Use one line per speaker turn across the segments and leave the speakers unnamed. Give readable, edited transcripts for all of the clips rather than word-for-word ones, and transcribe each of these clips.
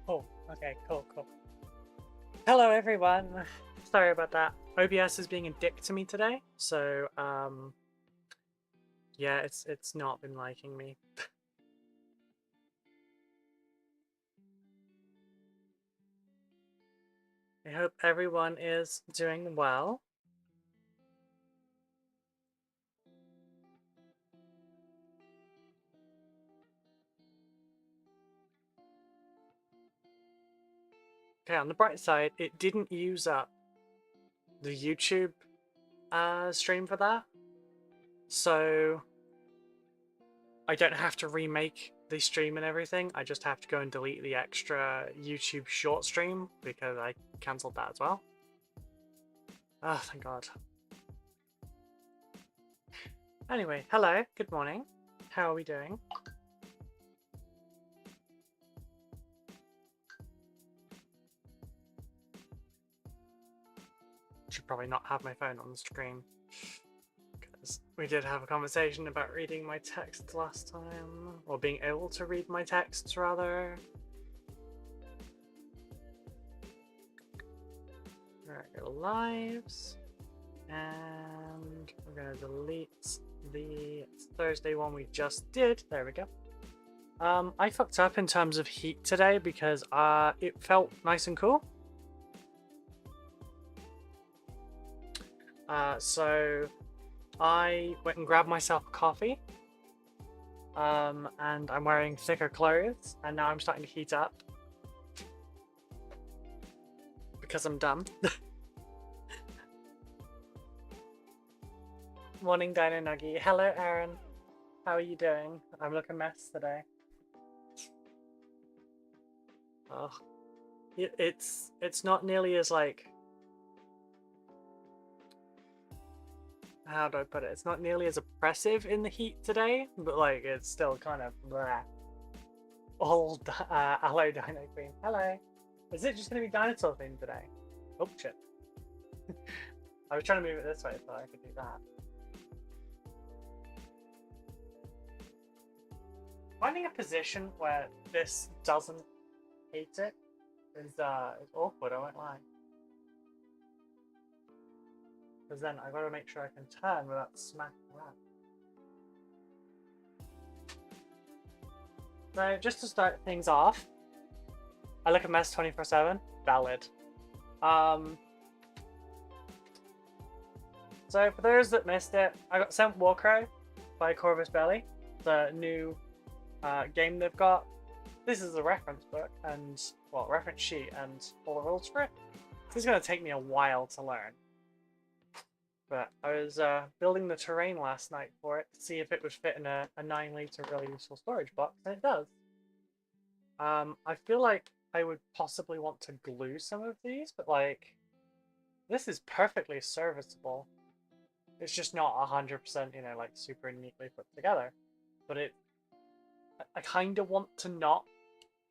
Oh, okay, cool, cool. Hello, everyone. Sorry about that. OBS is being a dick to me today, so yeah, it's not been liking me. I hope everyone is doing well. Okay, on the bright side, it didn't use up the YouTube stream for that, so I don't have to remake the stream and everything. I just have to go and delete the extra YouTube short stream because I cancelled that as well. Oh, thank God. Anyway, hello, good morning. How are we doing? Should probably not have my phone on the screen because we did have a conversation about reading my texts last time, or being able to read my texts rather. Alright, go lives, and we're gonna delete the Thursday one we just did. There we go. I fucked up in terms of heat today because it felt nice and cool. So I went and grabbed myself a coffee, and I'm wearing thicker clothes, and now I'm starting to heat up because I'm dumb. Morning, Dino Nuggy. Hello, Aaron. How are you doing? I'm looking a mess today. Oh, it's not nearly as like, how do I put it? It's not nearly as oppressive in the heat today, but like it's still kind of blah. Old hello, Dino Queen. Hello. Is it just gonna be dinosaur themed today? Oh shit. I was trying to move it this way so I could do that. Finding a position where this doesn't hate it is awkward, I won't lie. Because then I gotta make sure I can turn without smacking around. So just to start things off, I look a mess 24/7. Valid. So for those that missed it, I got sent Warcrow by Corvus Belli, the new game they've got. This is a reference book and, well, reference sheet and all the rules for it. This is going to take me a while to learn. But I was building the terrain last night for it to see if it would fit in a 9-liter really useful storage box, and it does. I feel like I would possibly want to glue some of these, but like, this is perfectly serviceable. It's just not 100%, you know, like super neatly put together. But I kind of want to not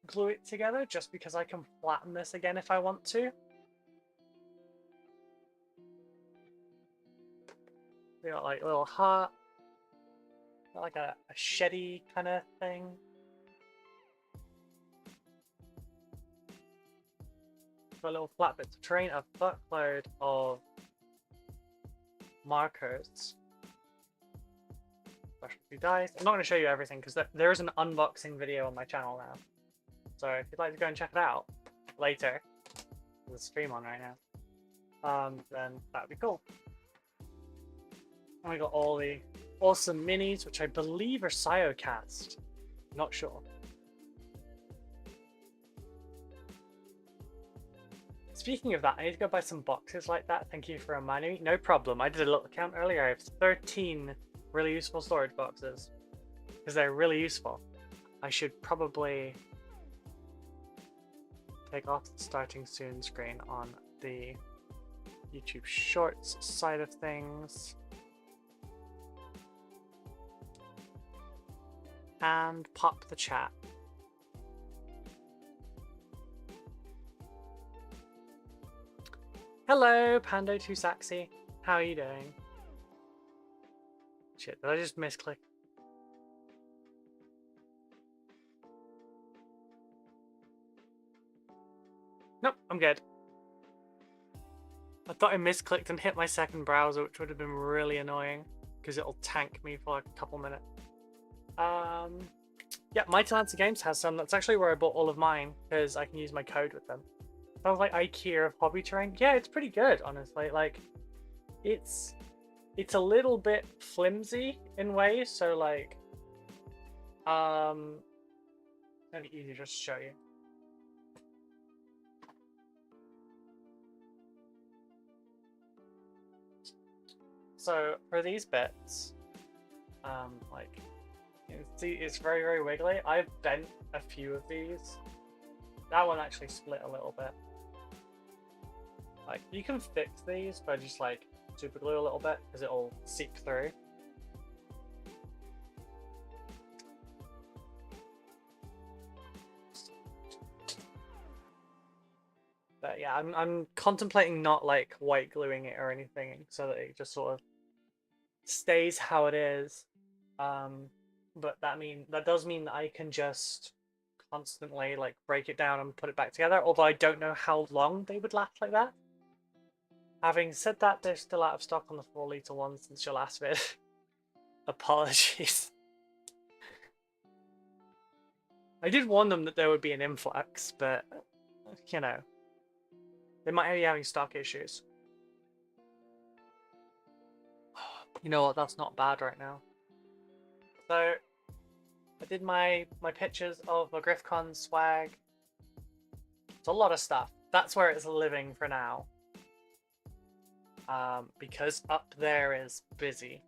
glue it together just because I can flatten this again if I want to. We got like a little heart, got like a sheddy kind of thing. Got little flat bits of terrain, a buttload of markers, specialty dice. I'm not going to show you everything because there is an unboxing video on my channel now. So if you'd like to go and check it out later, there's a stream on right now, then that'd be cool. And we got all the awesome minis, which I believe are Siocast. Not sure. Speaking of that, I need to go buy some boxes like that. Thank you for reminding me. No problem. I did a little count earlier. I have 13 really useful storage boxes because they're really useful. I should probably take off the starting soon screen on the YouTube Shorts side of things. And pop the chat. Hello, Pando2Saxy. How are you doing? Shit, did I just misclick? Nope, I'm good. I thought I misclicked and hit my second browser, which would have been really annoying because it'll tank me for like a couple minutes. Yeah, Mighty Lancer Games has some. That's actually where I bought all of mine because I can use my code with them. Sounds like IKEA of hobby terrain. Yeah, it's pretty good, honestly. Like, it's a little bit flimsy in ways. So like, it'll be easy just to show you. So for these bits, like, you can see it's very, very wiggly. I've bent a few of these. That one actually split a little bit. Like, you can fix these by just like super glue a little bit because it'll seep through. But yeah, I'm contemplating not like white gluing it or anything so that it just sort of stays how it is. But that does mean that I can just constantly like break it down and put it back together, although I don't know how long they would last like that. Having said that, they're still out of stock on the 4-litre one since your last vid. Apologies. I did warn them that there would be an influx, but you know, they might be having stock issues. You know what, that's not bad right now. So I did my pictures of the GriffCon swag. It's a lot of stuff. That's where it's living for now. Because up there is busy.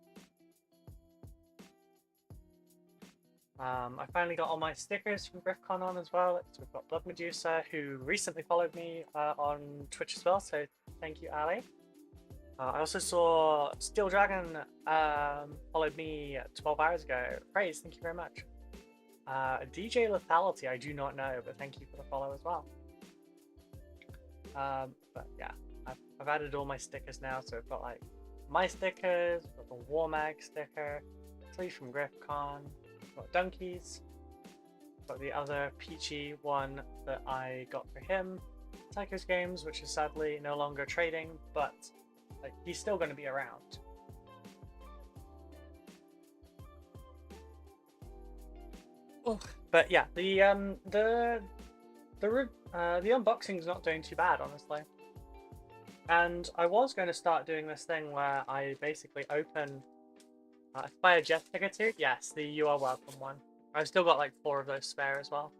I finally got all my stickers from GriffCon on as well. So we've got Blood Medusa, who recently followed me on Twitch as well, so thank you, Ali. I also saw Steel Dragon followed me 12 hours ago. Praise, thank you very much. DJ Lethality, I do not know, but thank you for the follow as well. But yeah, I've added all my stickers now, so I've got like my stickers, I've got the War Mag sticker, 3 from GriffCon, I've got Donkeys, I've got the other peachy one that I got for him, Tycho's Games, which is sadly no longer trading, but like he's still going to be around. Oh, but yeah, the unboxing's not doing too bad, honestly. And I was going to start doing this thing where I basically open if I buy a jet sticker too. Yes, the You Are Welcome one. I've still got like 4 of those spare as well.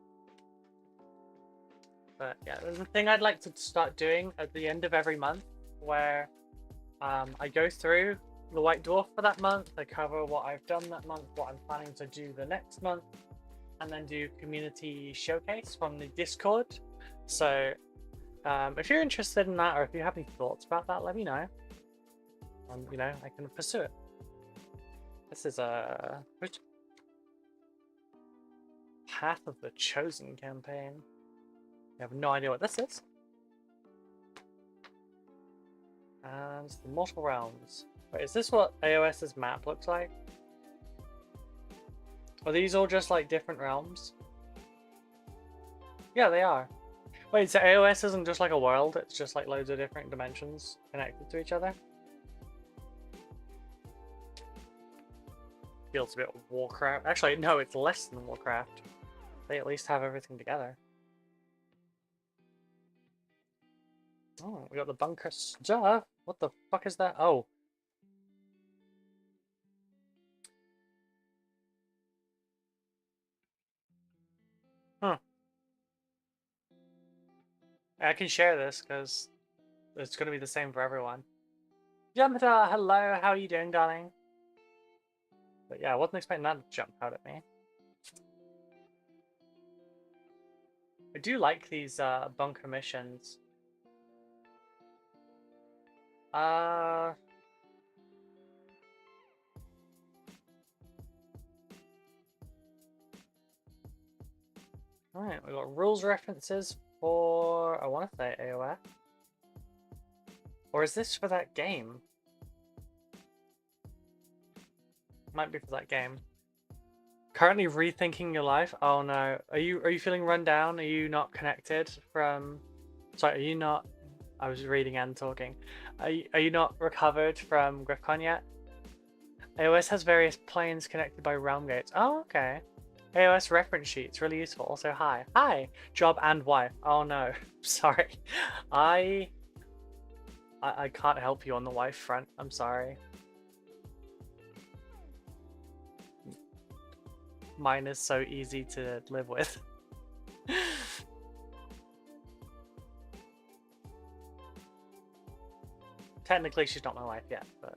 But yeah, there's a thing I'd like to start doing at the end of every month where I go through the White Dwarf for that month, I cover what I've done that month, what I'm planning to do the next month, and then do community showcase from the Discord. So if you're interested in that, or if you have any thoughts about that, let me know. You know, I can pursue it. This is a Path of the Chosen campaign. I have no idea what this is. And the Mortal Realms. Wait, is this what AOS's map looks like? Are these all just like different realms? Yeah, they are. Wait, so AOS isn't just like a world, it's just like loads of different dimensions connected to each other? Feels a bit Warcraft. Actually, no, it's less than Warcraft. They at least have everything together. Oh, we got the bunker stuff. What the fuck is that? Oh. Huh. I can share this because it's going to be the same for everyone. Yamada, hello, how are you doing, darling? But yeah, I wasn't expecting that to jump out at me. I do like these bunker missions. Alright, we got rules references for, I want to say AOS. Or is this for that game? Might be for that game. Currently rethinking your life? Oh no. Are you feeling run down? Are you not connected from Sorry, are you not? I was reading and talking. Are you not recovered from GriffCon yet? AOS has various planes connected by realm gates. Oh, okay. AOS reference sheets, really useful. Also, hi. Hi! Job and wife. Oh no. Sorry. I can't help you on the wife front. I'm sorry. Mine is so easy to live with. Technically, she's not my wife yet, but...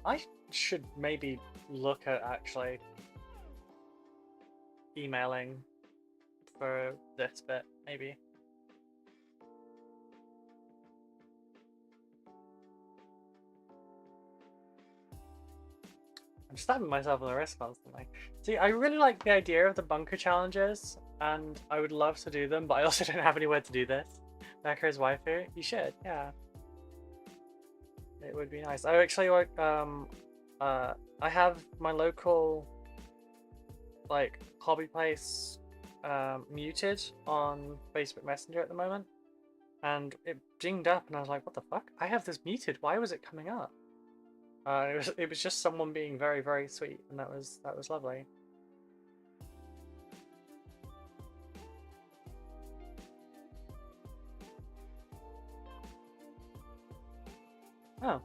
I should maybe look at actually emailing for this bit, maybe. I'm stabbing myself in the wrist constantly. See, I really like the idea of the bunker challenges, and I would love to do them, but I also don't have anywhere to do this. Becker's waifu? You should, yeah. It would be nice. I actually like, I have my local, like, hobby place muted on Facebook Messenger at the moment, and it dinged up, and I was like, what the fuck? I have this muted. Why was it coming up? It was just someone being very, very sweet, and that was lovely. Oh,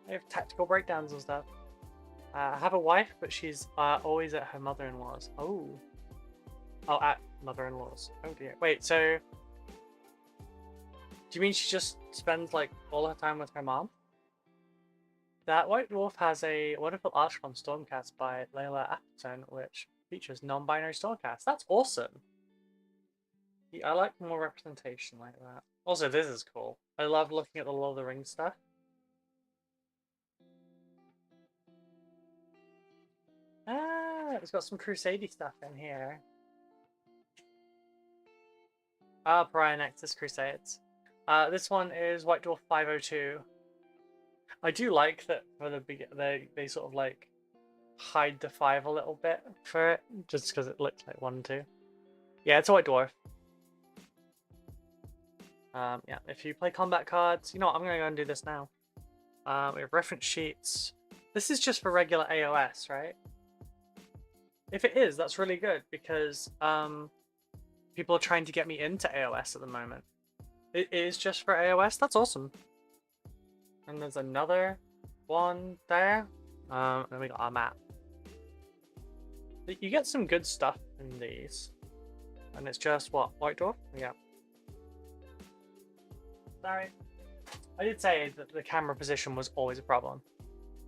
I have tactical breakdowns and stuff. I have a wife, but she's always at her mother-in-law's. Oh, at mother-in-law's. Oh dear. Wait, so do you mean she just spends like all her time with her mom? That White Dwarf has a wonderful article on Stormcast by Layla Atherton, which features non-binary Stormcast. That's awesome. Yeah, I like more representation like that. Also, this is cool. I love looking at the Lord of the Rings stuff. Ah, it's got some Crusadey stuff in here. Ah, Brian Nexus Crusades. This one is White Dwarf 502. I do like that for the they sort of like hide the 5 a little bit for it, just because it looks like 1 and 2. Yeah, it's a White Dwarf. Yeah, if you play combat cards, you know what, I'm gonna go and do this now. We have reference sheets. This is just for regular AOS, right? If it is, that's really good, because people are trying to get me into AOS at the moment. It is just for AOS? That's awesome. And there's another one there. And then we got our map. You get some good stuff in these. And it's just, what, White Dwarf? Yeah. Sorry. I did say that the camera position was always a problem.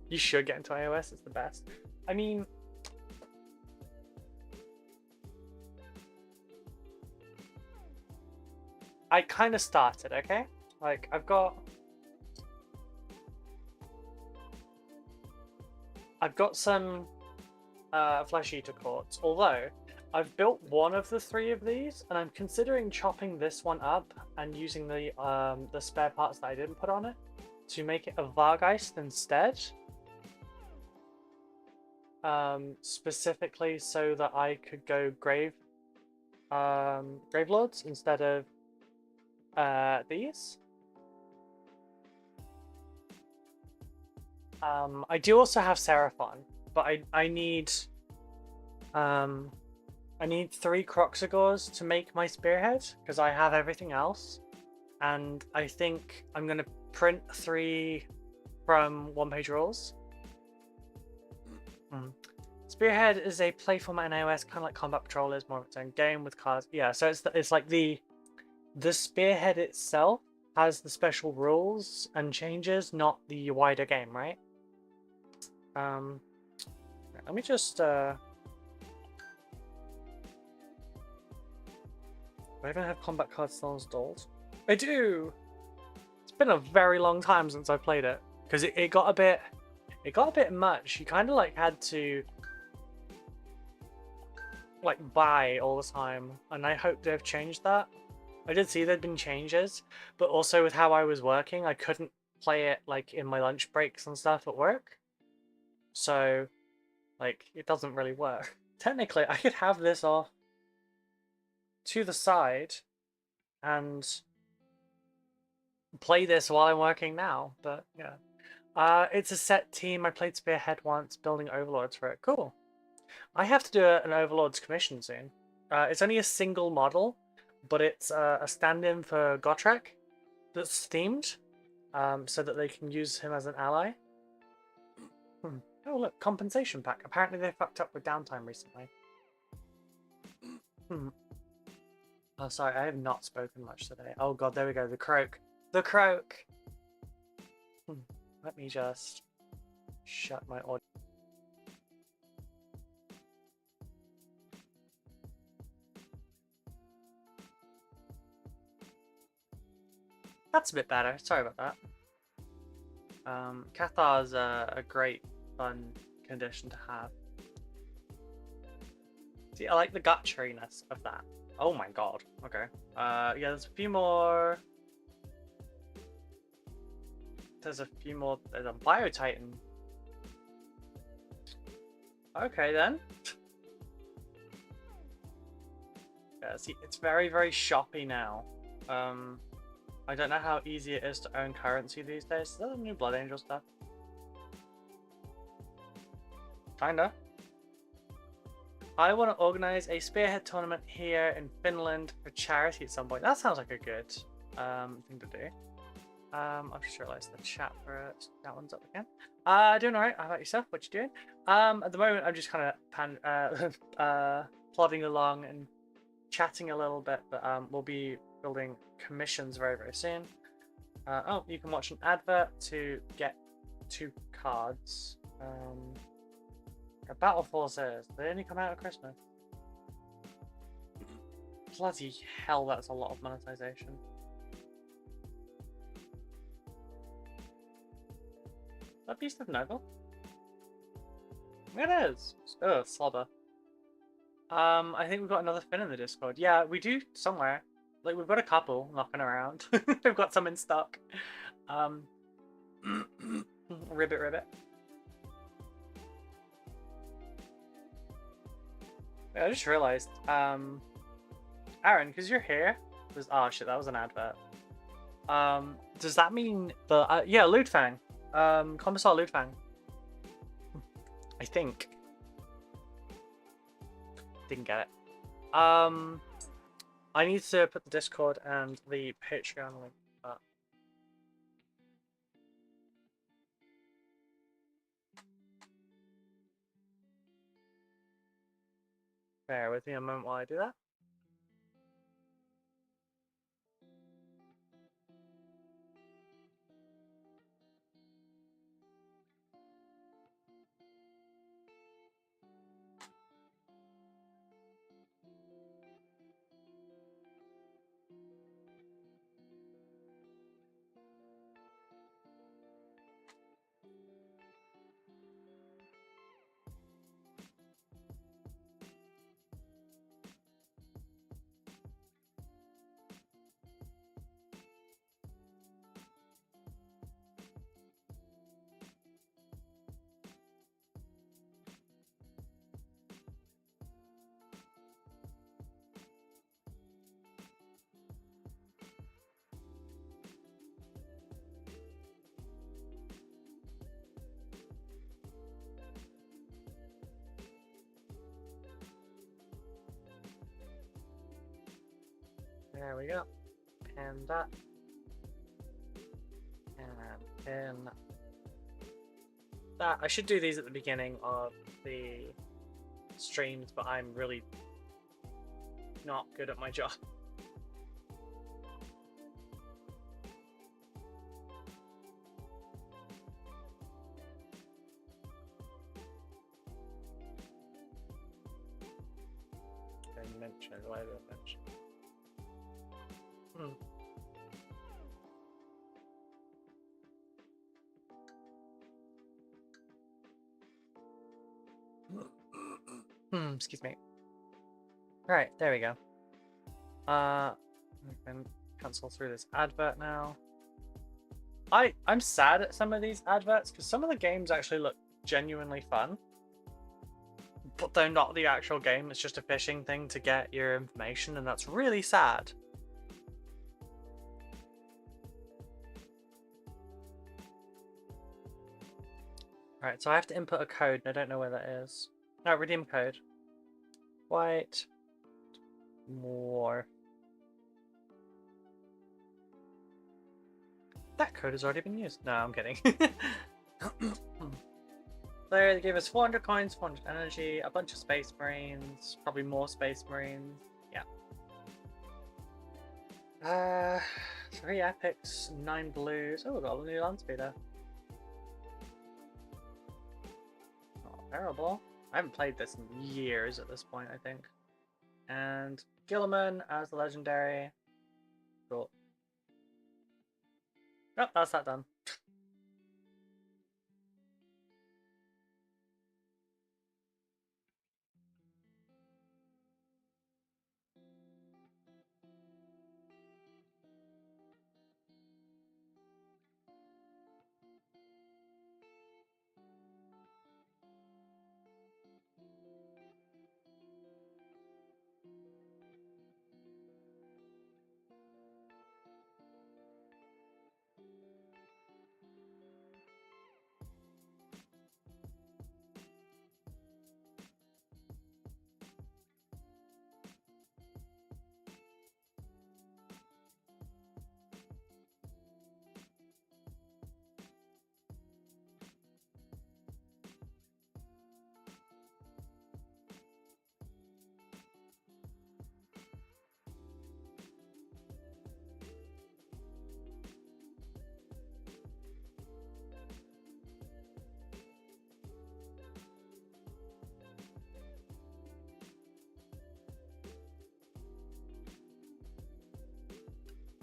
You should get into iOS, it's the best. I mean... I kind of started, okay? Like, I've got some Flesh Eater Quartz, although I've built one of the 3 of these, and I'm considering chopping this one up and using the spare parts that I didn't put on it to make it a Vargeist instead. Specifically so that I could go Gravelords instead of these. I do also have Seraphon, but I need 3 Croxagors to make my Spearhead, because I have everything else. And I think I'm going to print 3 from one-page rules. Spearhead is a play format in AOS, kind of like Combat Patrol is, more of its own game with cards. Yeah, so it's like the Spearhead itself has the special rules and changes, not the wider game, right? Let me just I don't have combat cards still installed. I do. It's been a very long time since I played it, because it got a bit much. You kind of like had to like buy all the time, and I hope they've changed that. I did see there'd been changes, but also with how I was working, I couldn't play it like in my lunch breaks and stuff at work. So, like, it doesn't really work. technically I could have this off to the side and play this while I'm working now, but yeah. It's a set team. I played Spearhead once, building overlords for it. Cool. I have to do an overlords commission soon. It's only a single model, but it's a stand-in for Gotrek that's themed, so that they can use him as an ally. Oh look, compensation pack. Apparently they fucked up with downtime recently. Oh, sorry, I have not spoken much today. Oh god, there we go, the croak. The croak! Let me just shut my audio. That's a bit better, sorry about that. Cathar's a great, fun condition to have. See, I like the gutturiness of that. Oh my god, okay. Yeah, there's a few more... There's a Biotitan. Okay then. Yeah, see, it's very, very shoppy now. I don't know how easy it is to own currency these days. Is that the new Blood Angel stuff? Kinda. I want to organize a Spearhead tournament here in Finland for charity at some point. That sounds like a good thing to do. I've just realised the chat for that one's up again. Doing alright. How about yourself? What you doing? At the moment, I'm just kind of plodding along and chatting a little bit, but we'll be building commissions very, very soon. Oh, you can watch an advert to get 2 cards. Battle Forces. They only come out at Christmas. Bloody hell, that's a lot of monetization. Is that Beast of Nova? It is. Oh, slobber. I think we've got another Finn in the Discord. Yeah, we do somewhere. Like, we've got a couple knocking around. We've got some in stock. Ribbit, ribbit. Yeah, I just realized, Aaron, because you're here, oh shit, that was an advert. Does that mean the, yeah, Ludfang. Commissar Ludfang. I think. Didn't get it. I need to put the Discord and the Patreon link up. Bear with me a moment while I do that. There we go. Pin that. And pin that. I should do these at the beginning of the streams, but I'm really not good at my job. Why did I mention? Excuse me. Right, there we go. We can cancel through this advert now. I'm sad at some of these adverts because some of the games actually look genuinely fun, but they're not the actual game. It's just a phishing thing to get your information, and that's really sad. Alright, so I have to input a code, and I don't know where that is. No, redeem code. White. More. That code has already been used. No, I'm kidding. So they gave us 400 coins, 400 energy, a bunch of space marines, probably more space marines. Yeah. 3 epics, 9 blues. Oh, we got a new land speeder. Not terrible. I haven't played this in years at this point, I think. And Gilliman as the legendary. Cool. Oh, that's that done.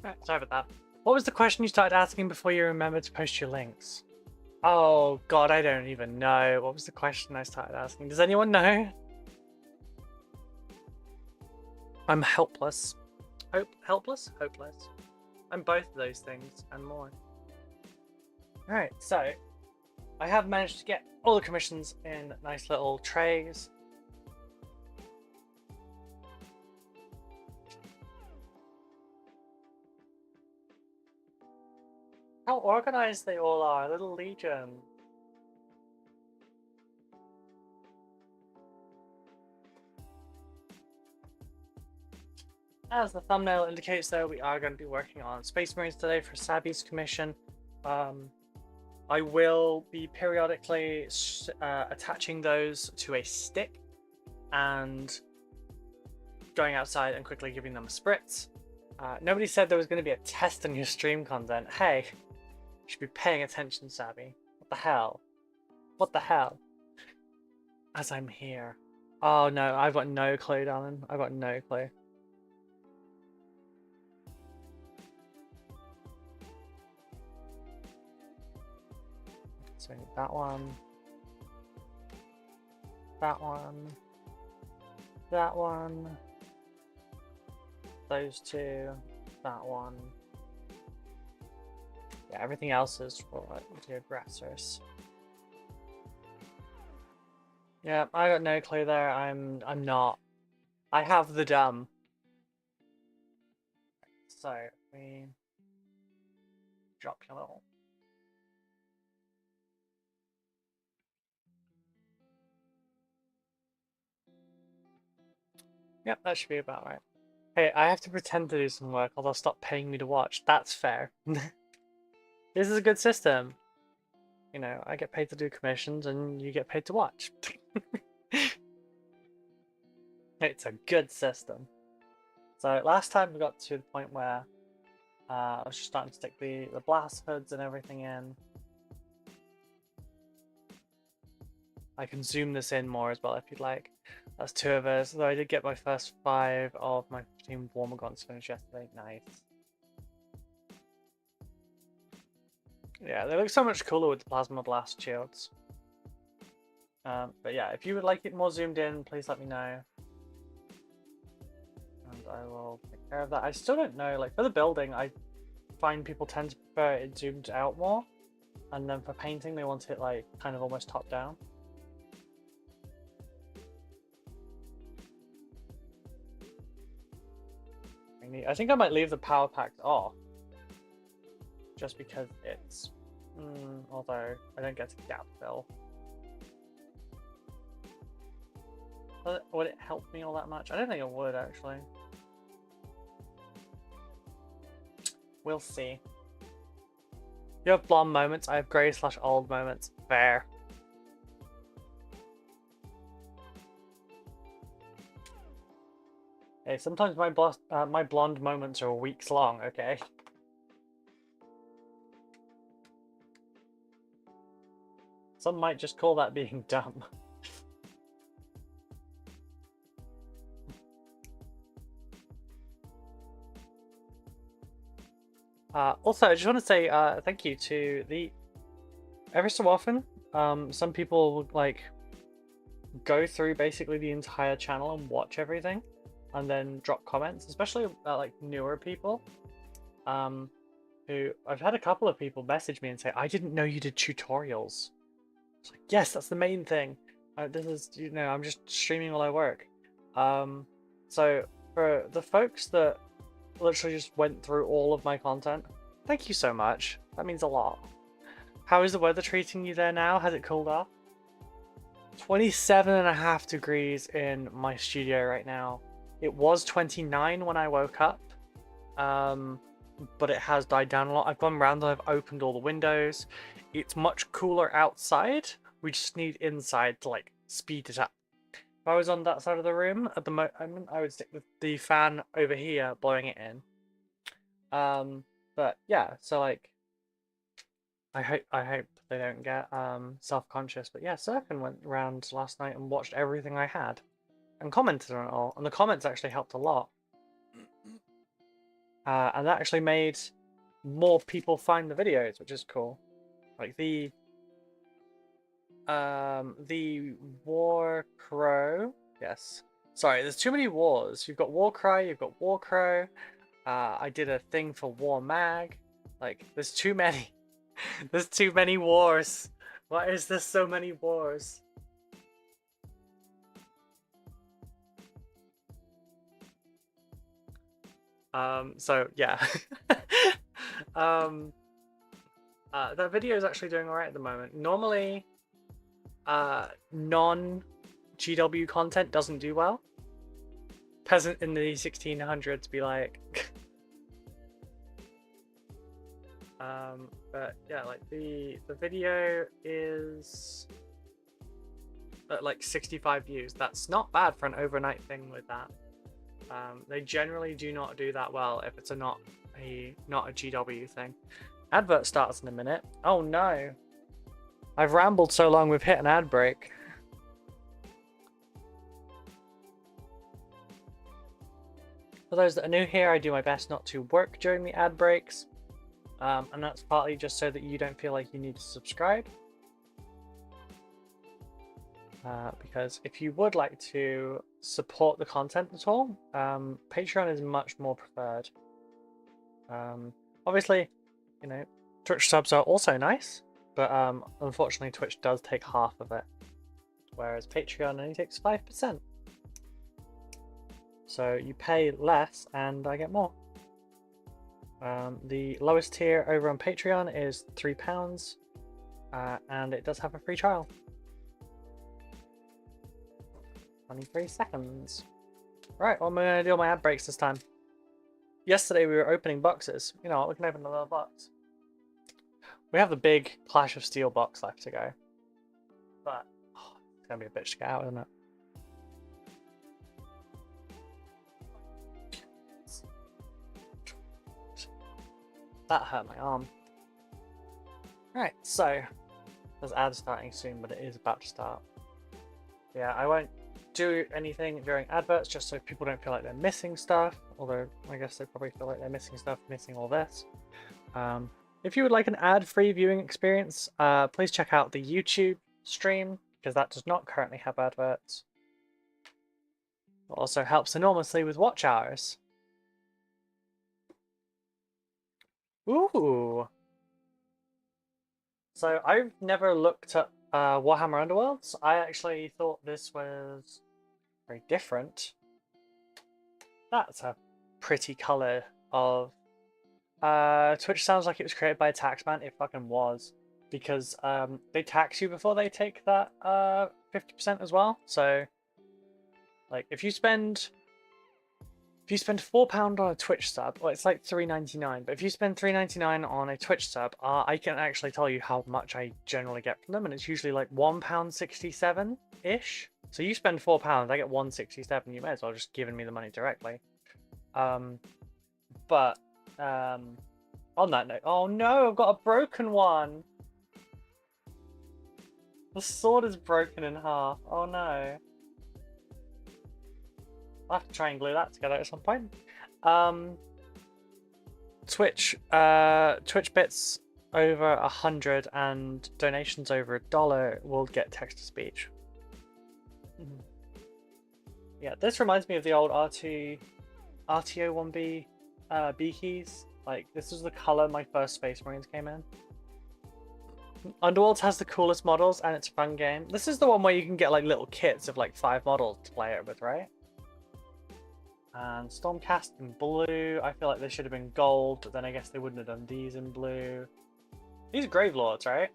Right, sorry about that. What was the question you started asking before you remembered to post your links? Oh god, I don't even know. What was the question I started asking? Does anyone know? I'm helpless. Helpless? Hopeless. I'm both of those things and more. Alright, so I have managed to get all the commissions in nice little trays. How organized they all are, little legion. As the thumbnail indicates, though, we are going to be working on Space Marines today for Sabi's commission. I will be periodically attaching those to a stick and going outside and quickly giving them a spritz. Nobody said there was going to be a test on your stream content. Hey, you should be paying attention, Sabi. What the hell? What the hell? As I'm here. Oh no, I've got no clue, darling. I've got no clue. So we need that one. That one. That one. Those two. That one. Yeah, everything else is for the aggressors. Yeah, I got no clue there. I'm not. I have the dumb. So we drop your little. Yep, that should be about right. Hey, I have to pretend to do some work or they'll stop paying me to watch. That's fair. This is a good system. You know, I get paid to do commissions and you get paid to watch. It's a good system. So last time we got to the point where I was just starting to stick the blast hoods and everything in. I can zoom this in more as well if you'd like. That's 2 of us, though I did get my first 5 of my 15 Warmagons finished yesterday. Nice. Yeah, they look so much cooler with the Plasma Blast shields. But yeah, if you would like it more zoomed in, please let me know. And I will take care of that. I still don't know, like for the building, I find people tend to prefer it zoomed out more. And then for painting, they want it like kind of almost top down. neat. I think I might leave the power packs off. Just because it's... although I don't get to gap fill. Would it help me all that much? I don't think it would, actually. We'll see. You have blonde moments, I have grey/old moments. Fair. Hey, sometimes my blonde moments are weeks long, okay? Some might just call that being dumb. Also, I just want to say thank you to the... Every so often, some people would like go through basically the entire channel and watch everything, and then drop comments, especially like newer people. Who I've had a couple of people message me and say, "I didn't know you did tutorials." It's like, yes, that's the main thing. This is, you know, I'm just streaming while I work. So for the folks that literally just went through all of my content, thank you so much. That means a lot. How is the weather treating you there now? Has it cooled off? 27.5 degrees in my studio right now. It was 29 when I woke up, but it has died down a lot. I've gone around and I've opened all the windows. It's much cooler outside. We just need inside to like speed it up. If I was on that side of the room at the moment, I would stick with the fan over here blowing it in. But yeah, so like, I hope they don't get self-conscious. But yeah, Serpent went around last night and watched everything I had and commented on it all, and the comments actually helped a lot. And that actually made more people find the videos, which is cool. Like the War Crow. Yes. Sorry, there's too many wars. You've got War Cry, you've got War Crow. I did a thing for War Mag. Like, there's too many. There's too many wars. Why is there so many wars? So yeah. That video is actually doing alright at the moment. Normally, non-GW content doesn't do well. Peasant in the 1600s be like... but yeah, like the video is at like 65 views. That's not bad for an overnight thing with that. They generally do not do that well if it's not a GW thing. Advert starts in a minute. Oh no. I've rambled so long we've hit an ad break. For those that are new here, I do my best not to work during the ad breaks. And that's partly just so that you don't feel like you need to subscribe. Because if you would like to support the content at all, Patreon is much more preferred. Obviously, you know, Twitch subs are also nice, but unfortunately Twitch does take half of it, whereas Patreon only takes 5%. So you pay less and I get more. The lowest tier over on Patreon is £3, and it does have a free trial. 23 seconds. Right, what am I going to do on my ad breaks this time? Yesterday we were opening boxes. You know what, we can open another box. We have the big Clash of Steel box left to go. But, it's going to be a bitch to get out, isn't it? That hurt my arm. Right, so there's ads starting soon, but it is about to start. Yeah, I won't do anything during adverts just so people don't feel like they're missing stuff, although I guess they probably feel like they're missing stuff, missing all this. If you would like an ad-free viewing experience, please check out the YouTube stream, because that does not currently have adverts. It also helps enormously with watch hours. Ooh. So I've never looked at Warhammer Underworlds. I actually thought this was very different. That's a pretty color of Twitch sounds like it was created by a taxman. It fucking was. Because they tax you before they take that 50% as well. So like if you spend £4 on a Twitch sub, well it's like $3.99, but if you spend $3.99 on a Twitch sub, I can actually tell you how much I generally get from them, and it's usually like £1.67-ish. So you spend £4, I get £1.67. You may as well just given me the money directly. But on that note, oh no, I've got a broken one. The sword is broken in half. Oh no. I'll have to try and glue that together at some point. Twitch bits over 100 and donations over $1 will get text to speech. Yeah, this reminds me of the old RTO1B B keys. Like this was the color my first Space Marines came in. Underworlds has the coolest models and it's a fun game. This is the one where you can get like little kits of like 5 models to play it with, right? And Stormcast in blue. I feel like they should have been gold, but then I guess they wouldn't have done these in blue. These are Gravelords, right?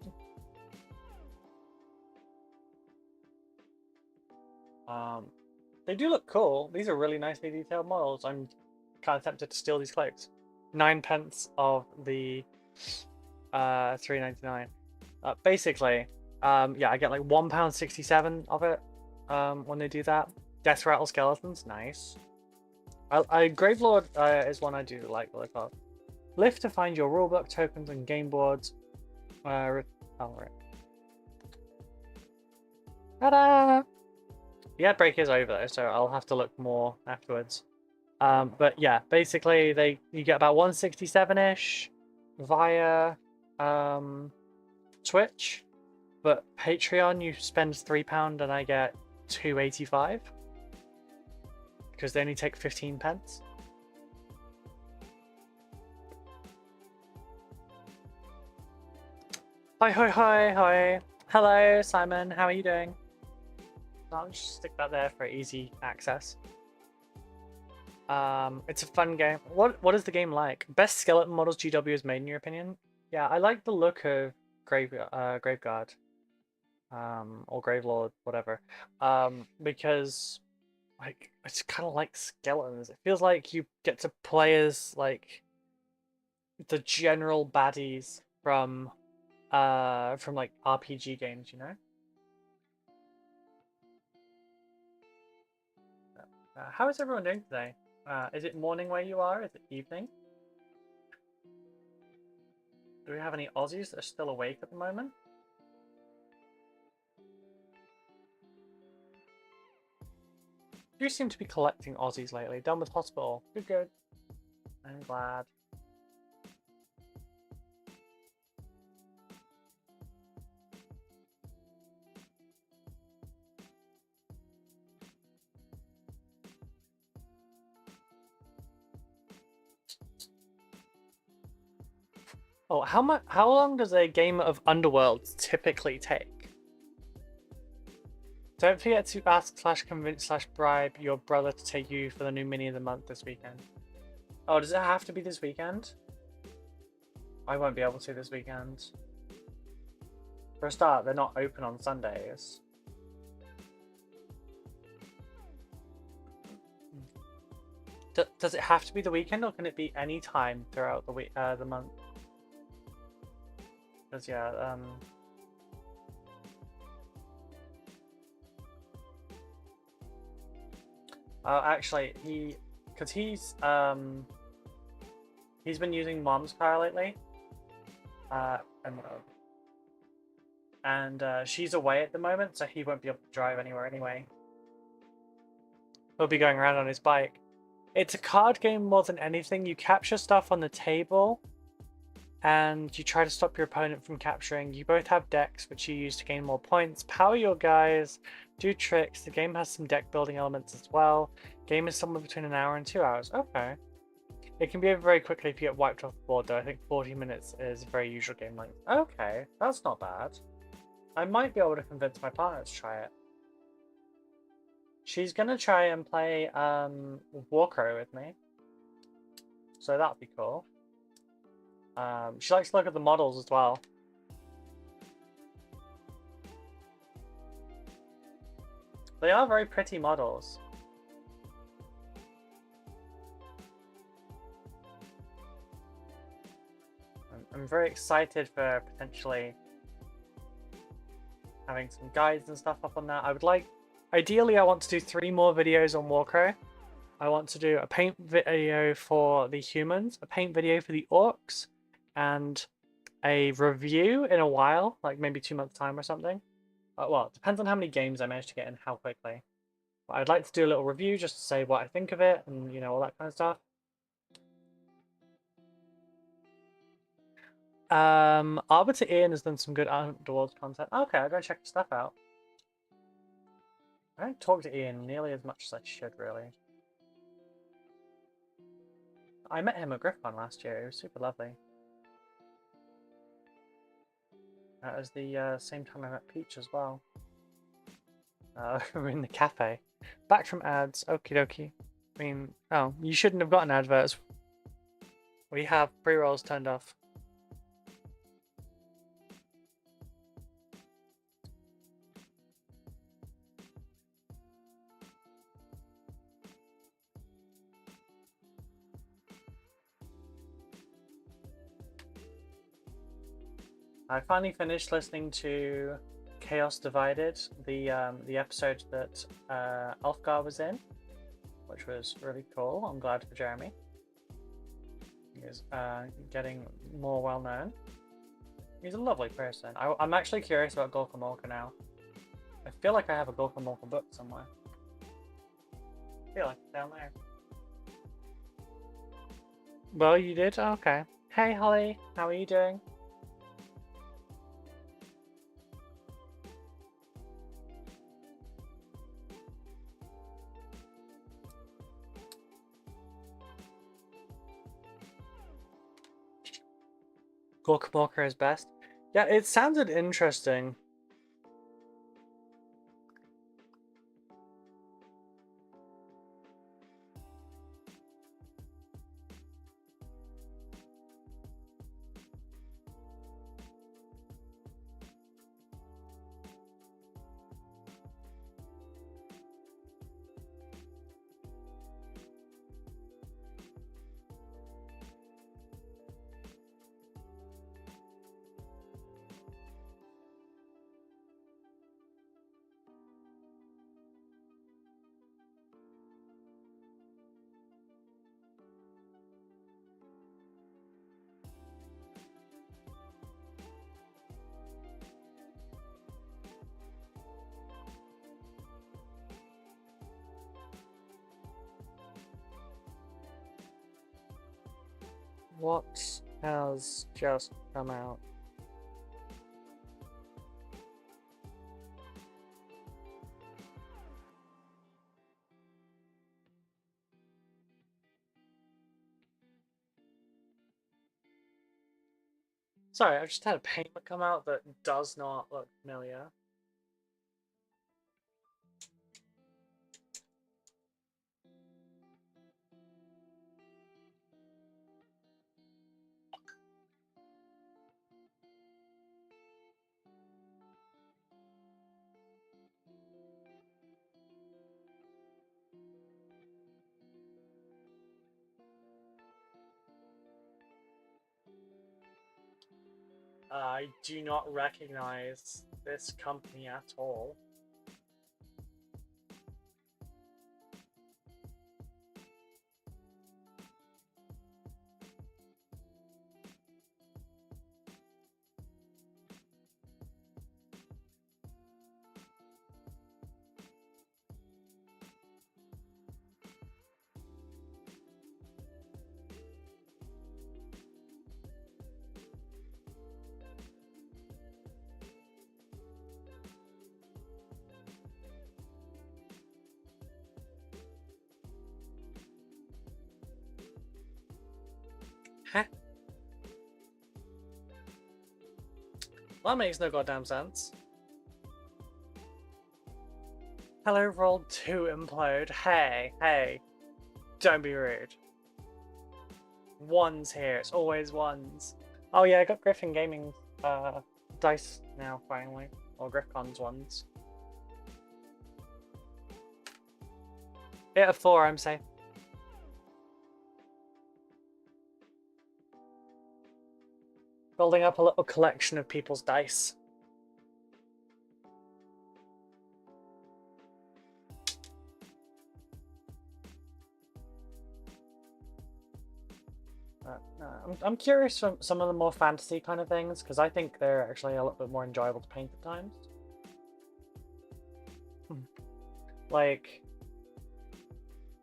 They do look cool. These are really nicely detailed models. I'm kind of tempted to steal these cloaks. 9p of the $3.99. Basically, yeah, I get like £1.67 of it when they do that. Death Rattle Skeletons, nice. Gravelord is one I do like the look of. Lift to find your rulebook, tokens, and game boards. Oh, right. Ta-da! The ad break is over though, so I'll have to look more afterwards. But yeah, basically you get about 167-ish via Twitch, but Patreon you spend £3 and I get £2.85 because they only take 15p. Hi, hi, hi, hi. Hello, Simon. How are you doing? I'll just stick that there for easy access. It's a fun game. What is the game like? Best skeleton models GW has made in your opinion? Yeah, I like the look of Graveguard, or Gravelord, whatever, because like it's kind of like skeletons. It feels like you get to play as like the general baddies from like RPG games, you know. How is everyone doing today? Is it morning where you are? Is it evening? Do we have any Aussies that are still awake at the moment? You seem to be collecting Aussies lately. Done with hospital. Good, good. I'm glad. Oh, how long does a game of Underworld typically take? Don't forget to ask / convince / bribe your brother to take you for the new mini of the month this weekend. Oh, does it have to be this weekend? I won't be able to this weekend. For a start, they're not open on Sundays. Does it have to be the weekend, or can it be any time throughout the week, the month? Because yeah, actually, he's been using Mom's car lately, and she's away at the moment, so he won't be able to drive anywhere anyway. He'll be going around on his bike. It's a card game more than anything. You capture stuff on the table, and you try to stop your opponent from capturing. You both have decks which you use to gain more points, power your guys, do tricks. The game has some deck building elements as well. Game is somewhere between an hour and 2 hours. Okay. It can be over very quickly if you get wiped off the board though. I think 40 minutes is a very usual game length. Okay, that's not bad. I might be able to convince my partner to try it. She's gonna try and play RoCo with me. so that'd be cool. She likes to look at the models as well. They are very pretty models. I'm very excited for potentially having some guides and stuff up on that. I would like, ideally I want to do 3 more videos on RoCo. I want to do a paint video for the humans, a paint video for the orcs, and a review in a while, like maybe 2 months time or something. Well, it depends on how many games I manage to get in, how quickly. But I'd like to do a little review just to say what I think of it and, you know, all that kind of stuff. Arbiter Ian has done some good outdoors content. Okay, I'll go check the stuff out. I don't talk to Ian nearly as much as I should, really. I met him at GriffCon last year. It was super lovely. That was the same time I met Peach as well. We're in the cafe. Back from ads. Okie dokie. I mean, oh, you shouldn't have gotten adverts. We have pre-rolls turned off. I finally finished listening to Chaos Divided, the episode that Ulfgar was in, which was really cool. I'm glad for Jeremy. He is getting more well known. He's a lovely person. I'm actually curious about Gorka Morka now. I feel like I have a Gorka Morka book somewhere. I feel like it's down there. Well, you did? Okay. Hey Holly, how are you doing? Gorka Morka is best. Yeah, it sounded interesting. What has just come out? Sorry, I've just had a paintlet come out that does not look familiar. I do not recognize this company at all. Huh? Well, that makes no goddamn sense. Hello, roll 2 implode. Hey, hey. Don't be rude. ones here. It's always ones. Oh yeah, I got Griffin Gaming dice now finally, or Griffcon's ones. 8 of 4, I'm safe. Building up a little collection of people's dice. I'm curious from some of the more fantasy kind of things, because I think they're actually a little bit more enjoyable to paint at times. Like,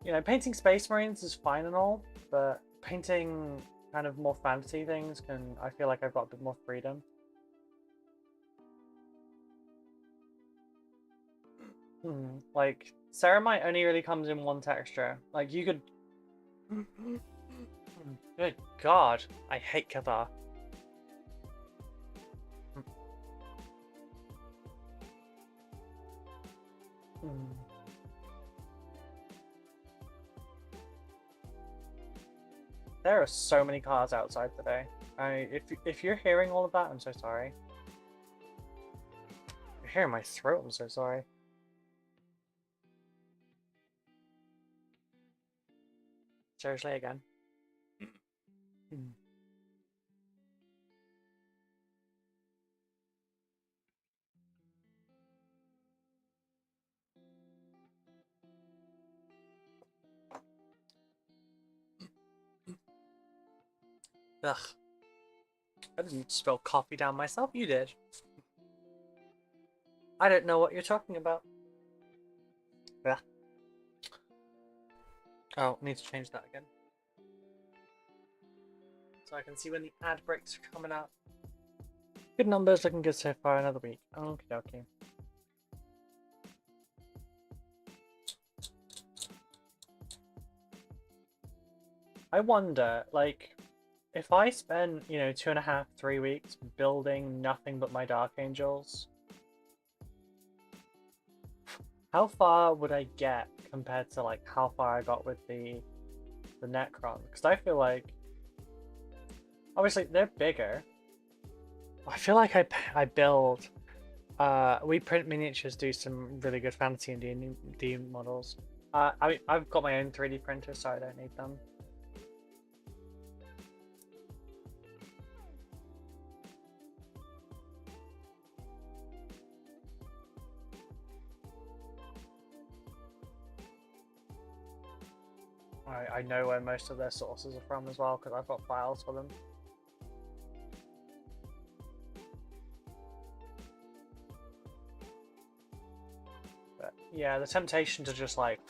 you know, painting Space Marines is fine and all, but painting kind of more fantasy things I feel like I've got a bit more freedom. Like, Ceramite only really comes in one texture. Like, you could... Good God, I hate Cathar. There are so many cars outside today. If you're hearing all of that, I'm so sorry. You're hearing my throat, I'm so sorry. Seriously, again. Ugh. I didn't spill coffee down myself, you did. I don't know what you're talking about. Ugh. Oh, need to change that again. So I can see when the ad breaks are coming out. Good numbers, looking good so far, another week. Okie dokie. I wonder, like, if I spend, you know, 2.5, 3 weeks building nothing but my Dark Angels, how far would I get compared to, like, how far I got with the Necron? Because I feel like, obviously, they're bigger. I feel like I build... we print miniatures, do some really good fantasy and D&D models. I've got my own 3D printer, so I don't need them. I know where most of their sources are from as well, because I've got files for them. But yeah, the temptation to just like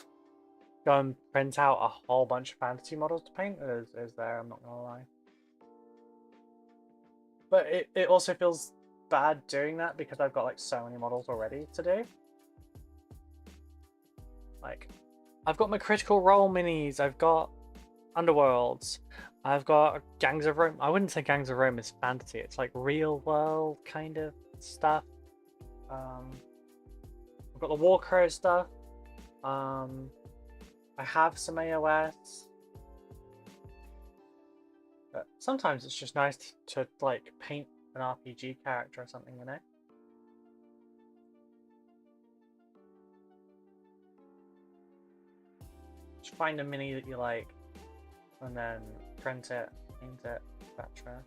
go and print out a whole bunch of fantasy models to paint is there, I'm not gonna lie. But it also feels bad doing that because I've got like so many models already to do. Like, I've got my Critical Role minis, I've got Underworlds, I've got Gangs of Rome. I wouldn't say Gangs of Rome is fantasy, it's like real world kind of stuff. I've got the Warcrow stuff. I have some AOS. But sometimes it's just nice to like paint an RPG character or something, you know? Just find a mini that you like, and then print it, paint it, etc.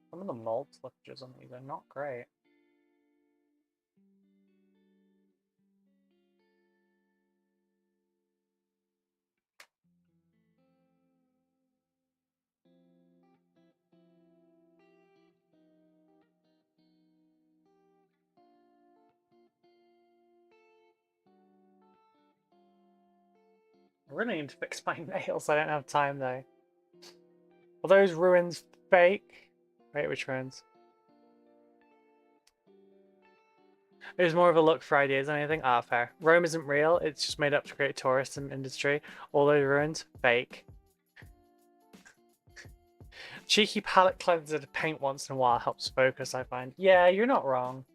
Some of the mold slippages on these are not great. I really need to fix my nails. I don't have time though. Are those ruins fake? Wait, which ruins? It was more of a look for ideas than anything. Ah, fair. Rome isn't real. It's just made up to create tourism industry. All those ruins, fake. Cheeky palette cleanser to paint once in a while helps focus, I find. Yeah, you're not wrong.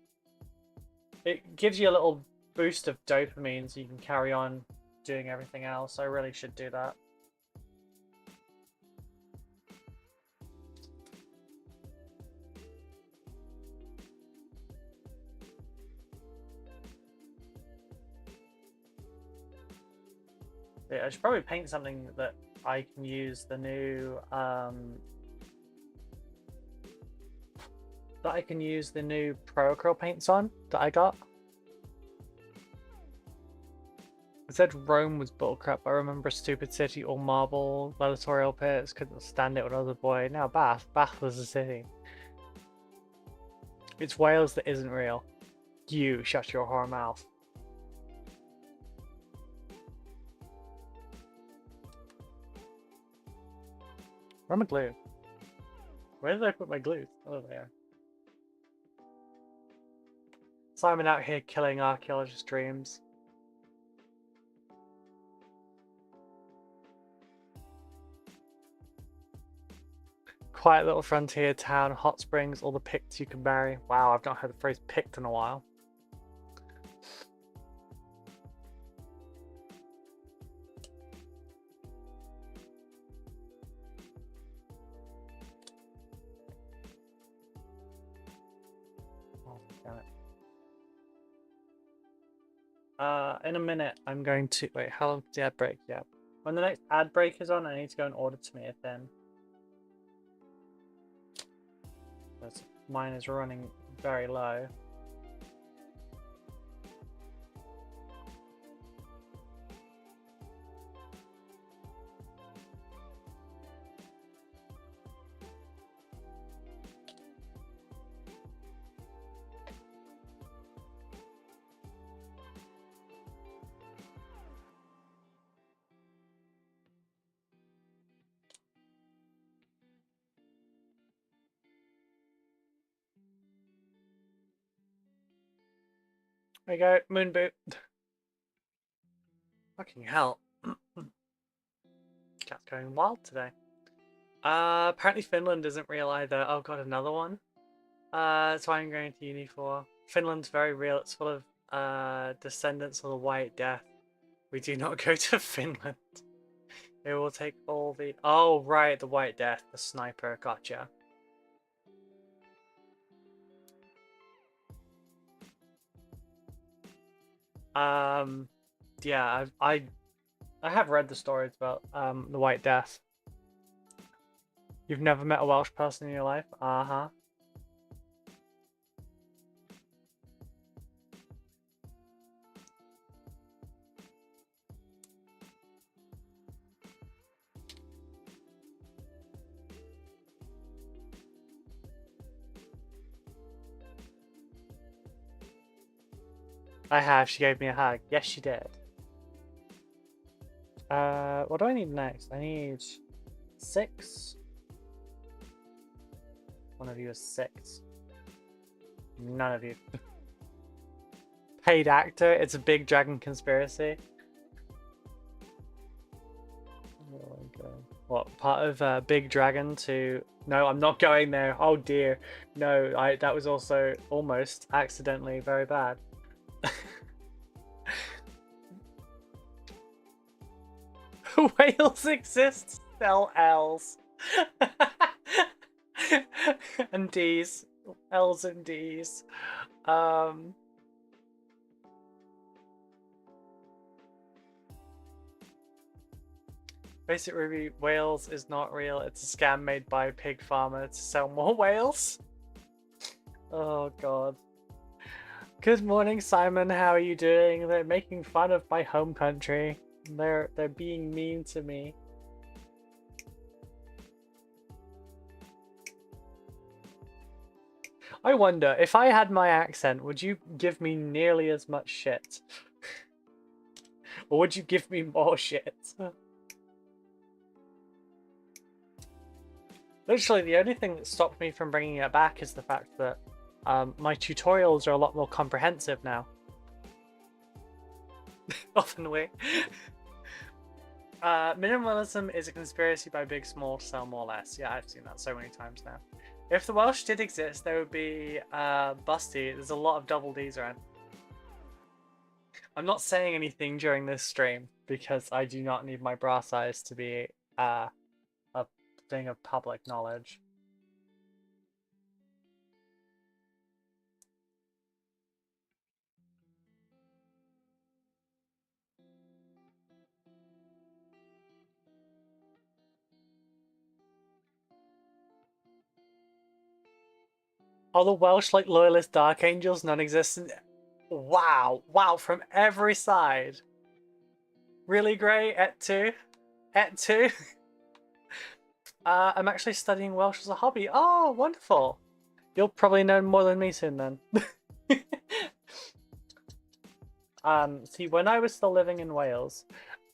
It gives you a little boost of dopamine so you can carry on doing everything else. I really should do that. Yeah, I should probably paint something that I can use the new RoCo paints on that I got. I said Rome was bullcrap. I remember a stupid city, all marble, gladiatorial pits, couldn't stand it when I was a boy. Now Bath was a city. It's Wales that isn't real. You shut your whore mouth. Where's my glue? Where did I put my glue? Oh, there. Simon out here killing archaeologist dreams. Quiet little frontier town, hot springs, all the Picts you can marry. Wow, I've not heard the phrase Pict in a while. In a minute, I'm going to... Wait, how long is the ad break? Yeah. When the next ad break is on, I need to go and order to me a thin. Mine is running very low. There we go, moon boot. Fucking hell. Cat's going wild today. Apparently Finland isn't real either. Oh god, another one? That's why I'm going to uni for. Finland's very real. It's full of descendants of the White Death. We do not go to Finland. It will take all the... Oh, right, the White Death, the sniper. Gotcha. Yeah, I have read the stories about the White Death. You've never met a Welsh person in your life? Uh-huh. I have. She gave me a hug. Yes, she did. What do I need next? I need 6. One of you is 6. None of you. Paid actor. It's a big dragon conspiracy. Oh my god. What, part of Big Dragon to... No, I'm not going there. Oh dear. No, that was also almost accidentally very bad. Whales exist. Spell L's. And D's. L's and D's. Basic review, Wales is not real. It's a scam made by a pig farmer to sell more whales. Oh god. Good morning, Simon. How are you doing? They're making fun of my home country. They're being mean to me. I wonder, if I had my accent, would you give me nearly as much shit? Or would you give me more shit? Literally, the only thing that stopped me from bringing it back is the fact that my tutorials are a lot more comprehensive now. Often we. Minimalism is a conspiracy by Big Small to sell more less. Yeah, I've seen that so many times now. If the Welsh did exist, there would be Busty. There's a lot of double Ds around. I'm not saying anything during this stream because I do not need my bra size to be a thing of public knowledge. Are the Welsh like loyalist Dark Angels non-existent? Wow, wow, from every side. Really great, Et 2. Et 2. I'm actually studying Welsh as a hobby. Oh, wonderful. You'll probably know more than me soon then. See, when I was still living in Wales,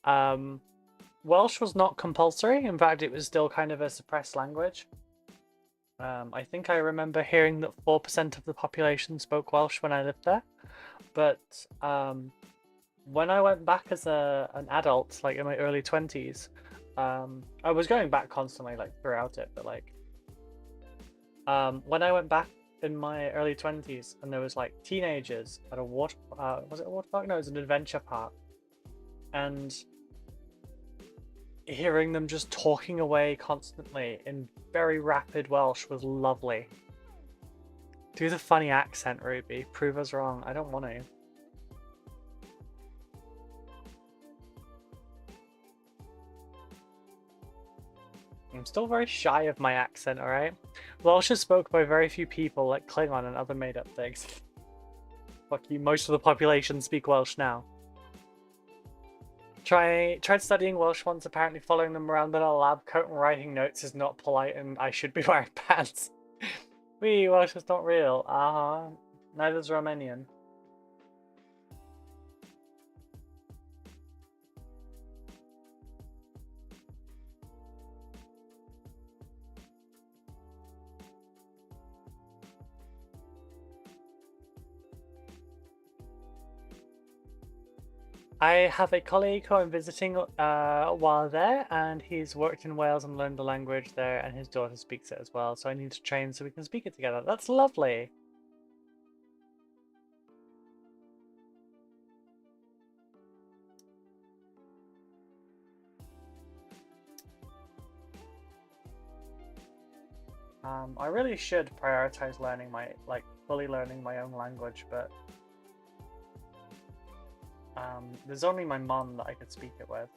Welsh was not compulsory. In fact, it was still kind of a suppressed language. I think I remember hearing that 4% of the population spoke Welsh when I lived there. But when I went back as an adult, like in my early 20s, I was going back constantly, like throughout it, but like when I went back in my early 20s and there was like teenagers at a water was it a water park? No, it was an adventure park, and hearing them just talking away constantly in very rapid Welsh was lovely. Do the funny accent, Ruby. Prove us wrong. I don't want to. I'm still very shy of my accent, alright? Welsh is spoken by very few people, like Klingon and other made-up things. Fuck you, most of the population speak Welsh now. Tried studying Welsh once, apparently following them around in a lab coat and writing notes is not polite and I should be wearing pants. Wee, Welsh is not real. Neither's Romanian. I have a colleague who I'm visiting while there, and he's worked in Wales and learned the language there, and his daughter speaks it as well, so I need to train so we can speak it together. That's lovely! I really should prioritize learning fully learning my own language, but there's only my mum that I could speak it with.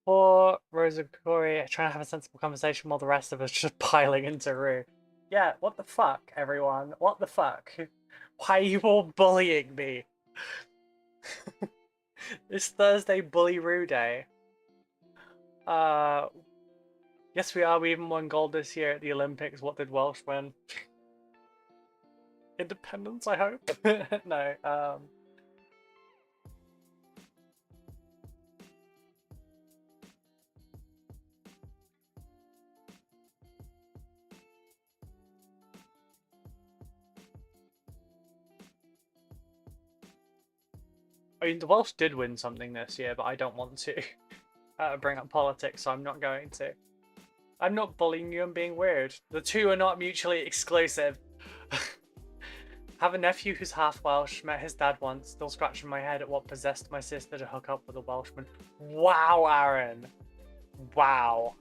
Poor Rosa Corey trying to have a sensible conversation while the rest of us just piling into Rue. Yeah, what the fuck, everyone? What the fuck? Why are you all bullying me? It's Thursday Bully Rue Day. Yes we are, we even won gold this year at the Olympics. What did Welsh win? Independence, I hope? No, I mean, the Welsh did win something this year, but I don't want to bring up politics, so I'm not going to. I'm not bullying you, I'm being weird. The two are not mutually exclusive. Have a nephew who's half Welsh, met his dad once, still scratching my head at what possessed my sister to hook up with a Welshman. Wow, Aaron. Wow.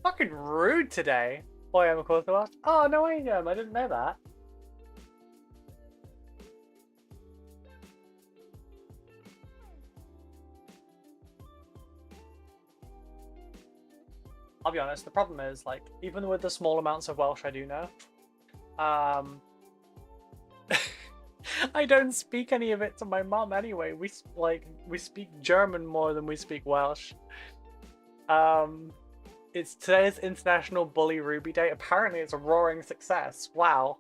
Fucking rude today. Boy, I'm a close to Welsh. Oh, no, I am. I didn't know that. I'll be honest, the problem is, like, even with the small amounts of Welsh I do know, I don't speak any of it to my mum anyway. We speak German more than we speak Welsh. It's today's International Bully Ruby Day. Apparently it's a roaring success. Wow.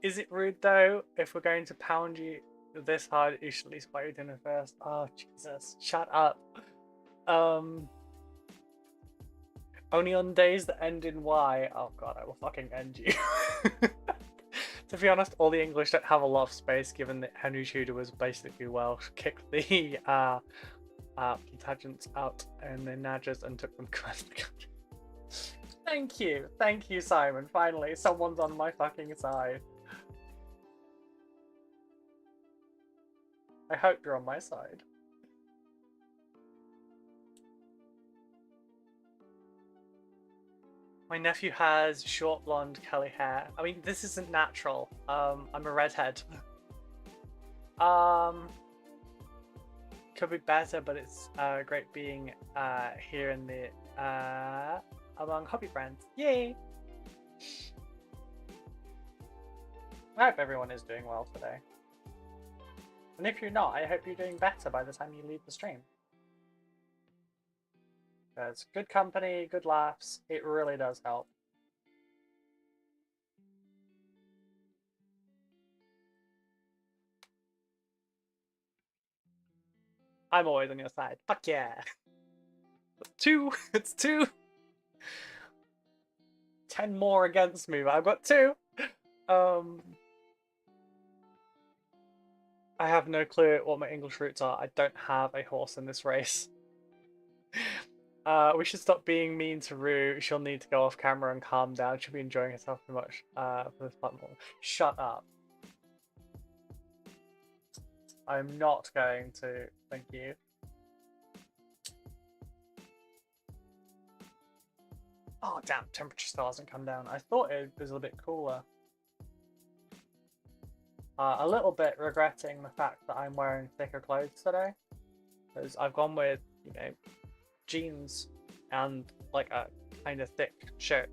Is it rude though? If we're going to pound you this hard, you should at least buy your dinner first. Oh Jesus, shut up. Only on days that end in Y. Oh god, I will fucking end you. To be honest, all the English don't have a lot of space given that Henry Tudor was basically Welsh, kicked the Plantagenets out and then Nadgers and took them across the country. Thank you, Simon. Finally, someone's on my fucking side. I hope you're on my side. My nephew has short blonde curly hair. I mean, this isn't natural. I'm a redhead. Could be better, but it's great being here in the among hobby friends. Yay! I hope everyone is doing well today. And if you're not, I hope you're doing better by the time you leave the stream. Because good company, good laughs, it really does help. I'm always on your side. Fuck yeah! Two! It's two! 10 more against me, but I've got 2! I have no clue what my English roots are. I don't have a horse in this race. We should stop being mean to Rue. She'll need to go off camera and calm down. She'll be enjoying herself too much for this platform. Shut up. I'm not going to. Thank you. Oh damn, temperature still hasn't come down. I thought it was a bit cooler. A little bit regretting the fact that I'm wearing thicker clothes today. Because I've gone with, you know, jeans and like a kind of thick shirt.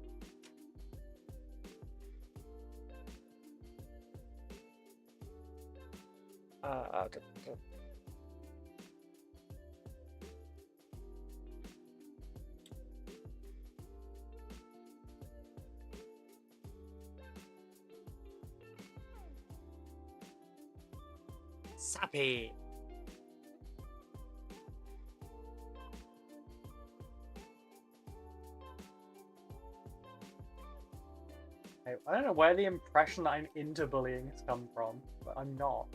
Sappy. I don't know where the impression that I'm into bullying has come from, but I'm not.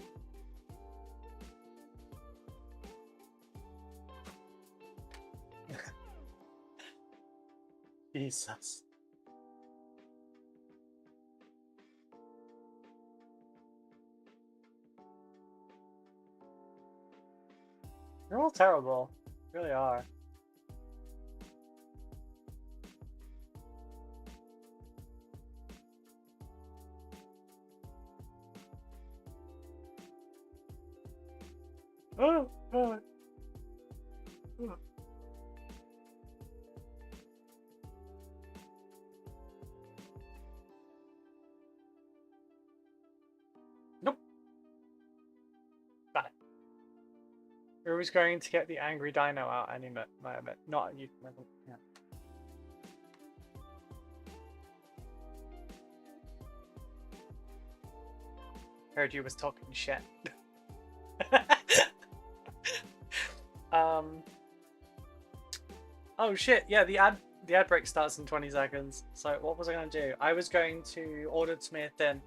Jesus. You're all terrible. You really are. Oh, oh. Oh. Nope. Got it. We're always going to get the angry dino out any moment, not a euphemism. Yeah. Heard you was talking shit. Oh shit, yeah, the ad break starts in 20 seconds. So what was I going to do? I was going to order to me a thin.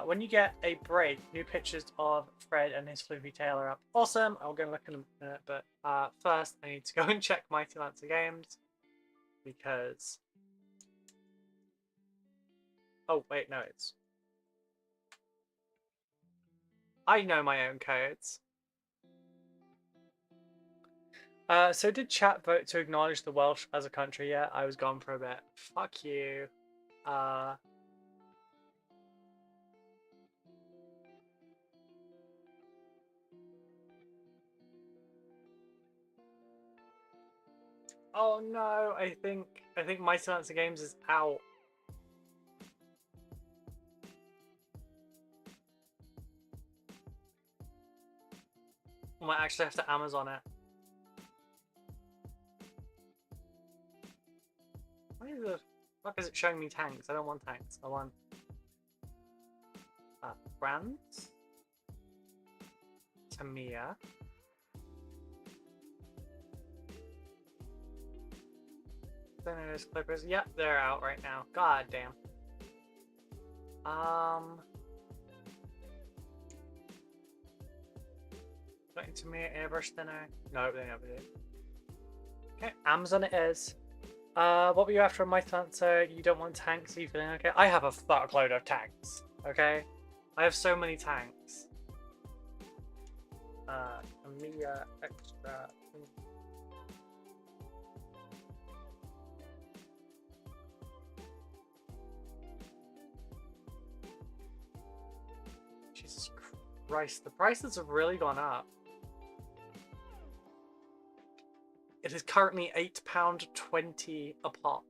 When you get a break, new pictures of Fred and his floofy tail are up. Awesome, I'll go and look in a minute, but first I need to go and check Mighty Lancer Games. Because... Oh, wait, no, it's... I know my own codes. So did chat vote to acknowledge the Welsh as a country yet? I was gone for a bit. Fuck you. Oh no, I think Mighty Lancer Games is out. I might actually have to Amazon it. Why the fuck is it showing me tanks? I don't want tanks. I want brands. Tamiya. There's Clippers. Yep, they're out right now. God damn. Going to me airbrush thinner. No, they never did. Okay, Amazon it is. What were you after on my answer? You don't want tanks, are you feeling okay? I have a fuckload of tanks, okay? I have so many tanks. Amiga extra. Jesus Christ, the prices have really gone up. It is currently £8.20 a pot.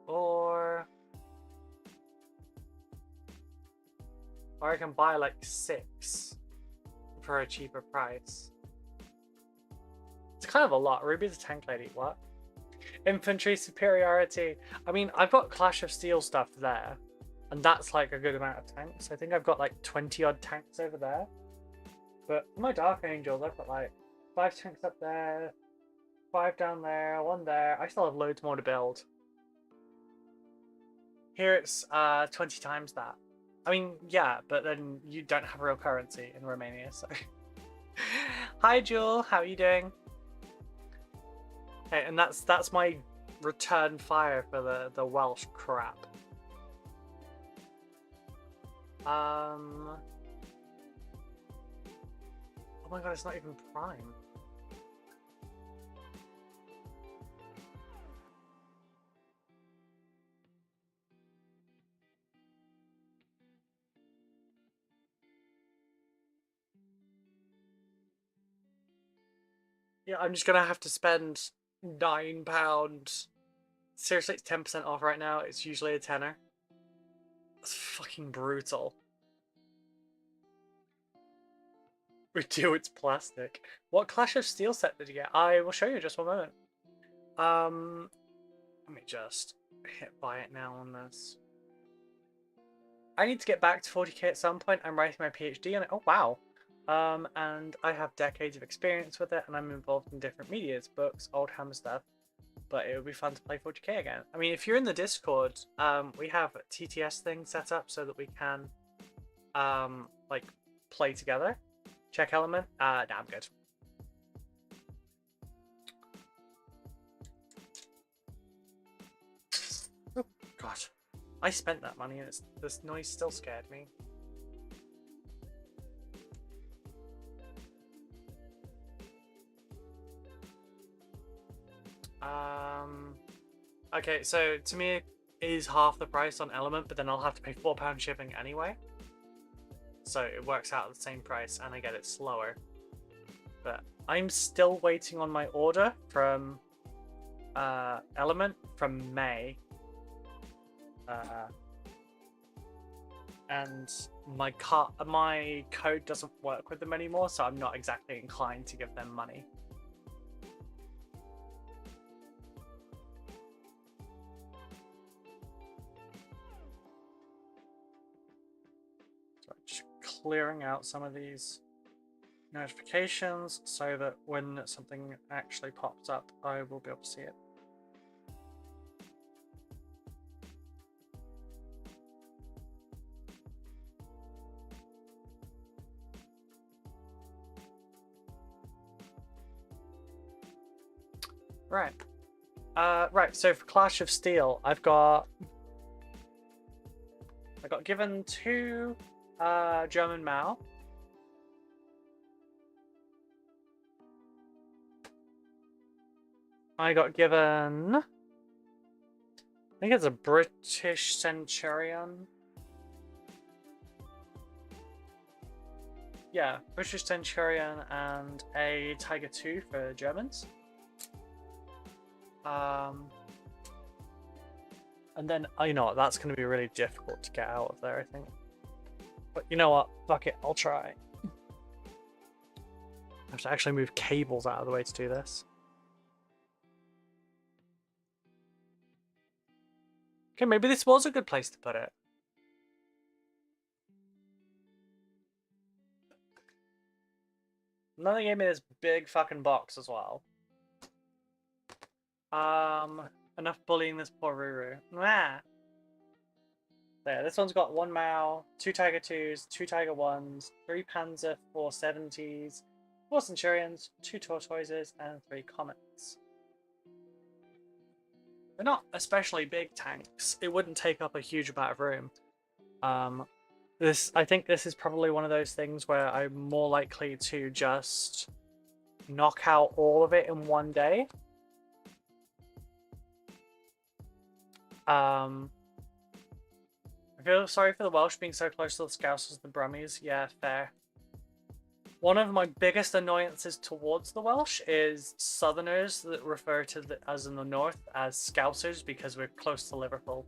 Or I can buy like 6 for a cheaper price. It's kind of a lot. Ruby's a tank lady. What? Infantry superiority. I mean, I've got Clash of Steel stuff there. And that's like a good amount of tanks. I think I've got like 20 odd tanks over there. But my Dark Angels, I've got like 5 tanks up there, 5 down there, 1 there. I still have loads more to build. Here it's 20 times that. I mean, yeah, but then you don't have real currency in Romania, so. Hi Jewel, how are you doing? Okay, and that's my return fire for the Welsh crap. Oh my god, it's not even Prime. Yeah, I'm just gonna have to spend £9. Seriously, it's 10% off right now. It's usually a tenner. That's fucking brutal. We do, it's plastic. What Clash of Steel set did you get? I will show you in just one moment. Let me just hit buy it now on this. I need to get back to 40k at some point. I'm writing my PhD on it. Oh, wow. And I have decades of experience with it, and I'm involved in different medias, books, old hammer stuff. But it would be fun to play 40k again. I mean, if you're in the Discord, we have a TTS thing set up so that we can, like, play together. Check element. Nah, I'm good. Oh, God. I spent that money and this noise still scared me. Okay, so to me it is half the price on Element, but then I'll have to pay £4 shipping anyway. So it works out at the same price and I get it slower. But I'm still waiting on my order from Element from May. And my code doesn't work with them anymore, so I'm not exactly inclined to give them money. So just clearing out some of these notifications so that when something actually pops up, I will be able to see it. Right. Right, so for Clash of Steel, I got given 2 German Mao. I got given, I think it's a British Centurion. Yeah, British Centurion and a Tiger 2 for Germans. And then, you know what, that's going to be really difficult to get out of there, I think. But you know what, fuck it, I'll try. have to actually move cables out of the way to do this. Okay, maybe this was a good place to put it. And then they gave me this big fucking box as well. Enough bullying this poor Ruru. Nah. There, this one's got 1 Mao, 2 Tiger 2s, 2 Tiger 1s, 3 Panzer 470s, 4 Centurions, 2 Tortoises, and 3 Comets. They're not especially big tanks. It wouldn't take up a huge amount of room. I think this is probably one of those things where I'm more likely to just knock out all of it in one day. I feel sorry for the Welsh being so close to the Scousers and the Brummies. Yeah, fair. One of my biggest annoyances towards the Welsh is Southerners that refer to us in the north as Scousers because we're close to Liverpool.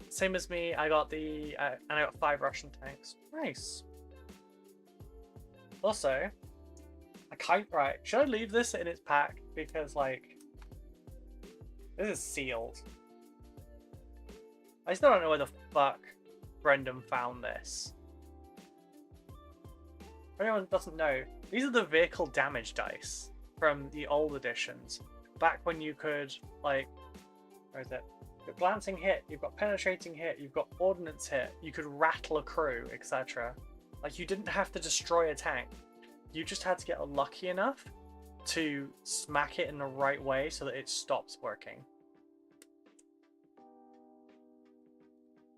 Same as me, I got and I got 5 Russian tanks. Nice. Also, right, should I leave this in its pack? Because, like, this is sealed. I still don't know where the fuck Brendan found this. If anyone doesn't know, these are the vehicle damage dice from the old editions. Back when you could, like, where is it? You've got glancing hit, you've got penetrating hit, you've got ordnance hit, you could rattle a crew, etc. Like, you didn't have to destroy a tank. You just had to get lucky enough to smack it in the right way so that it stops working.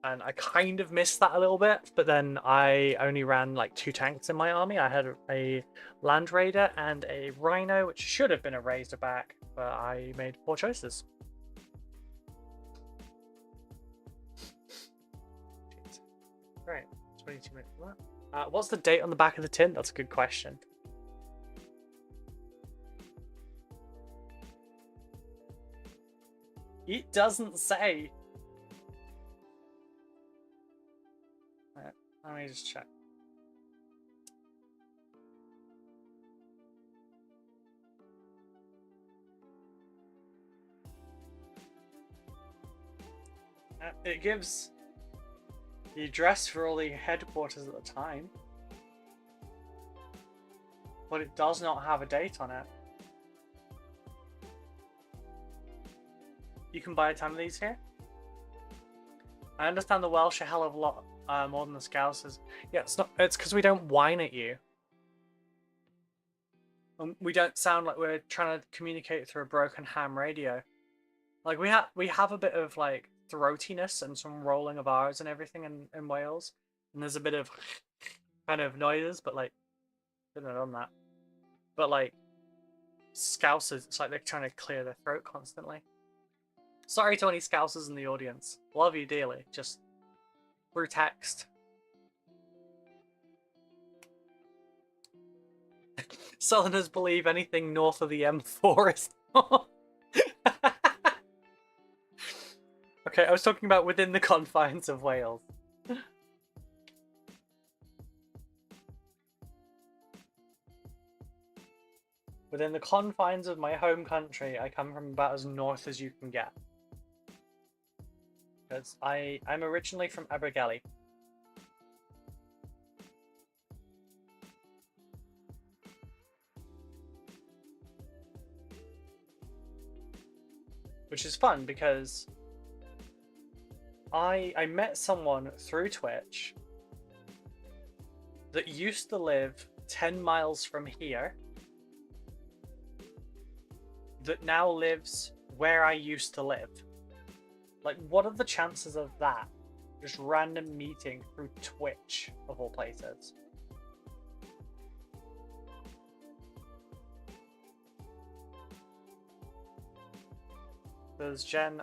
And I kind of missed that a little bit, but then I only ran like 2 tanks in my army. I had a Land Raider and a Rhino, which should have been a Razorback, but I made poor choices. Right, 22 minutes for that. What's the date on the back of the tin? That's a good question. It doesn't say. Let me just check. It gives the address for all the headquarters at the time, but it does not have a date on it. You can buy a ton of these here. I understand the Welsh a hell of a lot more than the Scousers. Yeah, it's because we don't whine at you. We don't sound like we're trying to communicate through a broken ham radio. Like, we have a bit of, like, throatiness and some rolling of R's and everything in Wales. And there's a bit of kind of noises, but, like, shouldn't have done that. But, like, Scousers, it's like they're trying to clear their throat constantly. Sorry to any Scousers in the audience. Love you dearly. Just through text. Southerners believe anything north of the M4 is Okay, I was talking about within the confines of Wales. Within the confines of my home country, I come from about as north as you can get. Because I'm originally from Abergele. Which is fun because I met someone through Twitch that used to live 10 miles from here that now lives where I used to live. Like, what are the chances of that? Just random meeting through Twitch, of all places. There's Jen.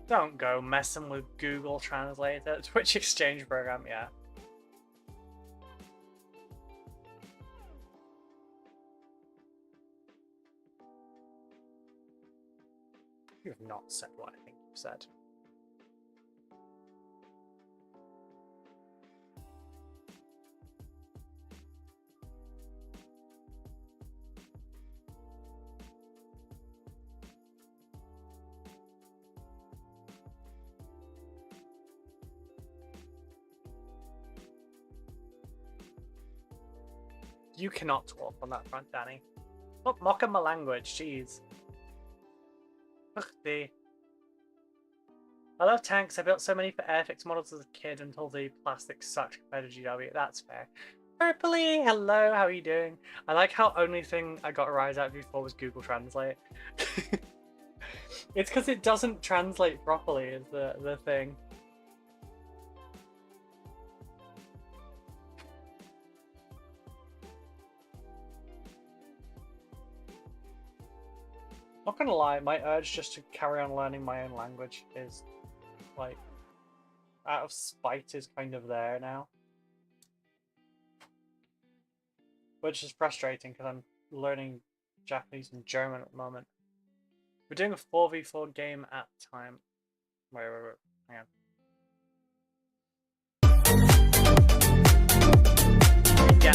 Don't go messing with Google Translate. Twitch exchange program, yeah. You have not said what I think you've said. You cannot talk on that front, Danny. Stop mocking my language, jeez. Ugh, I love tanks. I built so many for Airfix models as a kid until the plastic sucked compared to GW. That's fair. Purpley, hello, how are you doing? I like how only thing I got a rise out of before was Google Translate. It's because it doesn't translate properly is the thing. Not gonna lie, my urge just to carry on learning my own language is, like, out of spite is kind of there now. Which is frustrating because I'm learning Japanese and German at the moment. We're doing a 4v4 game at a time. Wait, hang on. Yeah.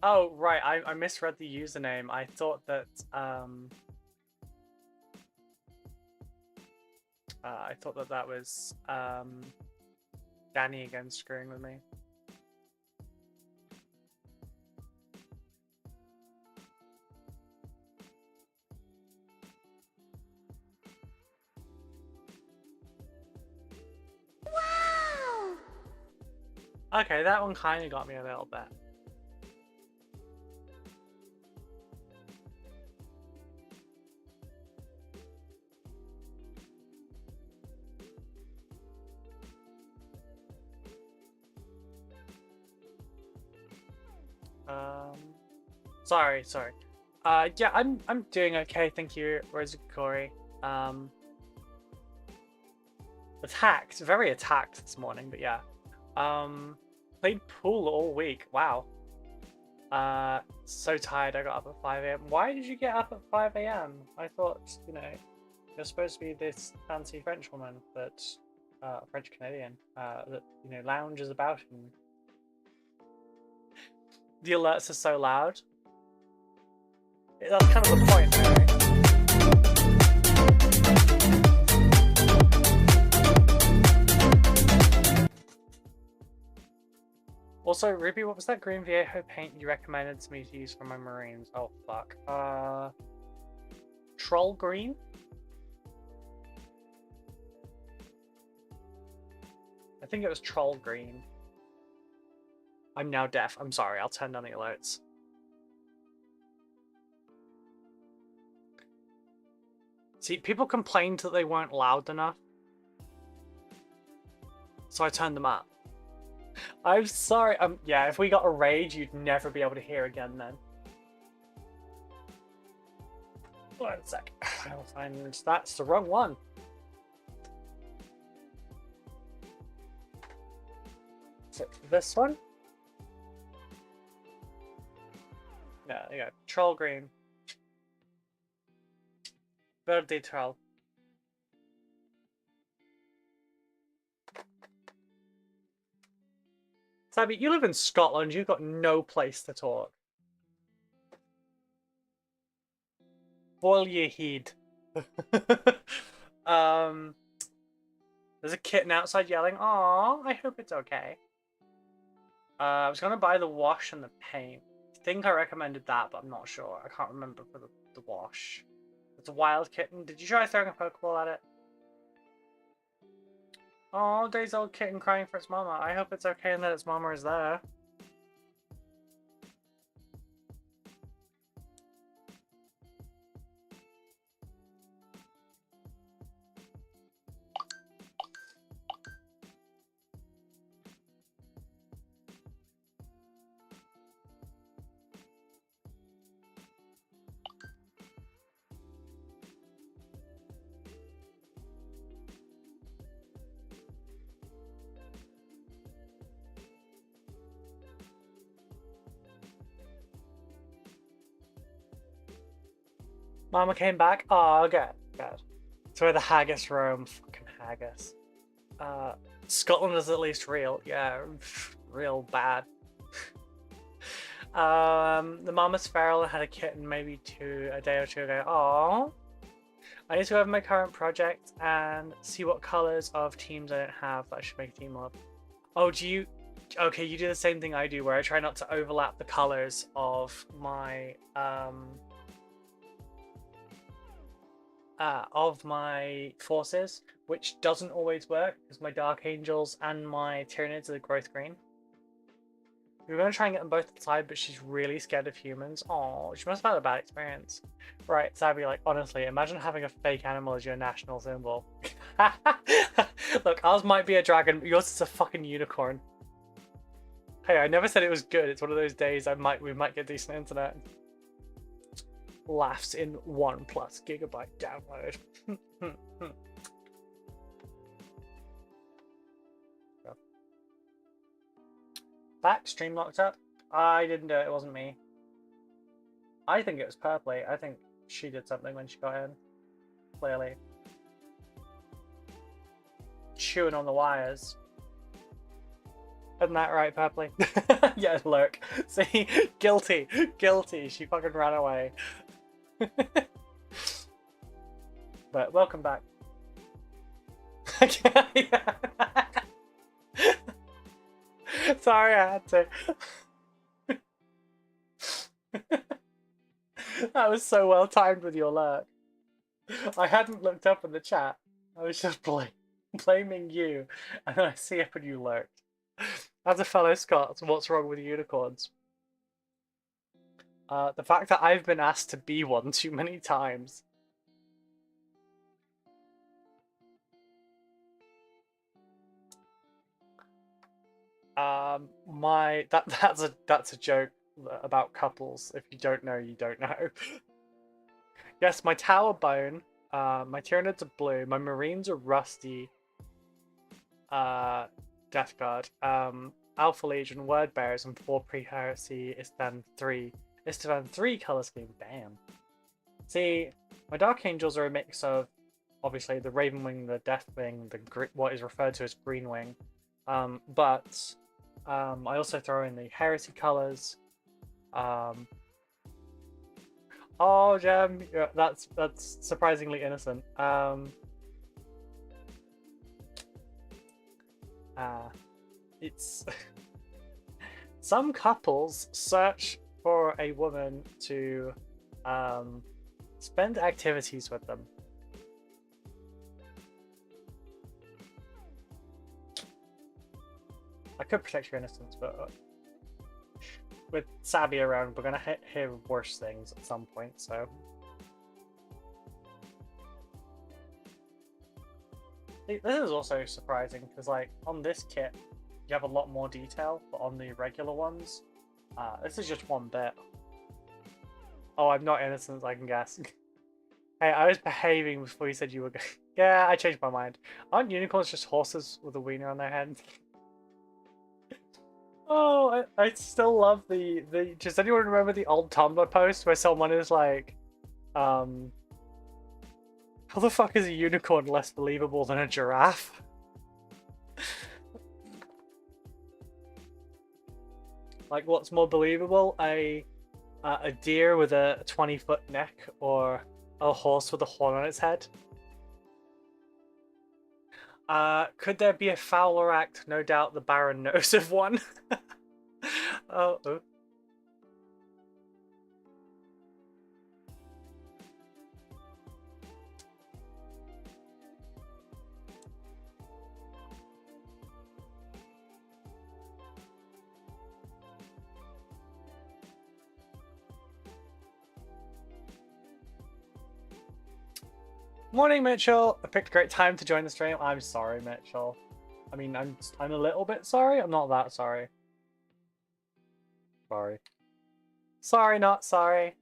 Oh, right, I misread the username. I thought that, that was, Danny again screwing with me. Wow! Okay, that one kind of got me a little bit. Sorry. Yeah, I'm doing okay, thank you, Rosemary Co. Attacked, very attacked this morning, but yeah. Played pool all week. Wow. So tired. I got up at 5 AM. Why did you get up at 5 AM? I thought, you know, you're supposed to be this fancy French woman that, French Canadian, that, you know, lounges about and the alerts are so loud. That's kind of the point, right? Also, Ruby, what was that green Viejo paint you recommended to me to use for my Marines? Oh, fuck. Troll green? I think it was troll green. I'm now deaf. I'm sorry. I'll turn down the alerts. See, people complained that they weren't loud enough, so I turned them up. I'm sorry. Yeah, if we got a rage, you'd never be able to hear again then. One sec. I'll find that's the wrong one. Is it this one? Yeah, there you go. Troll green. Verde troll. Sabby, you live in Scotland. You've got no place to talk. Boil your head. There's a kitten outside yelling, "Aw, I hope it's okay." I was gonna buy the wash and the paint. I think I recommended that, but I'm not sure. I can't remember for the wash. It's a wild kitten. Did you try throwing a Pokeball at it? Oh, days old kitten crying for its mama. I hope it's okay and that its mama is there. Mama came back? Oh, good. It's where the haggis roam. Fucking haggis. Scotland is at least real. Yeah, real bad. The mom is feral and had a kitten maybe a day or two ago. Aww. I need to go over my current project and see what colors of teams I don't have that I should make a team of. Oh, do you... Okay, you do the same thing I do, where I try not to overlap the colors of my forces, which doesn't always work because my Dark Angels and my Tyranids are the growth green. We were going to try and get them both outside, but she's really scared of humans. Oh, she must have had a bad experience. Right, Sabby, like, honestly, imagine having a fake animal as your national symbol. Look, ours might be a dragon, but yours is a fucking unicorn. Hey, I never said it was good. It's one of those days we might get decent internet. Laughs in 1+ gigabyte download. Back, stream locked up. I didn't do it, it wasn't me. I think it was Purpley. I think she did something when she got in. Clearly. Chewing on the wires. Isn't that right, Purpley? Yeah, lurk. See? Guilty. Guilty. She fucking ran away. But welcome back. Yeah. Sorry, I had to. That was so well timed with your lurk. I hadn't looked up in the chat. I was just blaming you, and then I see it when you lurked. As a fellow Scot, what's wrong with unicorns? The fact that I've been asked to be one too many times. That's a joke about couples. If you don't know, you don't know. Yes, my tower bone. My Tyranids are blue. My Marines are rusty. Death Guard. Alpha Legion, Word Bearers, and 4 Pre-Heresy Istan 3. Istan 3 color scheme. Damn. See, my Dark Angels are a mix of, obviously, the Raven Wing, the Death Wing, what is referred to as Green Wing. But I also throw in the Heresy colors. Oh, Gem, yeah, that's surprisingly innocent. It's some couples search for a woman to spend activities with them. I could protect your innocence, but with Sabby around, we're gonna hear worse things at some point, so. This is also surprising, because like, on this kit, you have a lot more detail, but on the regular ones, this is just one bit. Oh, I'm not innocent, I can guess. Hey, I was behaving before you said you were going. Yeah, I changed my mind. Aren't unicorns just horses with a wiener on their head? Oh, I still love the does anyone remember the old Tumblr post where someone is like, how the fuck is a unicorn less believable than a giraffe? Like, what's more believable, a deer with a 20-foot neck or a horse with a horn on its head? Could there be a fouler act? No doubt the Baron knows of one. Oh. Morning, Mitchell. I picked a great time to join the stream. I'm sorry, Mitchell. I mean, I'm a little bit sorry. I'm not that sorry. Sorry. Sorry, not sorry.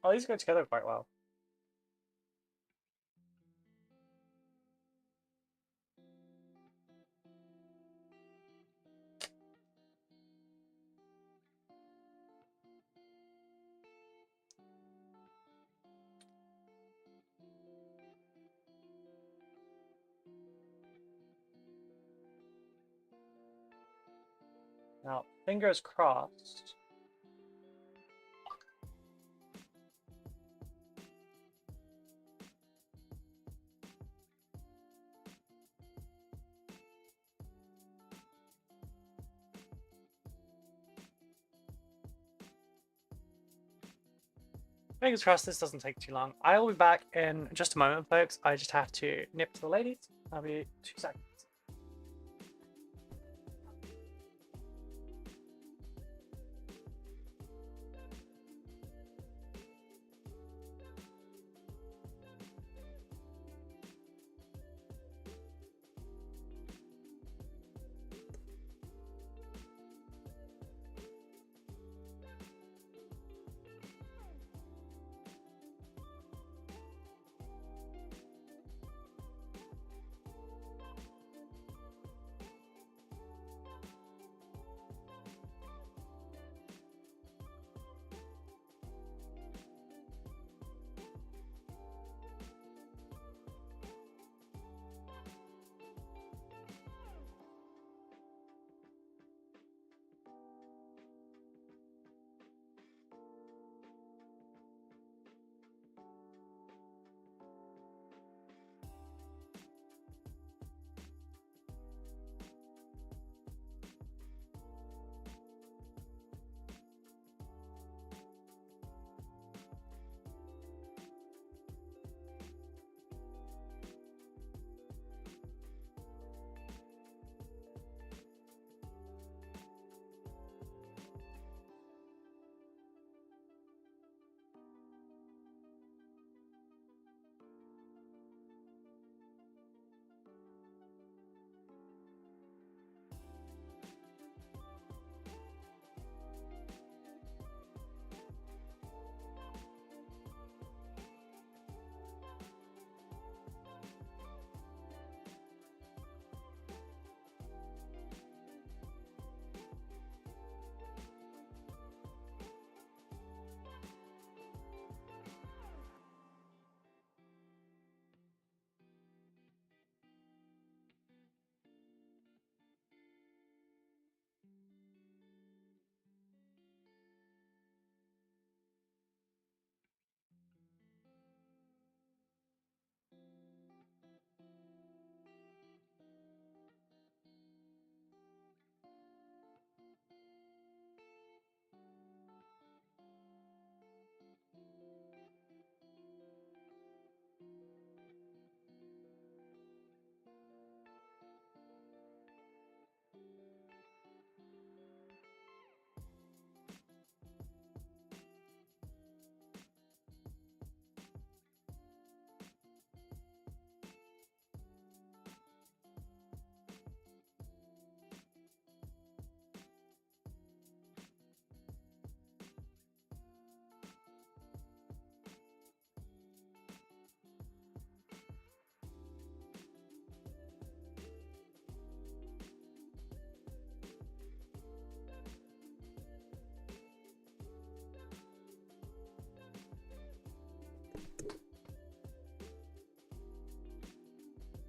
Oh, these go together quite well. Now, fingers crossed. Fingers crossed this doesn't take too long. I will be back in just a moment, folks. I just have to nip to the ladies. I'll be 2 seconds.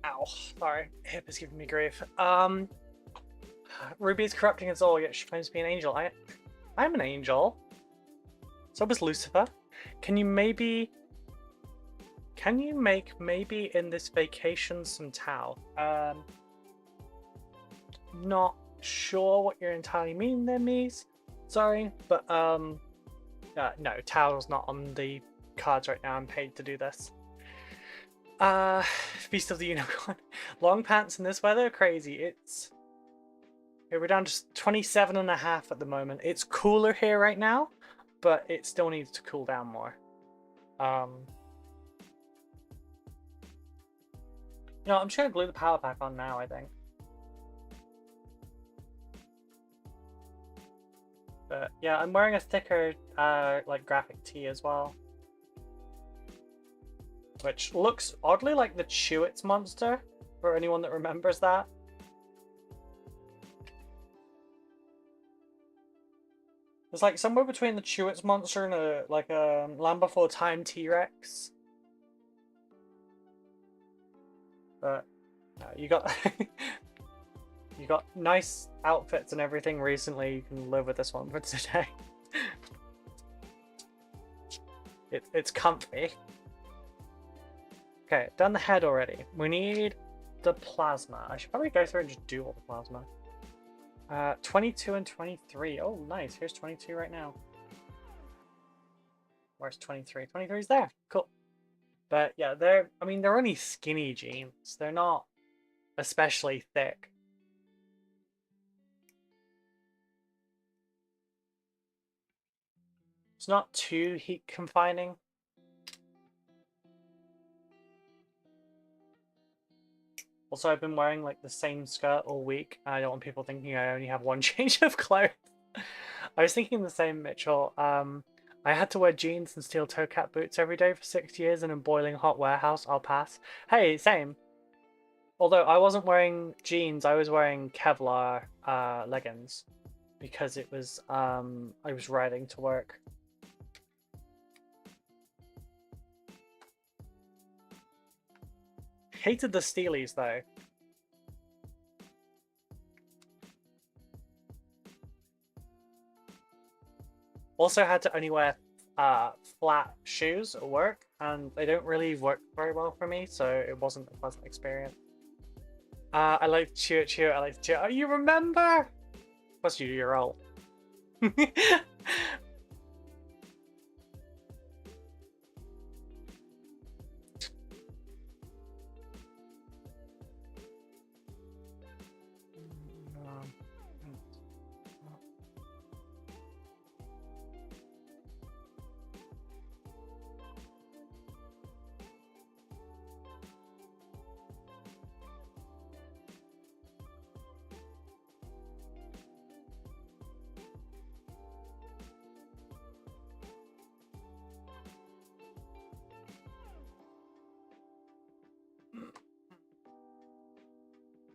Ow, sorry, hip is giving me grief. Ruby is corrupting us all, yet she claims to be an angel. I'm an angel. So was Lucifer. Can you make maybe in this vacation some towel? Not sure what you're entirely meaning there, Mies. Sorry, but no, towel's not on the cards right now. I'm paid to do this. Feast of the Unicorn. Long pants in this weather? Crazy. It's... Okay, we're down to 27.5 at the moment. It's cooler here right now, but it still needs to cool down more. You know, I'm just gonna glue the power pack on now, I think. But yeah, I'm wearing a thicker, like graphic tee as well. Which looks oddly like the Chewits monster, for anyone that remembers that. It's like somewhere between the Chewits monster and a Land Before Time T-Rex. But you got You got nice outfits and everything recently. You can live with this one for today. It's comfy. Okay, done the head already. We need the plasma. I should probably go through and just do all the plasma. 22 and 23. Oh, nice. Here's 22 right now. Where's 23? 23 is there. Cool. But yeah, they're only skinny jeans. They're not especially thick. It's not too heat confining. Also, I've been wearing like the same skirt all week. I don't want people thinking I only have one change of clothes. I was thinking the same, Mitchell. I had to wear jeans and steel toe cap boots every day for 6 years in a boiling hot warehouse. I'll pass. Hey, same. Although I wasn't wearing jeans, I was wearing Kevlar leggings because it was I was riding to work. Hated the Steelies though. Also had to only wear flat shoes at work, and they don't really work very well for me, so it wasn't a pleasant experience. I like to cheer. I like to cheer. Oh, you remember? Plus, you're old.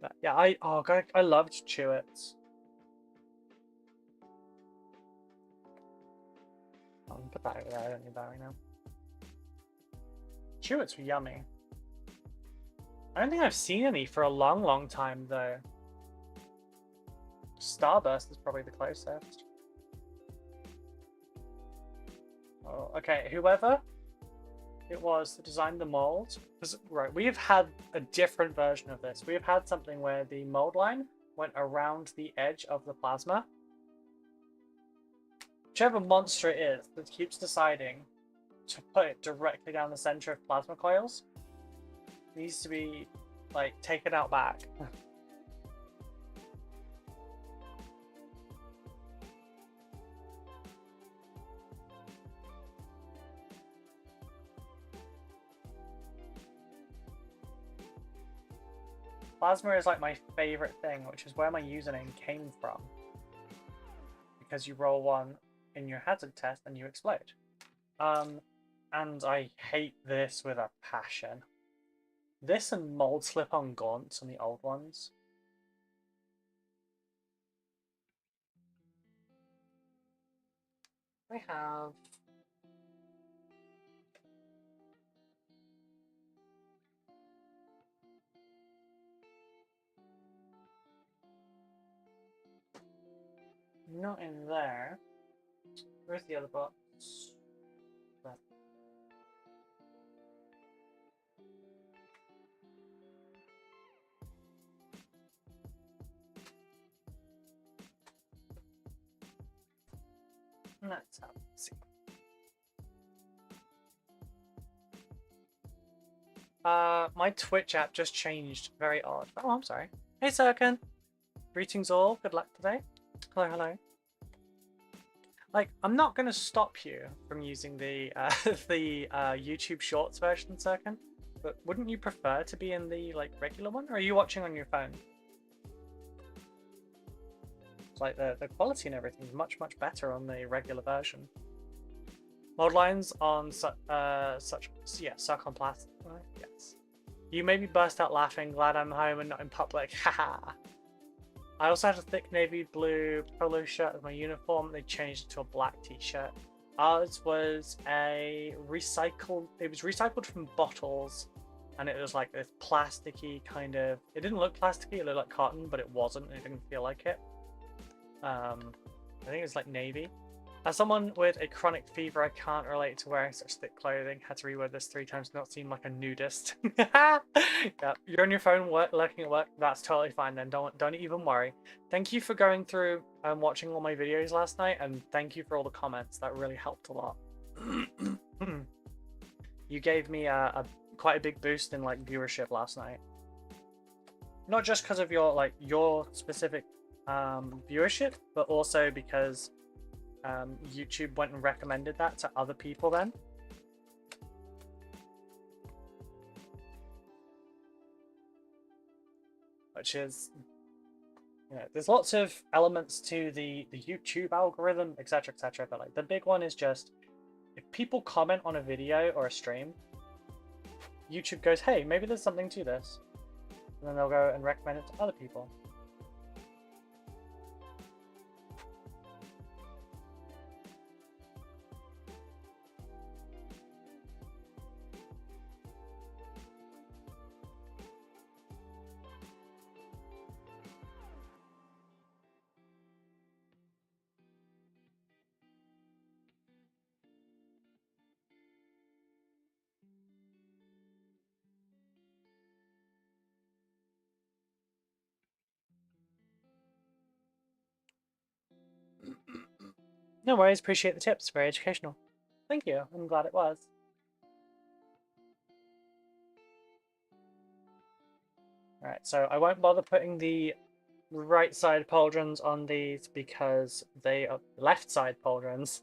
But yeah, I loved Chewits. I'll put that over there. I don't need that right now. Chewits were yummy. I don't think I've seen any for a long, long time though. Starburst is probably the closest. Oh, okay. Whoever it was that designed the mold, because right, we have had a different version of this. We have had something where the mold line went around the edge of the plasma. Whichever monster it is that keeps deciding to put it directly down the center of plasma coils needs to be like taken out back. Plasma is like my favorite thing, which is where my username came from. Because you roll one in your hazard test and you explode. And I hate this with a passion. This and mold slip-on gaunts on the old ones. I have... Not in there. Where's the other box? There. Let's have a see. My Twitch app just changed. Very odd. Oh, I'm sorry. Hey, Sirkin. Greetings all. Good luck today. Hello, hello. Like, I'm not going to stop you from using the YouTube Shorts version, Sirkin, but wouldn't you prefer to be in the like regular one, or are you watching on your phone? It's like the quality and everything is much better on the regular version. Mold lines on suck on plastic. Yes. You made me burst out laughing. Glad I'm home and not in public. Haha. I also had a thick navy blue polo shirt with my uniform. They changed it to a black t-shirt. Ours was a recycled. It was recycled from bottles and it was like this plasticky kind of. It didn't look plasticky; it looked like cotton, but it wasn't. It didn't feel like it. I think it was like navy. As someone with a chronic fever, I can't relate to wearing such thick clothing. Had to reword this 3 times, not seem like a nudist. Yeah, you're on your phone lurking at work. That's totally fine then. Don't even worry. Thank you for going through and watching all my videos last night, and thank you for all the comments. That really helped a lot. You gave me a quite a big boost in like viewership last night. Not just because of your specific viewership, but also because YouTube went and recommended that to other people then. Which is, you know, there's lots of elements to the YouTube algorithm, etc, etc, but like the big one is just if people comment on a video or a stream, YouTube goes, hey, maybe there's something to this, and then they'll go and recommend it to other people. No worries, appreciate the tips, very educational. Thank you, I'm glad it was. Alright, so I won't bother putting the right side pauldrons on these because they are left side pauldrons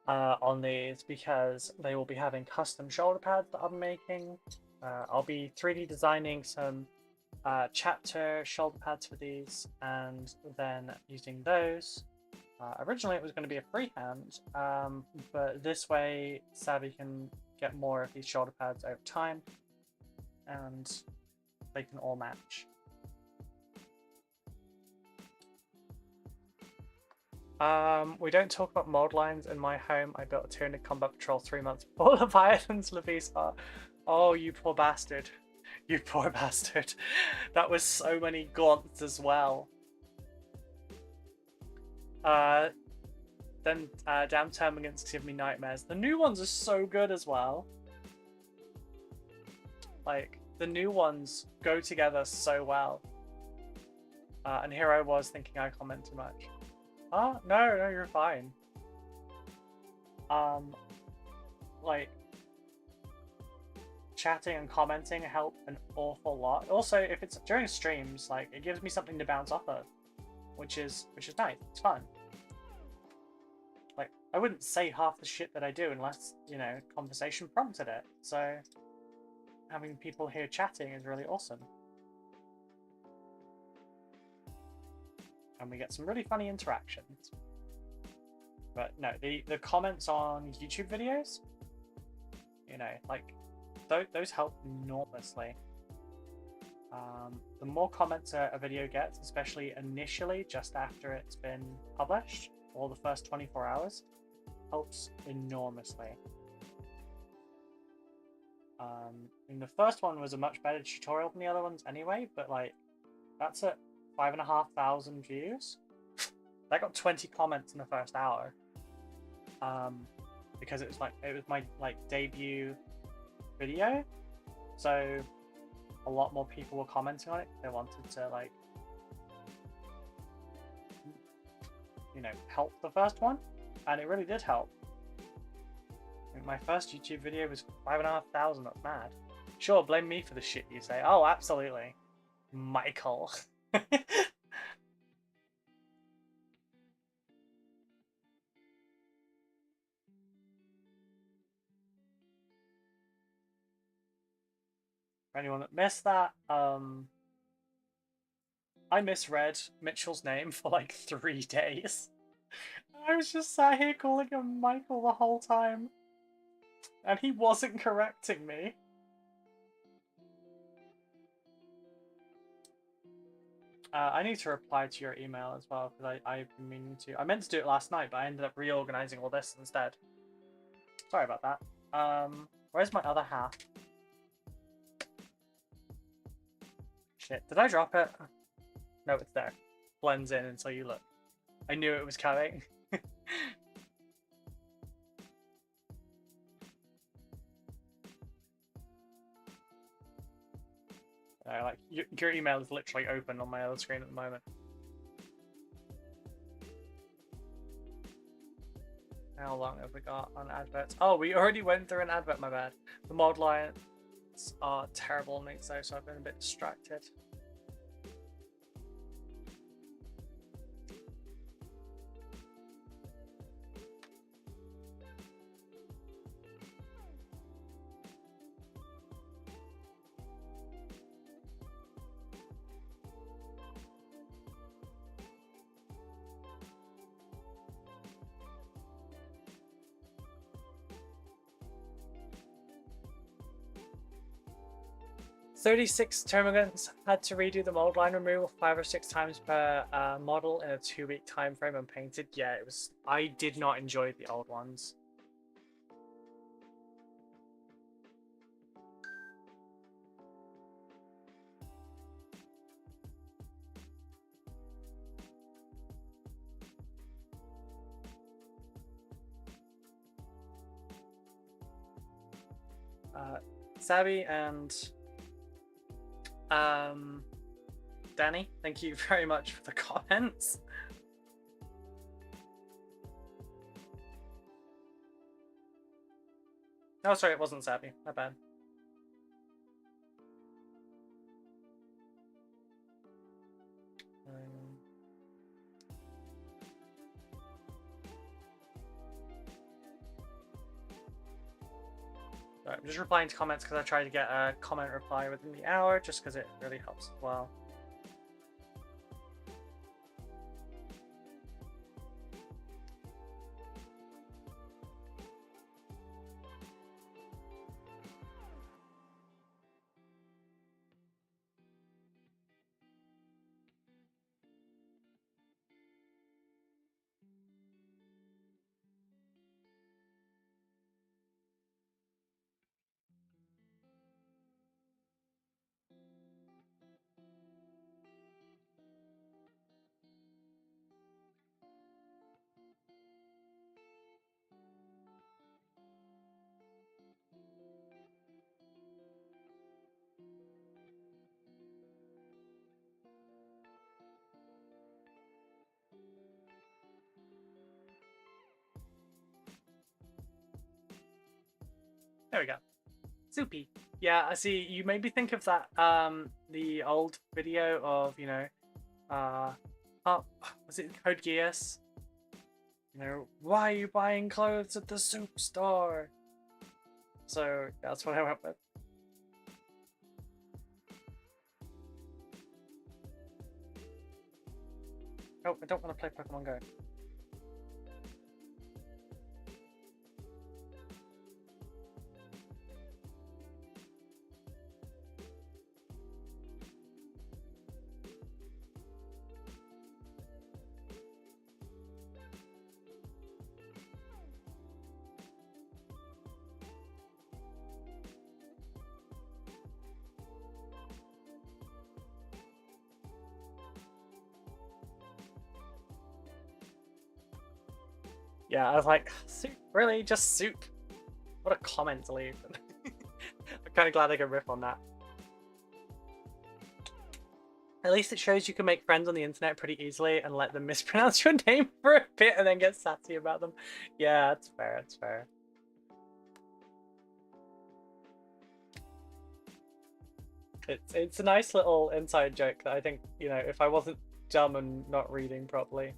on these because they will be having custom shoulder pads that I'm making. I'll be 3D designing some chapter shoulder pads for these and then using those. Originally it was going to be a freehand, but this way Savvy can get more of these shoulder pads over time and they can all match. We don't talk about mold lines in my home. I built a Tyranid combat patrol 3 months before the violence Levi's. Oh, you poor bastard. You poor bastard. That was so many gaunts as well. Then damn termagants give me nightmares. The new ones are so good as well. Like, the new ones go together so well. And here I was thinking I comment too much. Oh, no, you're fine. Like, chatting and commenting help an awful lot. Also, if it's during streams, like, it gives me something to bounce off of, which is nice. It's fun. Like, I wouldn't say half the shit that I do unless, you know, conversation prompted it. So, having people here chatting is really awesome. And we get some really funny interactions. But no, the comments on YouTube videos, you know, like, those help enormously. The more comments a video gets, especially initially, just after it's been published, or the first 24 hours, helps enormously. And the first one was a much better tutorial than the other ones anyway, but like, that's at 5,500 views. That got 20 comments in the first hour. Because it was my debut video, so a lot more people were commenting on it. They wanted to, like, you know, help the first one, and it really did help. I mean, my first YouTube video was 5,500. That's mad. Sure, blame me for the shit you say. Oh, absolutely, Michael. For anyone that missed that, I misread Mitchell's name for like 3 days. I was just sat here calling him Michael the whole time, and he wasn't correcting me. I need to reply to your email as well, because I've been meaning to. I meant to do it last night, but I ended up reorganizing all this instead. Sorry about that. Where's my other half? shit. Did I drop it? No, it's there. Blends in until you look. I knew it was coming. Like your email is literally open on my other screen at the moment. How long have we got on adverts? Oh, we already went through an advert, my bad. The mod lines are terrible on these though, so I've been a bit distracted. "36 termagants had to redo the mold line removal 5 or 6 times per model in a 2-week time frame and painted." Yeah, it was. I did not enjoy the old ones. Sabby and Danny, thank you very much for the comments. Oh, sorry, it wasn't Sabby. My bad. Sorry, I'm just replying to comments because I tried to get a comment reply within the hour, just because it really helps as well. There we go. Soupy. Yeah, I see. You made me think of that, the old video of, you know, was it Code Geass? You know, why are you buying clothes at the soup store? So that's what I went with. Oh, I don't want to play Pokemon Go. Yeah, I was like, soup? Really? Just soup? What a comment to leave. I'm kind of glad I could riff on that. At least it shows you can make friends on the internet pretty easily and let them mispronounce your name for a bit and then get sassy about them. Yeah, that's fair, that's fair. It's a nice little inside joke that I think, you know, if I wasn't dumb and not reading properly,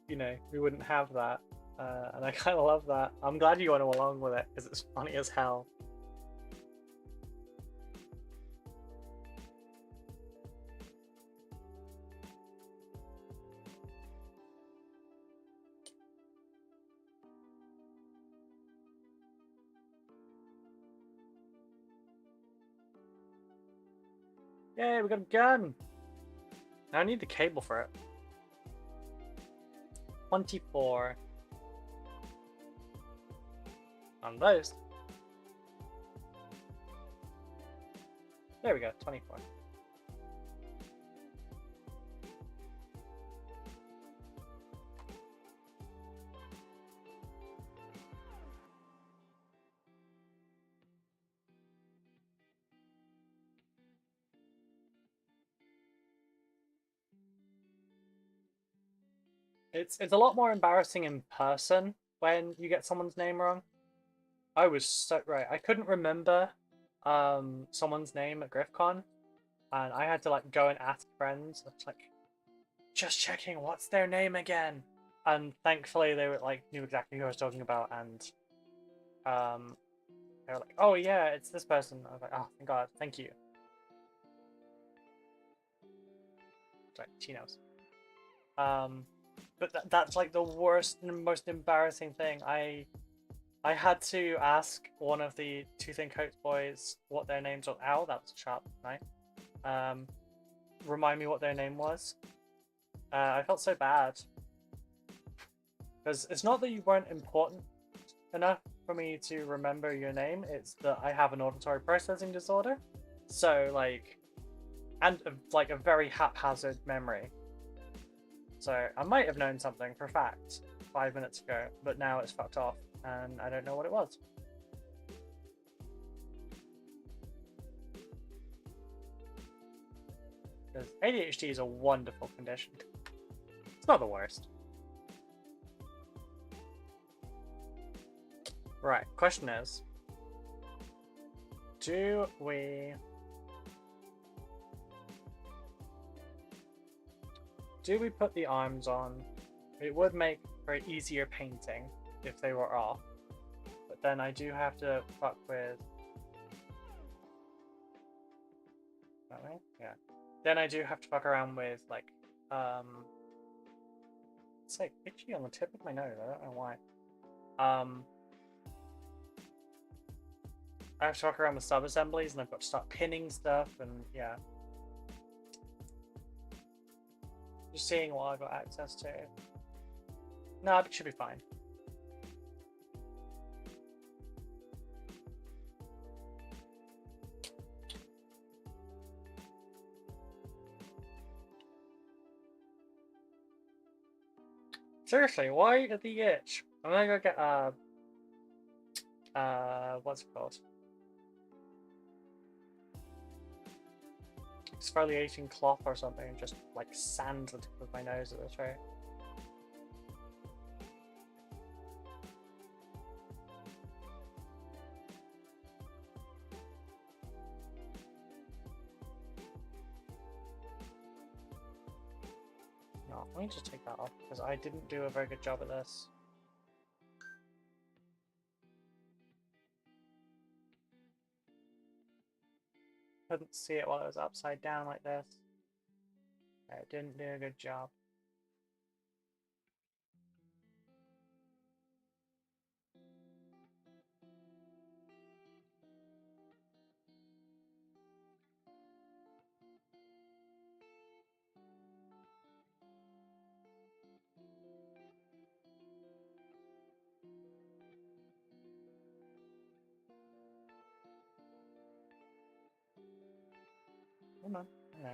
you know, we wouldn't have that. And I kind of love that. I'm glad you went along with it because it's funny as hell. Yay, we got a gun! Now I need the cable for it. 24 on those. There we go, 24. It's a lot more embarrassing in person when you get someone's name wrong. I was so right. I couldn't remember someone's name at GriffCon, and I had to like go and ask friends. It's like, just checking, what's their name again? And thankfully they were like knew exactly who I was talking about, and they were like, oh yeah, it's this person. I was like, oh thank God, thank you. Sorry, she knows. But that's like the worst and most embarrassing thing. I had to ask one of the Tooth and Coat boys what their names were. Ow, that was a sharp knife. Remind me what their name was. I felt so bad. Because it's not that you weren't important enough for me to remember your name, it's that I have an auditory processing disorder. So, like, and like a very haphazard memory. So I might have known something for a fact 5 minutes ago, but now it's fucked off and I don't know what it was. Because ADHD is a wonderful condition. It's not the worst. Right, question is, do we put the arms on? It would make for easier painting if they were off, but then I do have to fuck with, yeah. Then I do have to fuck around with like, it's like itchy on the tip of my nose. I don't know why. I have to fuck around with sub-assemblies, and I've got to start pinning stuff, and yeah. Just seeing what I've got access to. No, it should be fine. Seriously, why the itch? I'm gonna go get what's it called? Exfoliating cloth or something, and just like sand the tip of my nose at this rate. No, let me just take that off because I didn't do a very good job at this. Couldn't see it while it was upside down like this. I didn't do a good job. Come on, no.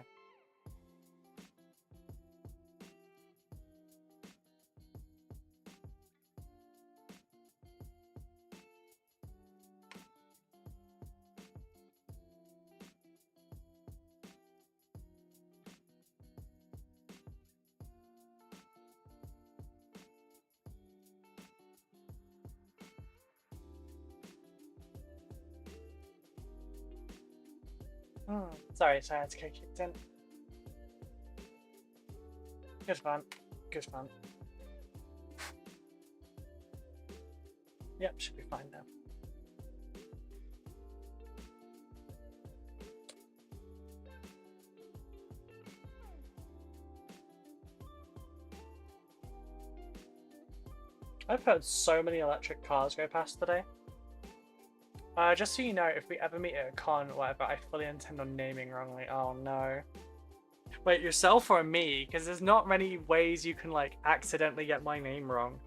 Sorry, I had to get kicked in. Good fun. Good fun. Yep, should be fine now. I've heard so many electric cars go past today. Just so you know, if we ever meet at a con or whatever, I fully intend on naming wrongly. Oh no. Wait, yourself or me? Because there's not many ways you can like accidentally get my name wrong.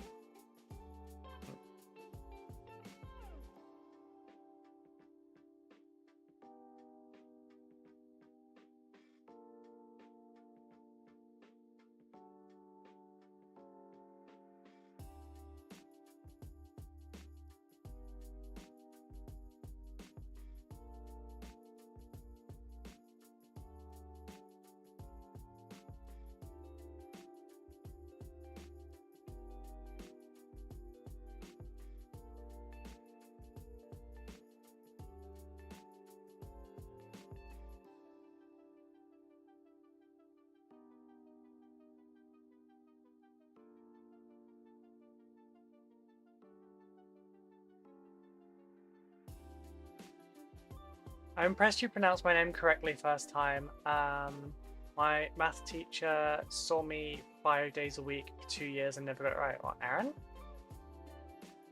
I'm impressed you pronounced my name correctly first time. My math teacher saw me 5 days a week for 2 years and never got it right. What, Aaron?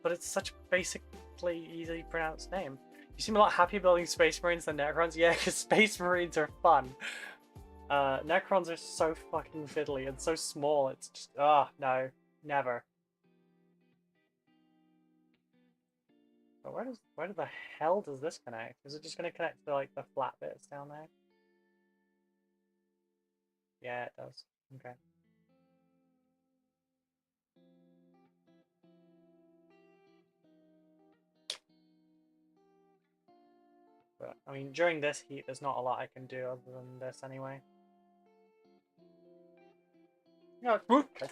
But it's such a basically easily pronounced name. You seem a lot happier building Space Marines than Necrons. Yeah, because Space Marines are fun. Necrons are so fucking fiddly and so small. It's just, no, never. But where the hell does this connect? Is it just going to connect to like the flat bits down there? Yeah, it does. Okay. But I mean, during this heat, there's not a lot I can do other than this anyway. Yeah. Okay.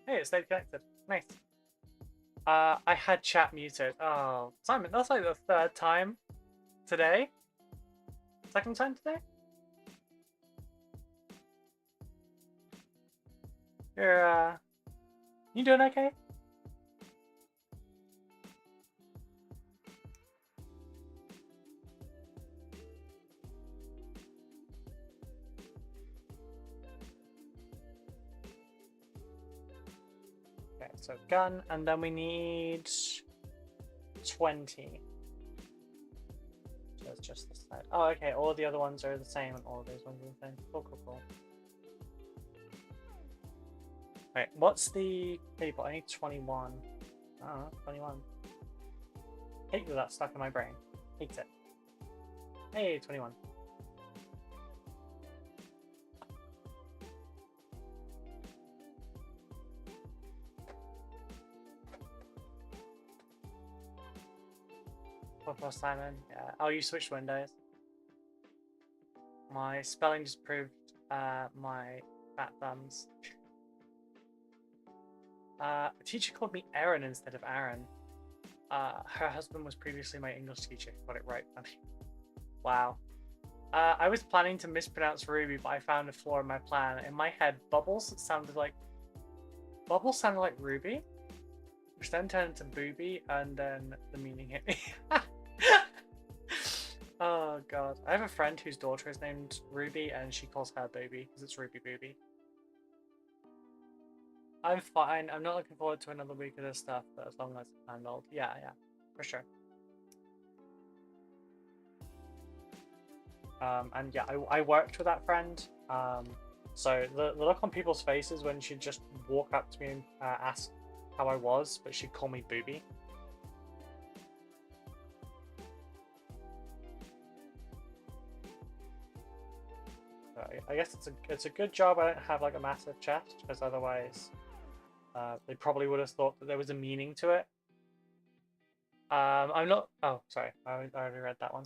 Hey, it stayed connected. Nice. I had chat muted. Oh, Simon, that's like the 3rd time today. 2nd time today? You doing okay? Okay, so gun, and then we need 20. So it's just the side. Oh, okay, all the other ones are the same, and all of these ones are the same. Cool, cool, cool. Right, what's the people? I need 21. Oh, 21. Hate that that's stuck in my brain. Hate it. Hey, 21. Plus Simon. Yeah. Oh, you switched windows. My spelling just proved my fat thumbs. A teacher called me Erin instead of Aaron. Her husband was previously my English teacher. Got it right, funny. Wow. I was planning to mispronounce Ruby, but I found a flaw in my plan. In my head, Bubbles sounded like Ruby, which then turned into Booby, and then the meaning hit me. Oh god. I have a friend whose daughter is named Ruby, and she calls her Booby, because it's Ruby Booby. I'm fine. I'm not looking forward to another week of this stuff, but as long as it's handled. Yeah, for sure. And yeah, I worked with that friend. So the look on people's faces when she'd just walk up to me and ask how I was, but she'd call me Booby. I guess it's a good job I don't have like a massive chest, because otherwise they probably would have thought that there was a meaning to it. I'm not. Oh, sorry, I already read that one.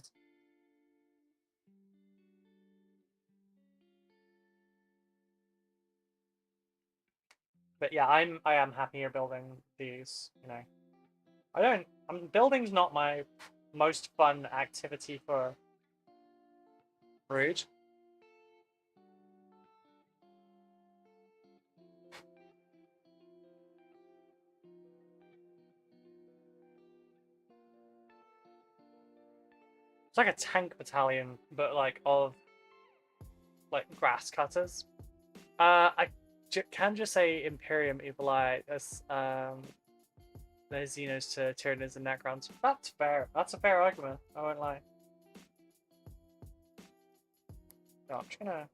But yeah, I am happier building these. You know, building's not my most fun activity for Rude. It's like a tank battalion, but like of like grass cutters. I can just say Imperium Evil Eye as there's Xenos to Tyranids and Necrons. That's fair. That's a fair argument. I won't lie. No, I'm just gonna.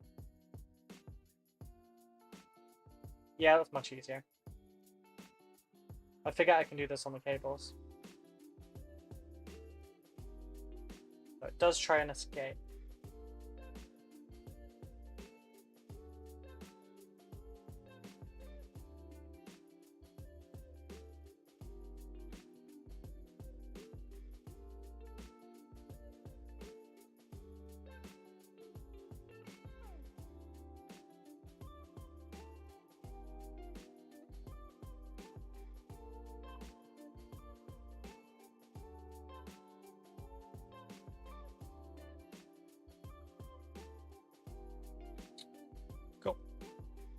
Yeah, that's much easier. I forget I can do this on the cables. But it does try and escape.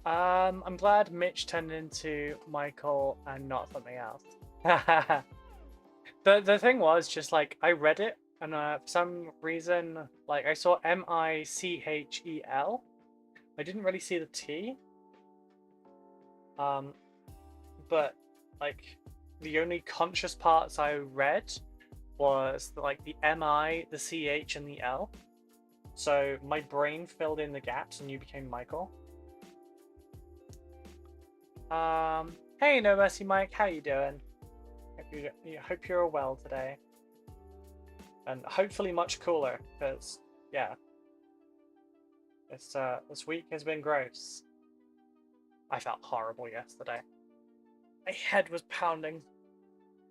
I'm glad Mitch turned into Michael and not something else. The thing was just like I read it and for some reason like I saw Michel. I didn't really see the T. But like the only conscious parts I read was like the MI, the CH, and the L. So my brain filled in the gaps and you became Michael. Hey, No Mercy Mike, how you doing? Hope you're well today. And hopefully much cooler, because, yeah. This week has been gross. I felt horrible yesterday. My head was pounding.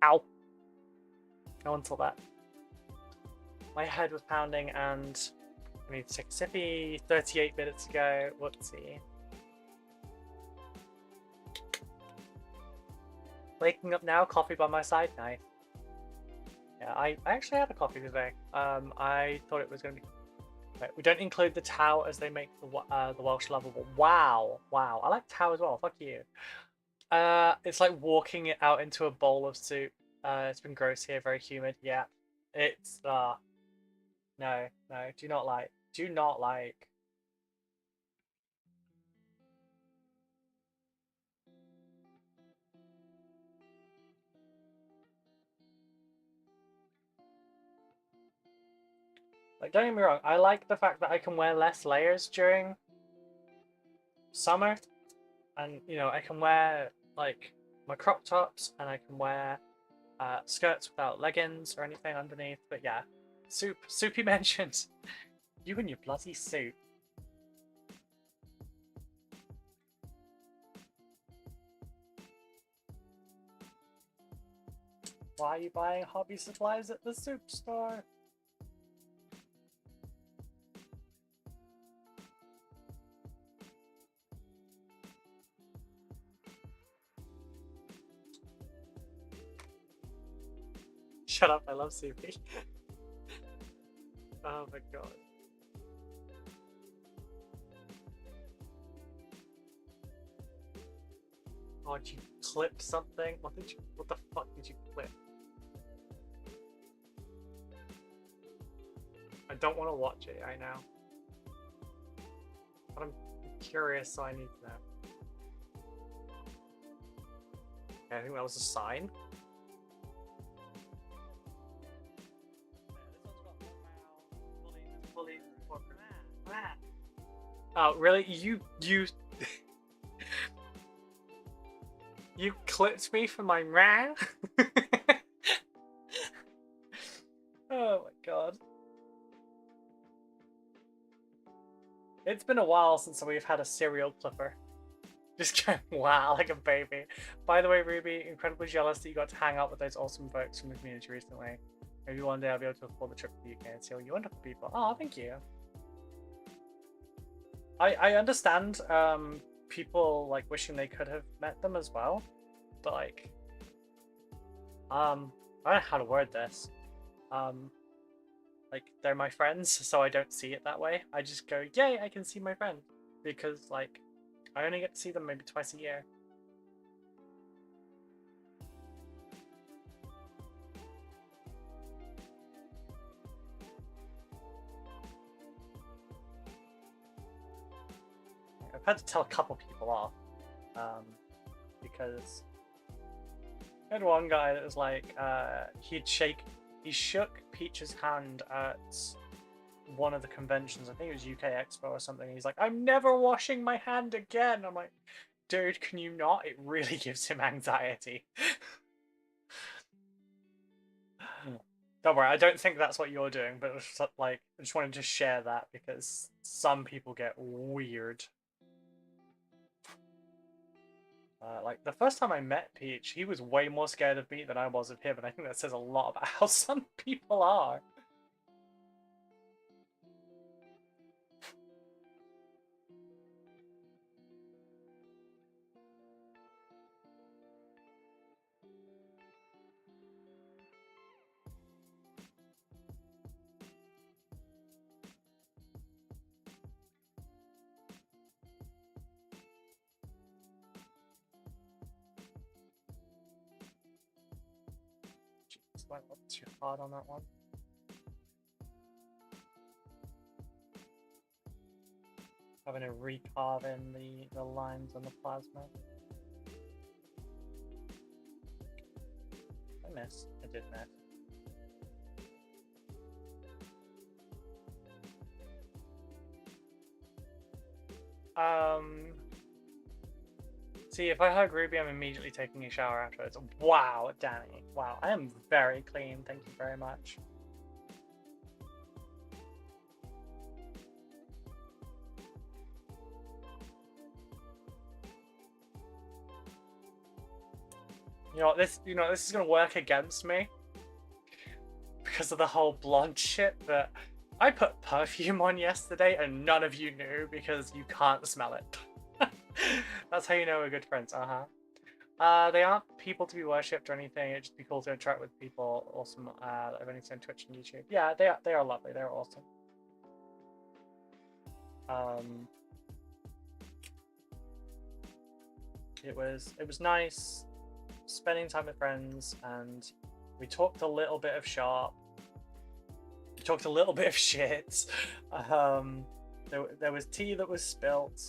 Ow. No one saw that. My head was pounding and I need to take a sippy 38 minutes ago. Whoopsie. Waking up now, coffee by my side, nice. Yeah, I actually had a coffee today. I thought it was going to be... Wait, we don't include the Tau as they make the Welsh lovable. Wow, wow. I like Tau as well, fuck you. It's like walking it out into a bowl of soup. It's been gross here, very humid. Yeah, it's no, do not like. Like, don't get me wrong, I like the fact that I can wear less layers during summer, and you know I can wear like my crop tops and I can wear skirts without leggings or anything underneath. But yeah, soup you mentioned. You and your bloody soup. Why are you buying hobby supplies at the soup store? Shut up, I love soupy. Oh my god. Oh, did you clip something? What the fuck did you clip? I don't want to watch it right now. But I'm curious, so I need to know. Okay, I think that was a sign. Oh, really? You you clipped me for my rah? Oh my god. It's been a while since we've had a serial clipper. Just going wow like a baby. By the way, Ruby, incredibly jealous that you got to hang out with those awesome folks from the community recently. Maybe one day I'll be able to afford the trip to the UK and see all you wonderful people. Oh, thank you. I understand people like wishing they could have met them as well, but like I don't know how to word this. Like they're my friends, so I don't see it that way. I just go, yay, I can see my friend, because like I only get to see them maybe twice a year. I've had to tell a couple people off, because I had one guy that was like, he shook Peach's hand at one of the conventions. I think it was UK Expo or something. He's like, I'm never washing my hand again. I'm like, dude, can you not? It really gives him anxiety. Don't worry, I don't think that's what you're doing, but it's like, I just wanted to share that because some people get weird. Like, the first time I met Peach, he was way more scared of me than I was of him, and I think that says a lot about how some people are. just went a little too hard on that one. Having to recarve in the lines on the plasma. I missed. I did miss. See, if I hug Ruby, I'm immediately taking a shower afterwards. Wow, Danny. Wow, I am very clean. Thank you very much. This is gonna work against me because of the whole blonde shit, but I put perfume on yesterday and none of you knew because you can't smell it. That's how you know we're good friends. They aren't people to be worshipped or anything. It'd just be cool to interact with people. Awesome. I've only seen Twitch and YouTube. Yeah, they are lovely. They're awesome. It was nice spending time with friends, and we talked a little bit of shop. We talked a little bit of shit. There was tea that was spilt.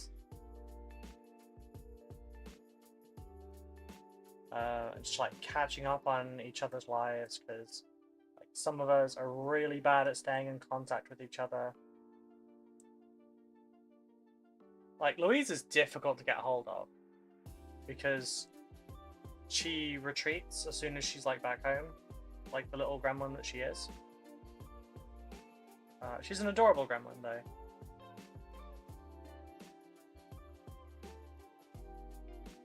Just like catching up on each other's lives, because like some of us are really bad at staying in contact with each other. Like Louise is difficult to get hold of because she retreats as soon as she's like back home, like the little gremlin that she is. She's an adorable gremlin though.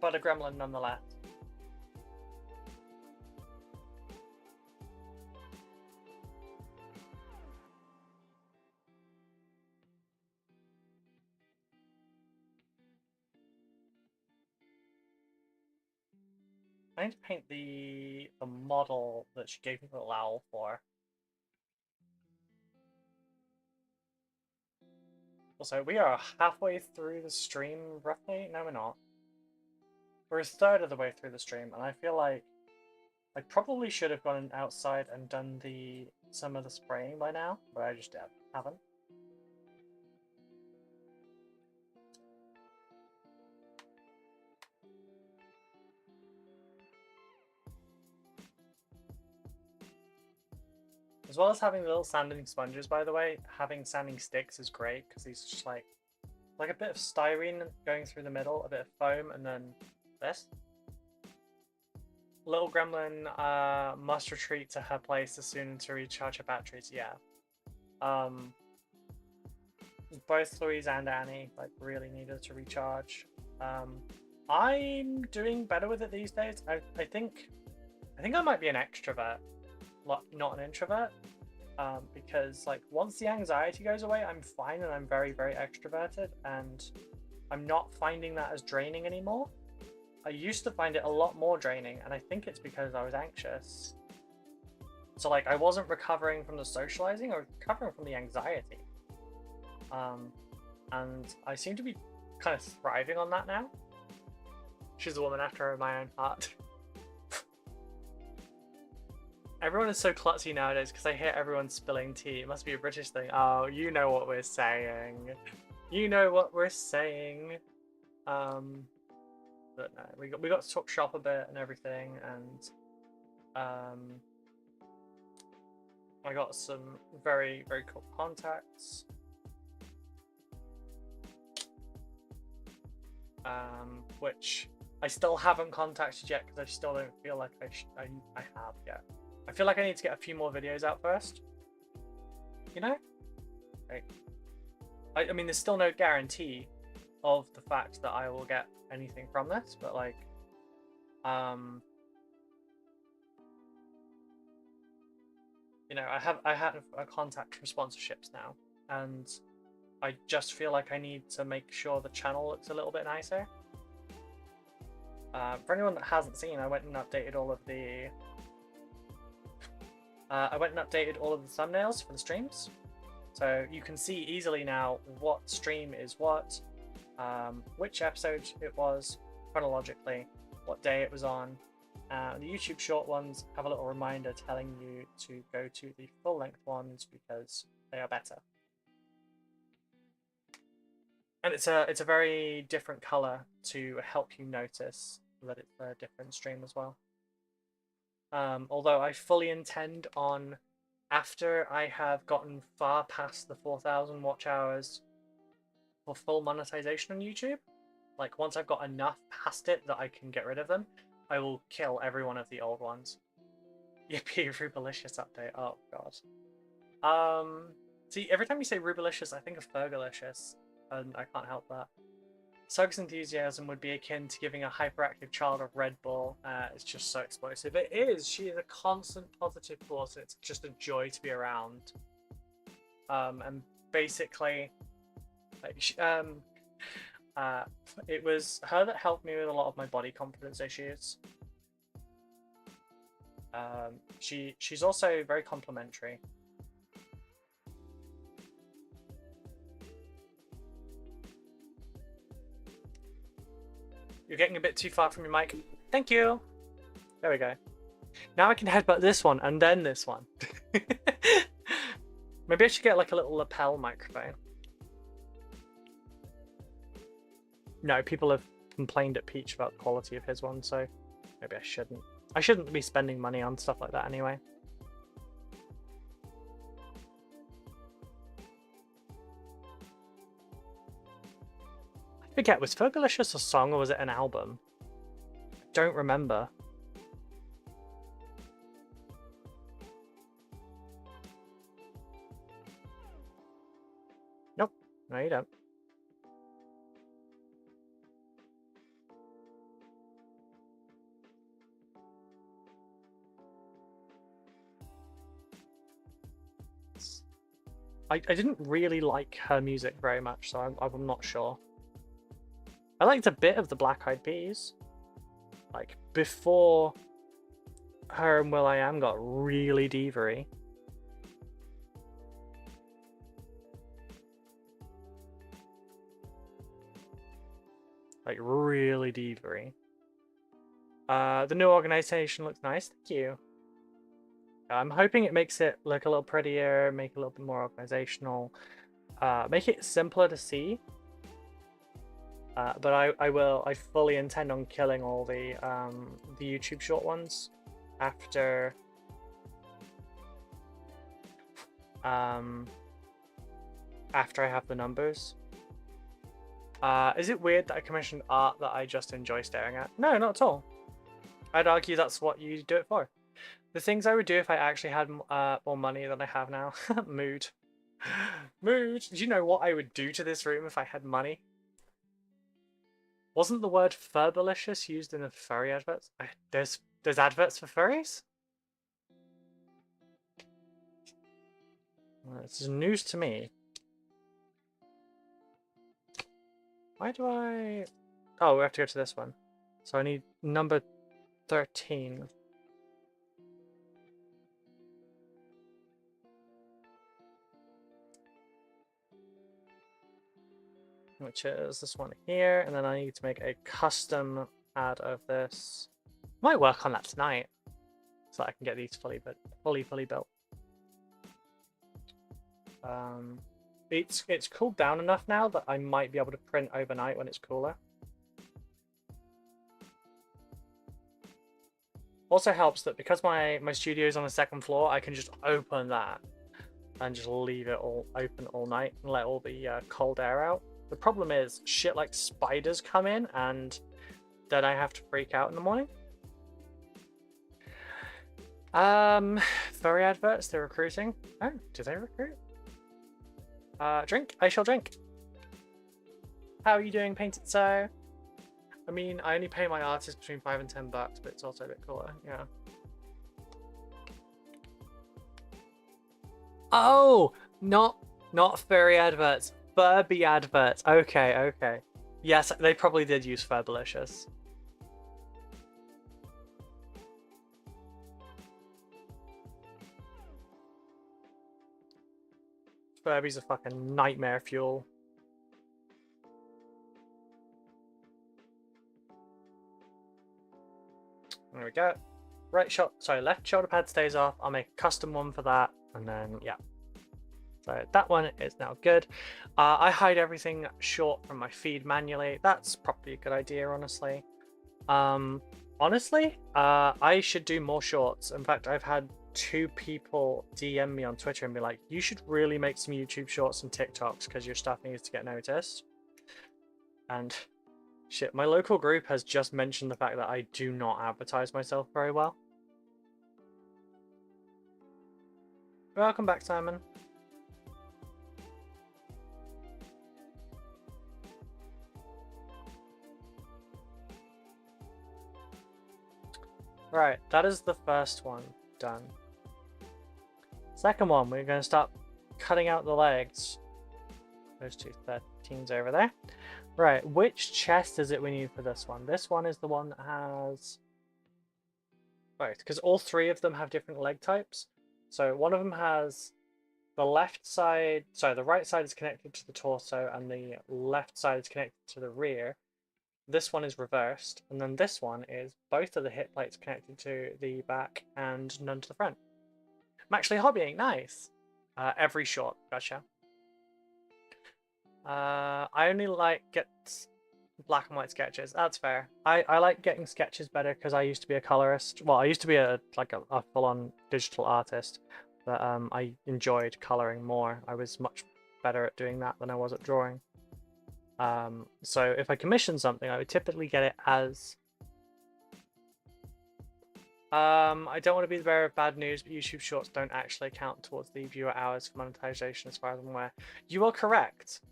But a gremlin nonetheless. I need to paint the model that she gave me the Lowell for. Also, we are halfway through the stream, roughly. No, we're not. We're a third of the way through the stream, and I feel like I probably should have gone outside and done some of the spraying by now, but I just haven't. As well as having little sanding sponges, by the way, having sanding sticks is great because these are just like a bit of styrene going through the middle, a bit of foam, and then this. Little gremlin must retreat to her place as soon to recharge her batteries. Yeah. Both Louise and Annie like really needed to recharge. I'm doing better with it these days. I think I might be an extrovert, not an introvert, because like once the anxiety goes away, I'm fine and I'm very, very extroverted, and I'm not finding that as draining anymore. I used to find it a lot more draining, and I think it's because I was anxious. So like I wasn't recovering from the socializing, I was recovering from the anxiety. And I seem to be kind of thriving on that now. She's a woman after my own heart. Everyone is so klutzy nowadays because I hear everyone spilling tea. It must be a British thing. Oh, you know what we're saying. You know what we're saying. But no, we got to talk shop a bit and everything, and I got some very, very cool contacts. Which I still haven't contacted yet because I still don't feel like I have yet. I feel like I need to get a few more videos out first. You know? Right. I mean, there's still no guarantee of the fact that I will get anything from this, but like, you know, I have a contact from sponsorships now, and I just feel like I need to make sure the channel looks a little bit nicer. For anyone that hasn't seen, I went and updated all of the thumbnails for the streams, so you can see easily now what stream is what, which episode it was chronologically, what day it was on, The YouTube short ones have a little reminder telling you to go to the full-length ones because they are better. And it's a very different color to help you notice that it's a different stream as well. Although I fully intend on, after I have gotten far past the 4,000 watch hours for full monetization on YouTube, like once I've got enough past it that I can get rid of them, I will kill every one of the old ones. Yippee, Rubalicious update. Oh god. See, every time you say Rubalicious, I think of Fergalicious, and I can't help that. Sug's enthusiasm would be akin to giving a hyperactive child a Red Bull. It's just so explosive. It is. She is a constant positive force. It's just a joy to be around. And basically, like, it was her that helped me with a lot of my body confidence issues. She's also very complimentary. You're getting a bit too far from your mic. Thank you. There we go. Now I can headbutt this one and then this one. Maybe I should get like a little lapel microphone. No, people have complained at Peach about the quality of his one, so maybe I shouldn't. I shouldn't be spending money on stuff like that anyway. I forget, was Fergalicious a song or was it an album? I don't remember. Nope, no you don't. I didn't really like her music very much, so I'm not sure. I liked a bit of the Black Eyed Peas. Like, before her and will.i.am got really diva-y. Like, really diva-y. The new organization looks nice, thank you. I'm hoping it makes it look a little prettier, make it a little bit more organizational, make it simpler to see. But I fully intend on killing all the YouTube short ones after after I have the numbers. Is it weird that I commissioned art that I just enjoy staring at? No, not at all. I'd argue that's what you do it for. The things I would do if I actually had more money than I have now. Mood. Mood. Do you know what I would do to this room if I had money? Wasn't the word Ferbalicious used in the furry adverts? There's adverts for furries? Well, this is news to me. Why do I... Oh, we have to go to this one. So I need number 13. Which is this one here, and then I need to make a custom ad of this. Might work on that tonight, so I can get these fully built. It's cooled down enough now that I might be able to print overnight when it's cooler. Also helps that because my studio is on the second floor, I can just open that and just leave it all open all night and let all the cold air out. The problem is shit like spiders come in and then I have to freak out in the morning. Furry adverts, they're recruiting. Oh, do they recruit? Drink? I shall drink. How are you doing, Painted So? I mean, I only pay my artists between $5 and $10, but it's also a bit cooler, yeah. Oh, not furry adverts. Furby adverts. Okay, okay. Yes, they probably did use Ferbalicious. Furby's a fucking nightmare fuel. There we go. Left shoulder pad stays off. I'll make a custom one for that, and then yeah. So that one is now good. I hide everything short from my feed manually. That's probably a good idea, honestly. I should do more shorts. In fact, I've had 2 people DM me on Twitter and be like, you should really make some YouTube shorts and TikToks because your stuff needs to get noticed. And shit, my local group has just mentioned the fact that I do not advertise myself very well. Welcome back, Simon. Right, that is the first one done. Second one, we're going to start cutting out the legs. Those 2 13s over there. Right, which chest is it we need for this one? This one is the one that has... Right, because all 3 of them have different leg types. So one of them has the left side... Sorry, the right side is connected to the torso and the left side is connected to the rear. This one is reversed, and then this one is both of the hip plates connected to the back and none to the front. I'm actually hobbying, nice. Every short, gotcha. I only get black and white sketches. That's fair. I like getting sketches better because I used to be a colorist. Well, I used to be a full-on digital artist, but I enjoyed coloring more. I was much better at doing that than I was at drawing. So if I commission something, I would typically get it as... I don't want to be the bearer of bad news, but YouTube Shorts don't actually count towards the viewer hours for monetization as far as I'm aware. You are correct.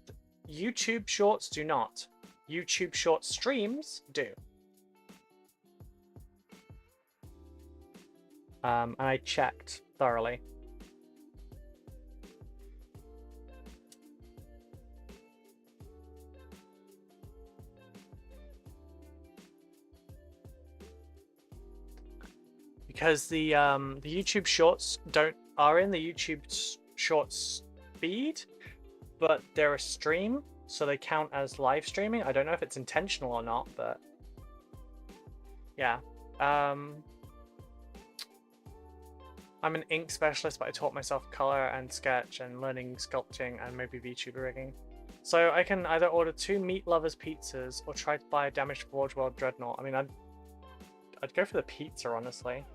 YouTube Shorts do not. YouTube Short streams do. And I checked thoroughly. Because the YouTube Shorts are in the YouTube Shorts feed, but they're a stream, so they count as live streaming. I don't know if it's intentional or not, but yeah. I'm an ink specialist, but I taught myself color and sketch and learning sculpting and maybe VTuber rigging. So I can either order 2 Meat Lovers pizzas or try to buy a damaged Forge World Dreadnought. I mean, I'd go for the pizza, honestly.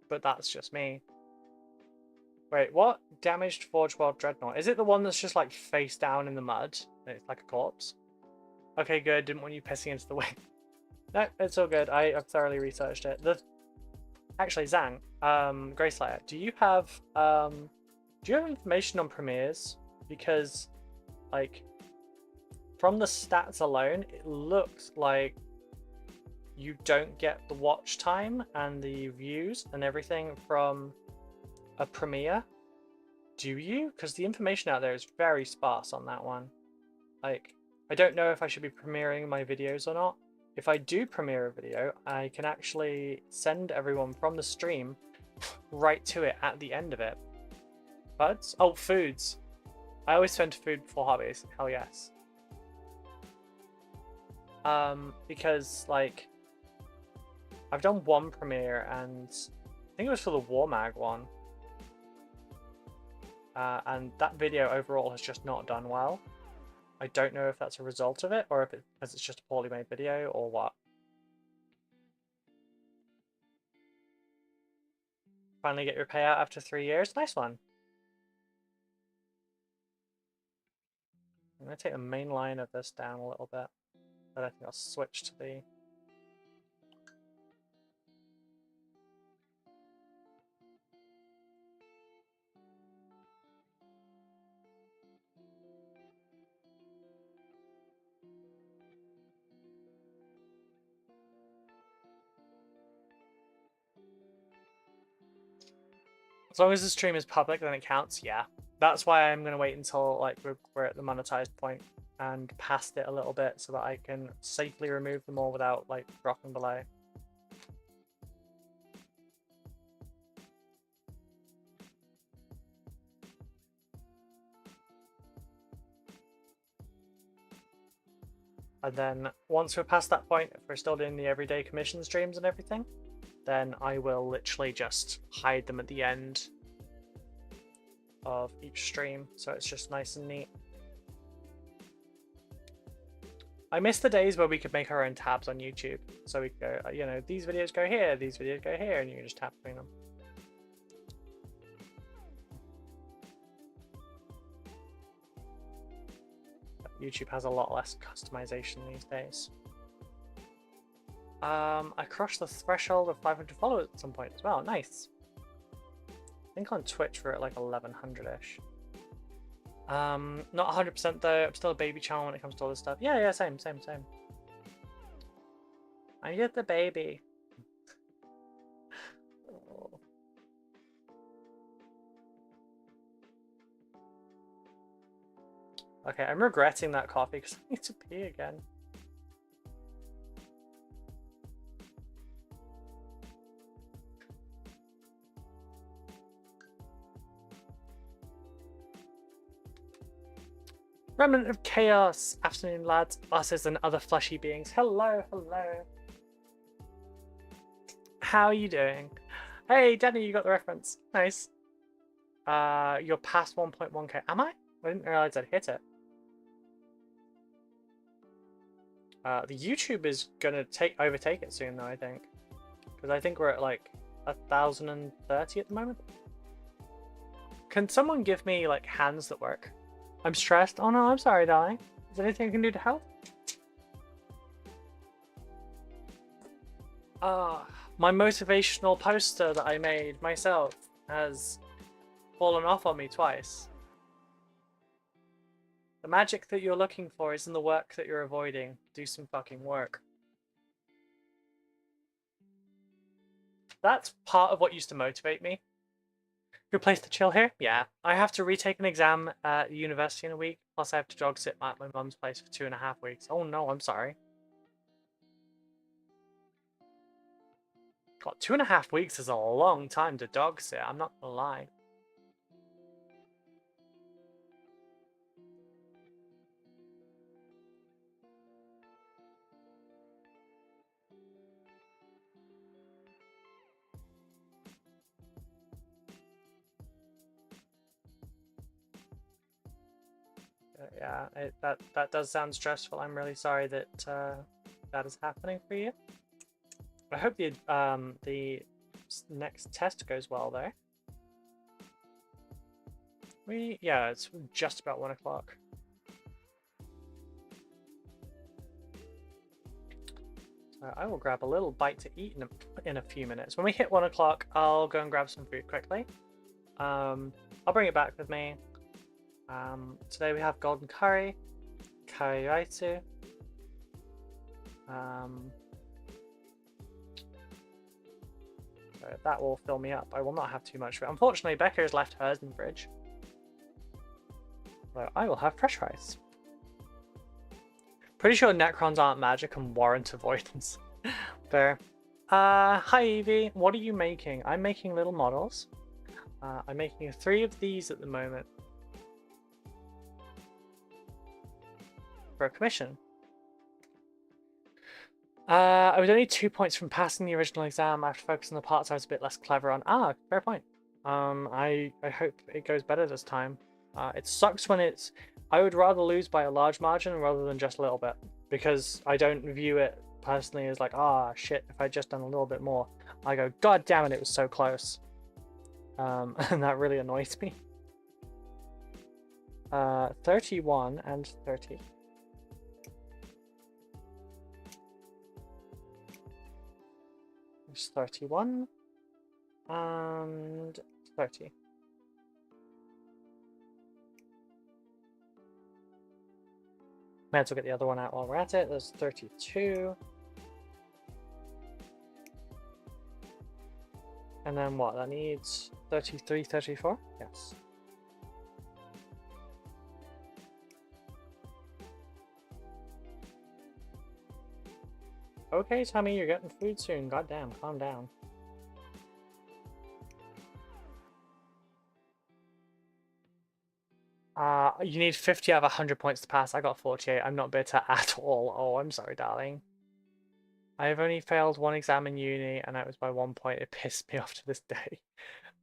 But that's just me. Wait, what? Damaged Forge World Dreadnought. Is it the one that's just like face down in the mud? It's like a corpse? Okay, good. Didn't want you pissing into the wind. No, it's all good. I've thoroughly researched it. Actually, Zhang, Greyslayer, do you have information on premieres? Because, like, from the stats alone, it looks like you don't get the watch time and the views and everything from a premiere. Do you? Because the information out there is very sparse on that one. Like, I don't know if I should be premiering my videos or not. If I do premiere a video, I can actually send everyone from the stream right to it at the end of it. Buds? Oh, foods. I always spend food before hobbies. Hell yes. Because, like, I've done one premiere, and I think it was for the War Mag one. And that video overall has just not done well. I don't know if that's a result of it, or if it's just a poorly made video, or what. Finally get your payout after 3 years. Nice one. I'm going to take the main line of this down a little bit. But I think I'll switch to the... As long as the stream is public, then it counts, yeah. That's why I'm going to wait until like we're at the monetized point and past it a little bit so that I can safely remove them all without like dropping below. And then once we're past that point, if we're still doing the everyday commission streams and everything, then I will literally just hide them at the end of each stream, so it's just nice and neat. I miss the days where we could make our own tabs on YouTube. So we could go, you know, these videos go here, these videos go here, and you can just tap between them. YouTube has a lot less customization these days. I crushed the threshold of 500 followers at some point as well. Nice. I think on Twitch we're at like 1100-ish. Not 100% though. I'm still a baby channel when it comes to all this stuff. Yeah, same. I get the baby. Oh. Okay, I'm regretting that coffee because I need to pee again. Remnant of Chaos. Afternoon, lads, bosses, and other fleshy beings. Hello. How are you doing? Hey, Danny, you got the reference. Nice. You're past 1.1k. Am I? I didn't realize I'd hit it. The YouTube is gonna overtake it soon, though, I think. Because I think we're at like 1,030 at the moment. Can someone give me like hands that work? I'm stressed. Oh no, I'm sorry, darling. Is there anything I can do to help? My motivational poster that I made myself has fallen off on me twice. The magic that you're looking for is in the work that you're avoiding. Do some fucking work. That's part of what used to motivate me. Good place to chill here? Yeah. I have to retake an exam at university in a week, plus I have to dog sit at my mum's place for 2.5 weeks. Oh no, I'm sorry. God, 2.5 weeks is a long time to dog sit, I'm not gonna lie. Yeah, that does sound stressful. I'm really sorry that that is happening for you. I hope the next test goes well though. Yeah, it's just about 1 o'clock. So I will grab a little bite to eat in a few minutes. When we hit 1 o'clock, I'll go and grab some food quickly. I'll bring it back with me. Today we have golden curry, kariraitsu, that will fill me up. I will not have too much of it. Unfortunately, Becca has left hers in the fridge. So I will have fresh rice. Pretty sure Necrons aren't magic and warrant avoidance. Fair. Hi Evie, what are you making? I'm making little models. I'm making 3 of these at the moment. For a commission. I was only 2 points from passing the original exam after focusing on the parts I was a bit less clever on. Fair point. I hope it goes better this time. It sucks when it's... I would rather lose by a large margin rather than just a little bit, because I don't view it personally as like, shit, if I'd just done a little bit more. I go, god damn it was so close. And that really annoys me. 31 and 30. There's 31 and 30. Might as well get the other one out while we're at it. There's 32. And then what? That needs 33, 34? Yes. Okay, Tommy, you're getting food soon. Goddamn, calm down. You need 50 out of 100 points to pass. I got 48. I'm not bitter at all. Oh, I'm sorry, darling. I have only failed one exam in uni, and that was by 1 point. It pissed me off to this day.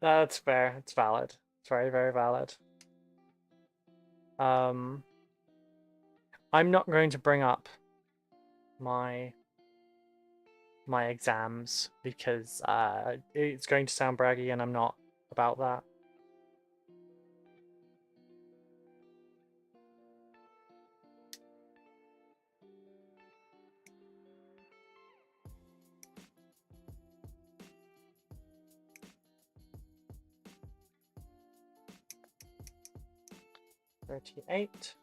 That's fair. It's valid. It's very, very valid. I'm not going to bring up my exams because it's going to sound braggy, and I'm not about that. $38.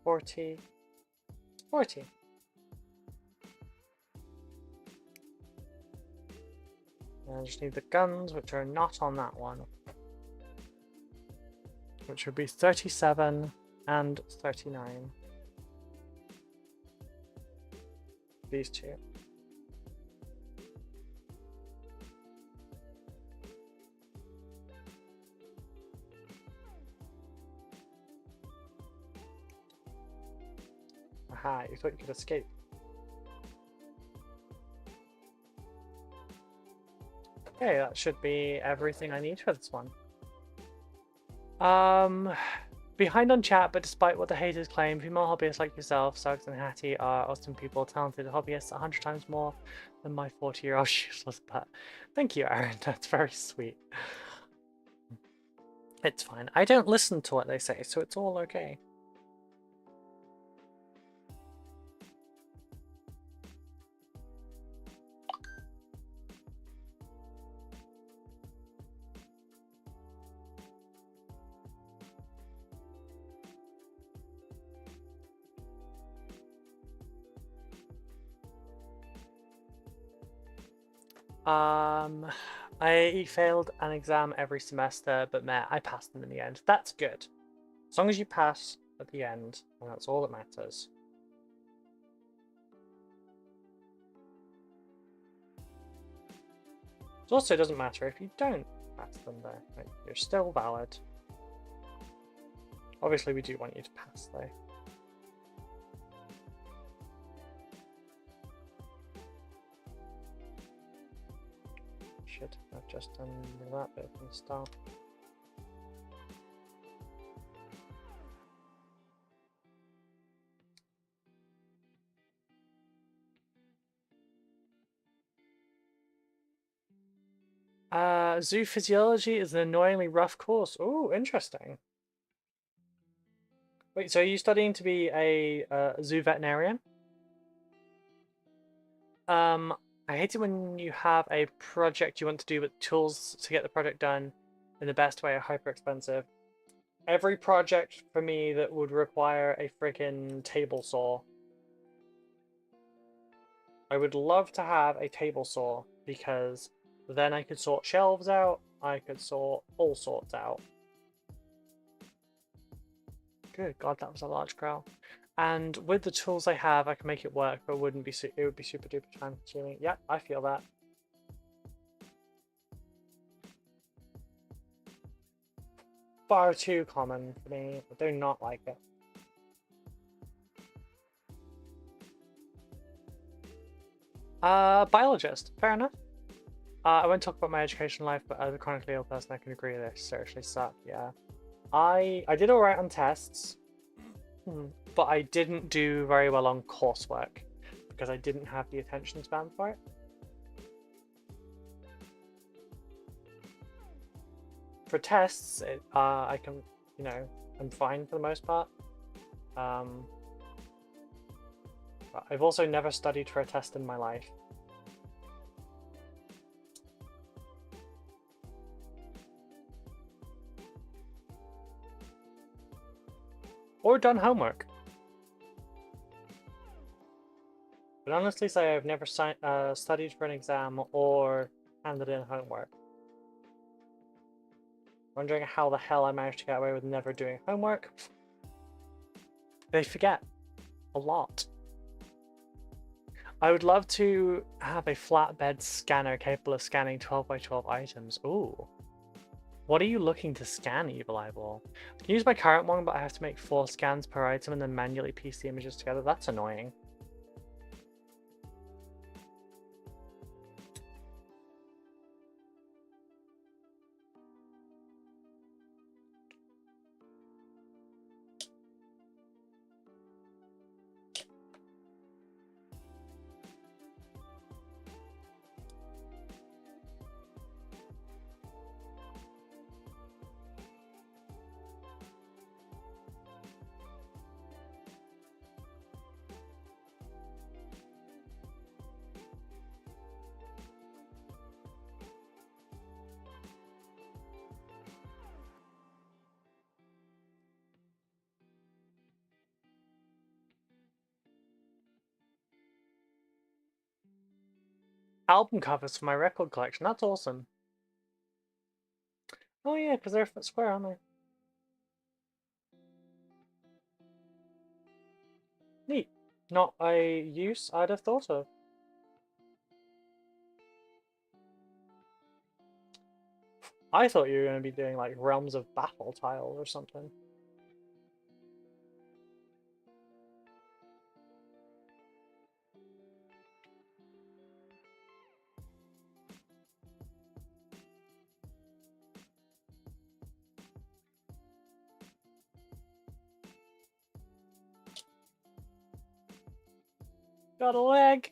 40. And I just need the guns, which are not on that one. Which would be 37 and 39. These two. Aha, you thought you could escape. Okay, that should be everything I need for this one. Behind on chat, but despite what the haters claim, female hobbyists like yourself, Suggs and Hattie, are awesome people, talented hobbyists 100 times more than my 40-year-old useless pet. Thank you, Aaron. That's very sweet. It's fine. I don't listen to what they say, so it's all okay. I failed an exam every semester, but meh, I passed them in the end. That's good. As long as you pass at the end, and that's all that matters. It also doesn't matter if you don't pass them though. Like, you're still valid. Obviously we do want you to pass though. Should have just done that bit from the start. Zoo physiology is an annoyingly rough course. Oh, interesting. Wait, so are you studying to be a zoo veterinarian? I hate it when you have a project you want to do, but tools to get the project done in the best way are hyper expensive. Every project for me that would require a freaking table saw. I would love to have a table saw because then I could sort shelves out, I could sort all sorts out. Good God, that was a large crow. And with the tools I have, I can make it work, but it would be super duper time consuming. Yep, I feel that. Far too common for me. I do not like it. Biologist. Fair enough. I won't talk about my education life, but as a chronically ill person, I can agree they seriously suck. Yeah. I did alright on tests. But I didn't do very well on coursework because I didn't have the attention span for it. For tests, I can, you know, I'm fine for the most part. But I've also never studied for a test in my life. Or done homework. But honestly say I've never studied for an exam or handed in homework. Wondering how the hell I managed to get away with never doing homework. They forget a lot. I would love to have a flatbed scanner capable of scanning 12 by 12 items. Ooh. What are you looking to scan, Evil Eyeball? I can use my current one, but I have to make 4 scans per item and then manually piece the images together. That's annoying. Album covers for my record collection. That's awesome. Oh yeah, because they're a square, aren't they? Neat. Not a use I'd have thought of. I thought you were going to be doing like Realms of Battle tile or something. Got a leg!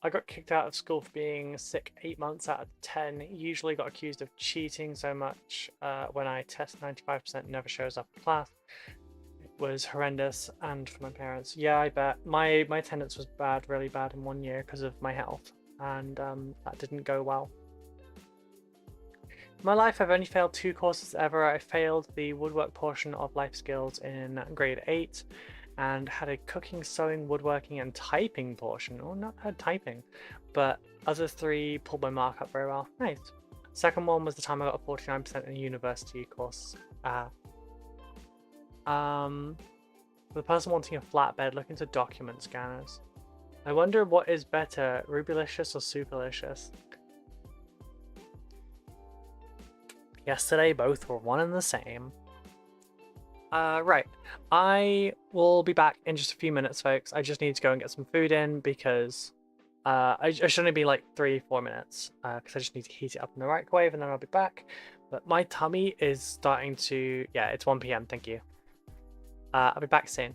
I got kicked out of school for being sick 8 months out of 10. Usually got accused of cheating so much when I test 95% never shows up in class. It was horrendous, and for my parents. Yeah, I bet. My attendance was bad, really bad in 1 year because of my health, and that didn't go well. In my life, I've only failed 2 courses ever. I failed the woodwork portion of life skills in grade 8 and had a cooking, sewing, woodworking, and typing portion. Oh, not had typing, but other 3 pulled my mark up very well. Nice. Second one was the time I got a 49% in a university course. For the person wanting a flatbed, look into document scanners. I wonder what is better, Rubylicious or Superlicious? Yesterday, both were one and the same. Right. I will be back in just a few minutes, folks. I just need to go and get some food in because I should only be like 3-4 minutes because I just need to heat it up in the microwave and then I'll be back. But my tummy is starting to... Yeah, it's 1 p.m. Thank you. I'll be back soon.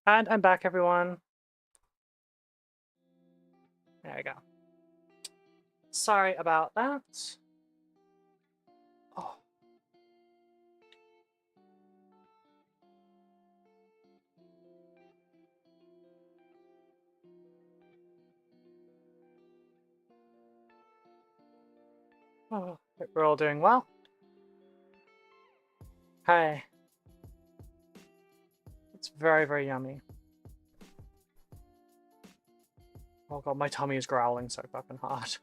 And I'm back, everyone. There we go. Sorry about that. Oh. Oh, hope we're all doing well. Hey. It's very, very yummy. Oh god, my tummy is growling so fucking hard.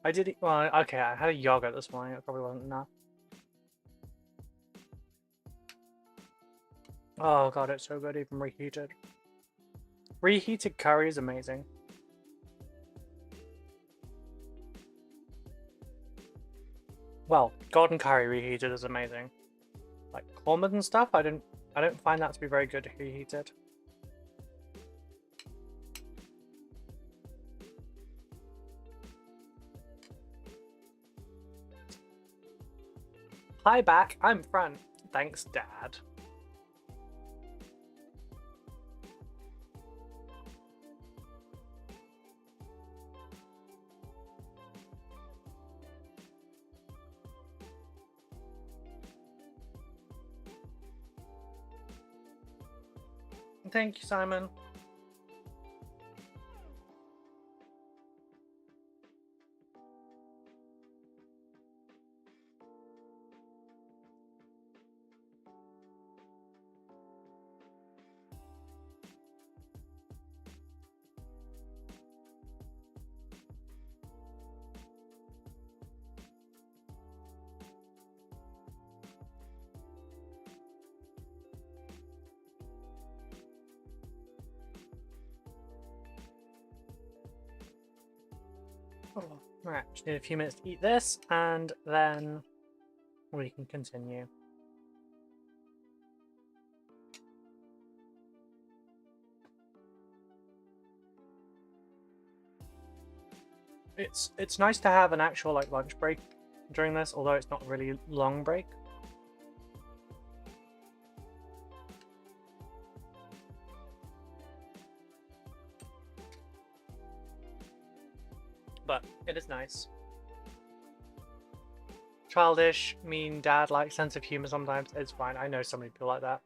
I did eat, well, okay, I had a yogurt this morning, it probably wasn't enough. Oh god, it's so good, even reheated. Reheated curry is amazing. Well, golden curry reheated is amazing. Like kormas and stuff, I don't find that to be very good reheated. Hi back, I'm front. Thanks, Dad. Thank you, Simon. Oh, right, just need a few minutes to eat this, and then we can continue. It's nice to have an actual like lunch break during this, although it's not a really long break. But it is nice. Childish, mean dad, like sense of humor sometimes. It's fine. I know so many people like that.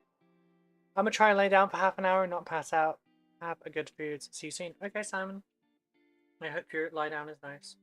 I'm gonna try and lay down for half an hour and not pass out. Have a good food. See you soon. Okay, Simon. I hope your lie down is nice.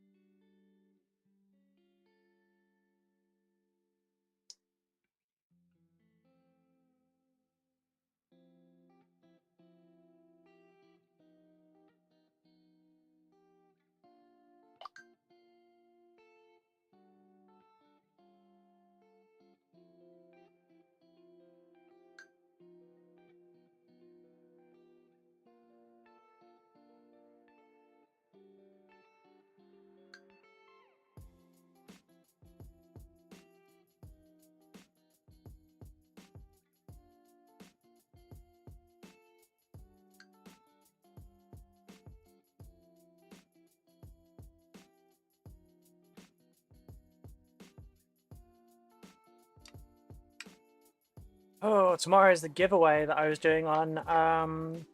Oh, tomorrow is the giveaway that I was doing on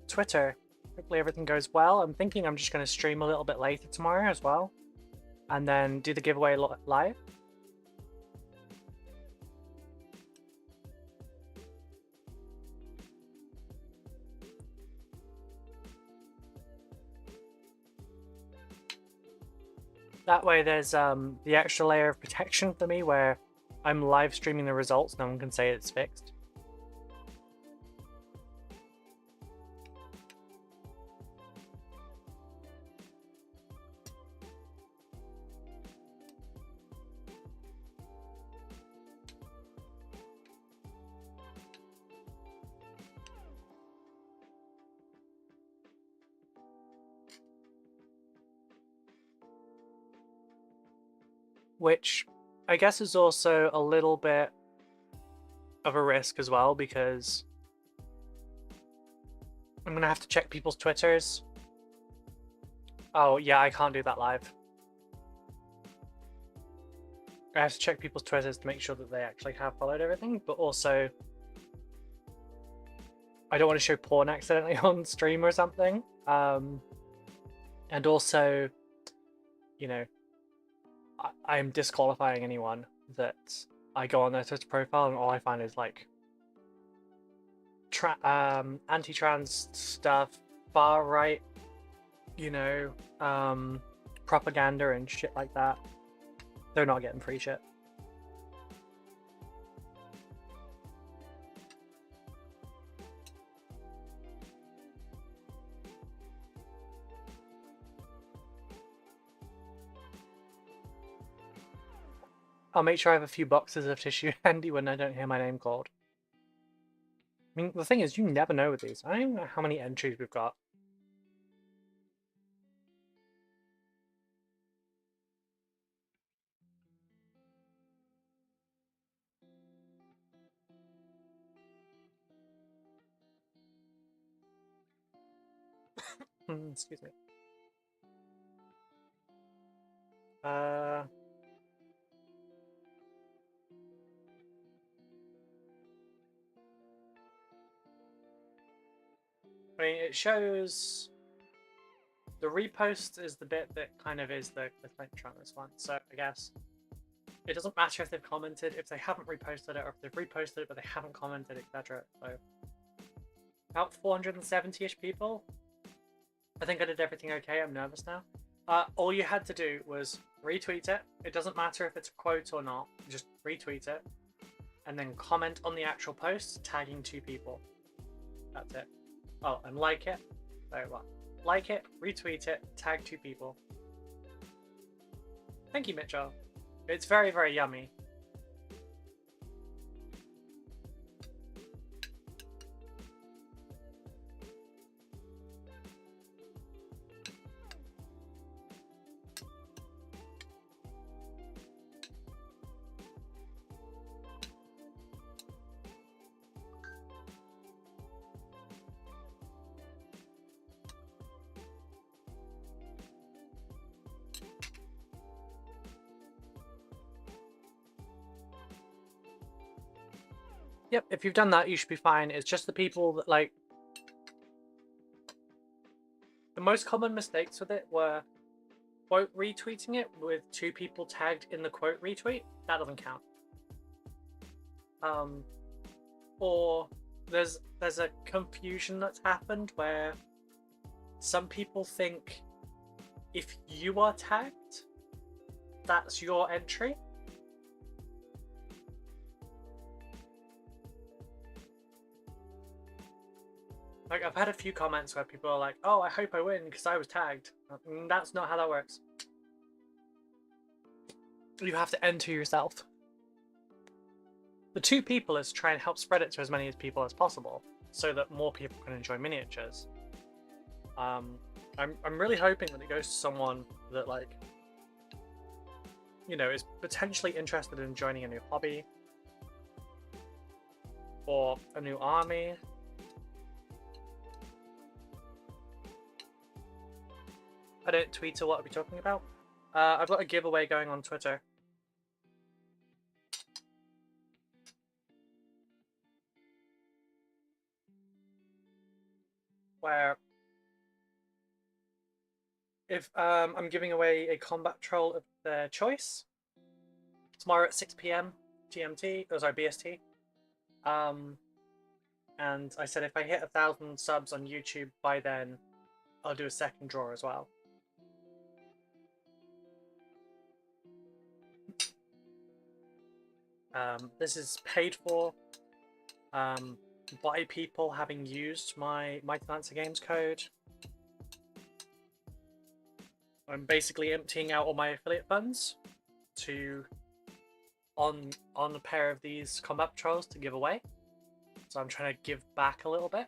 Twitter. Hopefully everything goes well. I'm thinking I'm just going to stream a little bit later tomorrow as well, and then do the giveaway live. That way there's the extra layer of protection for me where I'm live streaming the results, no one can say it's fixed. Which I guess is also a little bit of a risk as well, because I'm gonna have to check people's Twitters. Oh yeah, I can't do that live. I have to check people's Twitters to make sure that they actually have followed everything, but also I don't want to show porn accidentally on stream or something. And also, you know, I'm disqualifying anyone that I go on their Twitter profile and all I find is like anti-trans stuff, far right, propaganda and shit like that. They're not getting free shit. I'll make sure I have a few boxes of tissue handy when I don't hear my name called. I mean, the thing is, you never know with these. I don't even know how many entries we've got. Excuse me. I mean, it shows the repost is the bit that kind of is the clincher on this one. So I guess it doesn't matter if they've commented, if they haven't reposted it, or if they've reposted it but they haven't commented, etc. So about 470-ish people. I think I did everything okay. I'm nervous now. All you had to do was retweet it. It doesn't matter if it's a quote or not. Just retweet it. And then comment on the actual post, tagging 2 people. That's it. Oh, and like it. So what? Like it, retweet it, tag 2 people. Thank you, Mitchell. It's very, very yummy. Yep, if you've done that, you should be fine. It's just the people that, like... The most common mistakes with it were quote retweeting it with 2 people tagged in the quote retweet. That doesn't count. Or there's a confusion that's happened where some people think if you are tagged, that's your entry. Like, I've had a few comments where people are like, oh, I hope I win because I was tagged. That's not how that works. You have to enter yourself. The 2 people is to try and help spread it to as many people as possible so that more people can enjoy miniatures. I'm really hoping that it goes to someone that, like, is potentially interested in joining a new hobby or a new army. I don't tweet or what I'll be talking about. I've got a giveaway going on Twitter. Where if I'm giving away a combat troll of their choice tomorrow at 6 PM GMT, oh sorry, BST. And I said if I hit 1,000 subs on YouTube by then, I'll do a second draw as well. This is paid for by people having used my Mighty Games code. I'm basically emptying out all my affiliate funds to on a pair of these combat trolls to give away. So I'm trying to give back a little bit.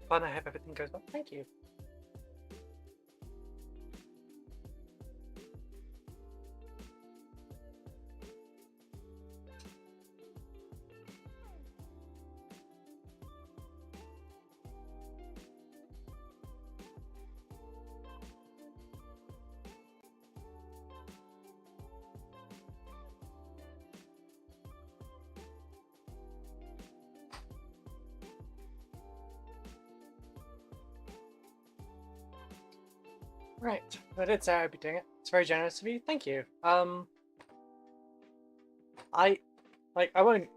Fun, I hope everything goes well. Thank you. Right, I did say I'd be doing it. It's very generous of you. Thank you. I won't.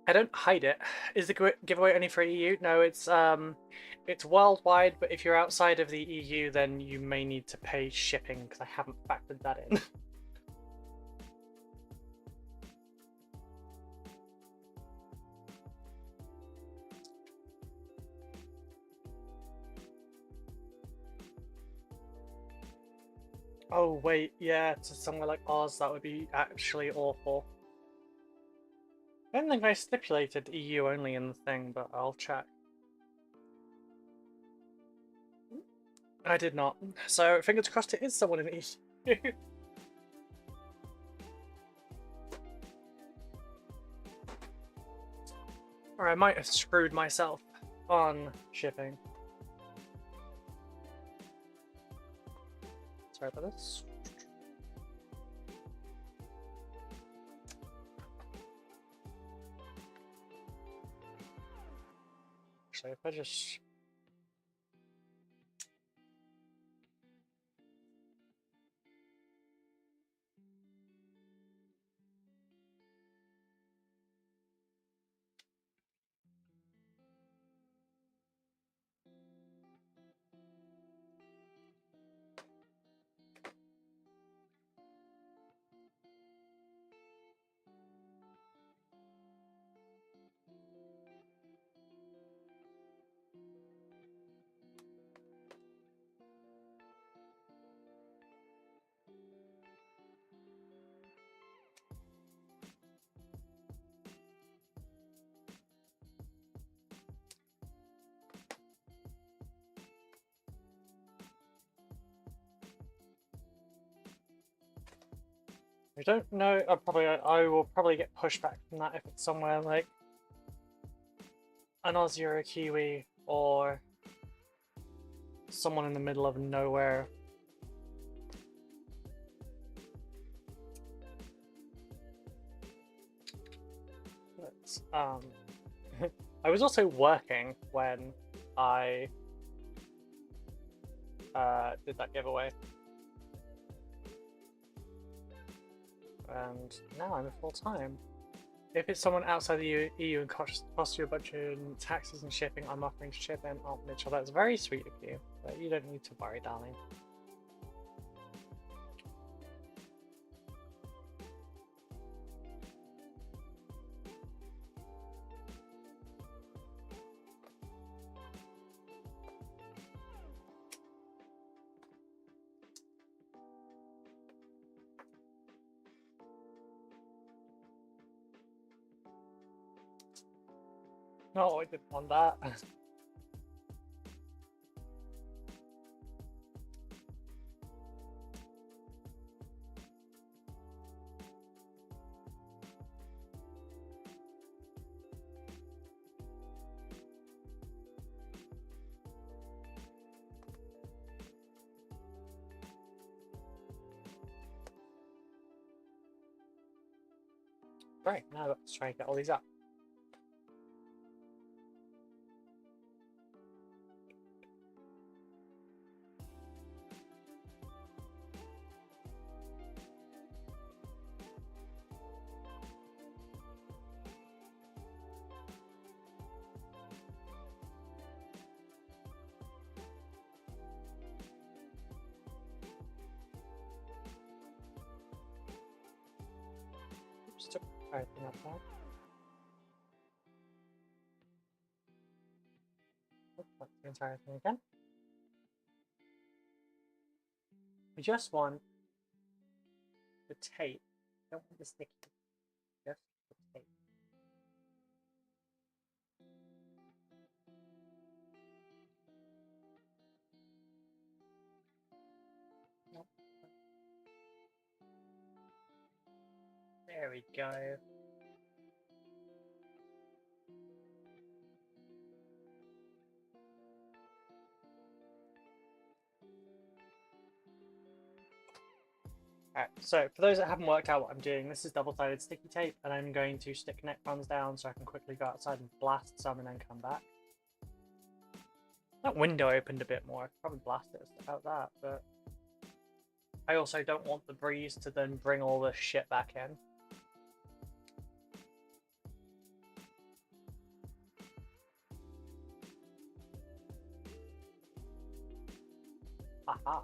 I don't hide it. Is the giveaway only for EU? No, it's worldwide. But if you're outside of the EU, then you may need to pay shipping because I haven't factored that in. Oh wait, yeah, to somewhere like Oz, that would be actually awful. I don't think I stipulated EU only in the thing, but I'll check. I did not. So fingers crossed it is someone in EU. Or I might have screwed myself on shipping. Sorry about this. Actually, if I just... I don't know. I will probably get pushback from that if it's somewhere like an Aussie or a Kiwi or someone in the middle of nowhere. But, I was also working when I did that giveaway. And now I'm full-time. If it's someone outside the EU and costs you a bunch of taxes and shipping, I'm offering to ship in. Oh, Mitchell, that's very sweet of you, but you don't need to worry, darling. No, I didn't want that. Right, now let's try and get all these up. Just took everything up there. Oops, the entire thing again. We just want the tape. Don't want the sticky. Just the tape. Nope. There we go. Alright, so for those that haven't worked out what I'm doing, this is double-sided sticky tape, and I'm going to stick neck bands down so I can quickly go outside and blast some and then come back. That window opened a bit more. I could probably blast it about that, but I also don't want the breeze to then bring all this shit back in. Aha.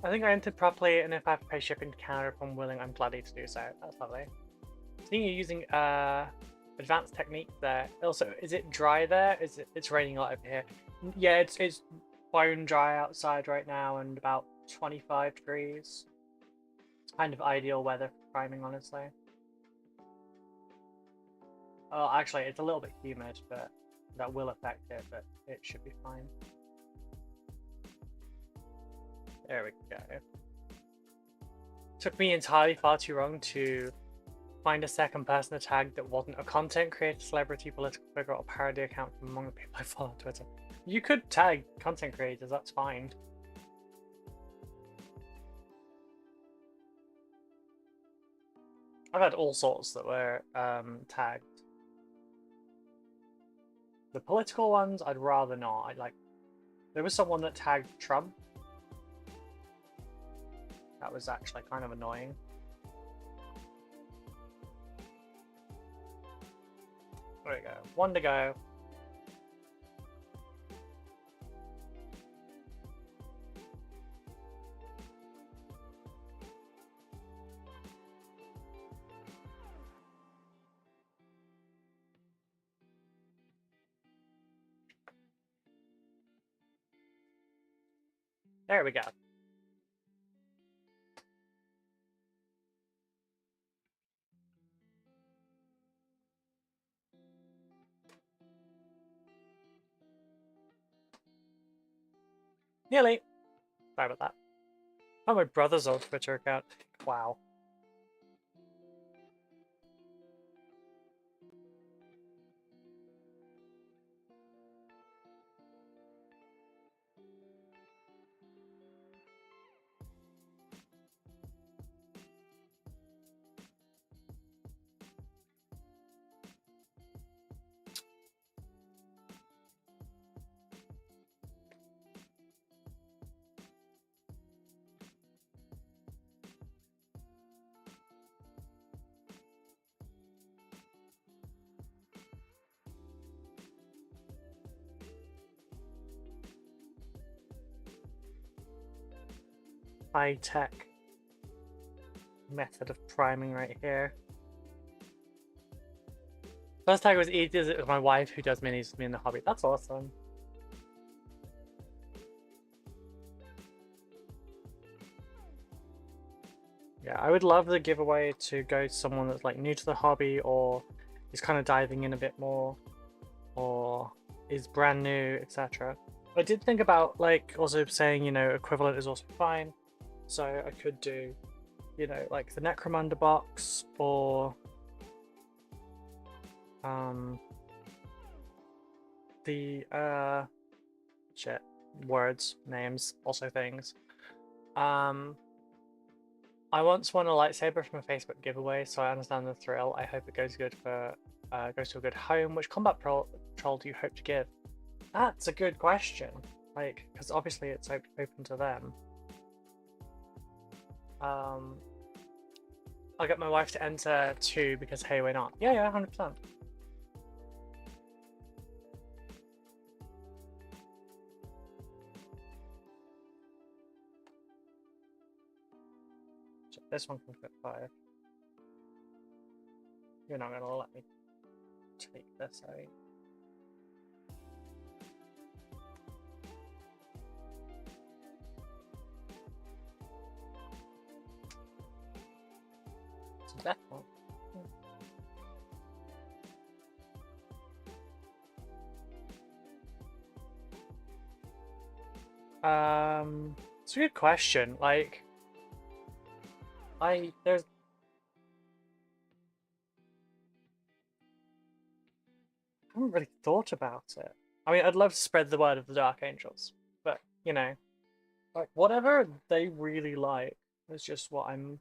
I think I entered properly, and if I have to pay shipping to Canada if I'm willing, I'm gladly to do so. That's lovely. Seeing you using advanced technique there. Also, is it dry there? It's raining a lot over here. Yeah, it's bone dry outside right now and about 25 degrees. It's kind of ideal weather for priming, honestly. Oh, actually, it's a little bit humid, but that will affect it, but it should be fine. There we go. Took me entirely far too long to find a second person to tag that wasn't a content creator, celebrity, political figure, or parody account from among the people I follow on Twitter. You could tag content creators, that's fine. I've had all sorts that were tagged. The political ones, I'd rather not. There was someone that tagged Trump. That was actually kind of annoying. There we go. One to go. There we go. Nearly. Sorry about that. Oh, my brother's old Twitter account. Wow. High-tech method of priming right here. First tag was easy as it was my wife who does minis with me in the hobby. That's awesome. Yeah, I would love the giveaway to go to someone that's like new to the hobby or is kind of diving in a bit more or is brand new, etc. I did think about like also saying, you know, equivalent is also fine. So I could do, you know, like the Necromunda box or the shit, words, names, also things. I once won a lightsaber from a Facebook giveaway, so I understand the thrill. I hope it goes good for goes to a good home. Which combat troll do you hope to give? That's a good question. Like, because obviously it's open to them. I'll get my wife to enter too because hey, why not? Yeah, 100%. So this one can fit 5. You're not gonna let me take this out. That one. It's a good question. Like, there's I haven't really thought about it. I mean, I'd love to spread the word of the Dark Angels, but you know, like whatever they really like is just what I'm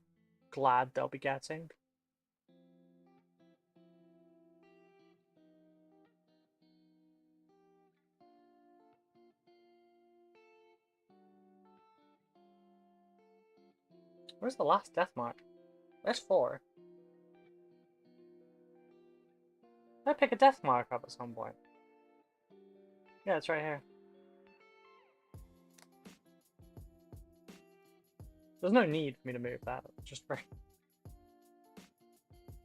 glad they'll be getting. Where's the last death mark? There's 4. Did I pick a death mark up at some point? Yeah, it's right here. There's no need for me to move that. It's just very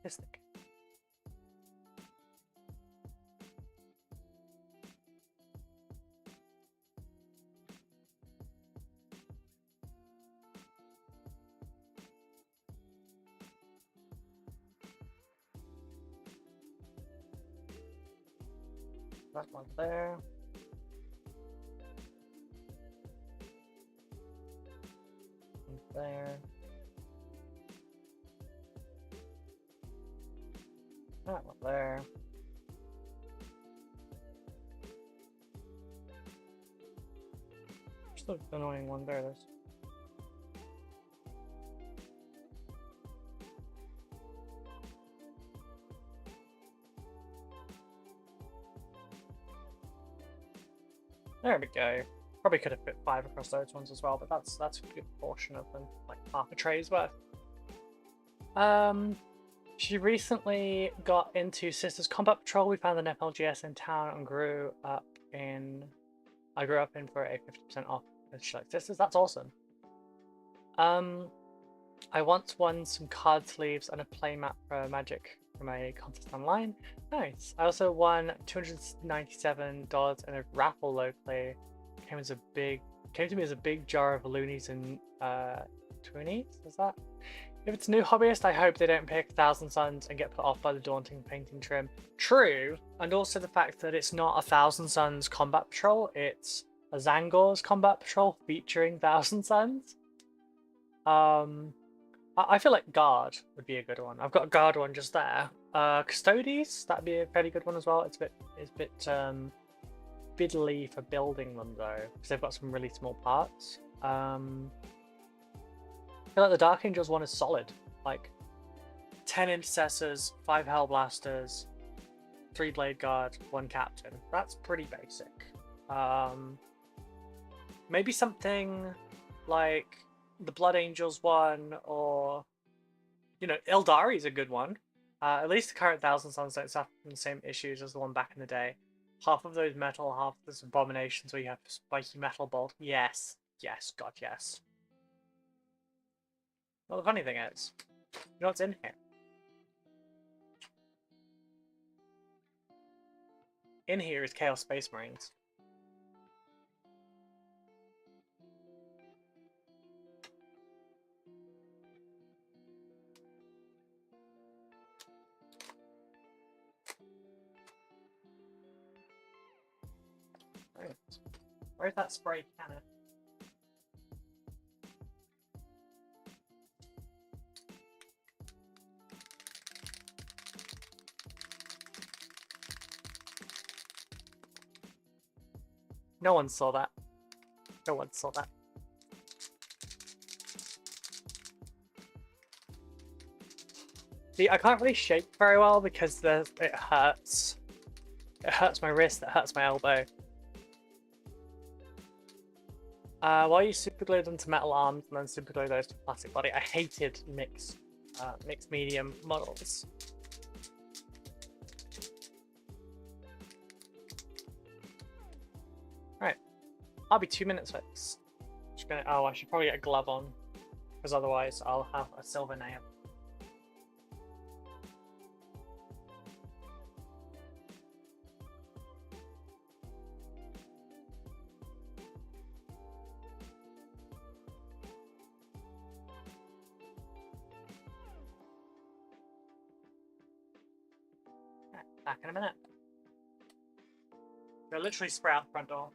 artistic. That one there. And there. That one there. Just an annoying one there. There's. There we go. Probably could have fit 5 across those ones as well, but that's a good portion of them, like half a tray's worth. She recently got into Sisters Combat Patrol. We found an FLGS in town and grew up in. I grew up in for a 50% off. And she's like, Sisters, that's awesome. I once won some card sleeves and a playmat for Magic from a contest online. Nice. I also won $297 in a raffle locally. Came to me as a big jar of loonies and toonies. Is that? If it's a new hobbyist, I hope they don't pick 1,000 Suns and get put off by the daunting painting trim. True, and also the fact that it's not a 1,000 Suns Combat Patrol, it's a Zangor's Combat Patrol featuring 1,000 Suns. I feel like Guard would be a good one. I've got a Guard one just there. Custodies, that'd be a fairly good one as well. It's a bit fiddly for building them though, because they've got some really small parts. I feel like the Dark Angels one is solid. Like 10 Intercessors, 5 Hellblasters, 3 Blade Guard, 1 Captain. That's pretty basic. Maybe something like the Blood Angels one, or you know, Eldari is a good one. At least the current 1,000 Suns don't suffer from the same issues as the one back in the day. Half of those metal, half of those abominations where you have spiky metal bolt. Yes, God, yes. Well, the funny thing is, you know what's in here? In here is Chaos Space Marines. Right. Where's that spray cannon? No one saw that. No one saw that. See, I can't really shake very well because it hurts. It hurts my wrist, it hurts my elbow. While you superglue them to metal arms and then superglue those to plastic body, I hated mixed medium models. Right, I'll be 2 minutes, folks. Oh, I should probably get a glove on, because otherwise I'll have a silver nail. Back in a minute. They'll literally spray out the front door.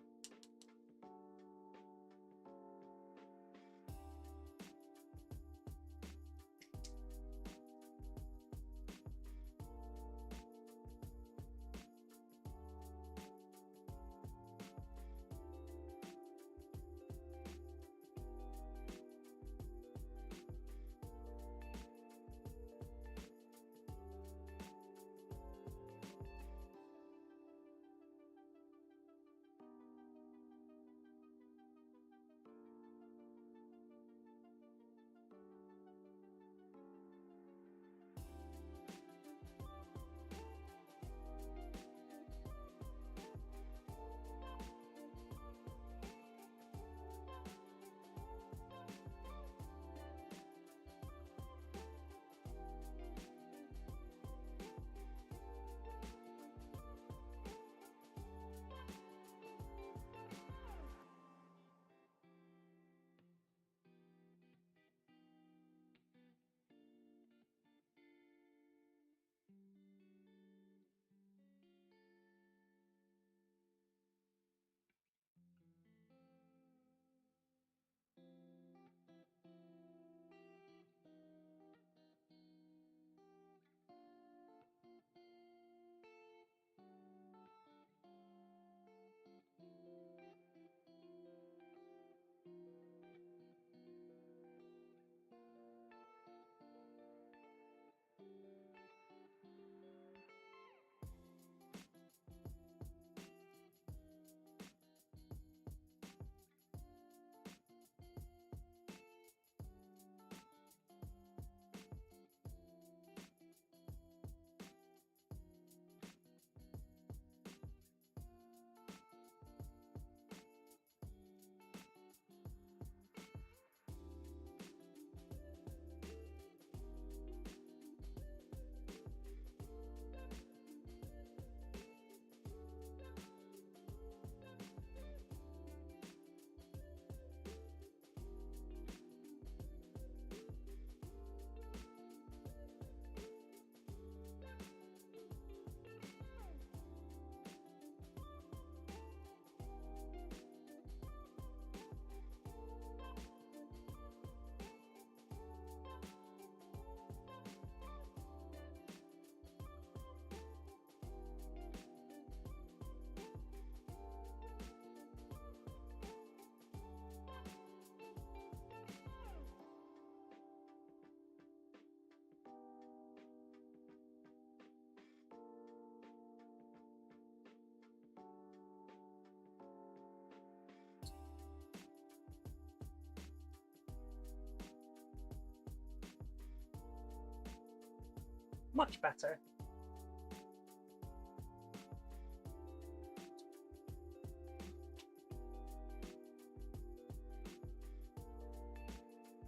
much better.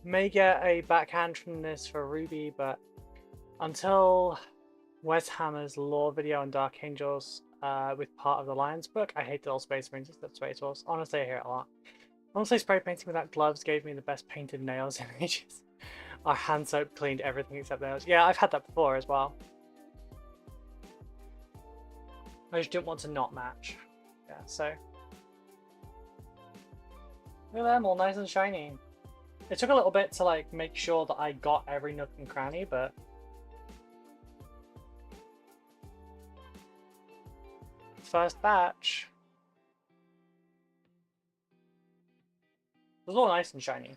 May get a backhand from this for Ruby, but until Wes Hammer's lore video on Dark Angels with part of the Lions book, I hated all Space Marines except Space Wolves. Honestly, I hear it a lot. Honestly, spray painting without gloves gave me the best painted nails in ages. Our hand soap cleaned everything except nails. Yeah, I've had that before as well. I just didn't want to not match. Yeah, so. Look at them, all nice and shiny. It took a little bit to like make sure that I got every nook and cranny, but first batch. It was all nice and shiny.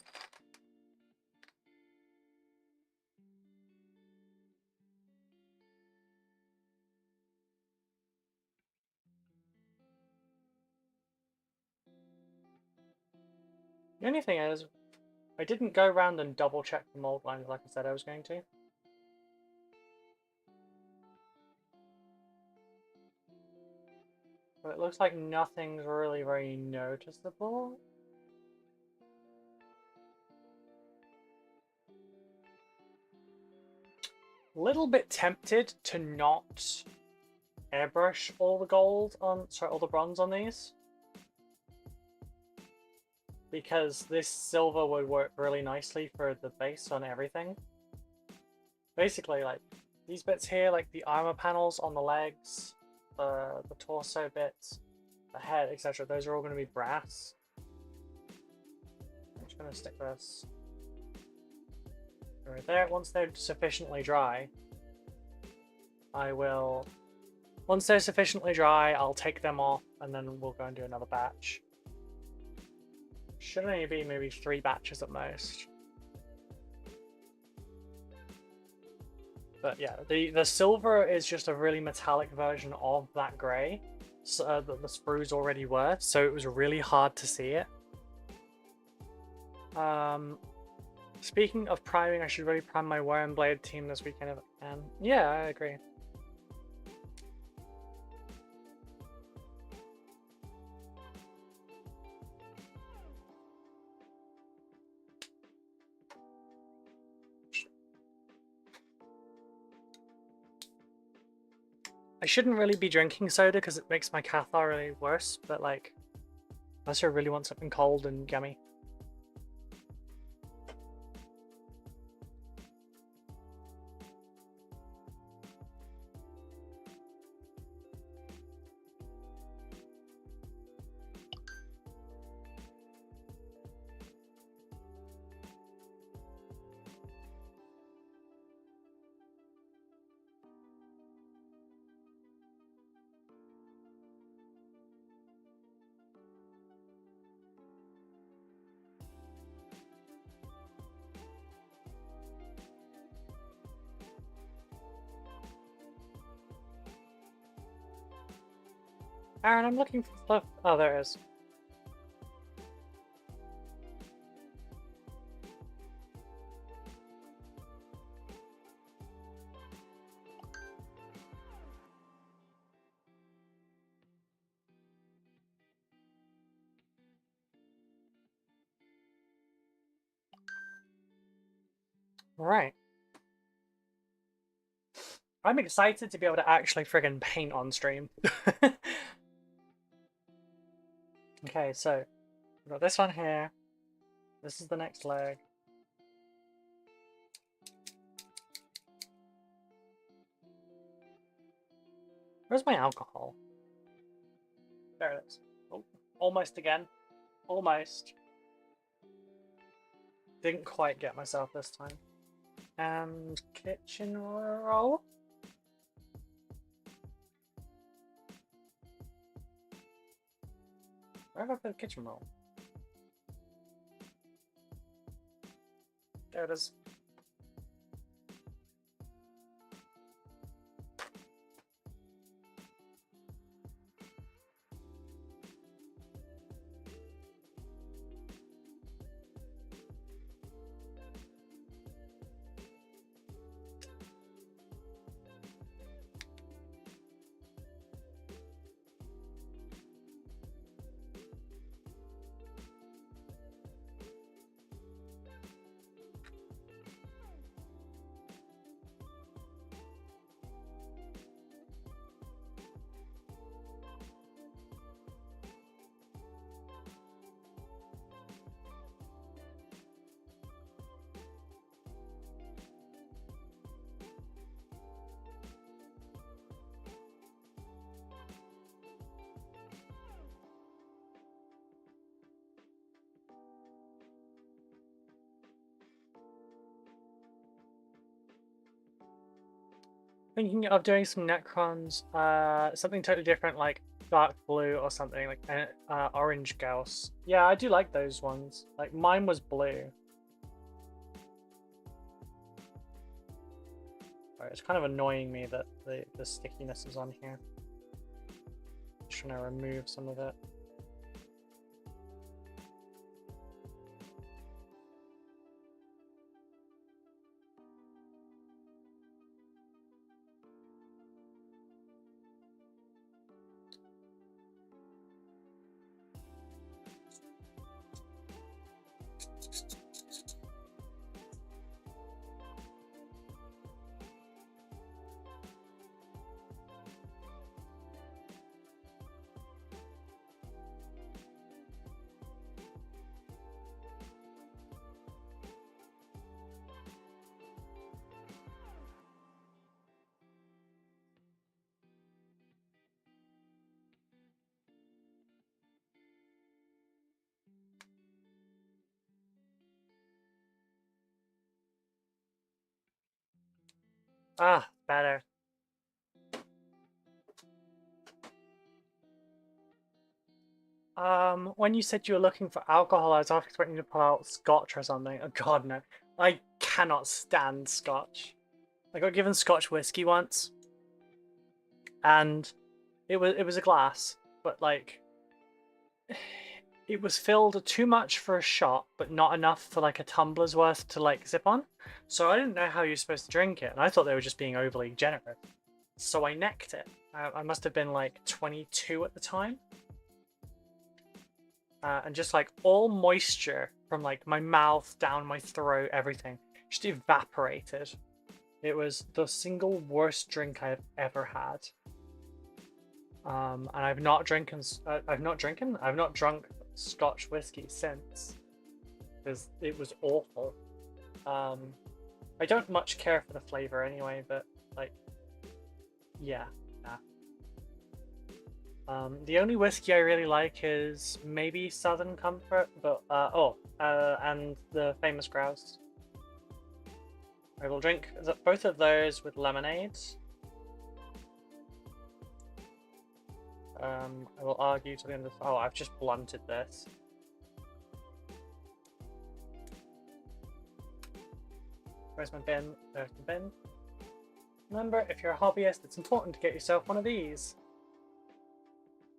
The only thing is, I didn't go around and double check the mold lines like I said I was going to. But it looks like nothing's really very noticeable. Little bit tempted to not airbrush all the gold on, sorry, all the bronze on these. Because this silver would work really nicely for the base on everything. Basically, like, these bits here, like the armor panels on the legs, the torso bits, the head, etc. Those are all going to be brass. I'm just going to stick this right there. Once they're sufficiently dry, once they're sufficiently dry, I'll take them off and then we'll go and do another batch. Should only be maybe 3 batches at most. But yeah, the silver is just a really metallic version of that grey that the sprues already were, so it was really hard to see it. Speaking of priming, I should really prime my Worm Blade team this weekend if I can. Yeah, I agree. I shouldn't really be drinking soda because it makes my cathar really worse, but like, unless I really want something cold and yummy. Aaron, I'm looking for stuff. Oh, there it is. Right. I'm excited to be able to actually friggin' paint on stream. Okay, so we've got this one here. This is the next leg. Where's my alcohol? There it is. Oh, almost again. Almost. Didn't quite get myself this time. And kitchen roll. Where have I put the kitchen roll? There it is. Thinking of doing some Necrons, something totally different, like dark blue or something, like orange Gauss. Yeah, I do like those ones. Like mine was blue. Right, it's kind of annoying me that the stickiness is on here. Just trying to remove some of it. Ah, better. When you said you were looking for alcohol, I was half expecting you to pull out scotch or something. Oh god, no. I cannot stand scotch. I got given scotch whiskey once, and it was a glass, but like it was filled too much for a shot, but not enough for like a tumbler's worth to like sip on. So I didn't know how you're supposed to drink it, and I thought they were just being overly generous. So I necked it. I must have been like 22 at the time. And just like all moisture from like my mouth, down my throat, everything just evaporated. It was the single worst drink I've ever had. And I've not drunk Scotch whiskey since, because it was awful. I don't much care for the flavor anyway, but like, yeah, nah. The only whiskey I really like is maybe Southern Comfort, but and the Famous Grouse. I will drink both of those with lemonade. I will argue to the end of. Oh, I've just blunted this. Where's my bin? There's the bin. Remember, if you're a hobbyist, it's important to get yourself one of these.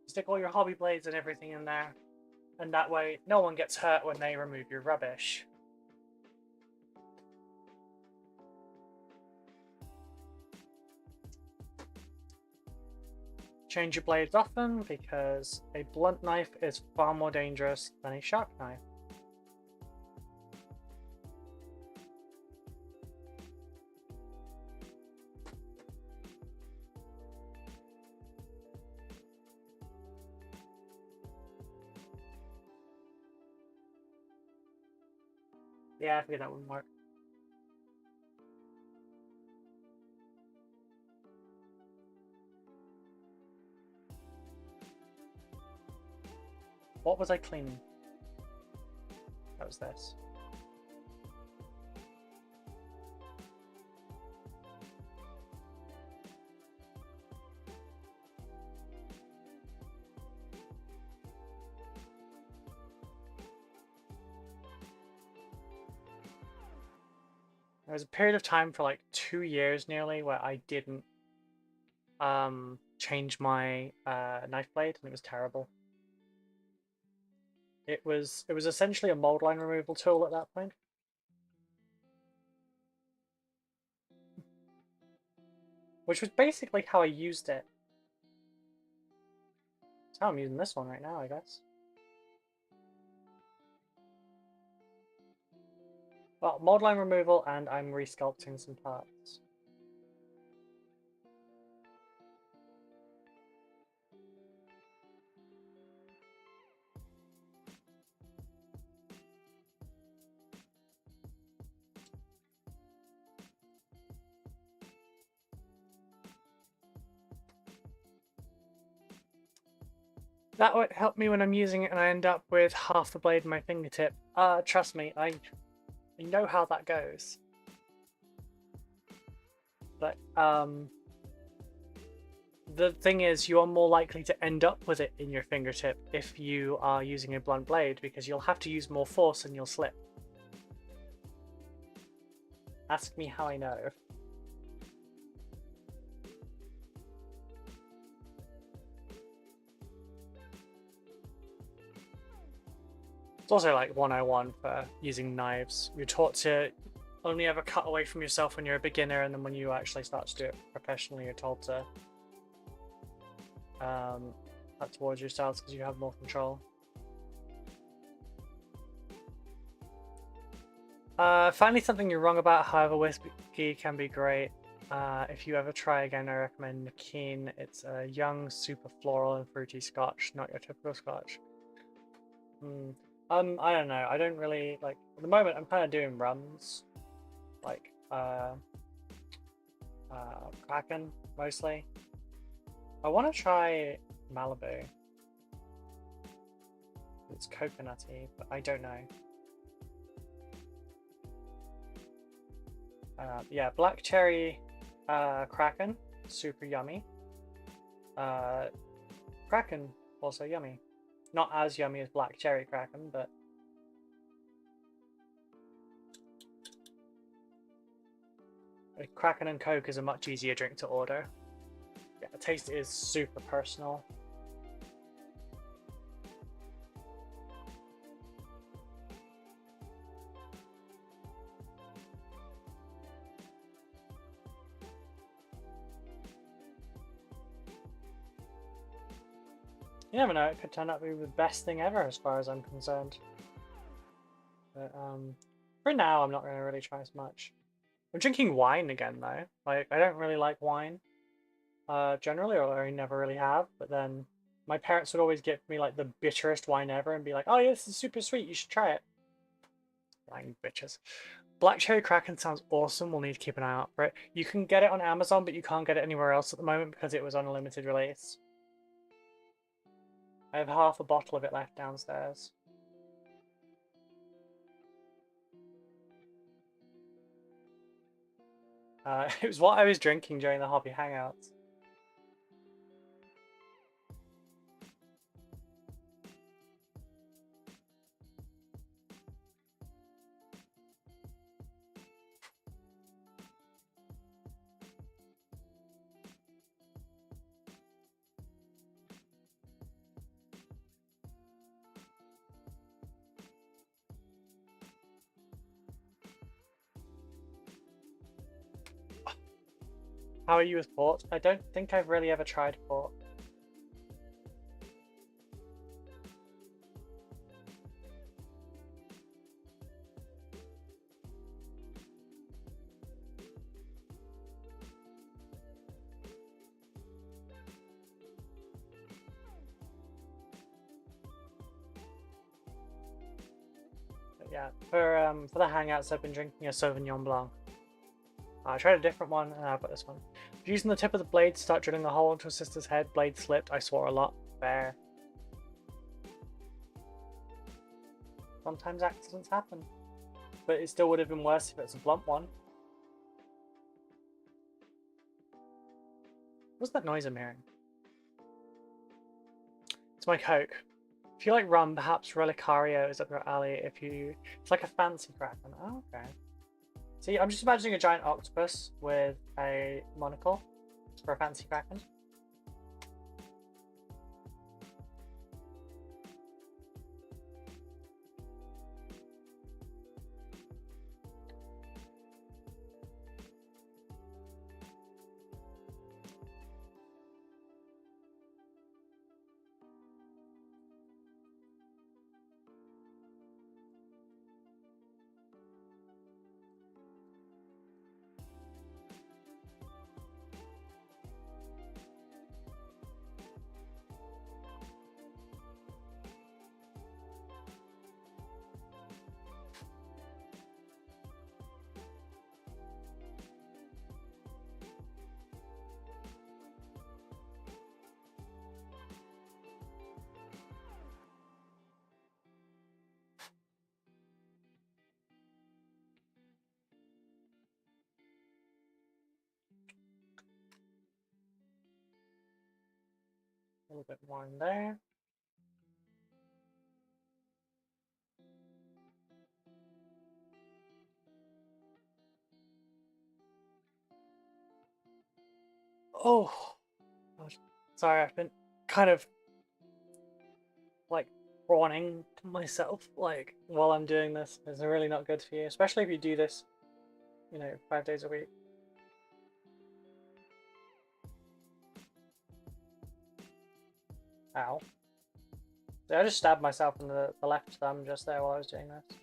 Stick all your hobby blades and everything in there, and that way no one gets hurt when they remove your rubbish. Change your blades often, because a blunt knife is far more dangerous than a sharp knife. Yeah, I figured that wouldn't work. What was I cleaning? That was this. There was a period of time for like 2 years nearly where I didn't change my knife blade, and it was terrible. It was essentially a mold line removal tool at that point. Which was basically how I used it. That's how I'm using this one right now, I guess. Well, mold line removal, and I'm resculpting some parts. That would help me when I'm using it and I end up with half the blade in my fingertip. Trust me, I know how that goes. But the thing is, you are more likely to end up with it in your fingertip if you are using a blunt blade, because you'll have to use more force and you'll slip. Ask me how I know. It's also like 101 for using knives. You're taught to only ever cut away from yourself when you're a beginner, and then when you actually start to do it professionally, you're told to cut towards yourselves because you have more control. Finding something you're wrong about, however, whiskey can be great. If you ever try again, I recommend McKean. It's a young, super floral and fruity scotch, not your typical scotch. I don't know. I don't really like. At the moment, I'm kind of doing rums, like Kraken mostly. I want to try Malibu. It's coconutty, but I don't know. Yeah, black cherry Kraken, super yummy. Kraken, also yummy. Not as yummy as black cherry Kraken, but Kraken and Coke is a much easier drink to order. Yeah, the taste is super personal. You never know, it could turn out to be the best thing ever as far as I'm concerned. But for now, I'm not going to really try as much. I'm drinking wine again though. Like, I don't really like wine generally, or I never really have, but then my parents would always give me like the bitterest wine ever and be like, oh yeah, this is super sweet, you should try it. Lying bitches. Black Cherry Kraken sounds awesome. We'll need to keep an eye out for it. You can get it on Amazon, but you can't get it anywhere else at the moment because it was on a limited release. I have half a bottle of it left downstairs. It was what I was drinking during the hobby hangouts. How are you with port? I don't think I've really ever tried port. But yeah, for the hangouts, I've been drinking a Sauvignon Blanc. I tried a different one, and I've got this one. Using the tip of the blade to start drilling a hole into a sister's head, blade slipped. I swore a lot. Fair. Sometimes accidents happen. But it still would have been worse if it's a blunt one. What's that noise I'm hearing? It's my Coke. If you like rum, perhaps Relicario is up your alley. It's like a fancy Kraken. Oh, okay. See, I'm just imagining a giant octopus with a monocle for a fancy Kraken. A little bit more in there. Oh, sorry, I've been kind of like prawning to myself like while I'm doing this. It's really not good for you, especially if you do this, you know, 5 days a week. Ow. So I just stabbed myself in the left thumb just there while I was doing this.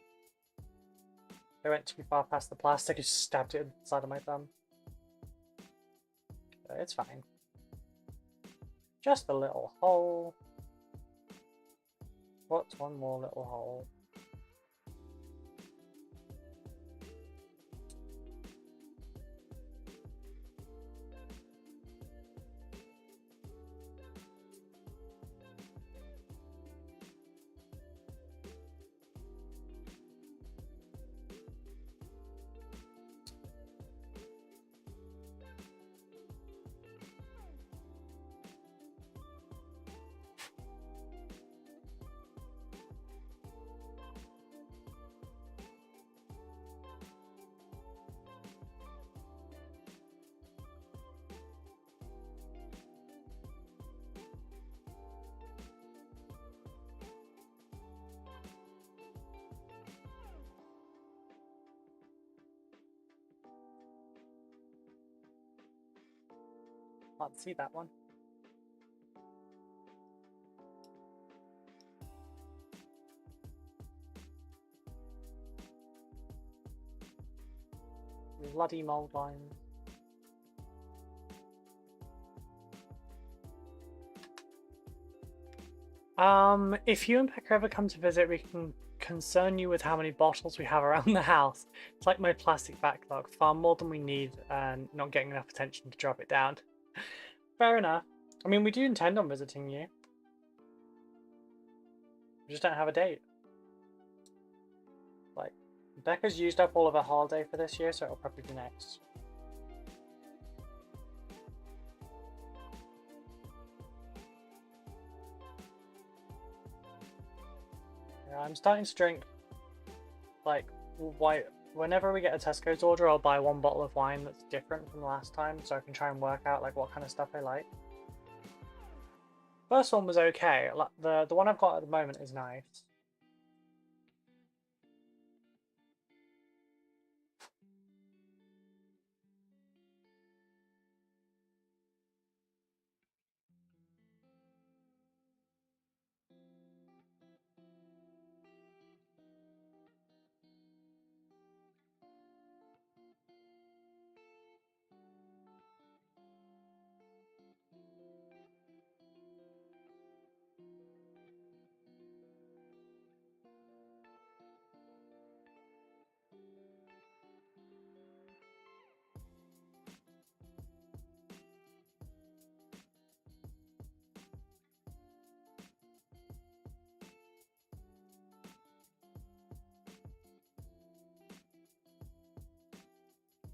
I went too far past the plastic, I just stabbed it inside of my thumb. But it's fine. Just a little hole. What's one more little hole? Can't see that one. Bloody mold lines. If you and Becca ever come to visit, we can concern you with how many bottles we have around the house. It's like my plastic backlog, far more than we need and not getting enough attention to drop it down. Fair enough. I mean, we do intend on visiting you. We just don't have a date. Like, Becca's used up all of her holiday for this year, so it'll probably be next. Yeah, I'm starting to drink, like, white. Whenever we get a Tesco's order, I'll buy one bottle of wine that's different from last time, so I can try and work out like what kind of stuff I like. First one was okay. The one I've got at the moment is nice.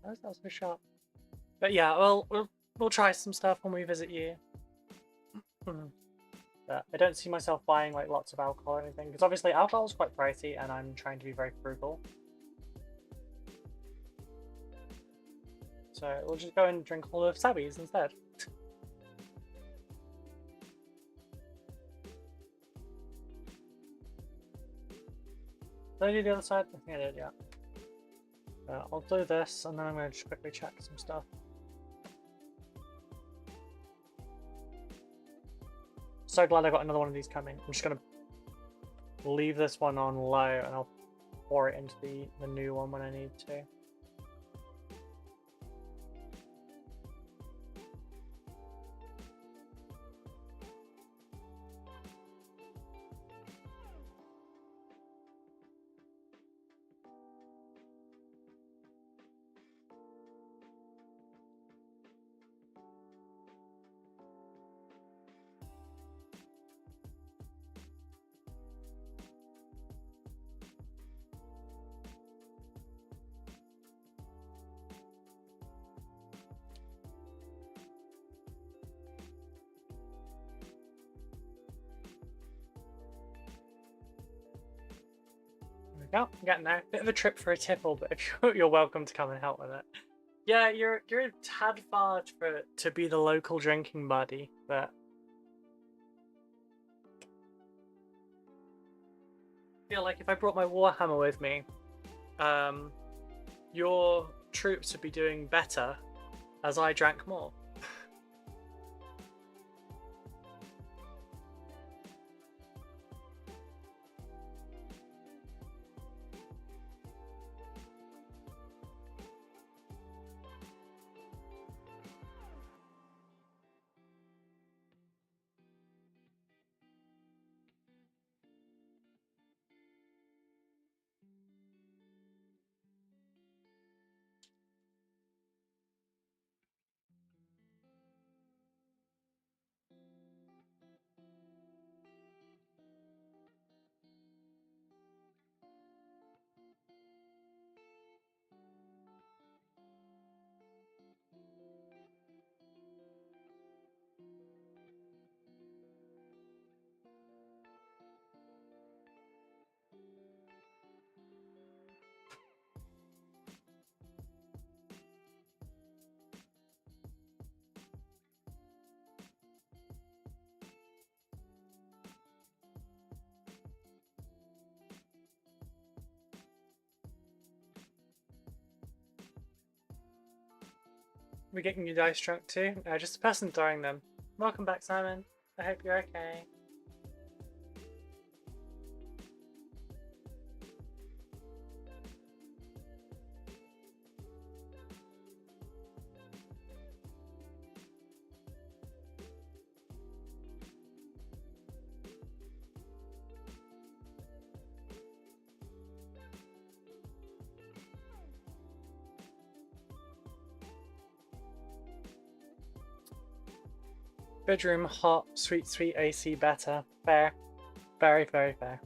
That's not so sharp. But yeah, we'll try some stuff when we visit you. But I don't see myself buying like lots of alcohol or anything, because obviously alcohol is quite pricey and I'm trying to be very frugal. So we'll just go and drink all of Sabby's instead. Did I do the other side? I think I did, yeah. I'll do this and then I'm going to just quickly check some stuff. So glad I got another one of these coming. I'm just going to leave this one on low and I'll pour it into the new one when I need to. Yeah, I'm getting there. Bit of a trip for a tipple, but if you're welcome to come and help with it. Yeah, you're a tad far to be the local drinking buddy, but I feel like if I brought my warhammer with me, your troops would be doing better as I drank more. We're getting you dice drunk too? Just the person throwing them. Welcome back, Simon. I hope you're okay. Bedroom hot, sweet AC better. Fair. Very, very fair.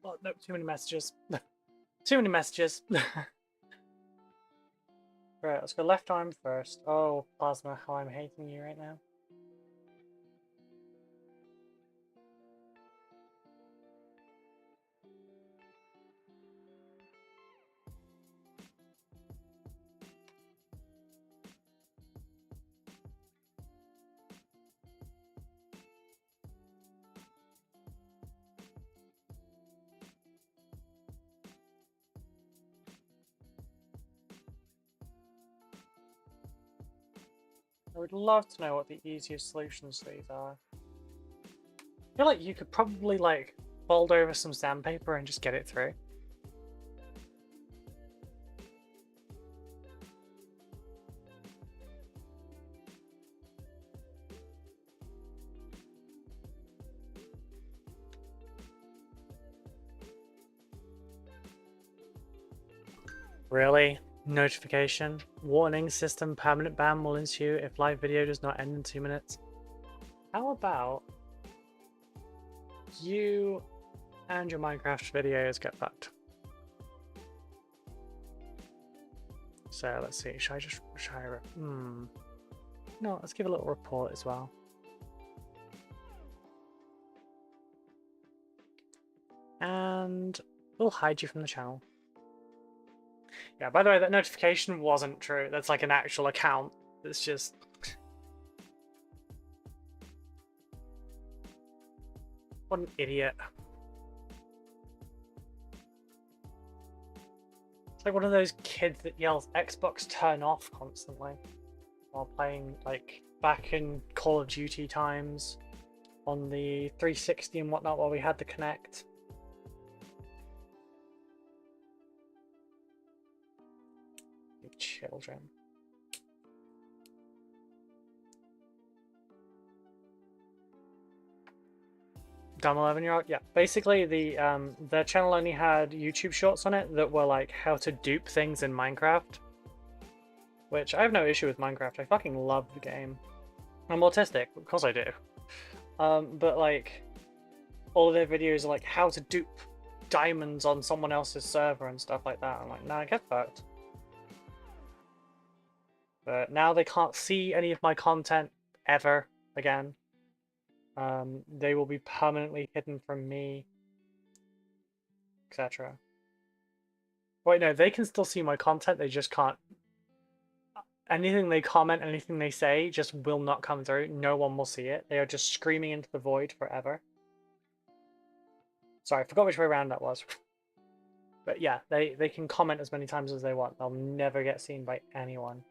Oh, no, too many messages. Too many messages. Right, let's go left arm first. Oh, Plasma, how I'm hating you right now. I would love to know what the easiest solutions to these are. I feel like you could probably, like, fold over some sandpaper and just get it through. Really? Notification. Warning system permanent ban will ensue if live video does not end in 2 minutes. How about you and your Minecraft videos get fucked? So let's see, should I no, let's give a little report as well. And we'll hide you from the channel. Yeah, by the way, that notification wasn't true. That's like an actual account. It's just... What an idiot. It's like one of those kids that yells Xbox turn off constantly while playing, like, back in Call of Duty times on the 360 and whatnot while we had the Kinect. You children. Dumb 11-year-old? Yeah. Basically, their channel only had YouTube shorts on it that were like how to dupe things in Minecraft. Which, I have no issue with Minecraft. I fucking love the game. I'm autistic. Of course I do. But like, all of their videos are like how to dupe diamonds on someone else's server and stuff like that. I'm like, nah, get fucked. But now they can't see any of my content ever again. They will be permanently hidden from me, etc. Wait, no, they can still see my content, they just can't. Anything they comment, anything they say, just will not come through. No one will see it. They are just screaming into the void forever. Sorry, I forgot which way around that was. But yeah, they can comment as many times as they want. They'll never get seen by anyone.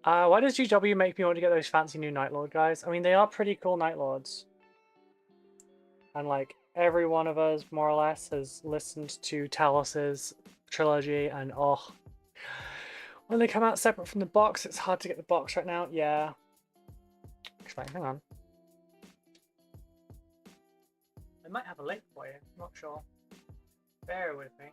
Why does GW make me want to get those fancy new Night Lord guys? I mean, they are pretty cool Night Lords. And like, every one of us, more or less, has listened to Talos's trilogy, and oh, when they come out separate from the box, it's hard to get the box right now. Yeah. Actually, hang on. I might have a link for you, I'm not sure. Bear with me.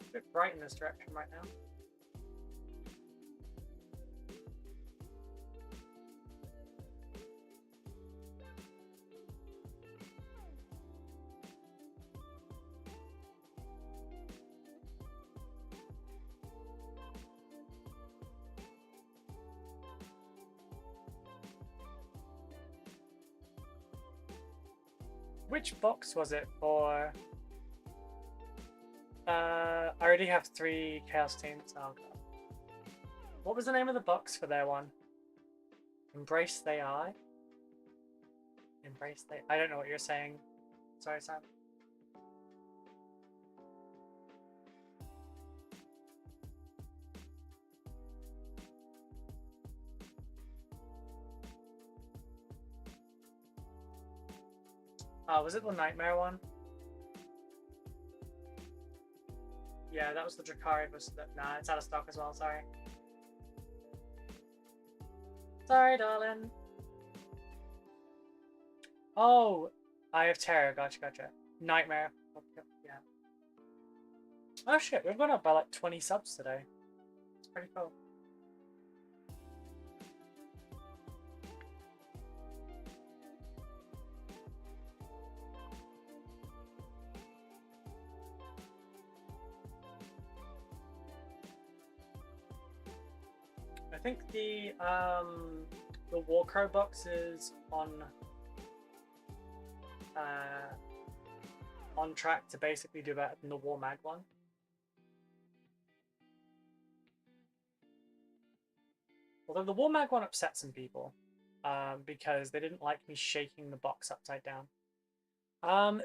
A bit bright in this direction right now. Which box was it for? I already have 3 Chaos Teams. Oh god. What was the name of the box for their one? Embrace They I? Embrace They... I don't know what you're saying. Sorry, Sam. Oh, was it the Nightmare one? Yeah, that was the Drakari versus the... Nah, it's out of stock as well, sorry. Sorry, darling. Oh, I have Terror, gotcha. Nightmare. Yeah. Oh shit, we've gone up by like 20 subs today. It's pretty cool. I think the RoCo box is on track to basically do better than the War Mag one. Although the War Mag one upset some people because they didn't like me shaking the box upside down.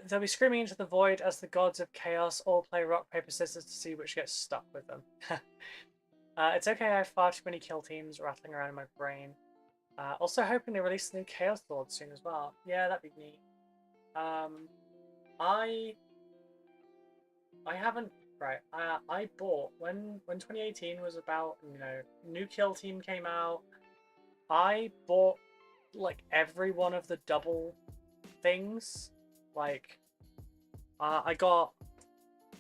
They'll be screaming into the void as the gods of chaos all play rock, paper, scissors to see which gets stuck with them. It's okay, I have far too many kill teams rattling around in my brain. Also hoping they release the new Chaos Lord soon as well. Yeah, that'd be neat. I haven't. Right. I bought when 2018 was about. New kill team came out. I bought like every one of the double things. Like, I got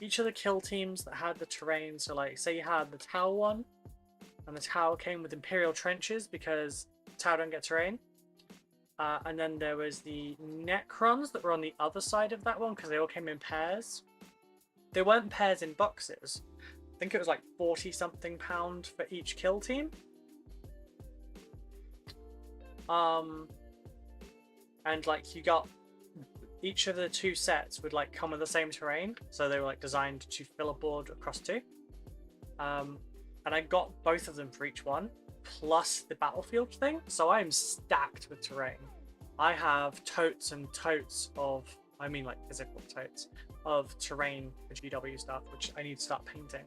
each of the kill teams that had the terrain. So like, say you had the tower one, and the tower came with Imperial trenches because tower don't get terrain. And then there was the Necrons that were on the other side of that one because they all came in pairs. They weren't pairs in boxes. I think it was like 40 something pound for each kill team. And like you got each of the two sets would like come with the same terrain, so they were like designed to fill a board across two. And I got both of them for each one, plus the battlefield thing. So I am stacked with terrain. I have totes and totes of, I mean like physical totes of terrain for GW stuff, which I need to start painting.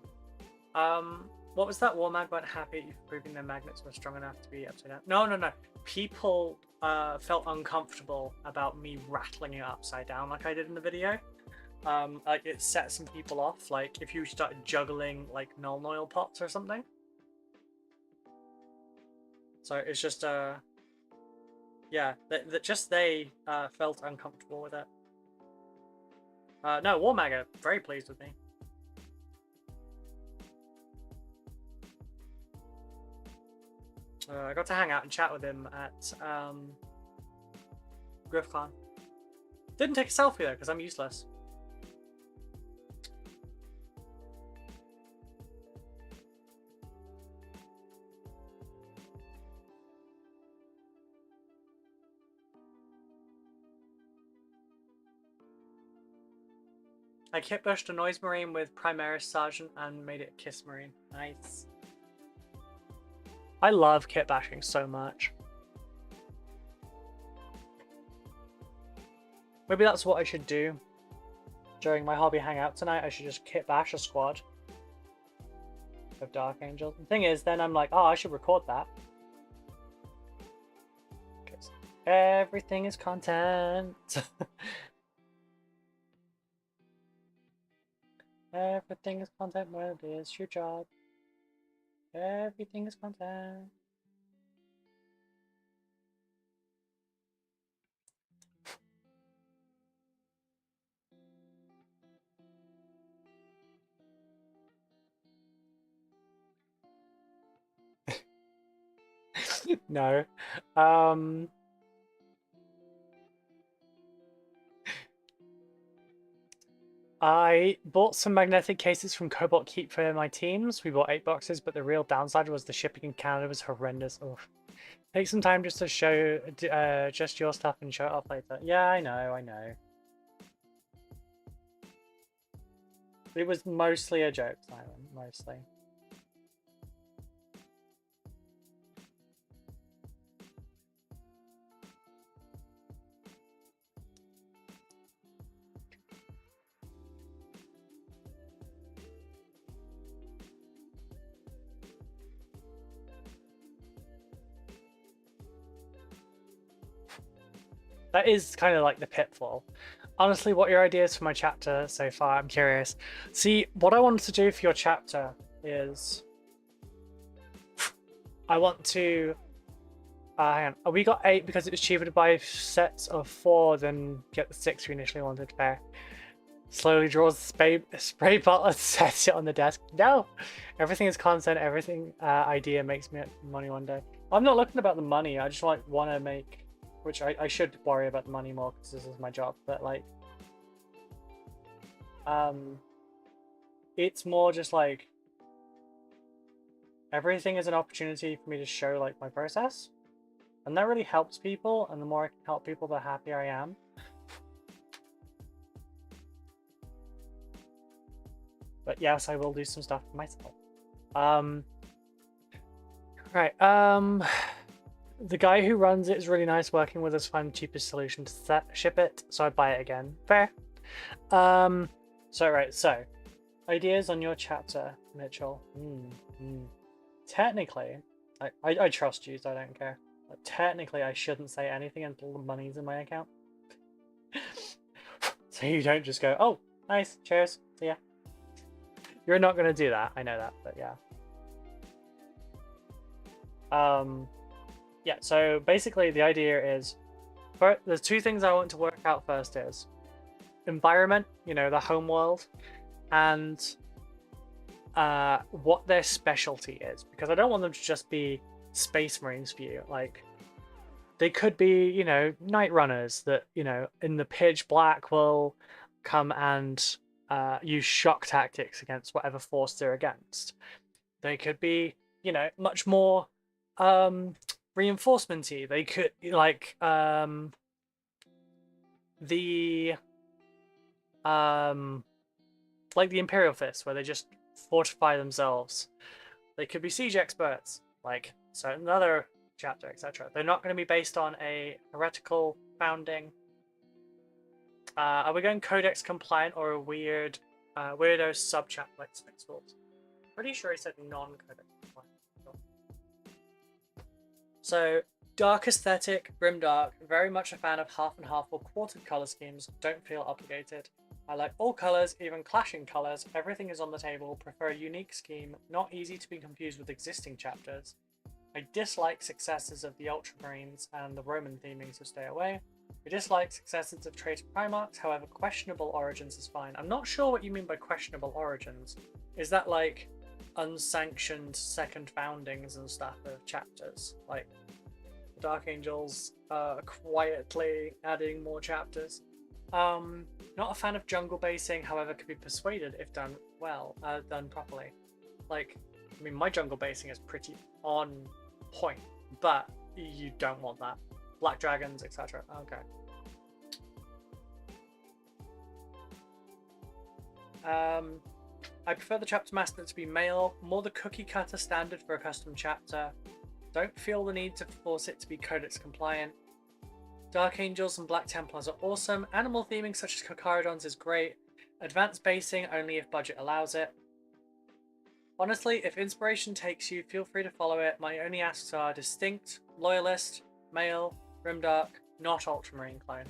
What was that? Warmag weren't happy at you for proving their magnets were strong enough to be upside down. No. People felt uncomfortable about me rattling it upside down like I did in the video. Like it set some people off, like if you started juggling like null oil pots or something. So it's just yeah, just they felt uncomfortable with it. No, Warmag are very pleased with me. I got to hang out and chat with him at GriffCon. Didn't take a selfie though, because I'm useless. I kit bushed a Noise Marine with Primaris Sergeant and made it Kiss Marine. Nice. I love kit bashing so much. Maybe that's what I should do during my hobby hangout tonight. I should just kit bash a squad of Dark Angels. The thing is, then I'm like, oh, I should record that. Because everything is content. Everything is content when it is your job. Everything is content. No. I bought some magnetic cases from Cobalt Keep for my teams. We bought 8 boxes, but the real downside was the shipping in Canada was horrendous. Oof. Take some time just to show just your stuff and show it off later. Yeah, I know. It was mostly a joke, Simon. Mostly. That is kind of like the pitfall. Honestly, what are your ideas for my chapter so far? I'm curious. See, what I wanted to do for your chapter is I want to hang on. We got 8 because it was cheaper to buy sets of 4 than get the 6 we initially wanted to pay. Slowly draws the spray bottle and sets it on the desk. No! Everything is content, everything idea makes me money one day. I'm not looking about the money, I just want to make, which I should worry about the money more because this is my job, but like it's more just like everything is an opportunity for me to show like my process, and that really helps people, and the more I can help people, the happier I am. But yes, I will do some stuff for myself. Right, the guy who runs it is really nice. Working with us, find the cheapest solution to ship it, so I buy it again. Fair. So ideas on your chapter, Mitchell. Technically, I trust you, so I don't care. But technically, I shouldn't say anything until the money's in my account. So you don't just go, oh, nice, cheers, see ya. You're not going to do that. I know that, but yeah. Yeah, so basically the idea is, there's two things I want to work out first is environment, you know, the home world, and what their specialty is, because I don't want them to just be Space Marines for you. Like, they could be, you know, night runners that, you know, in the pitch black will come and use shock tactics against whatever force they're against. They could be, you know, much more reinforcement-y. They could, the like the Imperial Fist, where they just fortify themselves. They could be siege experts, like certain other chapter, etc. They're not going to be based on a heretical founding. Are we going Codex compliant or a weird weirdo sub-chapter like Smith's Rules? Pretty sure he said non-Codex compliant. So, dark aesthetic, grimdark, very much a fan of half and half or quartered color schemes, don't feel obligated. I like all colors, even clashing colors, everything is on the table, prefer a unique scheme, not easy to be confused with existing chapters. I dislike successes of the Ultramarines and the Roman theming, so stay away. I dislike successes of Traitor Primarchs, however questionable origins is fine. I'm not sure what you mean by questionable origins. Is that like unsanctioned second foundings and stuff of chapters? Like the Dark Angels quietly adding more chapters. Not a fan of jungle basing, however could be persuaded if done well, done properly. Like, I mean, my jungle basing is pretty on point, but you don't want that. Black dragons, etc. Okay. I prefer the chapter master to be male, more the cookie cutter standard for a custom chapter. Don't feel the need to force it to be Codex compliant. Dark Angels and Black Templars are awesome. Animal theming such as Kokaridons is great. Advanced basing only if budget allows it. Honestly, if inspiration takes you, feel free to follow it. My only asks are distinct, loyalist, male, grimdark, not ultramarine clone.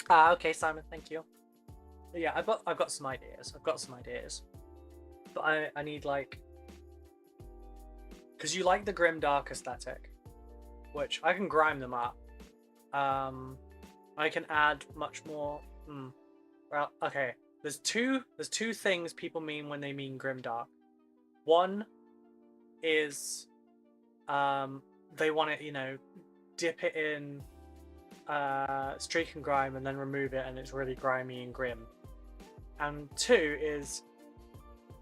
Okay, Simon, thank you. Yeah, I've got some ideas. But I need like, because you like the grimdark aesthetic, which I can grime them up. I can add much more. Well, okay. There's two things people mean when they mean grimdark. One is they want it, you know, dip it in streak and grime and then remove it and it's really grimy and grim. And two is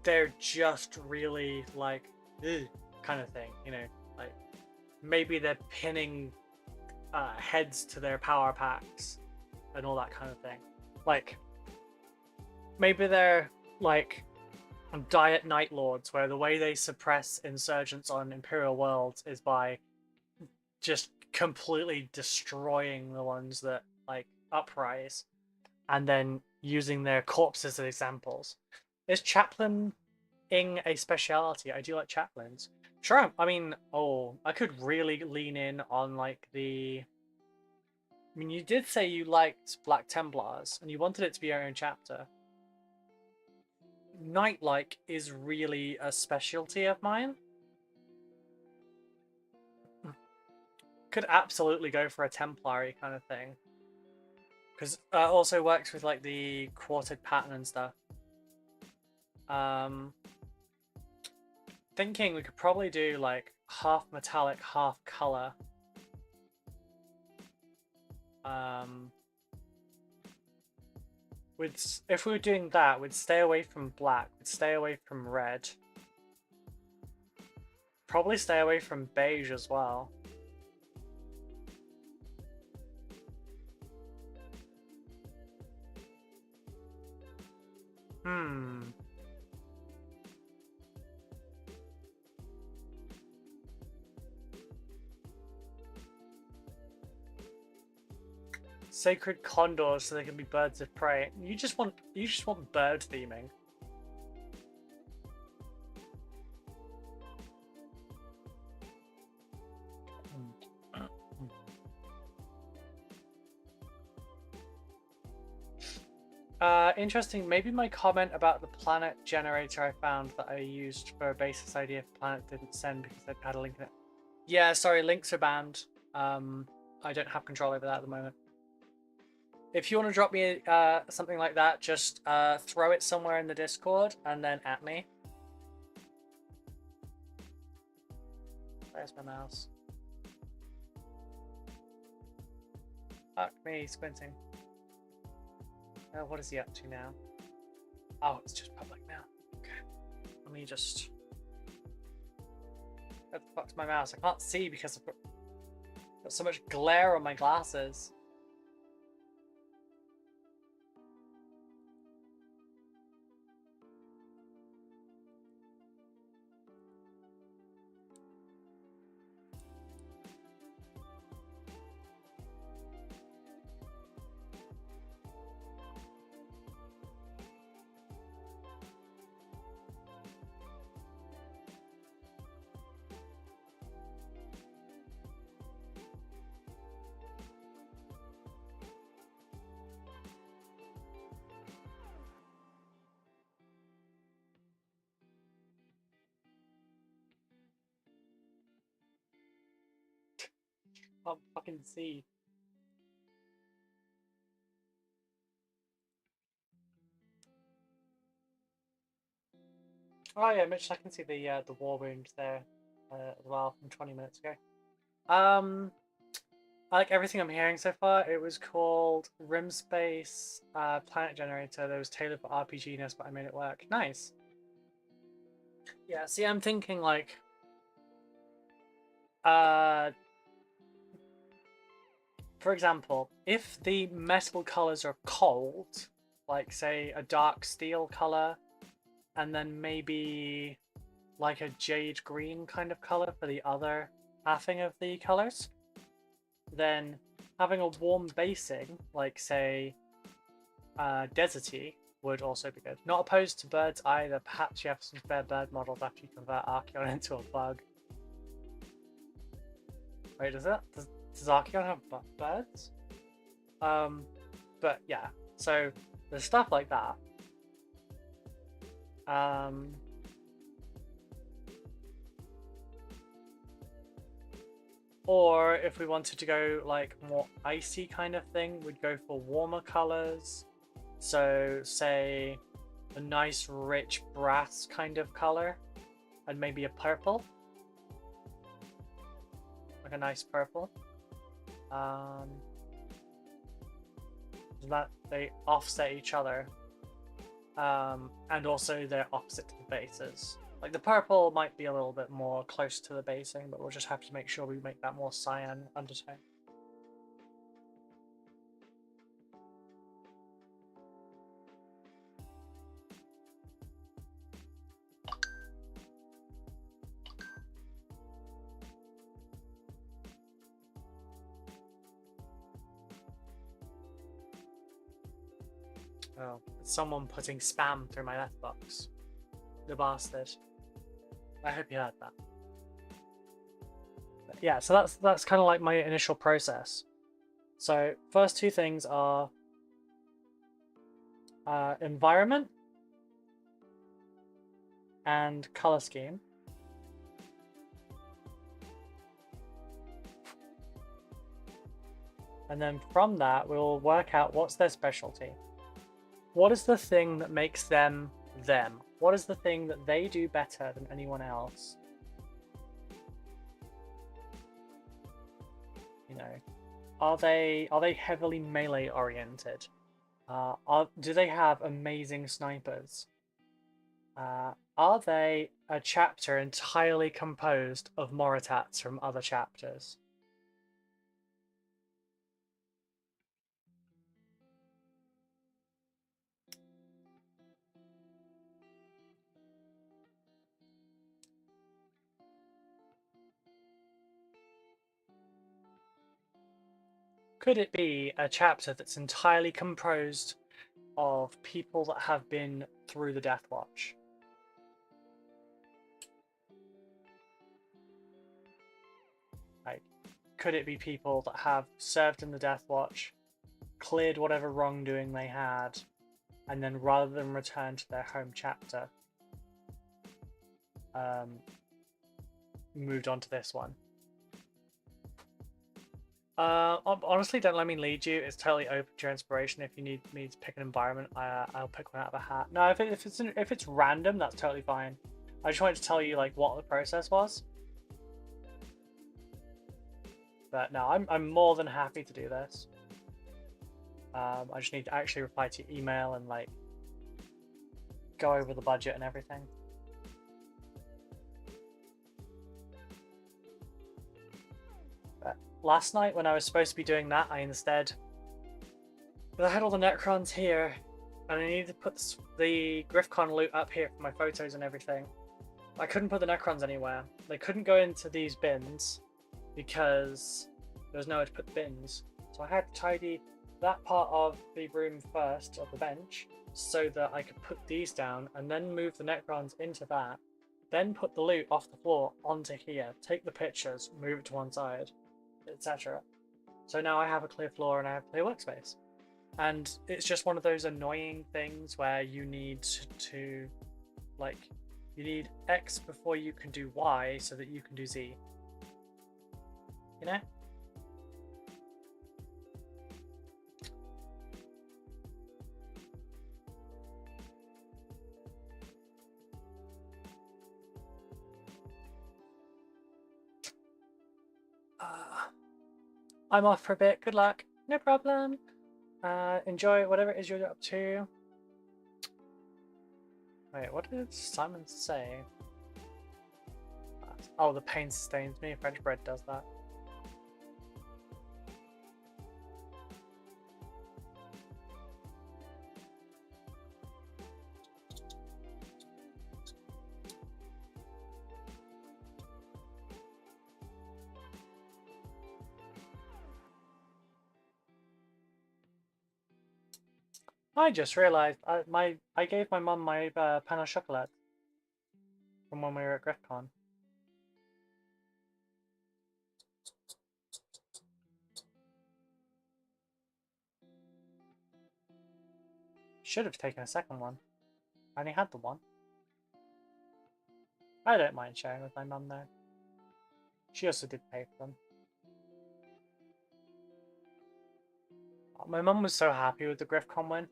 they're just really like kind of thing, you know, like maybe they're pinning heads to their power packs and all that kind of thing. Like maybe they're like Diet Night Lords, where the way they suppress insurgents on Imperial worlds is by just completely destroying the ones that like uprise and then using their corpses as examples. Is chaplaining a speciality? I do like chaplains. Sure, I mean, I could really lean in on like the... I mean, you did say you liked Black Templars and you wanted it to be your own chapter. Knight-like is really a specialty of mine. Could absolutely go for a Templary kind of thing. Because it also works with like the quartered pattern and stuff. Thinking we could probably do like half metallic, half color. If we were doing that, we'd stay away from black, we'd stay away from red. Probably stay away from beige as well. Sacred condors so they can be birds of prey. You just want bird theming. Interesting. Maybe my comment about the planet generator I found that I used for a basis idea for planet didn't send because I had a link in it. Yeah, sorry, links are banned. I don't have control over that at the moment. If you want to drop me something like that, just throw it somewhere in the Discord and then at me. Where's my mouse? Fuck me, squinting. What is he up to now? Oh, it's just public now. Okay. Let me just... Where the fuck's my mouse? I can't see because I've got so much glare on my glasses. Can't fucking see. Oh yeah, Mitch, I can see the war wound there as well from 20 minutes ago. I like everything I'm hearing so far. It was called Rim Space Planet Generator that was tailored for RPG-ness, but I made it work. Nice. Yeah, see, I'm thinking like for example, if the metal colors are cold, like say a dark steel color, and then maybe like a jade green kind of color for the other halving of the colors, then having a warm basing, like say deserty, would also be good. Not opposed to birds either. Perhaps you have some spare bird models after you convert Archeon into a bug. Wait, does Archeon have birds? But yeah, so there's stuff like that. Or if we wanted to go like more icy kind of thing, we'd go for warmer colors. So say a nice rich brass kind of color and maybe a purple. Like a nice purple. That they offset each other. And also they're opposite to the bases. Like the purple might be a little bit more close to the basing, but we'll just have to make sure we make that more cyan undertone. Oh, it's someone putting spam through my letterbox. The bastard. I hope you heard that. But yeah, so that's kind of like my initial process. So first two things are environment and color scheme. And then from that, we'll work out what's their specialty. What is the thing that makes them them? What is the thing that they do better than anyone else? You know, are they heavily melee oriented? Do they have amazing snipers? Are they a chapter entirely composed of Moritats from other chapters? Could it be a chapter that's entirely composed of people that have been through the Death Watch? Like, could it be people that have served in the Death Watch, cleared whatever wrongdoing they had, and then rather than return to their home chapter, moved on to this one. Honestly, don't let me lead you. It's totally open to your inspiration. If you need me to pick an environment, I'll pick one out of a hat. No, if it's random, that's totally fine. I just wanted to tell you like what the process was. But no, I'm more than happy to do this. I just need to actually reply to your email and like go over the budget and everything. But last night when I was supposed to be doing that, I had all the Necrons here, and I needed to put the Griffcon loot up here for my photos and everything. I couldn't put the Necrons anywhere. They couldn't go into these bins because there was nowhere to put the bins. So I had to tidy that part of the room first, of the bench, so that I could put these down and then move the Necrons into that, then put the loot off the floor onto here, take the pictures, move it to one side, etc. So now I have a clear floor and I have a clear workspace. And it's just one of those annoying things where you need to, like, you need X before you can do Y so that you can do Z. You know? I'm off for a bit. Good luck. No problem. Enjoy whatever it is you're up to. Wait, what did Simon say? Oh, the pain sustains me. French bread does that. I just realised I gave my mum my pain au chocolat from when we were at GriffCon. Should have taken a second one. I only had the one. I don't mind sharing with my mum though. She also did pay for them. My mum was so happy with the GriffCon win.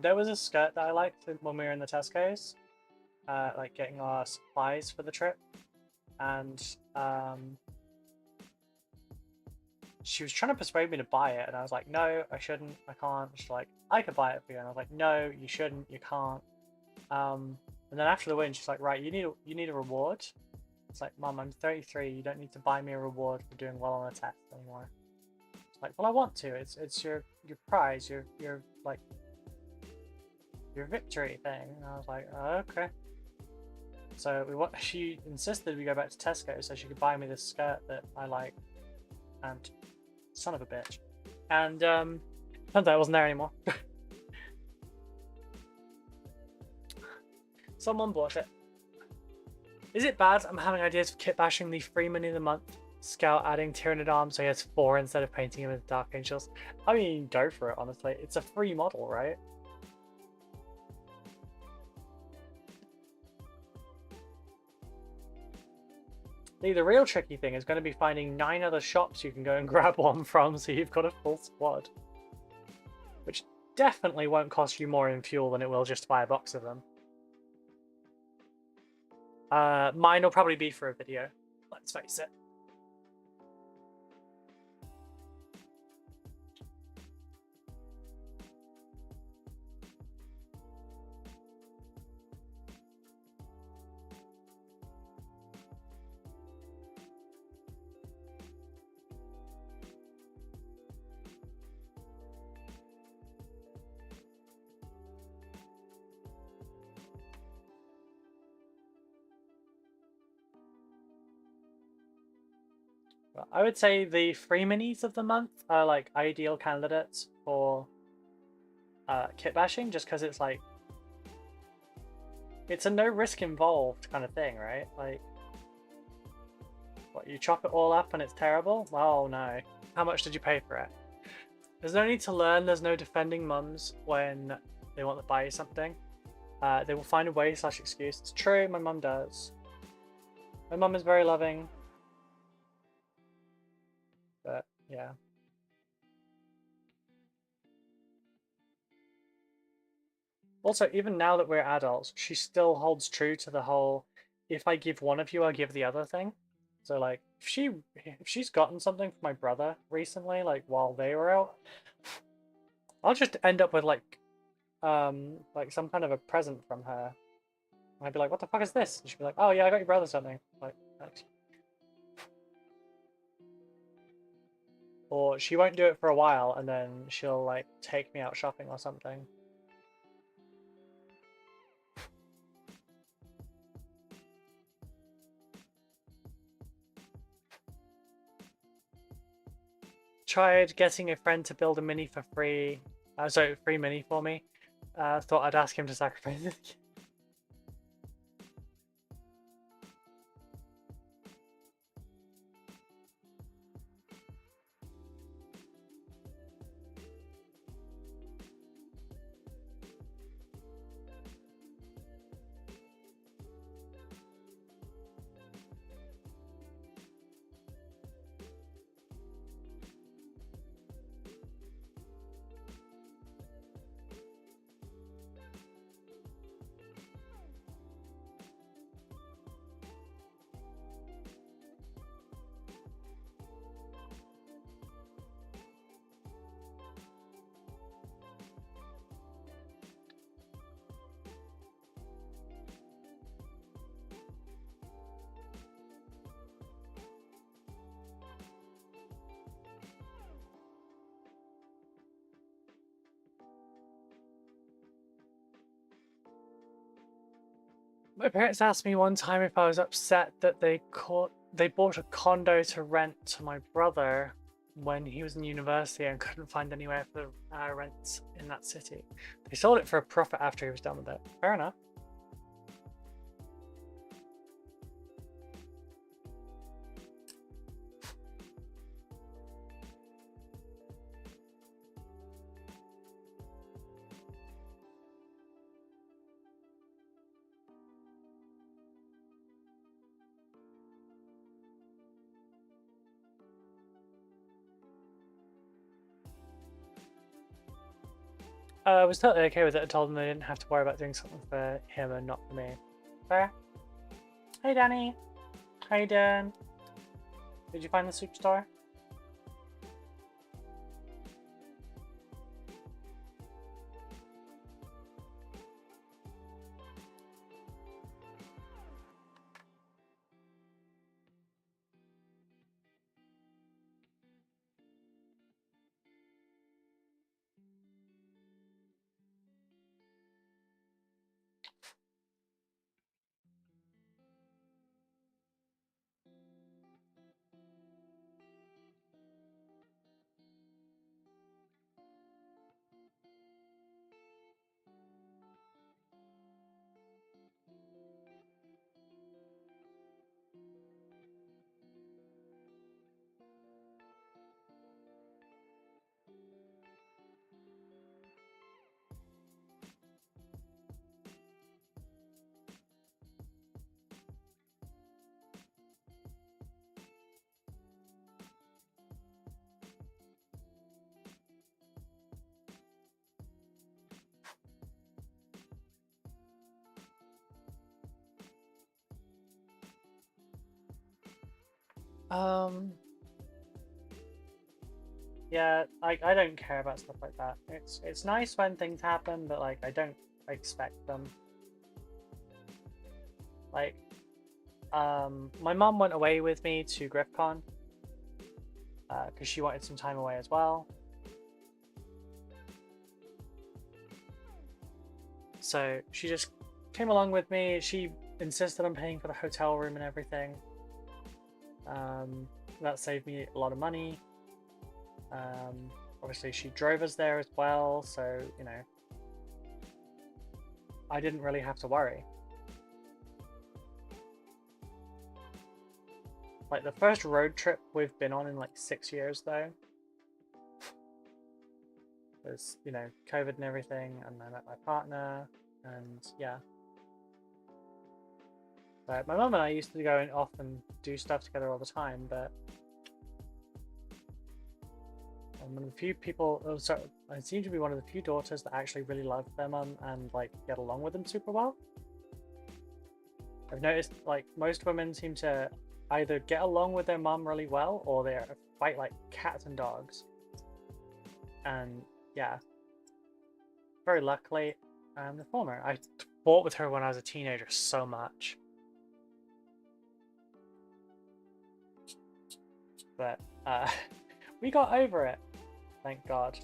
There was a skirt that I liked when we were in the Tesco's, like getting our supplies for the trip, and she was trying to persuade me to buy it, and I was like, no, I shouldn't, I can't. She's like, I could buy it for you, and I was like, no, you shouldn't, you can't. And then after the win, she's like, right, you need a reward. It's like, Mum, I'm 33. You don't need to buy me a reward for doing well on a test anymore. Like, well, I want to. It's your prize, your like your victory thing. And I was like, oh, okay. So she insisted we go back to Tesco so she could buy me this skirt that I like. And son of a bitch. And turns out it wasn't there anymore. Someone bought it. Is it bad I'm having ideas for kit bashing the free money of the month scout, adding Tyranid arms so he has 4 instead of painting him with Dark Angels? I mean, go for it, honestly. It's a free model, right? The real tricky thing is going to be finding 9 other shops you can go and grab one from so you've got a full squad. Which definitely won't cost you more in fuel than it will just to buy a box of them. Mine will probably be for a video, let's face it. I would say the free minis of the month are like ideal candidates for kit bashing, just because it's like it's a no risk involved kind of thing, right? Like, what, you chop it all up and it's terrible? Oh no. How much did you pay for it? There's no need to learn. There's no defending mums when they want to buy you something. They will find a way / excuse. It's true, my mum does. My mum is very loving. But, yeah. Also, even now that we're adults, she still holds true to the whole, if I give one of you, I'll give the other thing. So, like, if she's gotten something for my brother recently, like, while they were out, I'll just end up with, like some kind of a present from her. I'd be like, what the fuck is this? And she'd be like, oh yeah, I got your brother something. Like, thanks. Or she won't do it for a while, and then she'll, like, take me out shopping or something. Tried getting a friend to build a mini for free. Free mini for me. Thought I'd ask him to sacrifice it. My parents asked me one time if I was upset that they bought a condo to rent to my brother when he was in university and couldn't find anywhere for rent in that city. They sold it for a profit after he was done with it. Fair enough. I was totally okay with it. I told them they didn't have to worry about doing something for him and not for me. Fair. Hey Danny. How you doing? Did you find the superstar? Yeah, like, I don't care about stuff like that. It's nice when things happen, but, like, I don't expect them. Like, my mum went away with me to GriffCon because she wanted some time away as well. So she just came along with me. She insisted on paying for the hotel room and everything. That saved me a lot of money. Obviously she drove us there as well, so, you know, I didn't really have to worry. Like, the first road trip we've been on in like 6 years though, there's, you know, COVID and everything, and I met my partner, and yeah. So my mum and I used to go and off and do stuff together all the time, but I'm one of the few people, I seem to be one of the few daughters that actually really love their mum and like get along with them super well. I've noticed like most women seem to either get along with their mum really well or they fight like cats and dogs. And yeah, very luckily I'm the former. I fought with her when I was a teenager so much. But we got over it, thank God.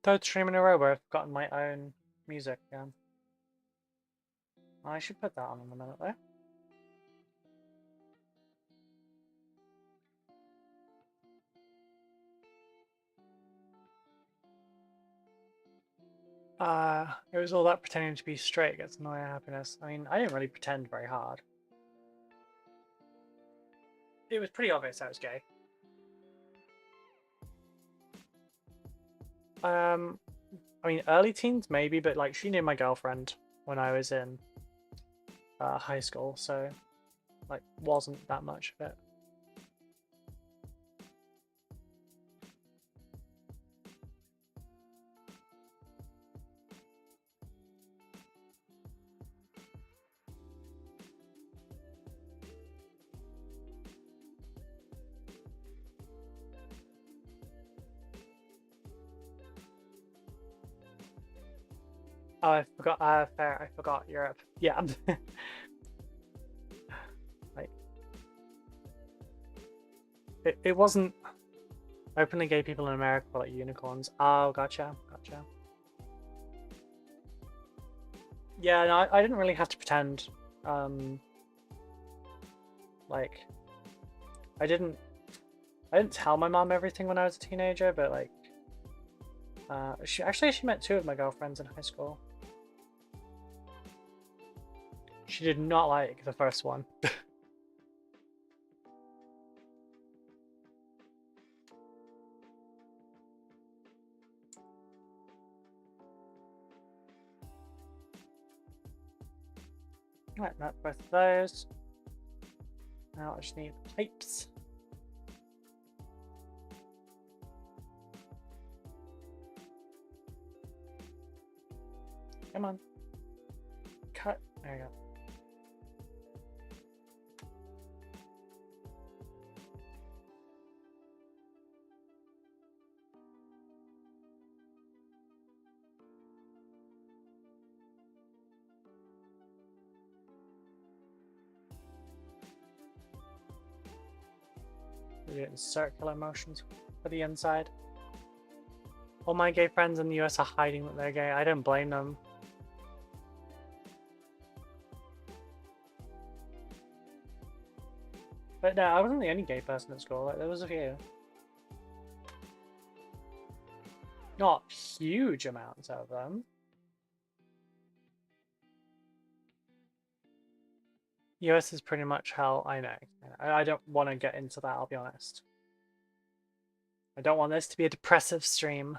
Third stream in a row where I've gotten my own music, yeah. I should put that on in a minute though. It was all that pretending to be straight gets no happiness. I mean, I didn't really pretend very hard. It was pretty obvious I was gay. I mean, early teens maybe, but like she knew my girlfriend when I was in high school, so like wasn't that much of it. Oh, I forgot. Fair. I forgot Europe. Yeah. Like, it wasn't openly gay people in America were like unicorns. Oh, gotcha. Yeah, no, I didn't really have to pretend. Like, I didn't tell my mom everything when I was a teenager, but like, she met two of my girlfriends in high school. She did not like the first one. Right, not both of those. Now I just need pipes. Come on. Cut. There you go. We're doing circular motions for the inside. All my gay friends in the US are hiding that they're gay. I don't blame them. But no, I wasn't the only gay person at school. Like, there was a few. Not huge amounts of them. US is pretty much hell, I know. I don't want to get into that, I'll be honest. I don't want this to be a depressive stream.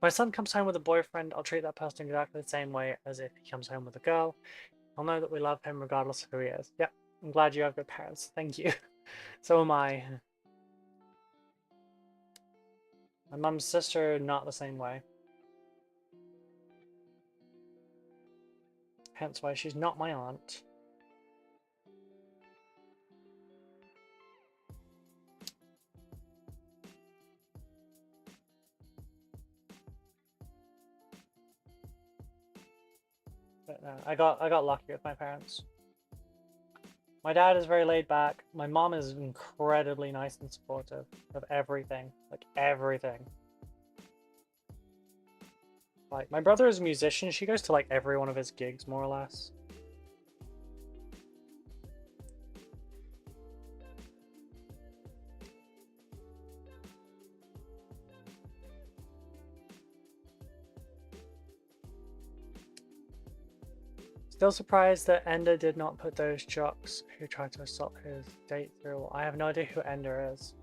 My son comes home with a boyfriend, I'll treat that person exactly the same way as if he comes home with a girl. I'll know that we love him regardless of who he is. Yep, I'm glad you have good parents. Thank you. So am I. My mum's sister, not the same way. Hence why she's not my aunt. But no, I got lucky with my parents. My dad is very laid back. My mom is incredibly nice and supportive of everything. Like everything. Like, my brother is a musician. She goes to like every one of his gigs, more or less. Still surprised that Ender did not put those jocks who tried to assault his date through. I have no idea who Ender is.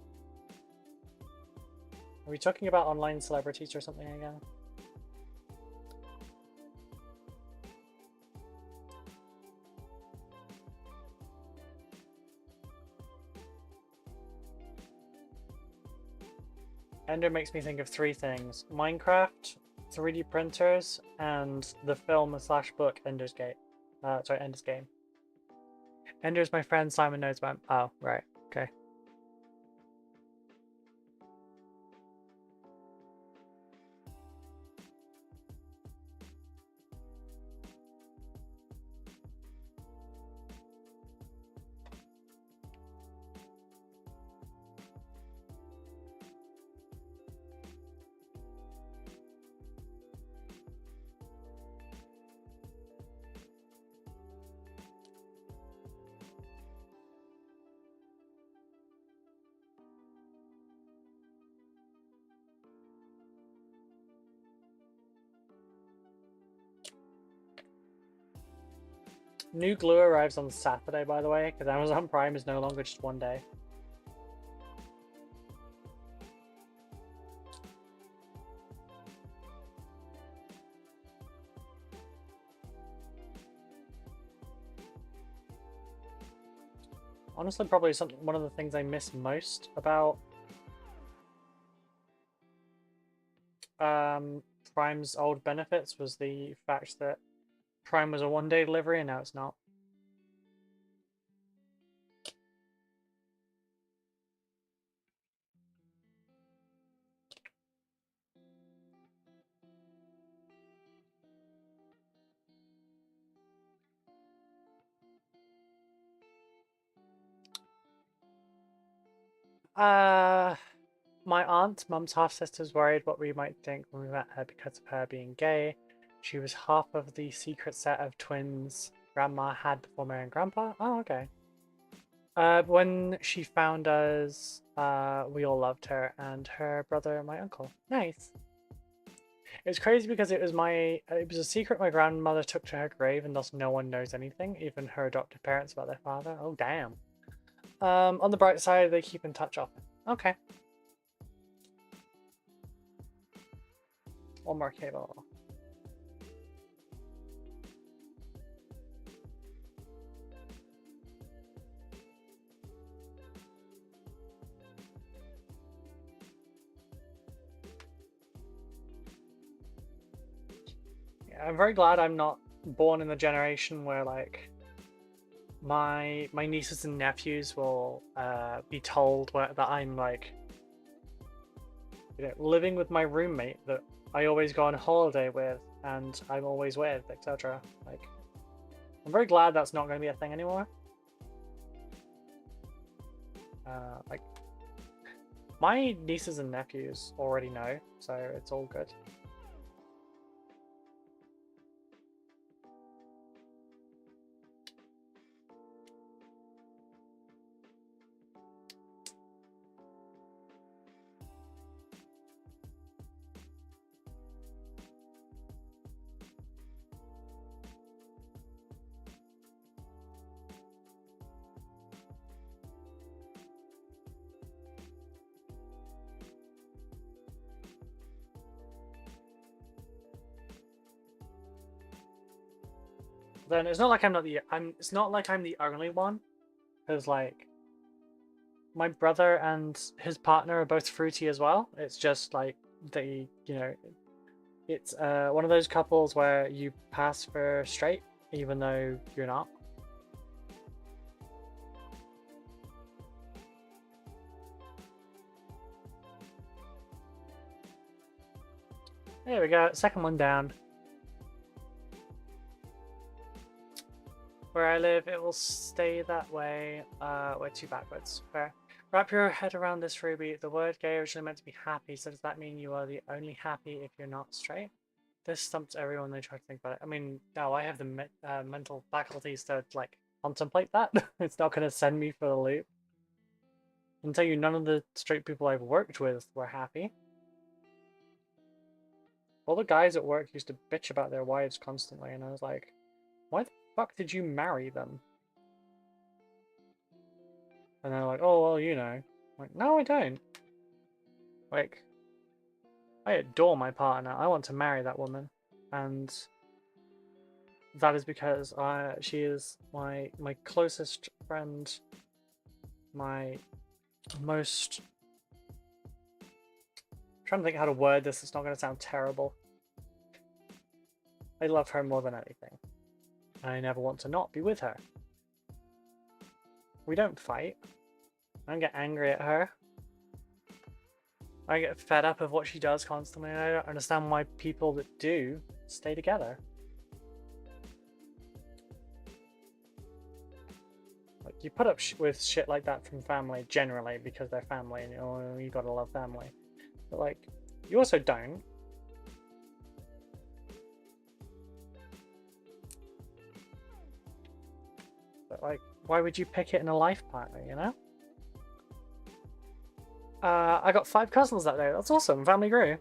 Are we talking about online celebrities or something again? Ender makes me think of three things: Minecraft, 3D printers, and the film slash book Ender's Game. Sorry, Ender's Game. Ender's my friend, Simon knows about him. Oh, right. Okay. New glue arrives on Saturday, by the way, because Amazon Prime is no longer just one day. Honestly, probably one of the things I miss most about Prime's old benefits was the fact that Prime was a one-day delivery and now it's not. My aunt, Mum's half-sister, is worried what we might think when we met her because of her being gay. She was half of the secret set of twins Grandma had before marrying Grandpa. Oh, okay. When she found us, we all loved her, and her brother and my uncle. Nice. It was crazy because it was a secret my grandmother took to her grave, and thus no one knows anything, even her adopted parents, about their father. Oh, damn. On the bright side, they keep in touch often. Okay. One more cable. Yeah, I'm very glad I'm not born in the generation where like my nieces and nephews will be told that I'm like, you know, living with my roommate that I always go on holiday with and I'm always with, etc. Like, I'm very glad that's not going to be a thing anymore. Like, my nieces and nephews already know, so it's all good. Then it's not like it's not like I'm the only one, because like my brother and his partner are both fruity as well. It's just like it's one of those couples where you pass for straight even though you're not. There we go, second one down. Where I live, it will stay that way. We're two backwards. Fair. Wrap your head around this, Ruby. The word gay originally meant to be happy, so does that mean you are the only happy if you're not straight? this stumps everyone they try to think about it. I mean, now I have the mental faculties to like contemplate that. It's not going to send me for the loop. I can tell you none of the straight people I've worked with were happy. All the guys at work used to bitch about their wives constantly, and I was like, why the fuck did you marry them? And they're like, oh, well, you know. I'm like, no, I don't. Like, I adore my partner. I want to marry that woman. And that is because she is my closest friend, my most... I'm trying to think how to word this. It's not going to sound terrible. I love her more than anything. I never want to not be with her. We don't fight. I don't get angry at her. I get fed up of what she does constantly, and I don't understand why people that do stay together. Like, you put up with shit like that from family generally because they're family, and you gotta love family. But like, you also don't. But like, why would you pick it in a life partner, you know? I got 5 cousins that day. That's awesome. Family grew.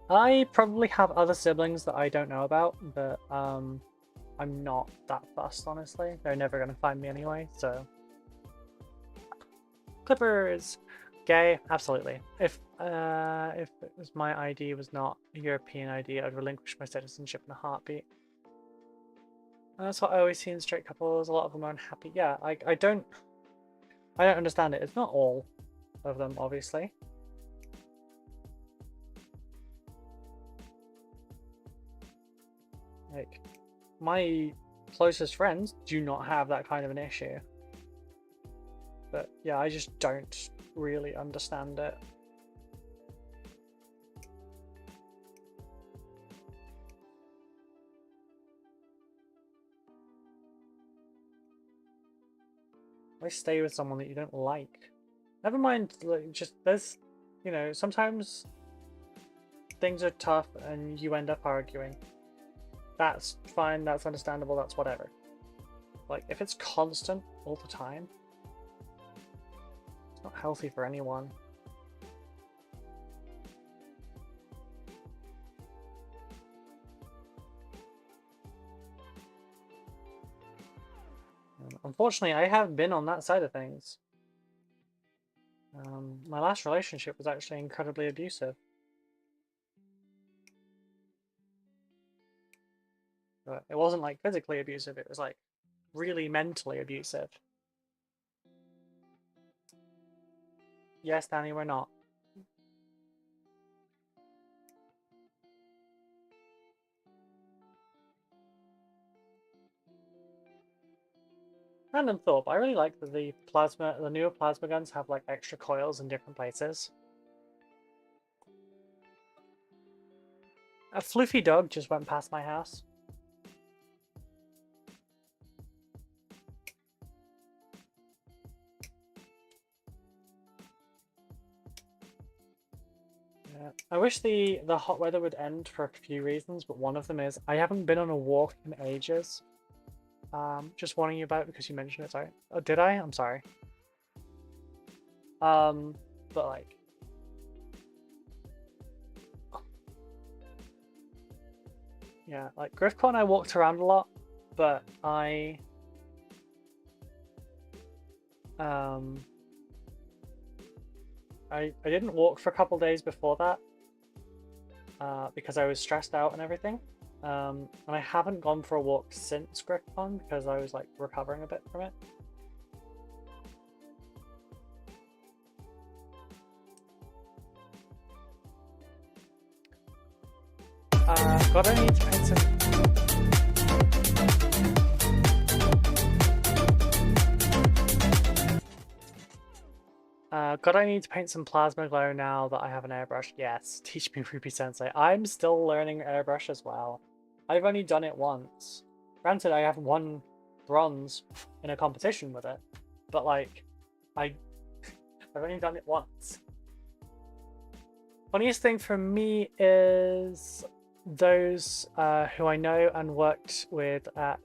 I probably have other siblings that I don't know about, but I'm not that fussed, honestly. They're never going to find me anyway, so... Clippers! Gay? Absolutely. If it was my ID was not a European ID, I'd relinquish my citizenship in a heartbeat. And that's what I always see in straight couples. A lot of them are unhappy. Yeah, I don't understand it. It's not all of them, obviously. Like, my closest friends do not have that kind of an issue. But yeah, I just don't really understand it. Why stay with someone that you don't like? Never mind, like, just there's, you know, sometimes things are tough and you end up arguing. That's fine, that's understandable, that's whatever. Like, if it's constant all the time, it's not healthy for anyone. Unfortunately, I have been on that side of things. My last relationship was actually incredibly abusive. But it wasn't like physically abusive, it was like really mentally abusive. Yes, Danny, we're not. Random thought, but I really like that the newer plasma guns have like extra coils in different places. A floofy dog just went past my house. Yeah. I wish the hot weather would end for a few reasons, but one of them is I haven't been on a walk in ages. Just warning you about it because you mentioned it, sorry. Oh, did I? I'm sorry. But like... Yeah, like GriffCon I walked around a lot, but I didn't walk for a couple days before that because I was stressed out and everything. And I haven't gone for a walk since GriffCon because I was like recovering a bit from it. God, I need to paint some... God, I need to paint some plasma glow now that I have an airbrush. Yes, teach me, Ruby Sensei. I'm still learning airbrush as well. I've only done it once. Granted, I have won bronze in a competition with it, but like, I've only done it once. Funniest thing for me is those who I know and worked with at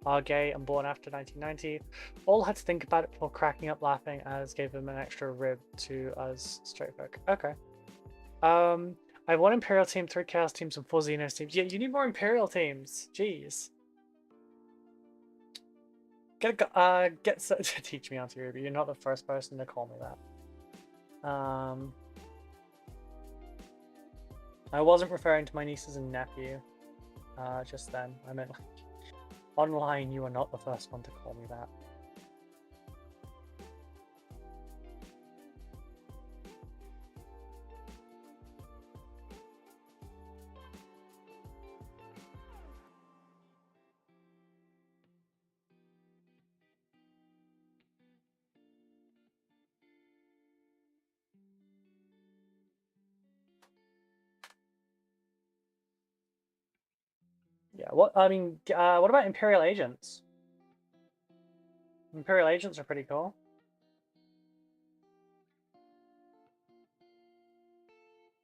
Are Gay and Born After 1990 all had to think about it before cracking up laughing, as gave them an extra rib to us straight folk. Okay. I have one Imperial team, 3 Chaos teams, and 4 Xenos teams. Yeah, you need more Imperial teams. Jeez. Teach me Auntie Ruby. You're not the first person to call me that. I wasn't referring to my nieces and nephew. Just then. I meant like, online, you are not the first one to call me that. Yeah, what about Imperial agents? Imperial agents are pretty cool.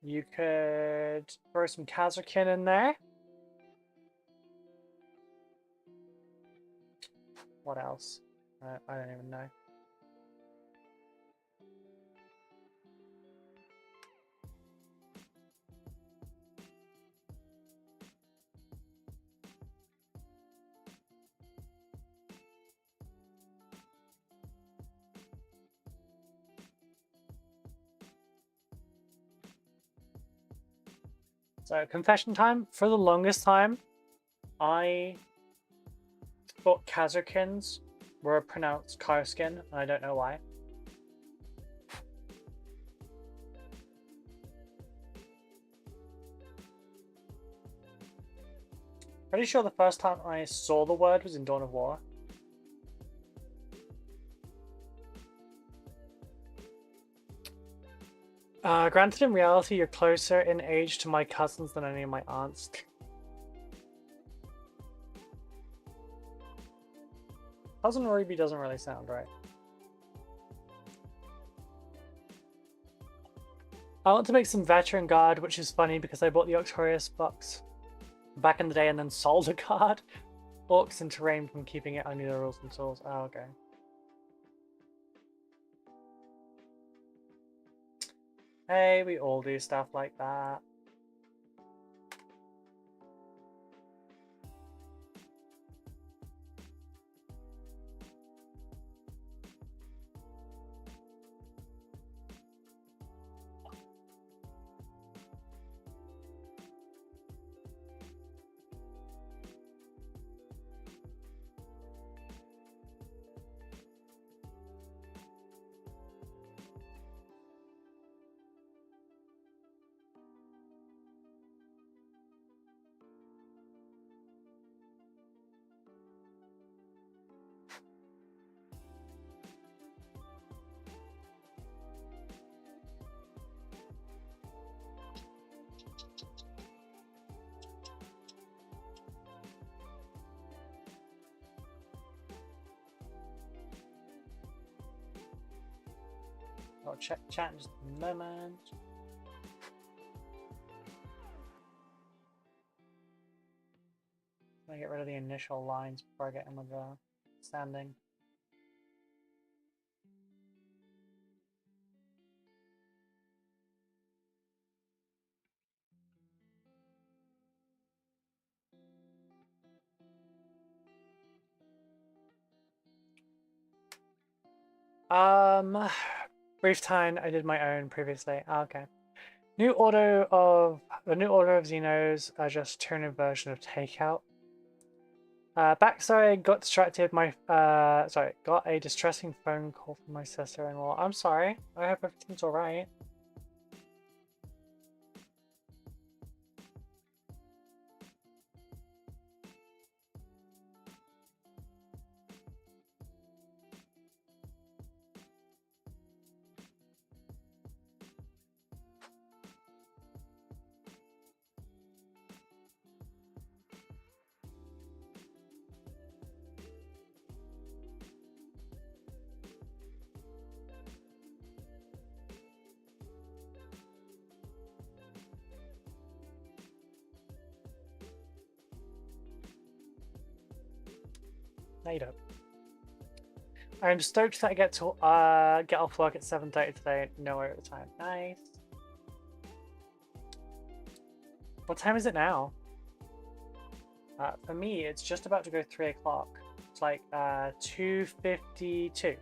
You could throw some Kazarkin in there. What else? I don't even know. So, confession time. For the longest time, I thought Kazarkins were pronounced Karskin, and I don't know why. Pretty sure the first time I saw the word was in Dawn of War. Granted, in reality, you're closer in age to my cousins than any of my aunts. Cousin Ruby doesn't really sound right. I want to make some Veteran Guard, which is funny because I bought the Octorius box back in the day and then sold a card. Orcs and terrain from keeping it under the rules and tools. Oh, okay. Hey, we all do stuff like that. I'll check chat in just a moment. I'm gonna get rid of the initial lines before I get in with the standing. Brief time. I did my own previously. Oh, okay. The new order of Xenos are just turn-in version of Takeout. Backstory, got distracted. Got a distressing phone call from my sister-in-law. I'm sorry. I hope everything's alright. No, you don't. I'm stoked that I get to get off work at 7:30 today. No overtime. Nice. What time is it now? For me, it's just about to go 3 o'clock. It's like 2:52.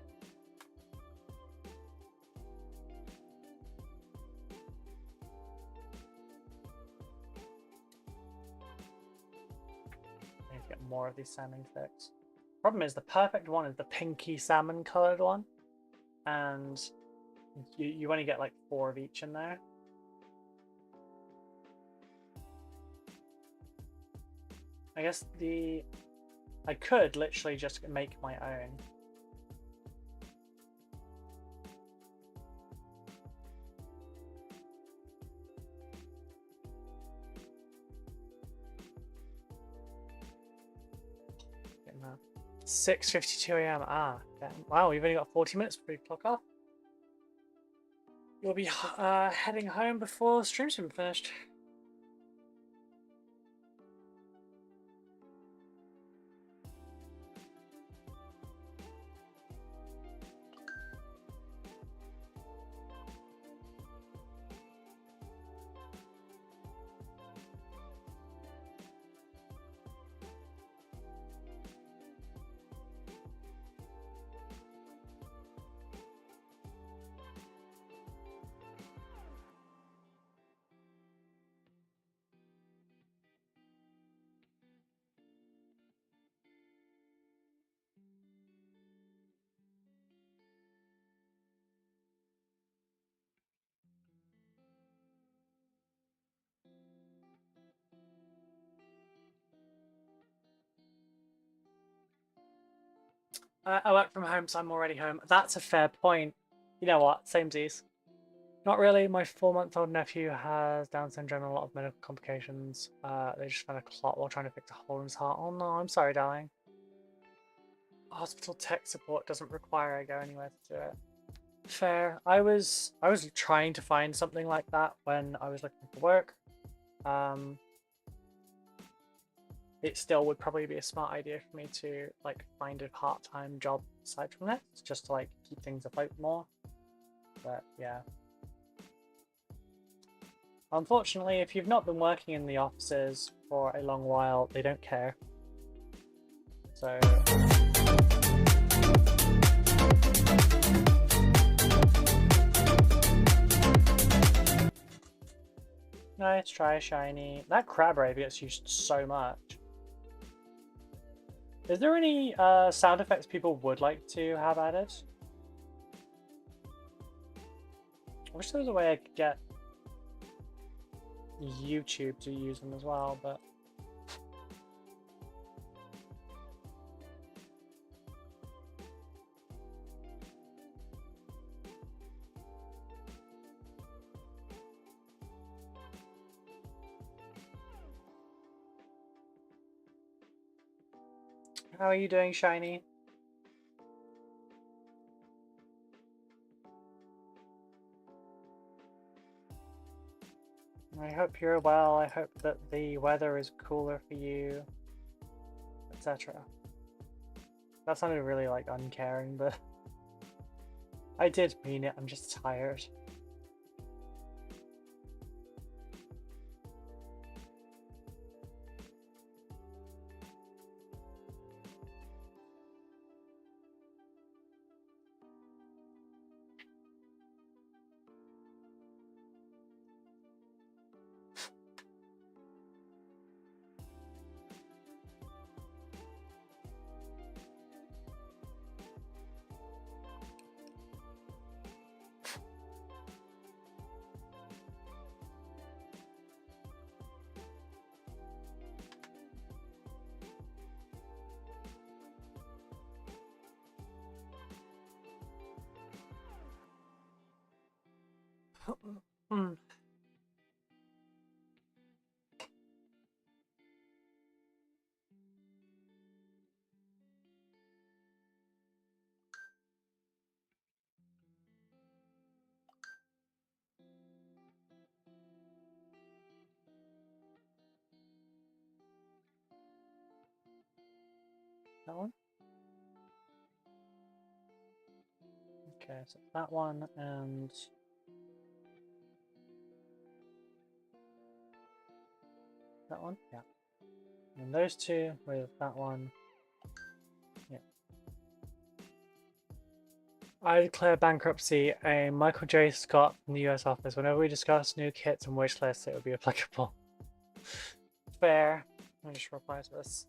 I need to get more of these salmon fixed. Problem is, the perfect one is the pinky salmon colored one, and you only get like 4 of each in there. I guess I could literally just make my own. Getting that. 6:52 a.m. Ah, damn. Wow, we've only got 40 minutes before we clock off. You'll be heading home before stream's been finished. I work from home, so I'm already home. That's a fair point. You know what? Samesies. Not really. My 4-month-old nephew has Down syndrome and a lot of medical complications. They just found a clot while trying to fix a hole in his heart. Oh no, I'm sorry, darling. Hospital tech support doesn't require I go anywhere to do it. Fair. I was trying to find something like that when I was looking for work. It still would probably be a smart idea for me to like find a part-time job aside from this, just to like keep things afloat more. But yeah. Unfortunately, if you've not been working in the offices for a long while, they don't care. So nice try, shiny. That crab rave gets used so much. Is there any sound effects people would like to have added? I wish there was a way I could get YouTube to use them as well, but how are you doing, Shiny? I hope you're well. I hope that the weather is cooler for you, etc. That sounded really like uncaring, but I did mean it. I'm just tired. Hmm. That one? Okay, so that one and that one, yeah. And those two with that one, yeah. I declare bankruptcy a Michael J. Scott from the US office. Whenever we discuss new kits and wish lists, it would be applicable. Fair. Let me just reply to this.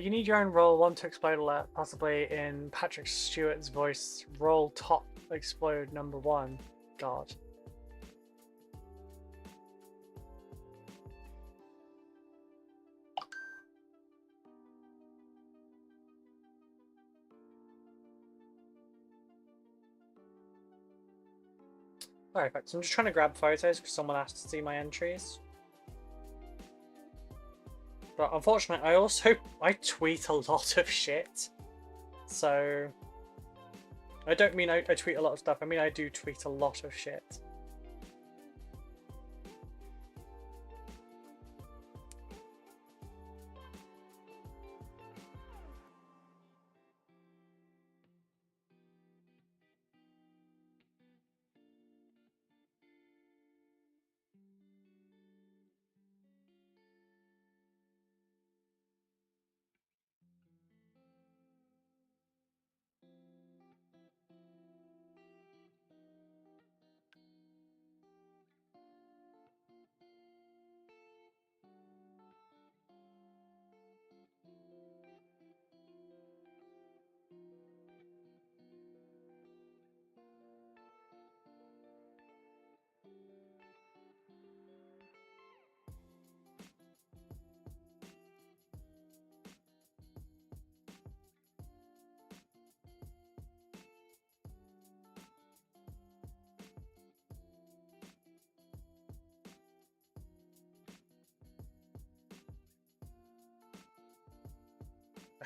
You need your own roll 1 to explode alert, possibly in Patrick Stewart's voice. Roll top explode number 1. God. Alright, folks, I'm just trying to grab photos because someone asked to see my entries. But unfortunately, I tweet a lot of shit. So I don't mean I tweet a lot of stuff, I mean I do tweet a lot of shit.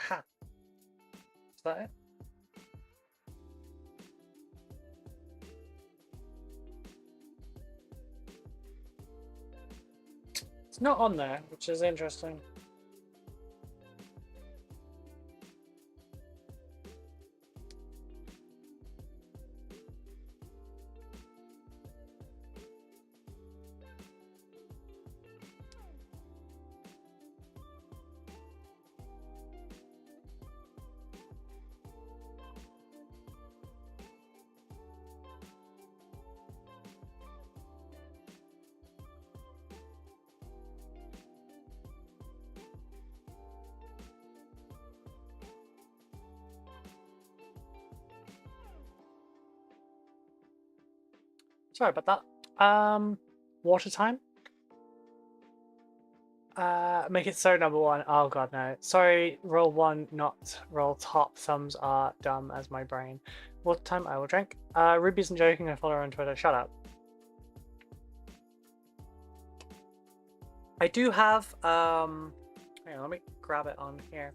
Aha. Is that it? It's not on there, which is interesting. Sorry about that. Water time? Make it so number 1. Oh god, no. Sorry, roll 1, not roll top. Thumbs are dumb as my brain. Water time, I will drink. Ruby isn't joking, I follow her on Twitter. Shut up. I do have, hang on, let me grab it on here.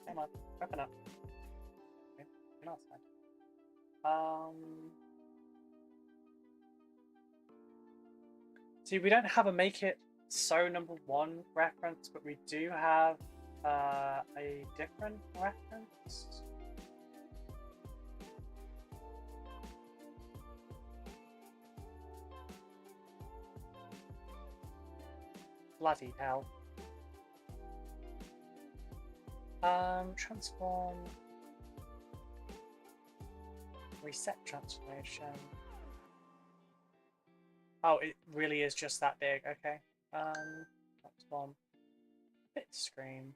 Hang on, open up. Okay, you're not fine. See, we don't have a make it so #1 reference, but we do have a different reference. Bloody hell. Transform. Reset transformation. Oh, it really is just that big. Okay. Transform. Bit screen.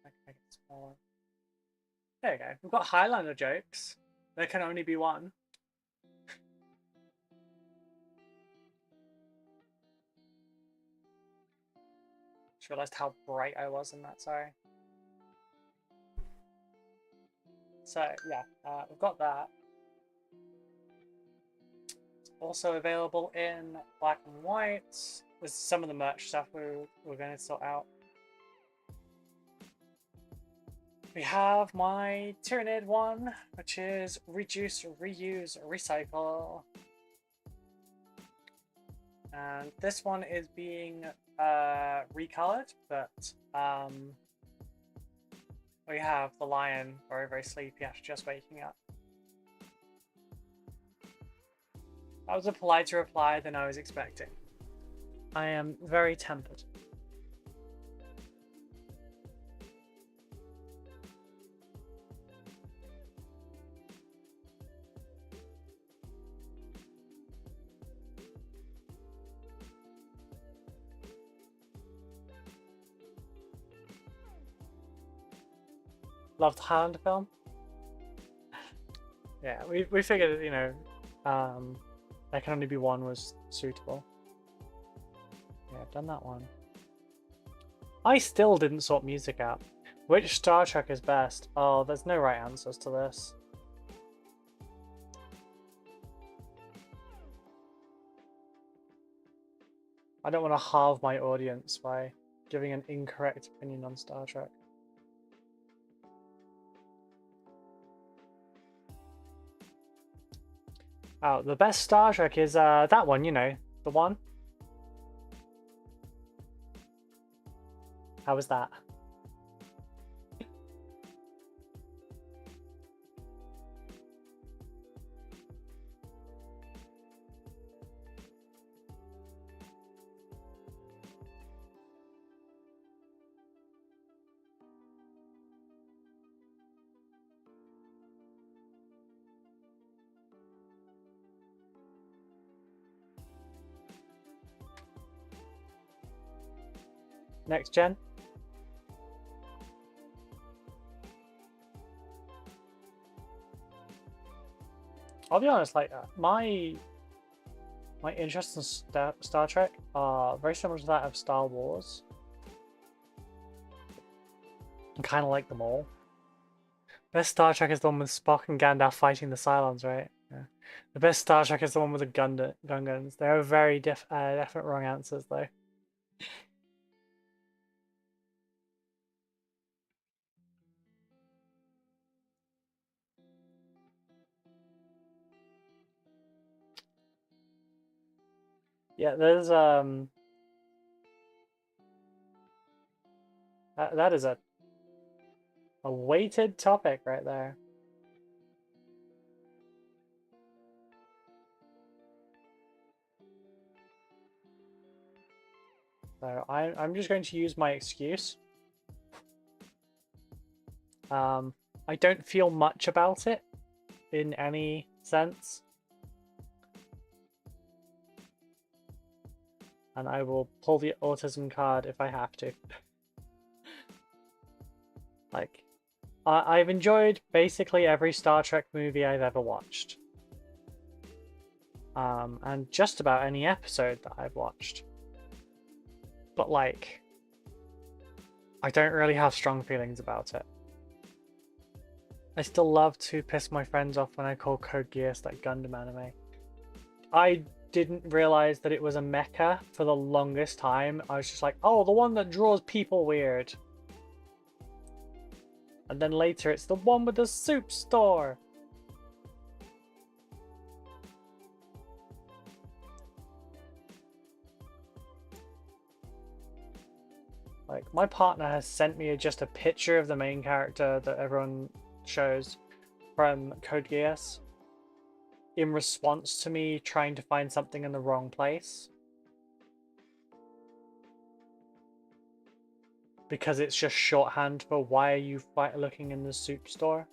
I can make it smaller. There you go. We've got Highlander jokes. There can only be one. Just realized how bright I was in that, sorry. So, yeah, we've got that. It's also available in black and white. There's some of the merch stuff we're going to sort out. We have my Tyranid one, which is reduce, reuse, recycle. And this one is being recolored, but we have the lion very, very sleepy after just waking up. That was a politer reply than I was expecting. I am very tempered. Loved the Highlander film. Yeah, we figured, you know, there can only be one was suitable. Yeah, I've done that one. I still didn't sort music out. Which Star Trek is best? Oh, there's no right answers to this. I don't want to halve my audience by giving an incorrect opinion on Star Trek. Oh, the best Star Trek is that one, you know, the one. How was that? Next gen. I'll be honest, like my interest in Star Trek are very similar to that of Star Wars. I kind of like them all. Best Star Trek is the one with Spock and Gandalf fighting the Cylons, right? Yeah. The best Star Trek is the one with the gun guns. They are very definite wrong answers, though. Yeah, there's that is a weighted topic right there. So I'm just going to use my excuse. I don't feel much about it in any sense. And I will pull the autism card if I have to. Like, I've enjoyed basically every Star Trek movie I've ever watched. And just about any episode that I've watched. But like, I don't really have strong feelings about it. I still love to piss my friends off when I call Code Geass that Gundam anime. I didn't realize that it was a mecha for the longest time. I was just like, oh, the one that draws people weird. And then later it's the one with the soup store. Like, my partner has sent me just a picture of the main character that everyone shows from Code Geass in response to me trying to find something in the wrong place. Because it's just shorthand for why are you looking in the soup store?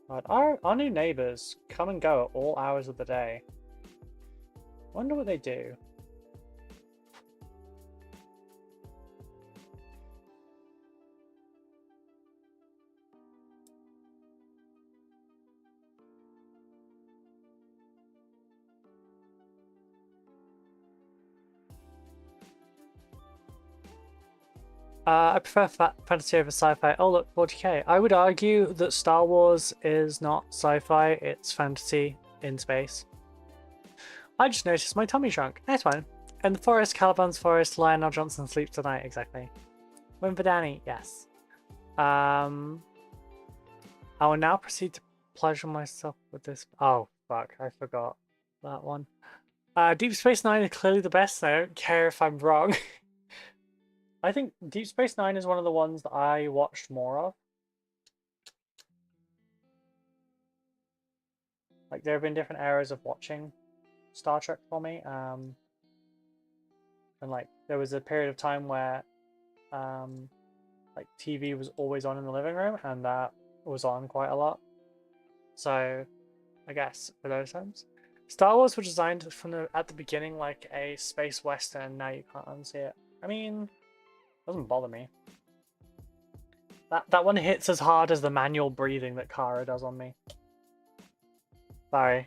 God, our new neighbors come and go at all hours of the day. Wonder what they do. I prefer fantasy over sci-fi. Oh look, 40k. I would argue that Star Wars is not sci-fi, it's fantasy in space. I just noticed my tummy shrunk. That's fine. In the forest, Caliban's forest, Lionel Johnson sleeps tonight. Exactly. Win for Danny, yes. I will now proceed to pleasure myself with this. Oh, fuck, I forgot that one. Deep Space Nine is clearly the best, I don't care if I'm wrong. I think Deep Space Nine is one of the ones that I watched more of. Like, there have been different eras of watching Star Trek for me. And like, there was a period of time where like TV was always on in the living room, and that was on quite a lot. So, I guess for those times, Star Wars was designed from at the beginning like a space western. Now you can't unsee it. I mean, doesn't bother me. That one hits as hard as the manual breathing that Kara does on me. Sorry.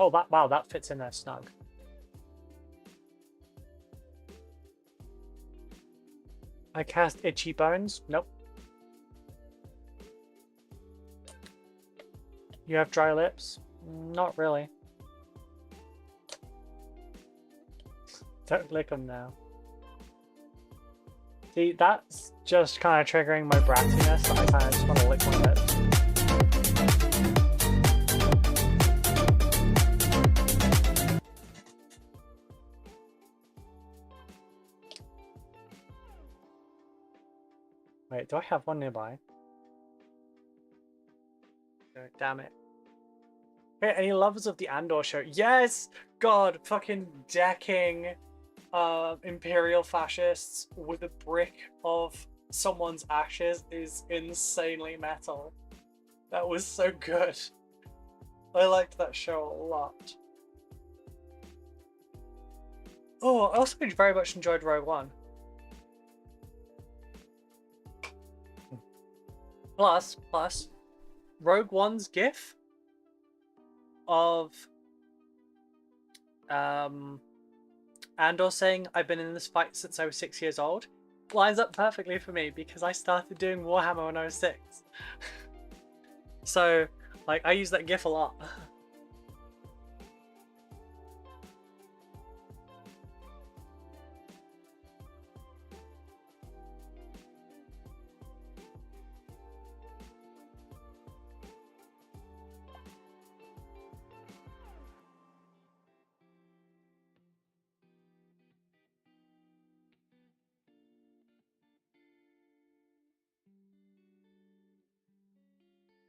Oh, wow, that fits in there snug. I cast Itchy Bones. Nope. You have dry lips? Not really. Don't lick them now. See, that's just kind of triggering my brattiness that I kind of just want to lick my lips. Wait, do I have one nearby? Oh, damn it. Okay, any lovers of the Andor show? Yes! God, fucking decking Imperial fascists with a brick of someone's ashes is insanely metal. That was so good. I liked that show a lot. Oh, I also very much enjoyed Rogue One. Plus, Rogue One's gif of Andor saying, "I've been in this fight since I was 6 years old," lines up perfectly for me because I started doing Warhammer when I was 6. So, like, I use that gif a lot.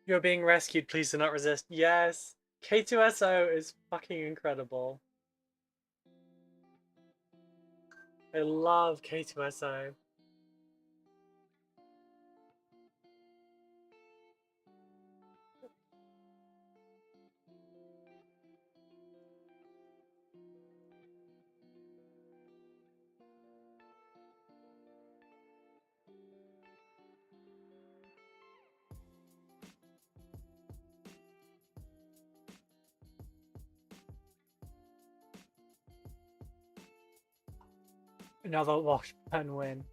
You're being rescued, please do not resist. Yes! K2SO is fucking incredible. I love K2SO. Another Washburn win.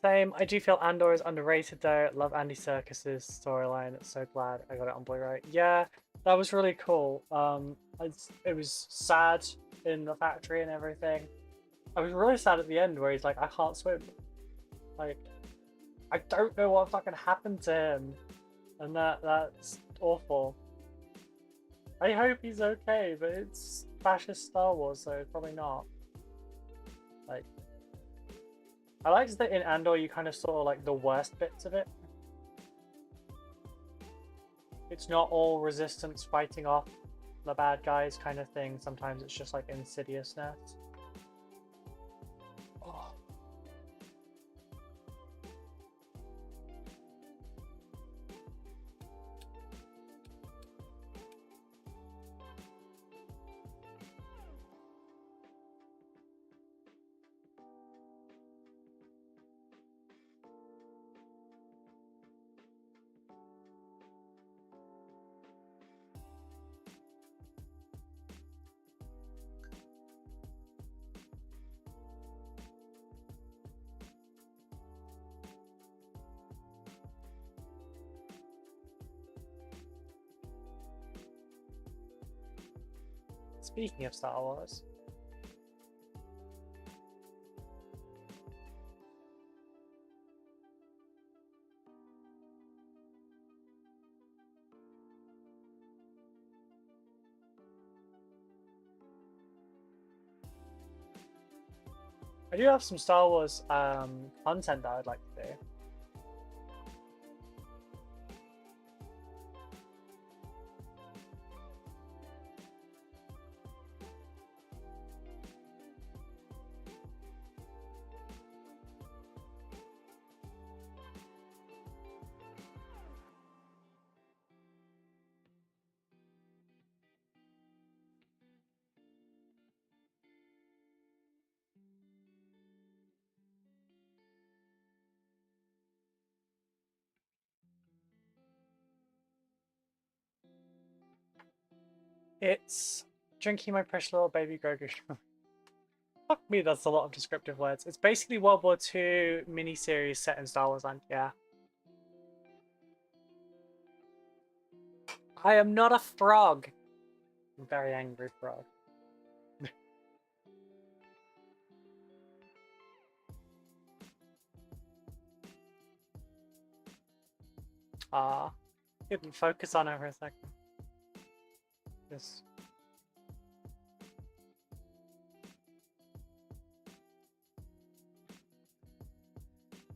Same. I do feel Andor is underrated though. Love Andy Serkis's storyline. So glad I got it on Blu-ray. Yeah, that was really cool. It was sad in the factory and everything. I was really sad at the end where he's like, I can't swim. Like, I don't know what fucking happened to him, and that's awful. I hope he's okay, but it's fascist Star Wars, so probably not. Like, I liked that in Andor you kind of saw like the worst bits of it. It's not all resistance fighting off the bad guys kind of thing. Sometimes it's just like insidiousness. Oh. Speaking of Star Wars, I do have some Star Wars content that I'd like to do. It's drinking my precious little baby Grogu. Fuck me, that's a lot of descriptive words. It's basically World War II miniseries set in Star Wars land, yeah. I am not a frog. I'm a very angry frog. Ah, couldn't focus on it for a second. Just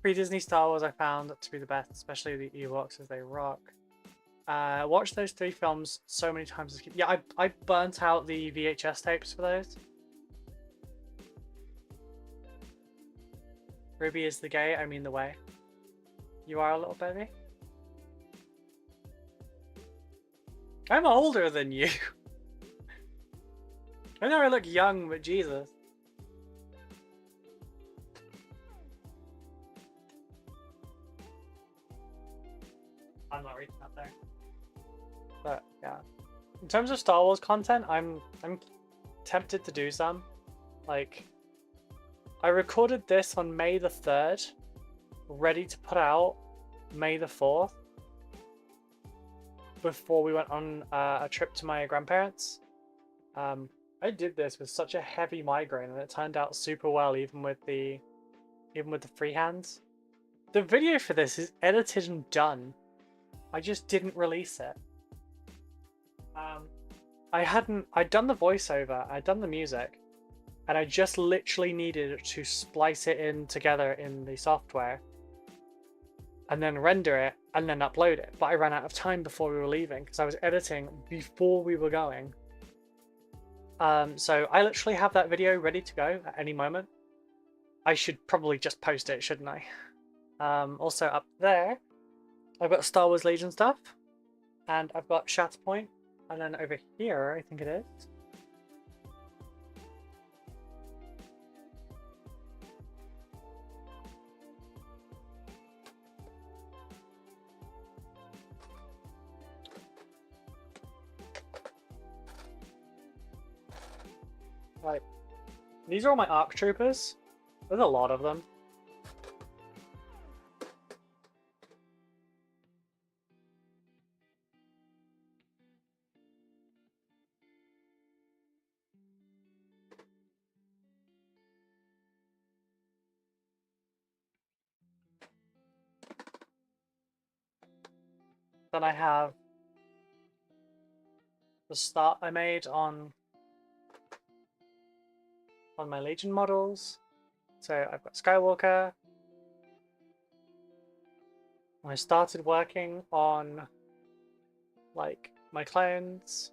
pre-Disney Star Wars I found to be the best, especially the Ewoks as they rock. Watched those 3 films so many times as a kid. Yeah, I burnt out the VHS tapes for those. Ruby is the gay, I mean the way. You are a little baby? I'm older than you. I know I look young, but Jesus. I'm not reaching up there. But yeah. In terms of Star Wars content, I'm tempted to do some. Like, I recorded this on May the 3rd, ready to put out May the 4th, before we went on a trip to my grandparents. I did this with such a heavy migraine, and it turned out super well, even with the freehands. The video for this is edited and done. I just didn't release it. I'd done the voiceover, I'd done the music, and I just literally needed to splice it in together in the software and then render it and then upload it. But I ran out of time before we were leaving because I was editing before we were going. So I literally have that video ready to go at any moment. I should probably just post it, shouldn't I? Also up there, I've got Star Wars Legion stuff, and I've got Shatterpoint, and then over here, I think it is. Right. These are all my ARC troopers. There's a lot of them. Then I have the start I made on my Legion models. So I've got Skywalker. I started working on like my clones.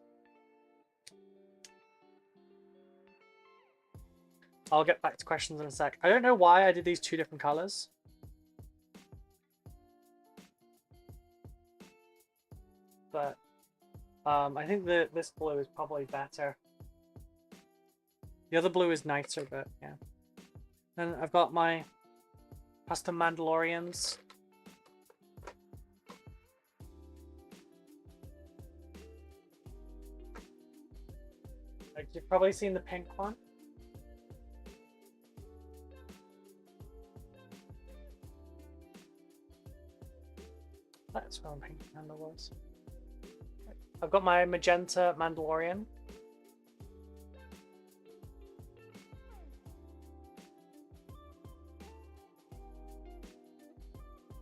I'll get back to questions in a sec. I don't know why I did these two different colors. But I think that this blue is probably better. The other blue is nicer, but yeah. Then I've got my custom Mandalorians. Like, you've probably seen the pink one. That's where my pink handle was. I've got my magenta Mandalorian.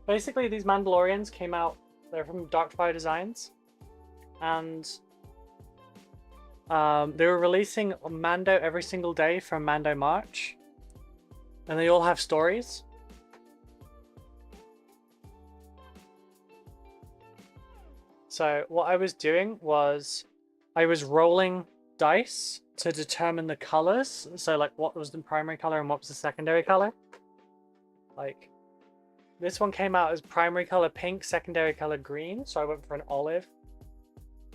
Basically, these Mandalorians came out, they're from Darkfire Designs, and they were releasing Mando every single day from Mando March, and they all have stories. So what I was doing was I was rolling dice to determine the colors. So like what was the primary color and what was the secondary color. Like this one came out as primary color pink, secondary color green. So I went for an olive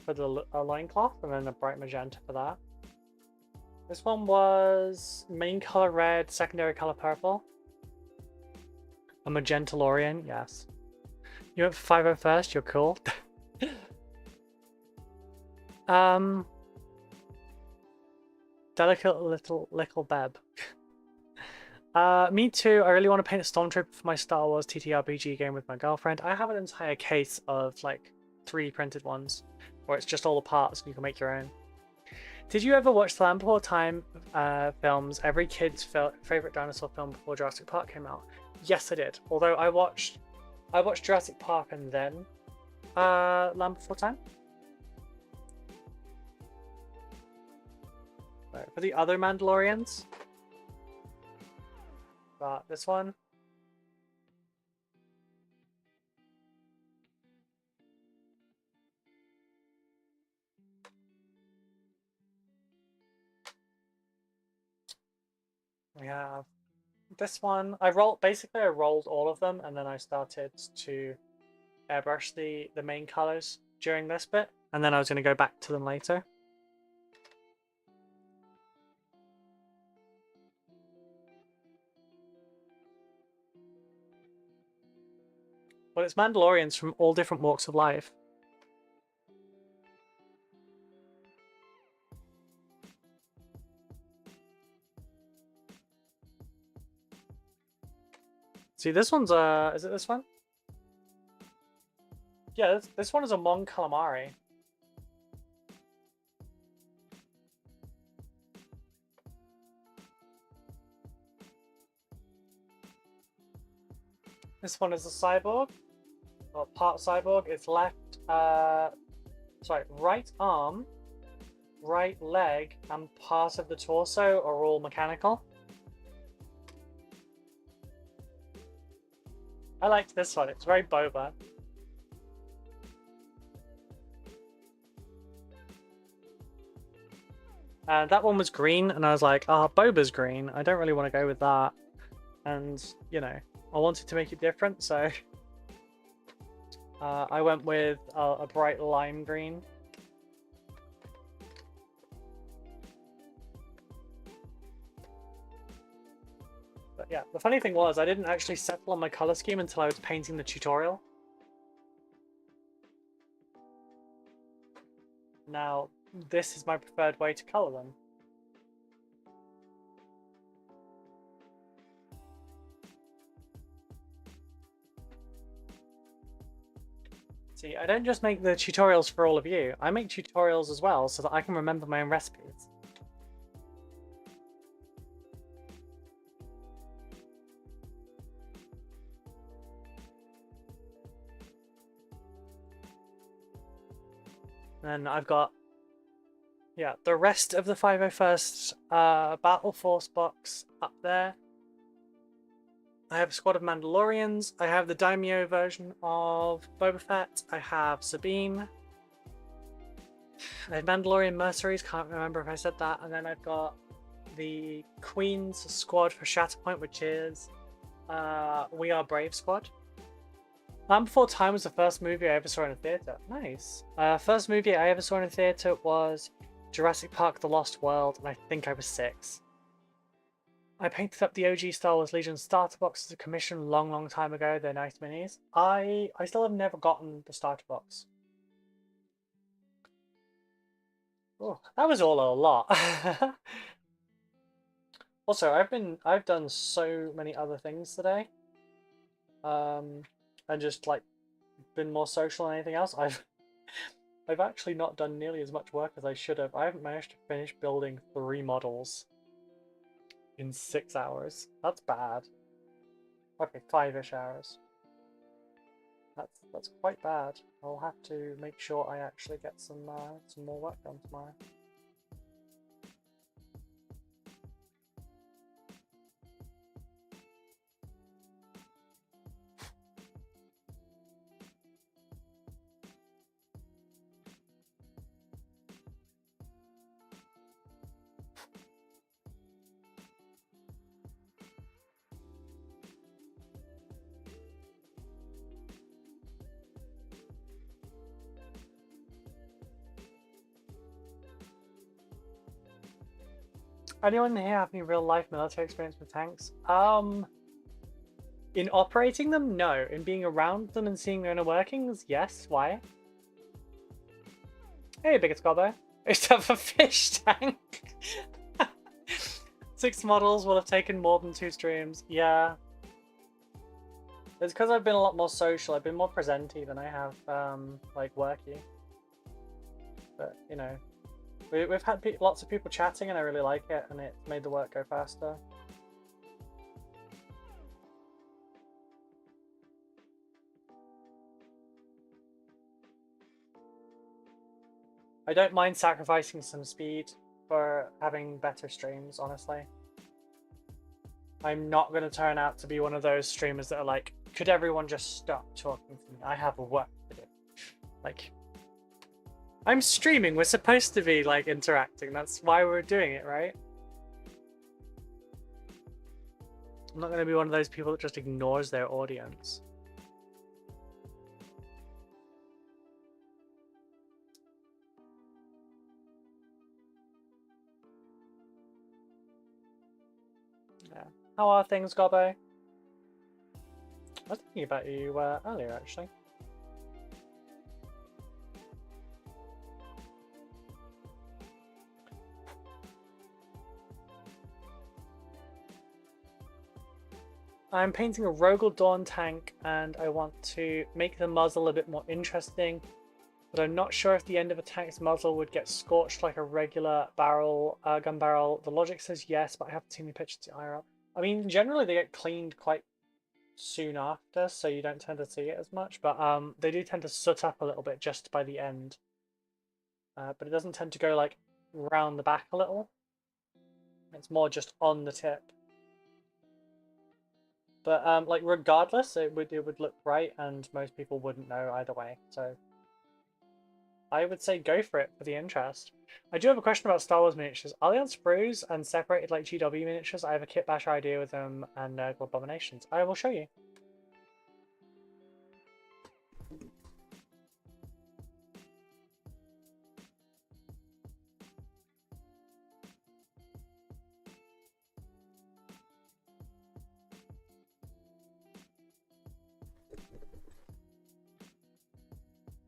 for the loincloth and then a bright magenta for that. This one was main color red, secondary color purple. A magenta Lorian, yes. You went for 501st, you're cool. Delicate little beb. Me too. I really want to paint a Stormtrooper for my Star Wars TTRPG game with my girlfriend. I have an entire case of like 3D printed ones where it's just all the parts and you can make your own. Did you ever watch the Land Before Time films? Every kid's favorite dinosaur film before Jurassic Park came out. Yes, I did. Although I watched Jurassic Park and then Land Before Time. Right, for the other Mandalorians, got this one. We have this one. I rolled all of them and then I started to airbrush the main colors during this bit, and then I was going to go back to them later. Well, it's Mandalorians from all different walks of life. See, this one's is it this one? Yeah, this one is a Mon Calamari. This one is a cyborg, or part cyborg. It's right arm, right leg, and part of the torso are all mechanical. I liked this one. It's very Boba. That one was green, and I was like, Boba's green. I don't really want to go with that. And, you know, I wanted to make it different, so I went with a bright lime green. But yeah, the funny thing was I didn't actually settle on my color scheme until I was painting the tutorial. Now, this is my preferred way to color them. See, I don't just make the tutorials for all of you. I make tutorials as well so that I can remember my own recipes. And I've got, yeah, the rest of the 501st Battle Force box up there. I have a squad of Mandalorians. I have the Daimyo version of Boba Fett. I have Sabine. I have Mandalorian Mercenaries, can't remember if I said that. And then I've got the Queen's squad for Shatterpoint, which is We Are Brave squad. Land Before Time was the first movie I ever saw in a theatre. Nice. First movie I ever saw in a theatre was Jurassic Park: The Lost World, and I think I was 6. I painted up the OG Star Wars Legion starter box as a commission long time ago. They're nice minis. I still have never gotten the starter box. Oh, that was all a lot. Also, I've done so many other things today. And just like been more social than anything else. I've actually not done nearly as much work as I should have. I haven't managed to finish building 3 models in 6 hours. That's bad. Okay, 5-ish hours. That's quite bad. I'll have to make sure I actually get some more work done tomorrow. Anyone here have any real life military experience with tanks? In operating them, no. In being around them and seeing their inner workings, yes. Why? Hey, biggest gobbo. I used to have a fish tank. 6 models will have taken more than 2 streams. Yeah. It's because I've been a lot more social. I've been more presenty than I have, like, worky. But, you know. We've had lots of people chatting and I really like it, and it's made the work go faster. I don't mind sacrificing some speed for having better streams, honestly. I'm not going to turn out to be one of those streamers that are like, could everyone just stop talking to me? I have work to do. Like... I'm streaming, we're supposed to be, like, interacting. That's why we're doing it, right? I'm not going to be one of those people that just ignores their audience. Yeah. How are things, Gobbo? I was thinking about you earlier, actually. I'm painting a Rogel Dawn tank and I want to make the muzzle a bit more interesting, but I'm not sure if the end of a tank's muzzle would get scorched like a regular barrel, gun barrel. The logic says yes, but I haven't seen any pictures of the IRL. I mean, generally they get cleaned quite soon after, so you don't tend to see it as much, but they do tend to soot up a little bit just by the end. But it doesn't tend to go like round the back a little. It's more just on the tip. But like regardless, it would look bright, and most people wouldn't know either way. So I would say go for it for the interest. I do have a question about Star Wars miniatures. Are they on sprues and separated like GW miniatures? I have a kit bash idea with them and Nurgle Abominations. I will show you.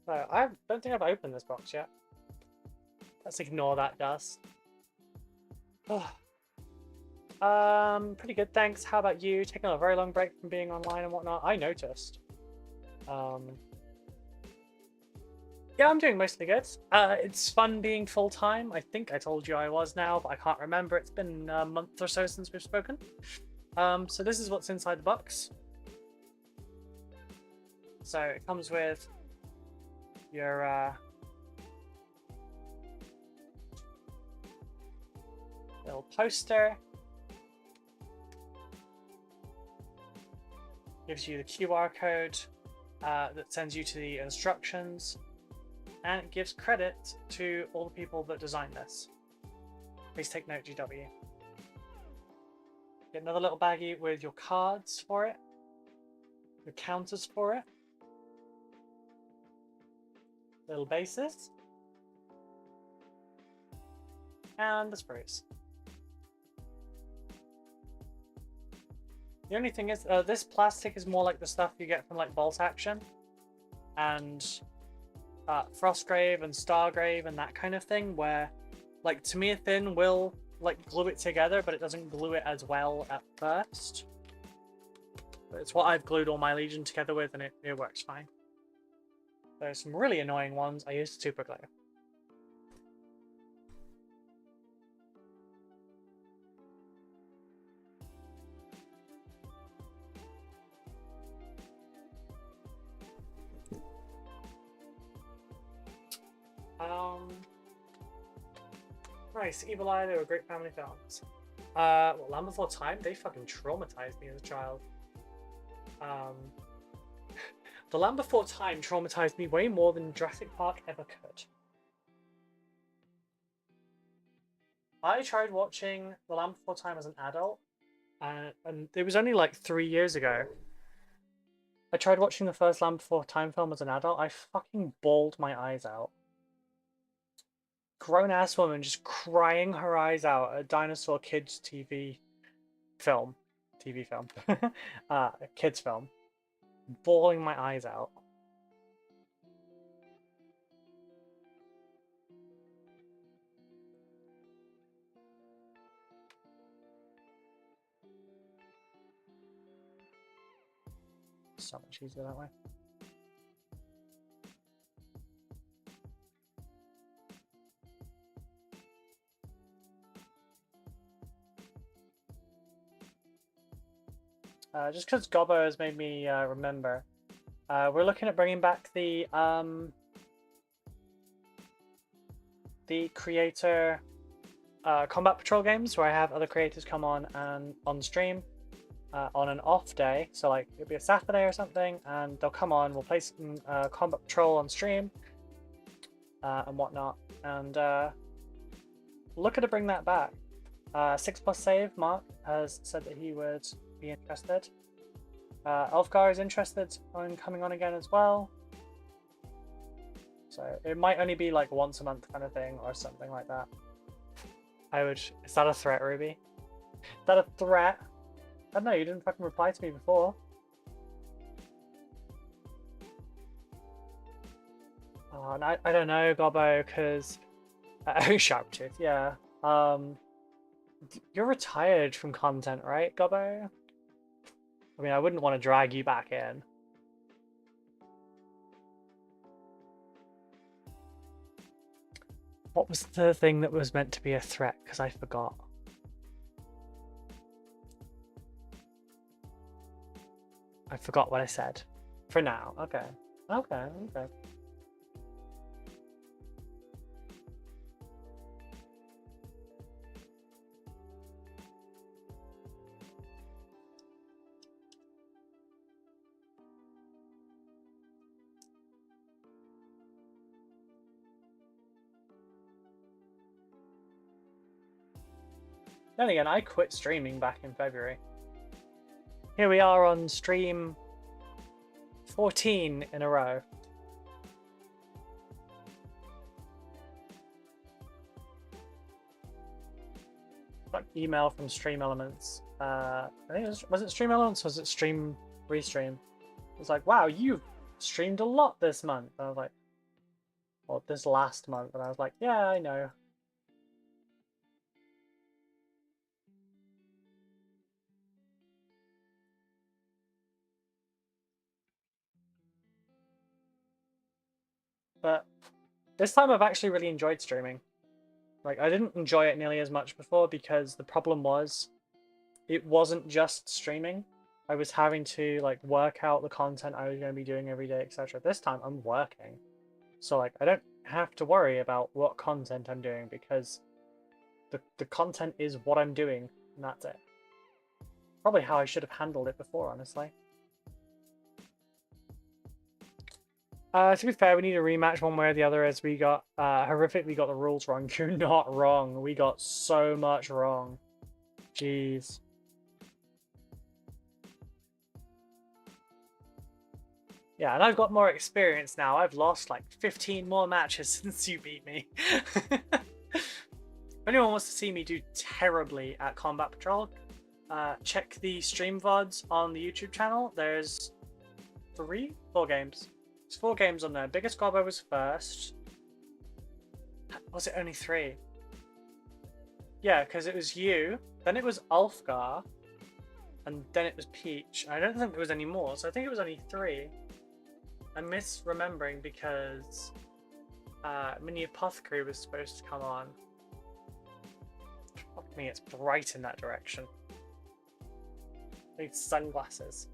So I don't think I've opened this box yet. Let's ignore that dust. Pretty good, thanks. How about you? Taking a very long break from being online and whatnot. I noticed. Yeah, I'm doing mostly good. It's fun being full-time. I think I told you I was now, but I can't remember. It's been a month or so since we've spoken. So this is what's inside the box. So it comes with your little poster. Gives you the QR code that sends you to the instructions. And it gives credit to all the people that designed this. Please take note, GW. Get another little baggie with your cards for it, your counters for it, little bases, and the sprays. The only thing is, this plastic is more like the stuff you get from like Bolt Action and Frostgrave and Stargrave and that kind of thing, where like Tamiya will like glue it together, but it doesn't glue it as well at first. But it's what I've glued all my Legion together with, and it works fine. There's some really annoying ones. I used super glue. Nice. Evil Eye, they were great family films. Well, Land Before Time, they fucking traumatized me as a child. The Land Before Time traumatized me way more than Jurassic Park ever could. I tried watching The Land Before Time as an adult, and it was only like 3 years ago. I tried watching the first Land Before Time film as an adult. I fucking bawled my eyes out. Grown-ass woman just crying her eyes out at a dinosaur kids TV film. Kids film. Bawling my eyes out. So much easier that way. Just because Gobbo has made me remember, we're looking at bringing back the creator combat patrol games, where I have other creators come on and on stream on an off day. So like it'll be a Saturday or something, and they'll come on. We'll play some combat patrol on stream and whatnot, and looking to bring that back. 6+ save Mark has said that he would be interested. Elfgar is interested in coming on again as well. So it might only be like once a month kind of thing or something like that. Is that a threat, Ruby? Is that a threat? I don't know, you didn't fucking reply to me before. Oh, and I don't know, Gobbo, because... Sharptooth, yeah. You're retired from content, right, Gobbo? I mean, I wouldn't want to drag you back in. What was the thing that was meant to be a threat? Because I forgot. I forgot what I said. For now, okay. Okay. Then again, I quit streaming back in February. Here we are on stream 14 in a row. Like email from Stream Elements. I think was it Stream Elements or was it Stream Restream? It was like, wow, you've streamed a lot this month. And I was like, well, this last month. And I was like, yeah, I know. But this time I've actually really enjoyed streaming. Like, I didn't enjoy it nearly as much before because the problem was it wasn't just streaming. I was having to like work out the content I was going to be doing every day, etc. This time I'm working. So like I don't have to worry about what content I'm doing because the content is what I'm doing and that's it. Probably how I should have handled it before, honestly. To be fair, we need a rematch one way or the other as we got horrific. We got the rules wrong. You're not wrong. We got so much wrong. Jeez. Yeah, and I've got more experience now. I've lost like 15 more matches since you beat me. If anyone wants to see me do terribly at Combat Patrol, check the stream VODs on the YouTube channel. There's 4 games. There's 4 games on there. Biggest Gobbo was first. Was it only 3? Yeah, because it was you, then it was Ulfgar, and then it was Peach. I don't think there was any more, so I think it was only 3. I'm misremembering because Mini Apothecary was supposed to come on. Fuck me, it's bright in that direction. I need sunglasses.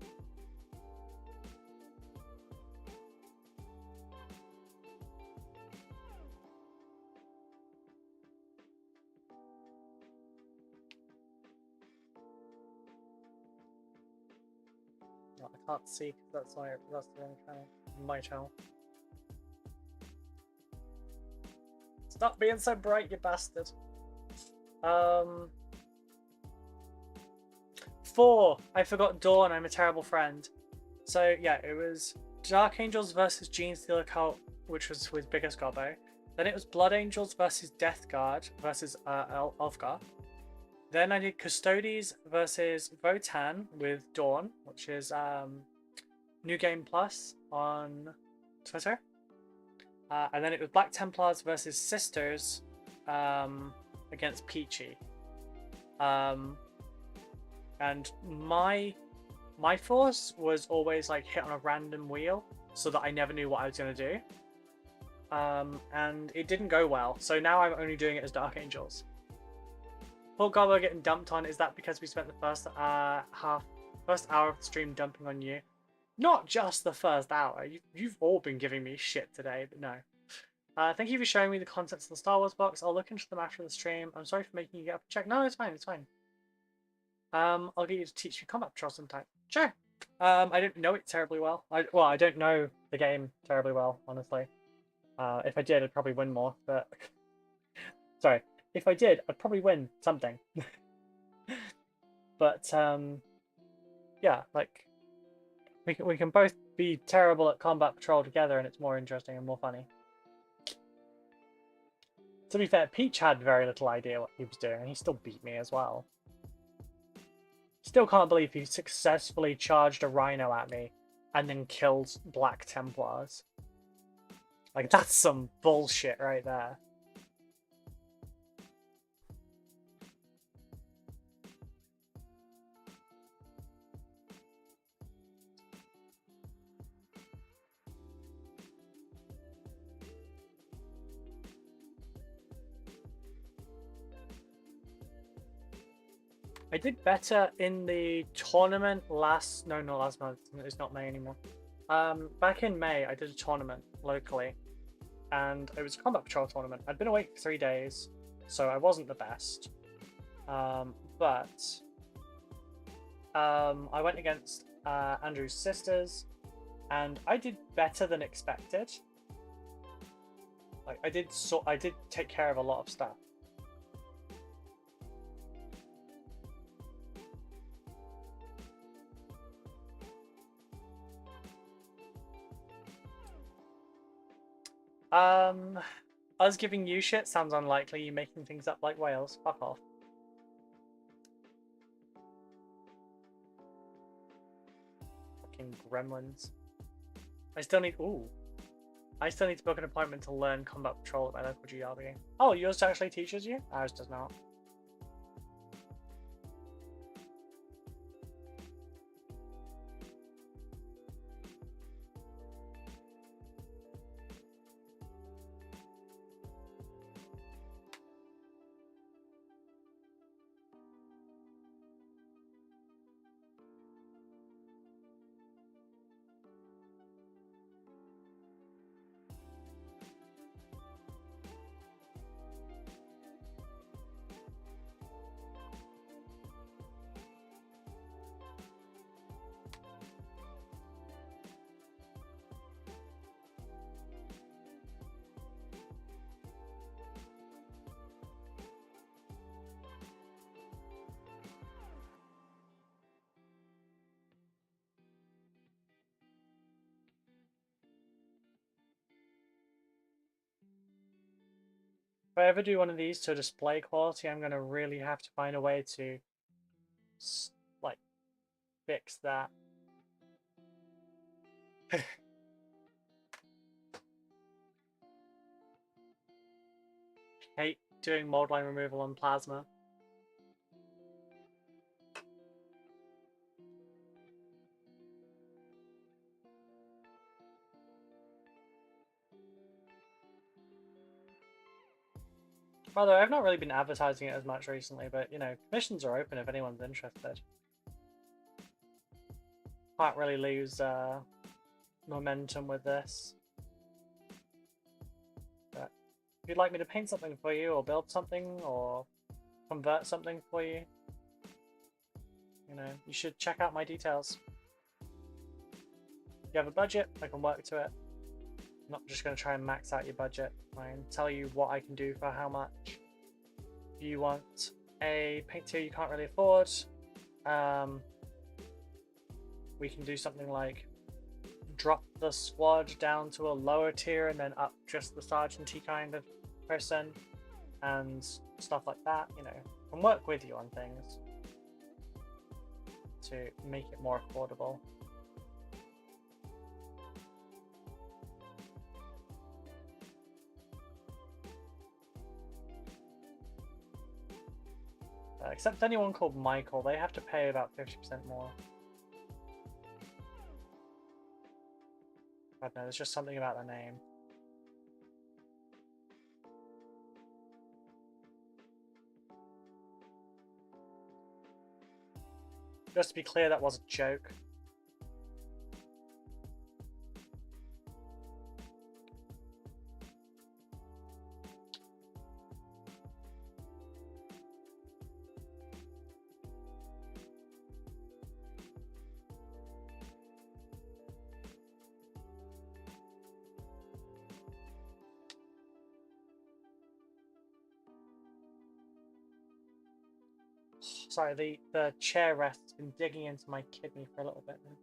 No, I can't see because that's the wrong channel. My channel. Stop being so bright, you bastard. 4. I forgot Dawn. I'm a terrible friend. So yeah, it was Dark Angels versus Gene Stealer Cult, which was with Biggest Gobbo. Then it was Blood Angels versus Death Guard versus Ulfgar. Then I did Custodes versus Votan with Dawn, which is New Game Plus on Twitter. And then it was Black Templars versus Sisters against Peachy. And my force was always like hit on a random wheel so that I never knew what I was going to do. And it didn't go well. So now I'm only doing it as Dark Angels. Poor Gobbo getting dumped on. Is that because we spent the first hour of the stream dumping on you? Not just the first hour. You've all been giving me shit today, but no. Thank you for showing me the contents of the Star Wars box. I'll look into them after the stream. I'm sorry for making you get up and check. No, it's fine. It's fine. I'll get you to teach me Combat Patrol sometime. Sure. I don't know it terribly well. I don't know the game terribly well, honestly. If I did, I'd probably win more. But sorry. If I did, I'd probably win something. But yeah, like we can both be terrible at Combat Patrol together, and it's more interesting and more funny. To be fair, Peach had very little idea what he was doing, and he still beat me as well. Still can't believe he successfully charged a Rhino at me and then killed Black Templars. Like, that's some bullshit right there. I did better in the tournament not last month, it's not May anymore. Back in May, I did a tournament locally, and it was a Combat Patrol tournament. I'd been away for 3 days, so I wasn't the best. But I went against Andrew's sisters, and I did better than expected. Like, I did take care of a lot of stuff. Us giving you shit sounds unlikely. You making things up like whales. Fuck off. Fucking gremlins. I still need to book an appointment to learn Combat Patrol at my local GRB. Oh, yours actually teaches you? Ours does not. If I ever do one of these to display quality, I'm gonna really have to find a way to like fix that. Hate doing mold line removal on plasma. By the way, I've not really been advertising it as much recently, but you know, commissions are open if anyone's interested. Can't really lose momentum with this. But if you'd like me to paint something for you, or build something, or convert something for you, you know, you should check out my details. If you have a budget, I can work to it. I'm not just going to try and max out your budget. I can tell you what I can do for how much. If you want a paint tier you can't really afford, we can do something like drop the squad down to a lower tier and then up just the sergeant-y kind of person and stuff like that. You know, I can work with you on things to make it more affordable. Except anyone called Michael, they have to pay about 50% more. I don't know, there's just something about the name. Just to be clear, that was a joke. Sorry, the chair rest's been digging into my kidney for a little bit now.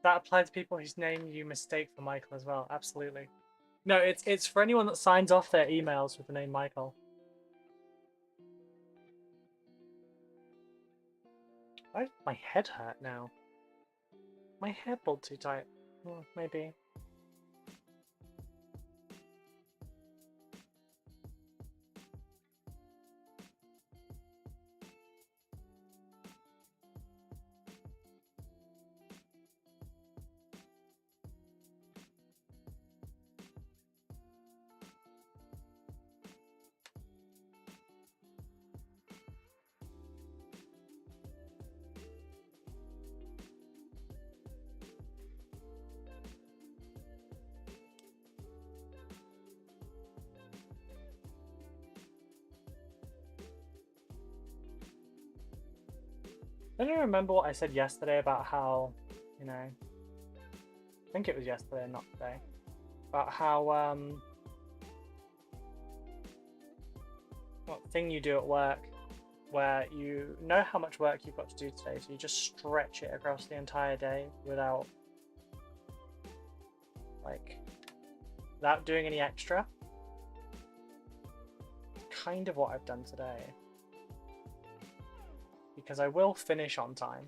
That applies to people whose name you mistake for Michael as well. Absolutely. No, it's for anyone that signs off their emails with the name Michael. Why does my head hurt now? My hair pulled too tight. Oh, maybe. I don't remember what I said yesterday about how, you know, I think it was yesterday, not today, about how, what thing you do at work where you know how much work you've got to do today, so you just stretch it across the entire day without, like, without doing any extra. Kind of what I've done today. Because I will finish on time.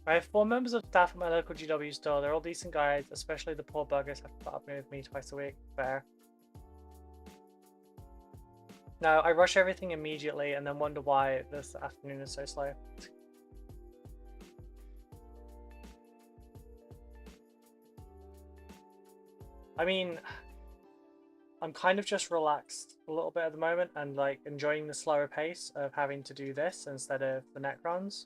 I have 4 members of staff at my local GW store. They're all decent guys, especially the poor buggers have to put up with me twice a week. Fair. No, I rush everything immediately and then wonder why this afternoon is so slow. I mean, I'm kind of just relaxed a little bit at the moment and like enjoying the slower pace of having to do this instead of the Necrons.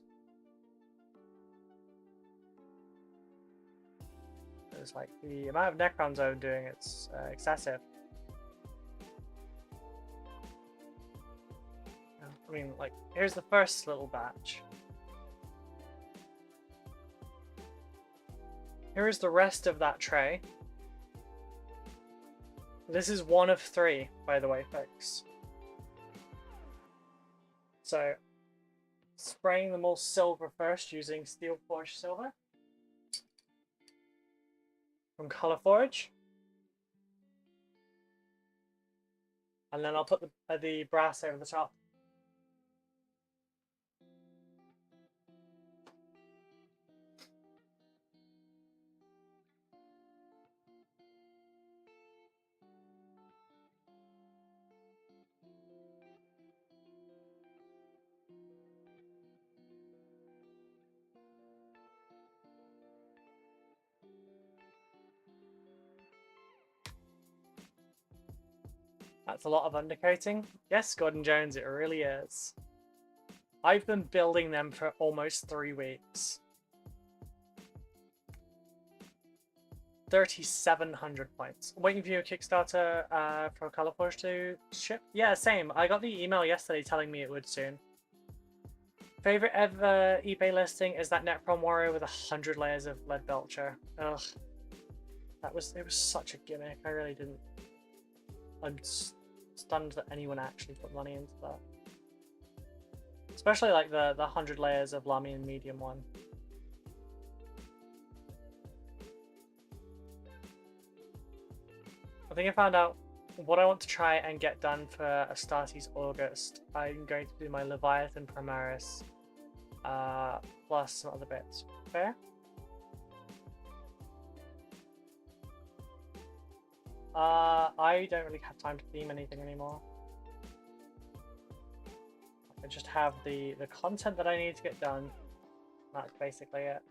It's like the amount of Necrons I'm doing, it's excessive. I mean, like, here's the first little batch. Here is the rest of that tray. This is one of 3, by the way, folks. So, spraying them all silver first using Steel Forge Silver from Color Forge. And then I'll put the brass over the top. That's a lot of undercoating. Yes, Gordon Jones, it really is. I've been building them for almost 3 weeks. 3,700 points. Waiting for your Kickstarter for Colorforge to ship? Yeah, same. I got the email yesterday telling me it would soon. Favorite ever eBay listing is that Necron Warrior with 100 layers of lead belcher. Ugh. It was such a gimmick. I really didn't. I'm stunned that anyone actually put money into that. Especially like the 100 layers of Lamian medium one. I think I found out what I want to try and get done for Astartes August. I'm going to do my Leviathan Primaris plus some other bits. Fair? I don't really have time to theme anything anymore. I just have the content that I need to get done. That's basically it.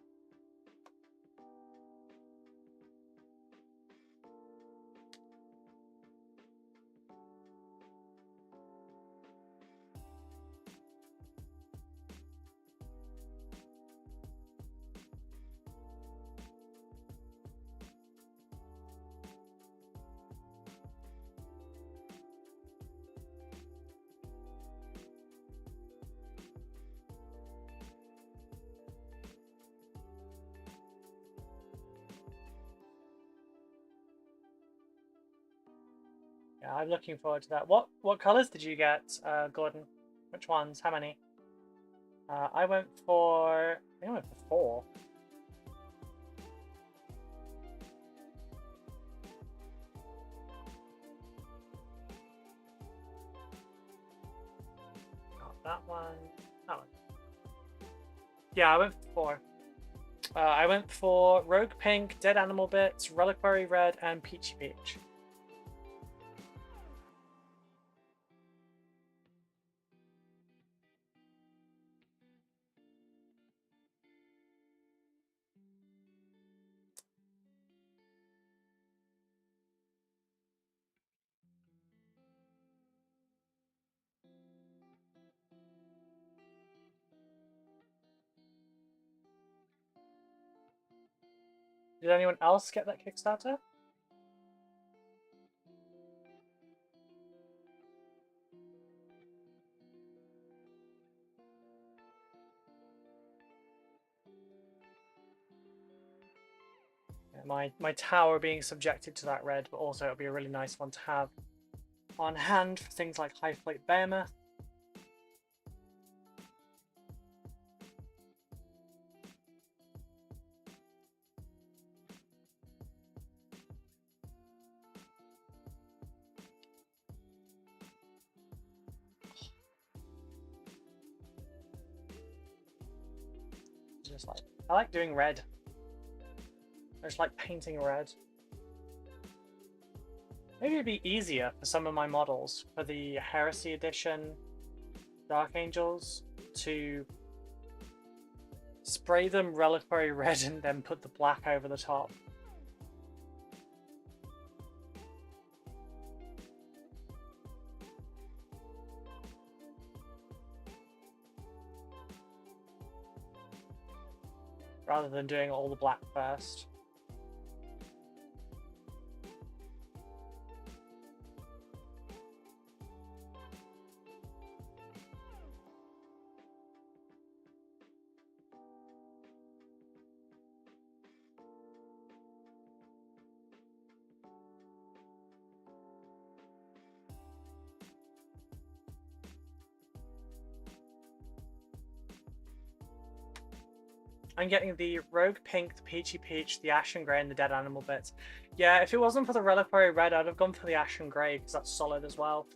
Yeah, I'm looking forward to that. What colors did you get, Gordon? Which ones? How many? I think I went for 4. Got that one. That one. Yeah, I went for 4. I went for Rogue Pink, Dead Animal Bits, Reliquary Red, and Peachy Peach. Did anyone else get that Kickstarter? Yeah, my tower being subjected to that red, but also it'll be a really nice one to have on hand for things like High Fleet Behemoth. Just like, I like doing red. I just like painting red. Maybe it'd be easier for some of my models for the Heresy Edition Dark Angels to spray them Reliquary Red and then put the black over the top. Rather than doing all the black first. I'm getting the Rogue Pink, the Peachy Peach, the Ashen Grey, and the Dead Animal bits. Yeah, if it wasn't for the Reliquary Red, I'd have gone for the Ashen Grey, because that's solid as well.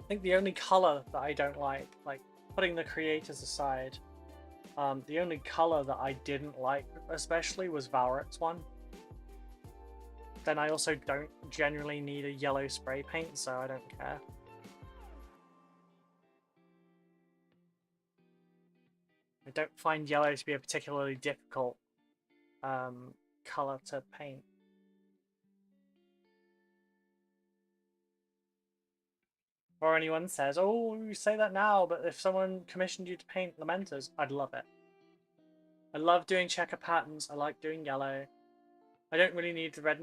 I think the only colour that I don't like putting the creators aside, the only colour that I didn't like especially was Valret's one. Then I also don't generally need a yellow spray paint, so I don't care. I don't find yellow to be a particularly difficult colour to paint. Or anyone says, oh, you say that now, but if someone commissioned you to paint Lamenters, I'd love it. I love doing checker patterns, I like doing yellow. I don't really need the red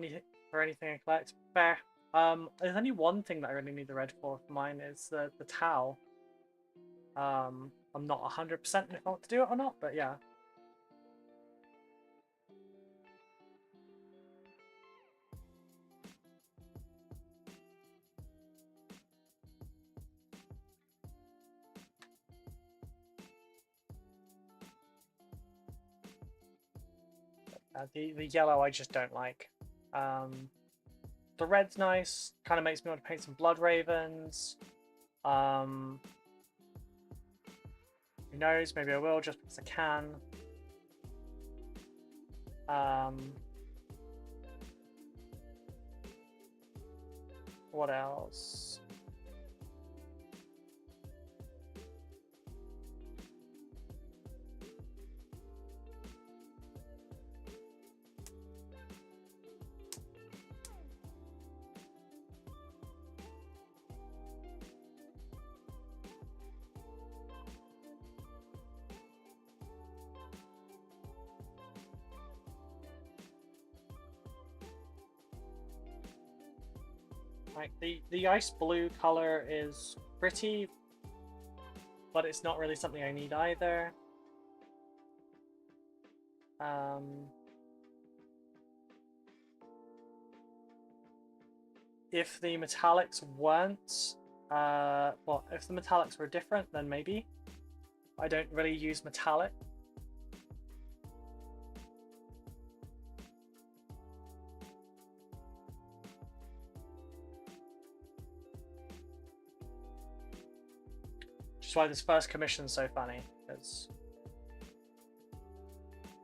for anything I collect. Fair. There's only one thing that I really need the red for mine, is the towel. I'm not 100% if I want to do it or not, but yeah. The yellow I just don't like. The red's nice, kind of makes me want to paint some Blood Ravens. Who knows, maybe I will just because I can. What else? Like the ice blue color is pretty, but it's not really something I need either. If the metallics weren't, well, if the metallics were different, then maybe. I don't really use metallic. Which is why this first commission is so funny, because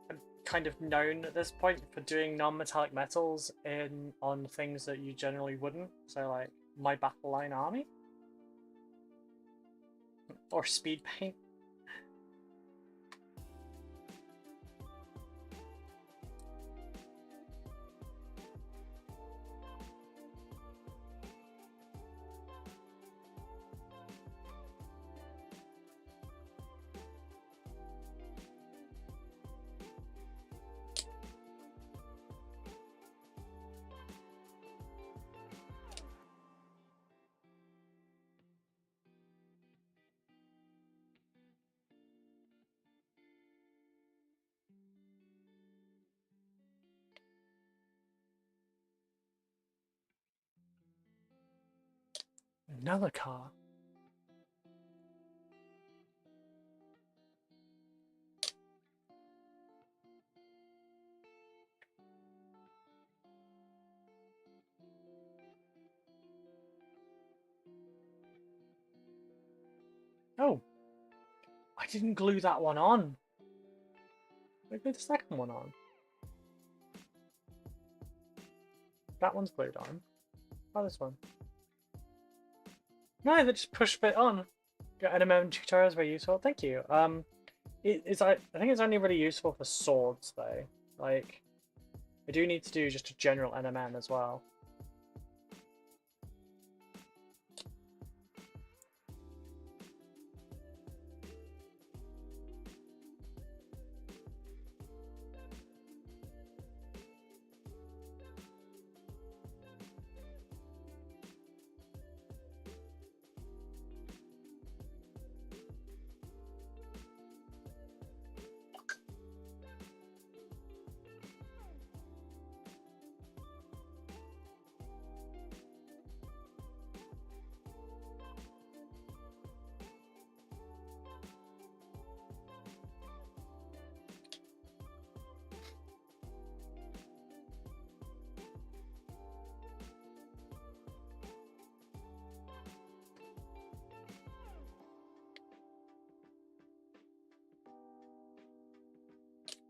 I'm kind of known at this point for doing non-metallic metals on things that you generally wouldn't. So like my battle line army or speed paint. Another car. Oh, I didn't glue that one on. I glued the second one on. That one's glued on. Oh, this one. No, they just push bit on. Your NMM tutorials very useful. Thank you. I think it's only really useful for swords though. Like, I do need to do just a general NMM as well.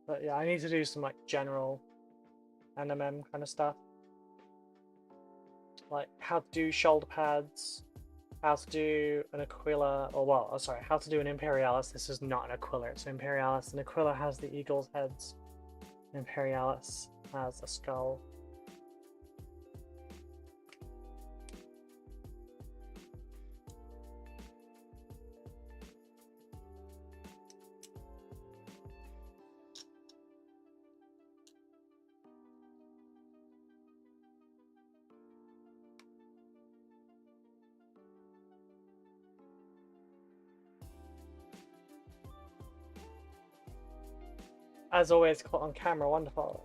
But yeah, I need to do some like general NMM kind of stuff. Like how to do shoulder pads, how to do an Aquila, or well, oh, sorry, how to do an Imperialis. This is not an Aquila, it's an Imperialis. An Aquila has the eagle's heads. An Imperialis has a skull. As always, caught on camera, wonderful.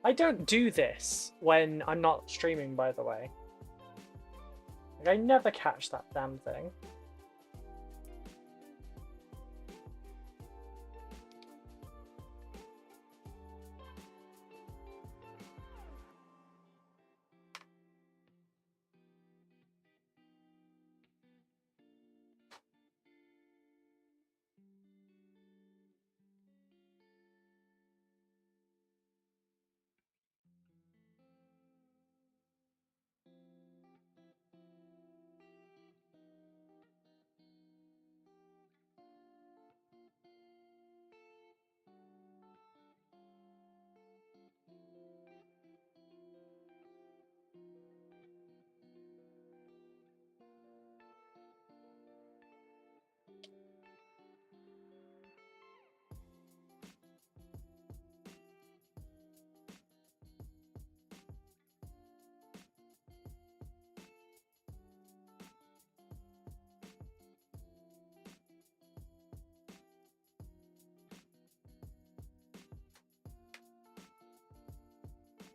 I don't do this when I'm not streaming, by the way. Like, I never catch that damn thing.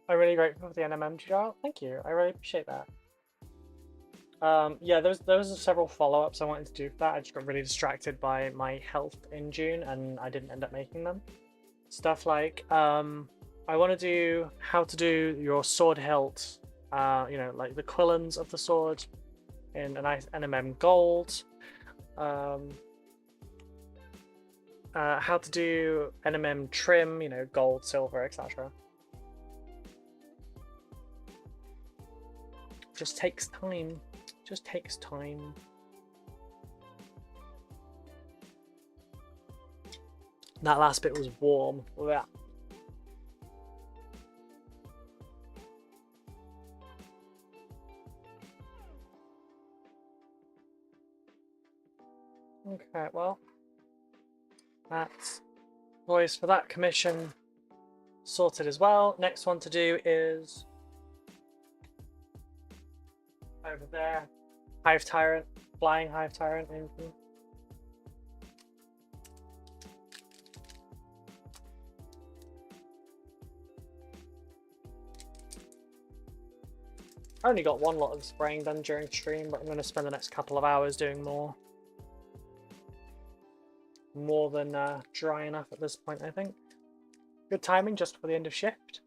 I'm really grateful for the NMM tutorial. Thank you. I really appreciate that. Yeah, those are several follow-ups I wanted to do for that. I just got really distracted by my health in June and I didn't end up making them. Stuff like, I want to do how to do your sword hilt, you know, like the quillons of the sword in a nice NMM gold. How to do NMM trim, you know, gold, silver, etc. Just takes time. Just takes time. That last bit was warm. Yeah. Okay, well, that's voice for that commission sorted as well. Next one to do is over there. Hive Tyrant, Flying Hive Tyrant. I only got one lot of spraying done during stream, but I'm going to spend the next couple of hours doing more. More than dry enough at this point, I think. Good timing just for the end of shift.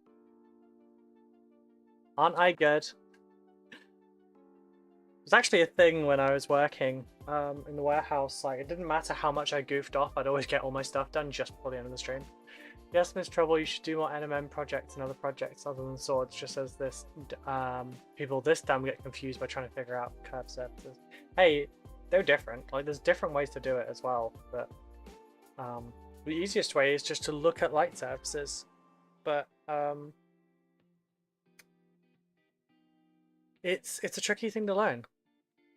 Aren't I good? It was actually a thing when I was working in the warehouse, like it didn't matter how much I goofed off, I'd always get all my stuff done just before the end of the stream. Yes, Miss Trouble, you should do more NMM projects and other projects other than swords, just as this people this time get confused by trying to figure out curved surfaces. Hey, they're different. Like there's different ways to do it as well, but the easiest way is just to look at light surfaces. But it's a tricky thing to learn.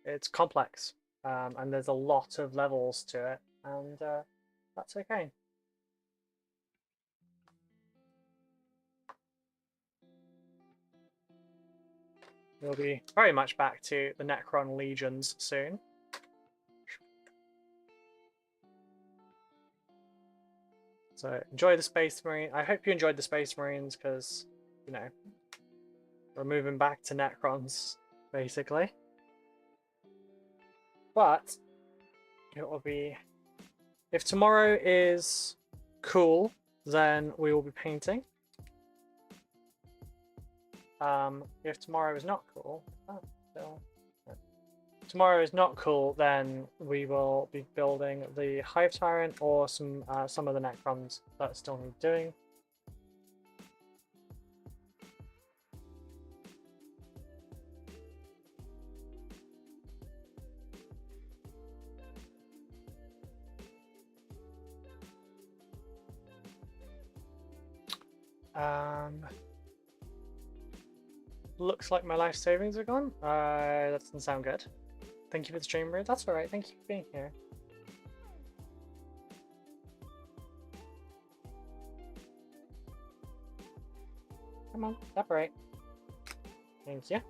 It's complex, and there's a lot of levels to it, and that's okay. We'll be very much back to the Necron legions soon. So enjoy the Space Marine. I hope you enjoyed the Space Marines because, you know, we're moving back to Necrons, basically. But it will be... If tomorrow is cool, then we will be painting. If tomorrow is not cool... Oh, still... Tomorrow is not cool, then we will be building the Hive Tyrant or some of the Necrons that still need doing. Looks like my life savings are gone. That doesn't sound good. Thank you for the stream, Rude. That's alright, thank you for being here. Come on, separate. Thank you.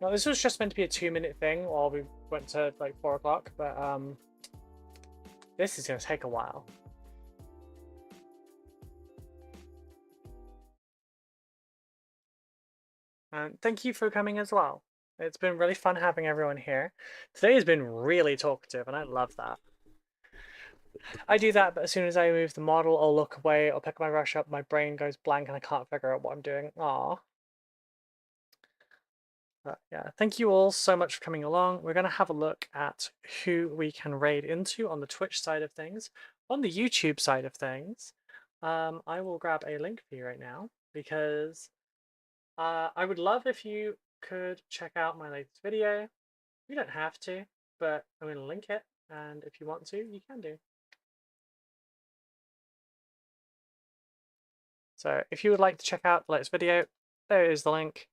Now, this was just meant to be a 2-minute thing while we went to like 4 o'clock, but this is going to take a while. And thank you for coming as well. It's been really fun having everyone here. Today has been really talkative, and I love that. I do that, but as soon as I move the model, I'll look away, I'll pick my brush up, my brain goes blank, and I can't figure out what I'm doing. Aww. But yeah, thank you all so much for coming along. We're going to have a look at who we can raid into on the Twitch side of things. On the YouTube side of things, I will grab a link for you right now because I would love if you could check out my latest video. You don't have to, but I'm going to link it, and if you want to, you can do. So if you would like to check out the latest video, there is the link.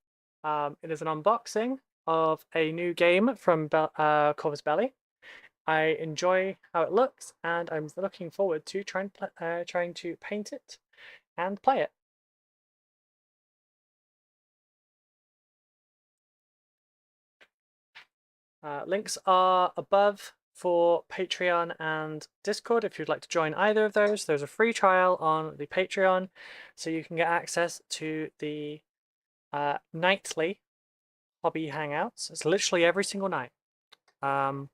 It is an unboxing of a new game from Corvus Belli. I enjoy how it looks, and I'm looking forward to trying to paint it and play it. Links are above for Patreon and Discord if you'd like to join either of those. There's a free trial on the Patreon, so you can get access to the nightly hobby hangouts. It's literally every single night. So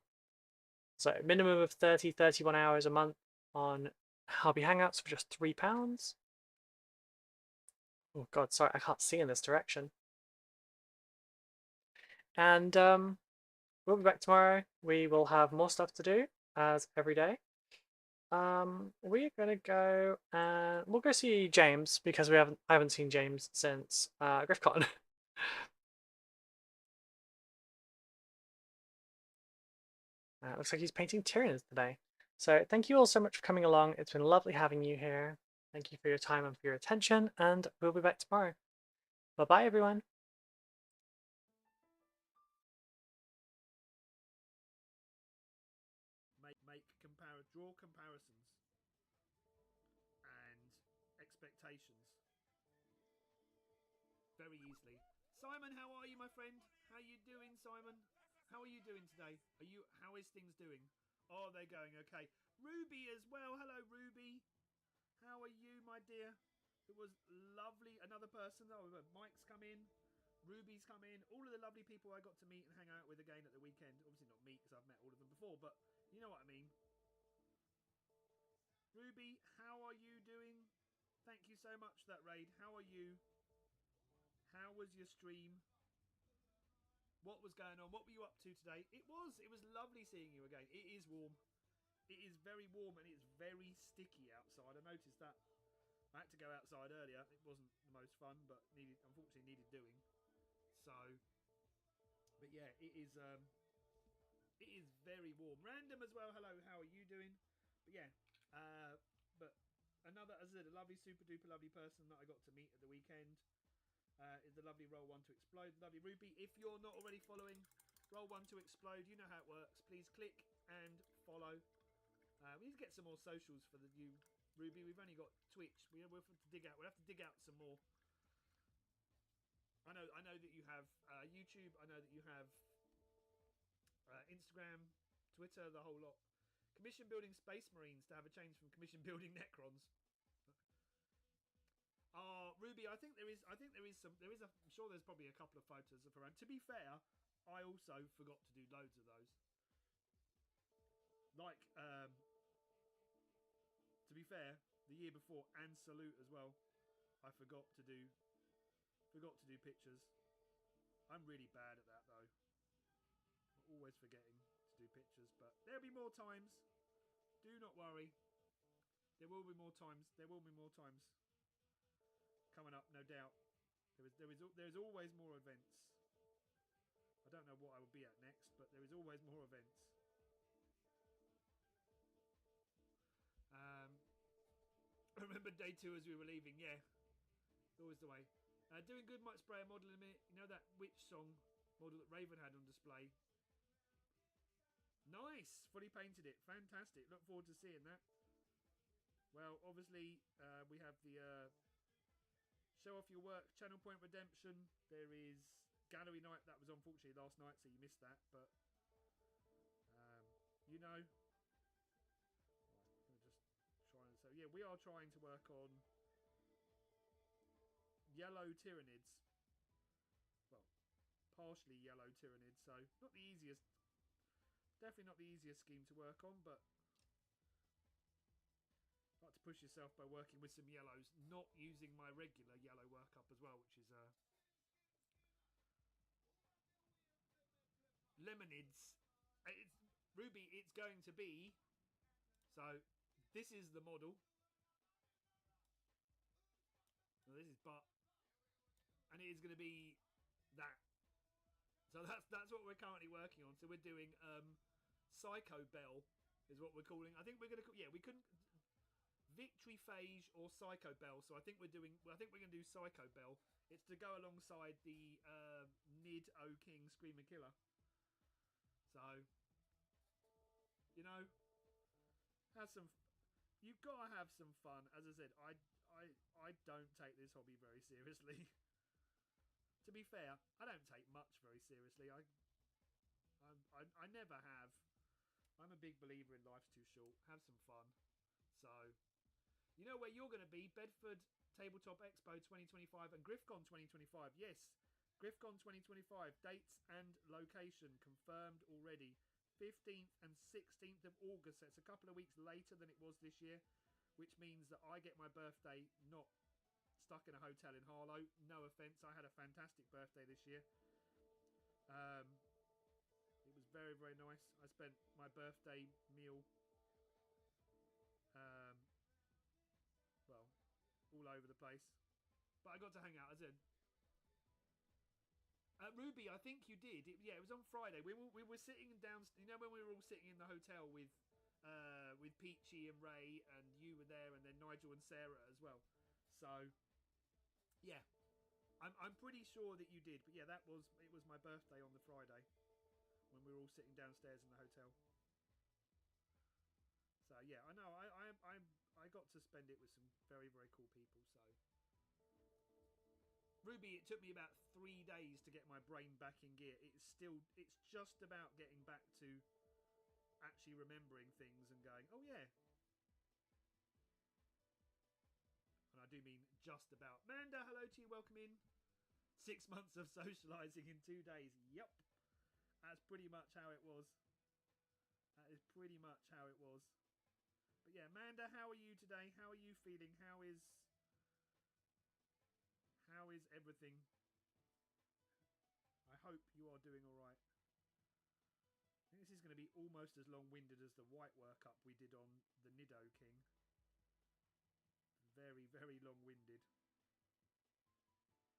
minimum of 31 hours a month on hobby hangouts for just £3. Oh god, sorry, I can't see in this direction. And we'll be back tomorrow. We will have more stuff to do as every day. We're gonna go and we'll go see James because I haven't seen James since GriffCon. Looks like he's painting Tyranids today. So thank you all so much for coming along. It's been lovely having you here. Thank you for your time and for your attention, and we'll be back tomorrow. Bye bye, everyone.
Draw comparisons and expectations very easily. Simon, how are you, my friend? How are you doing, Simon? How are you doing today? How is things doing? Oh, they're going okay. Ruby as well. Hello, Ruby. How are you, my dear? It was lovely. Another person. Oh, Mike's come in. Ruby's come in. All of the lovely people I got to meet and hang out with again at the weekend. Obviously not meet because I've met all of them before, but you know what I mean. Ruby, how are you doing? Thank you so much for that raid. How are you? How was your stream? What was going on? What were you up to today? It was lovely seeing you again. It is warm. It is very warm and it's very sticky outside. I noticed that. I had to go outside earlier. It wasn't the most fun, but unfortunately needed doing. So, but yeah, it is very warm. Random as well. Hello, how are you doing? But yeah, but another, as I said, a lovely, super duper lovely person that I got to meet at the weekend. Is the lovely Roll 1 to Explode, lovely Ruby. If you're not already following Roll 1 to Explode, you know how it works. Please click and follow. We need to get some more socials for the new Ruby. We've only got Twitch. We'll have to dig out. We'll have to dig out some more. I know that you have YouTube. I know that you have Instagram, Twitter, the whole lot. Commission building Space Marines to have a change from commission building Necrons. Ruby, I think there is some. I'm sure there's probably a couple of photos of around. To be fair, I also forgot to do loads of those. Like, to be fair, the year before and Salute as well, I forgot to do pictures. I'm really bad at that though. I'm always forgetting to do pictures, but there'll be more times. Do not worry. There will be more times. There will be more times coming up, no doubt. There's always more events. I don't know what I will be at next, but there is always more events. I remember day 2 as we were leaving. Yeah, always the way. Doing good. Might spray a model in a minute. You know that Witch Song model that Raven had on display? Nice. Fully painted it. Fantastic. Look forward to seeing that. Well, obviously we have the Show Off Your Work Channel Point Redemption. There is Gallery Night. That was unfortunately last night, so you missed that. But you know, right, I'm gonna just try and. So yeah, we are trying to work on yellow Tyranids. Well, partially yellow Tyranids. So not the easiest. Definitely not the easiest scheme to work on, but like to push yourself by working with some yellows, not using my regular yellow workup as well, which is Lemonids. It's Ruby. It's going to be. So this is the model. So this is butt, and it is going to be that. So that's what we're currently working on. So we're doing Psycho Bell is what we're calling. I think we're going to we couldn't. Victory Phage or Psycho Bell. So I think we're going to do Psycho Bell. It's to go alongside the Nid O King Screamer Killer. So you know, you've got to have some fun. As I said, I don't take this hobby very seriously. To be fair, I don't take much very seriously. I never have. I'm a big believer in life's too short. Have some fun. So you know where you're going to be? Bedford Tabletop Expo 2025 and GriffCon 2025. Yes, GriffCon 2025. Dates and location confirmed already. 15th and 16th of August. So it's a couple of weeks later than it was this year, which means that I get my birthday not stuck in a hotel in Harlow. No offence, I had a fantastic birthday this year. It was very, very nice. I spent my birthday meal well, all over the place, but I got to hang out. As in Ruby, I think you did. It was on Friday. We were sitting down. You know when we were all sitting in the hotel with Peachy and Ray, and you were there, and then Nigel and Sarah as well. So yeah, I'm pretty sure that you did. But yeah, it was my birthday on the Friday when we were all sitting downstairs in the hotel. So yeah, I know. I got to spend it with some very, very cool people. So Ruby, it took me about 3 days to get my brain back in gear. It's just about getting back to actually remembering things and going, oh yeah. And I do mean just about. Manda, hello to you, welcome in. 6 months of socialising in 2 days. Yep. That's pretty much how it was. That is pretty much how it was. But yeah, Manda, how are you today? How are you feeling? How is everything? I hope you are doing alright. I think this is going to be almost as long-winded as the white workup we did on the Nido King. Very, very long-winded.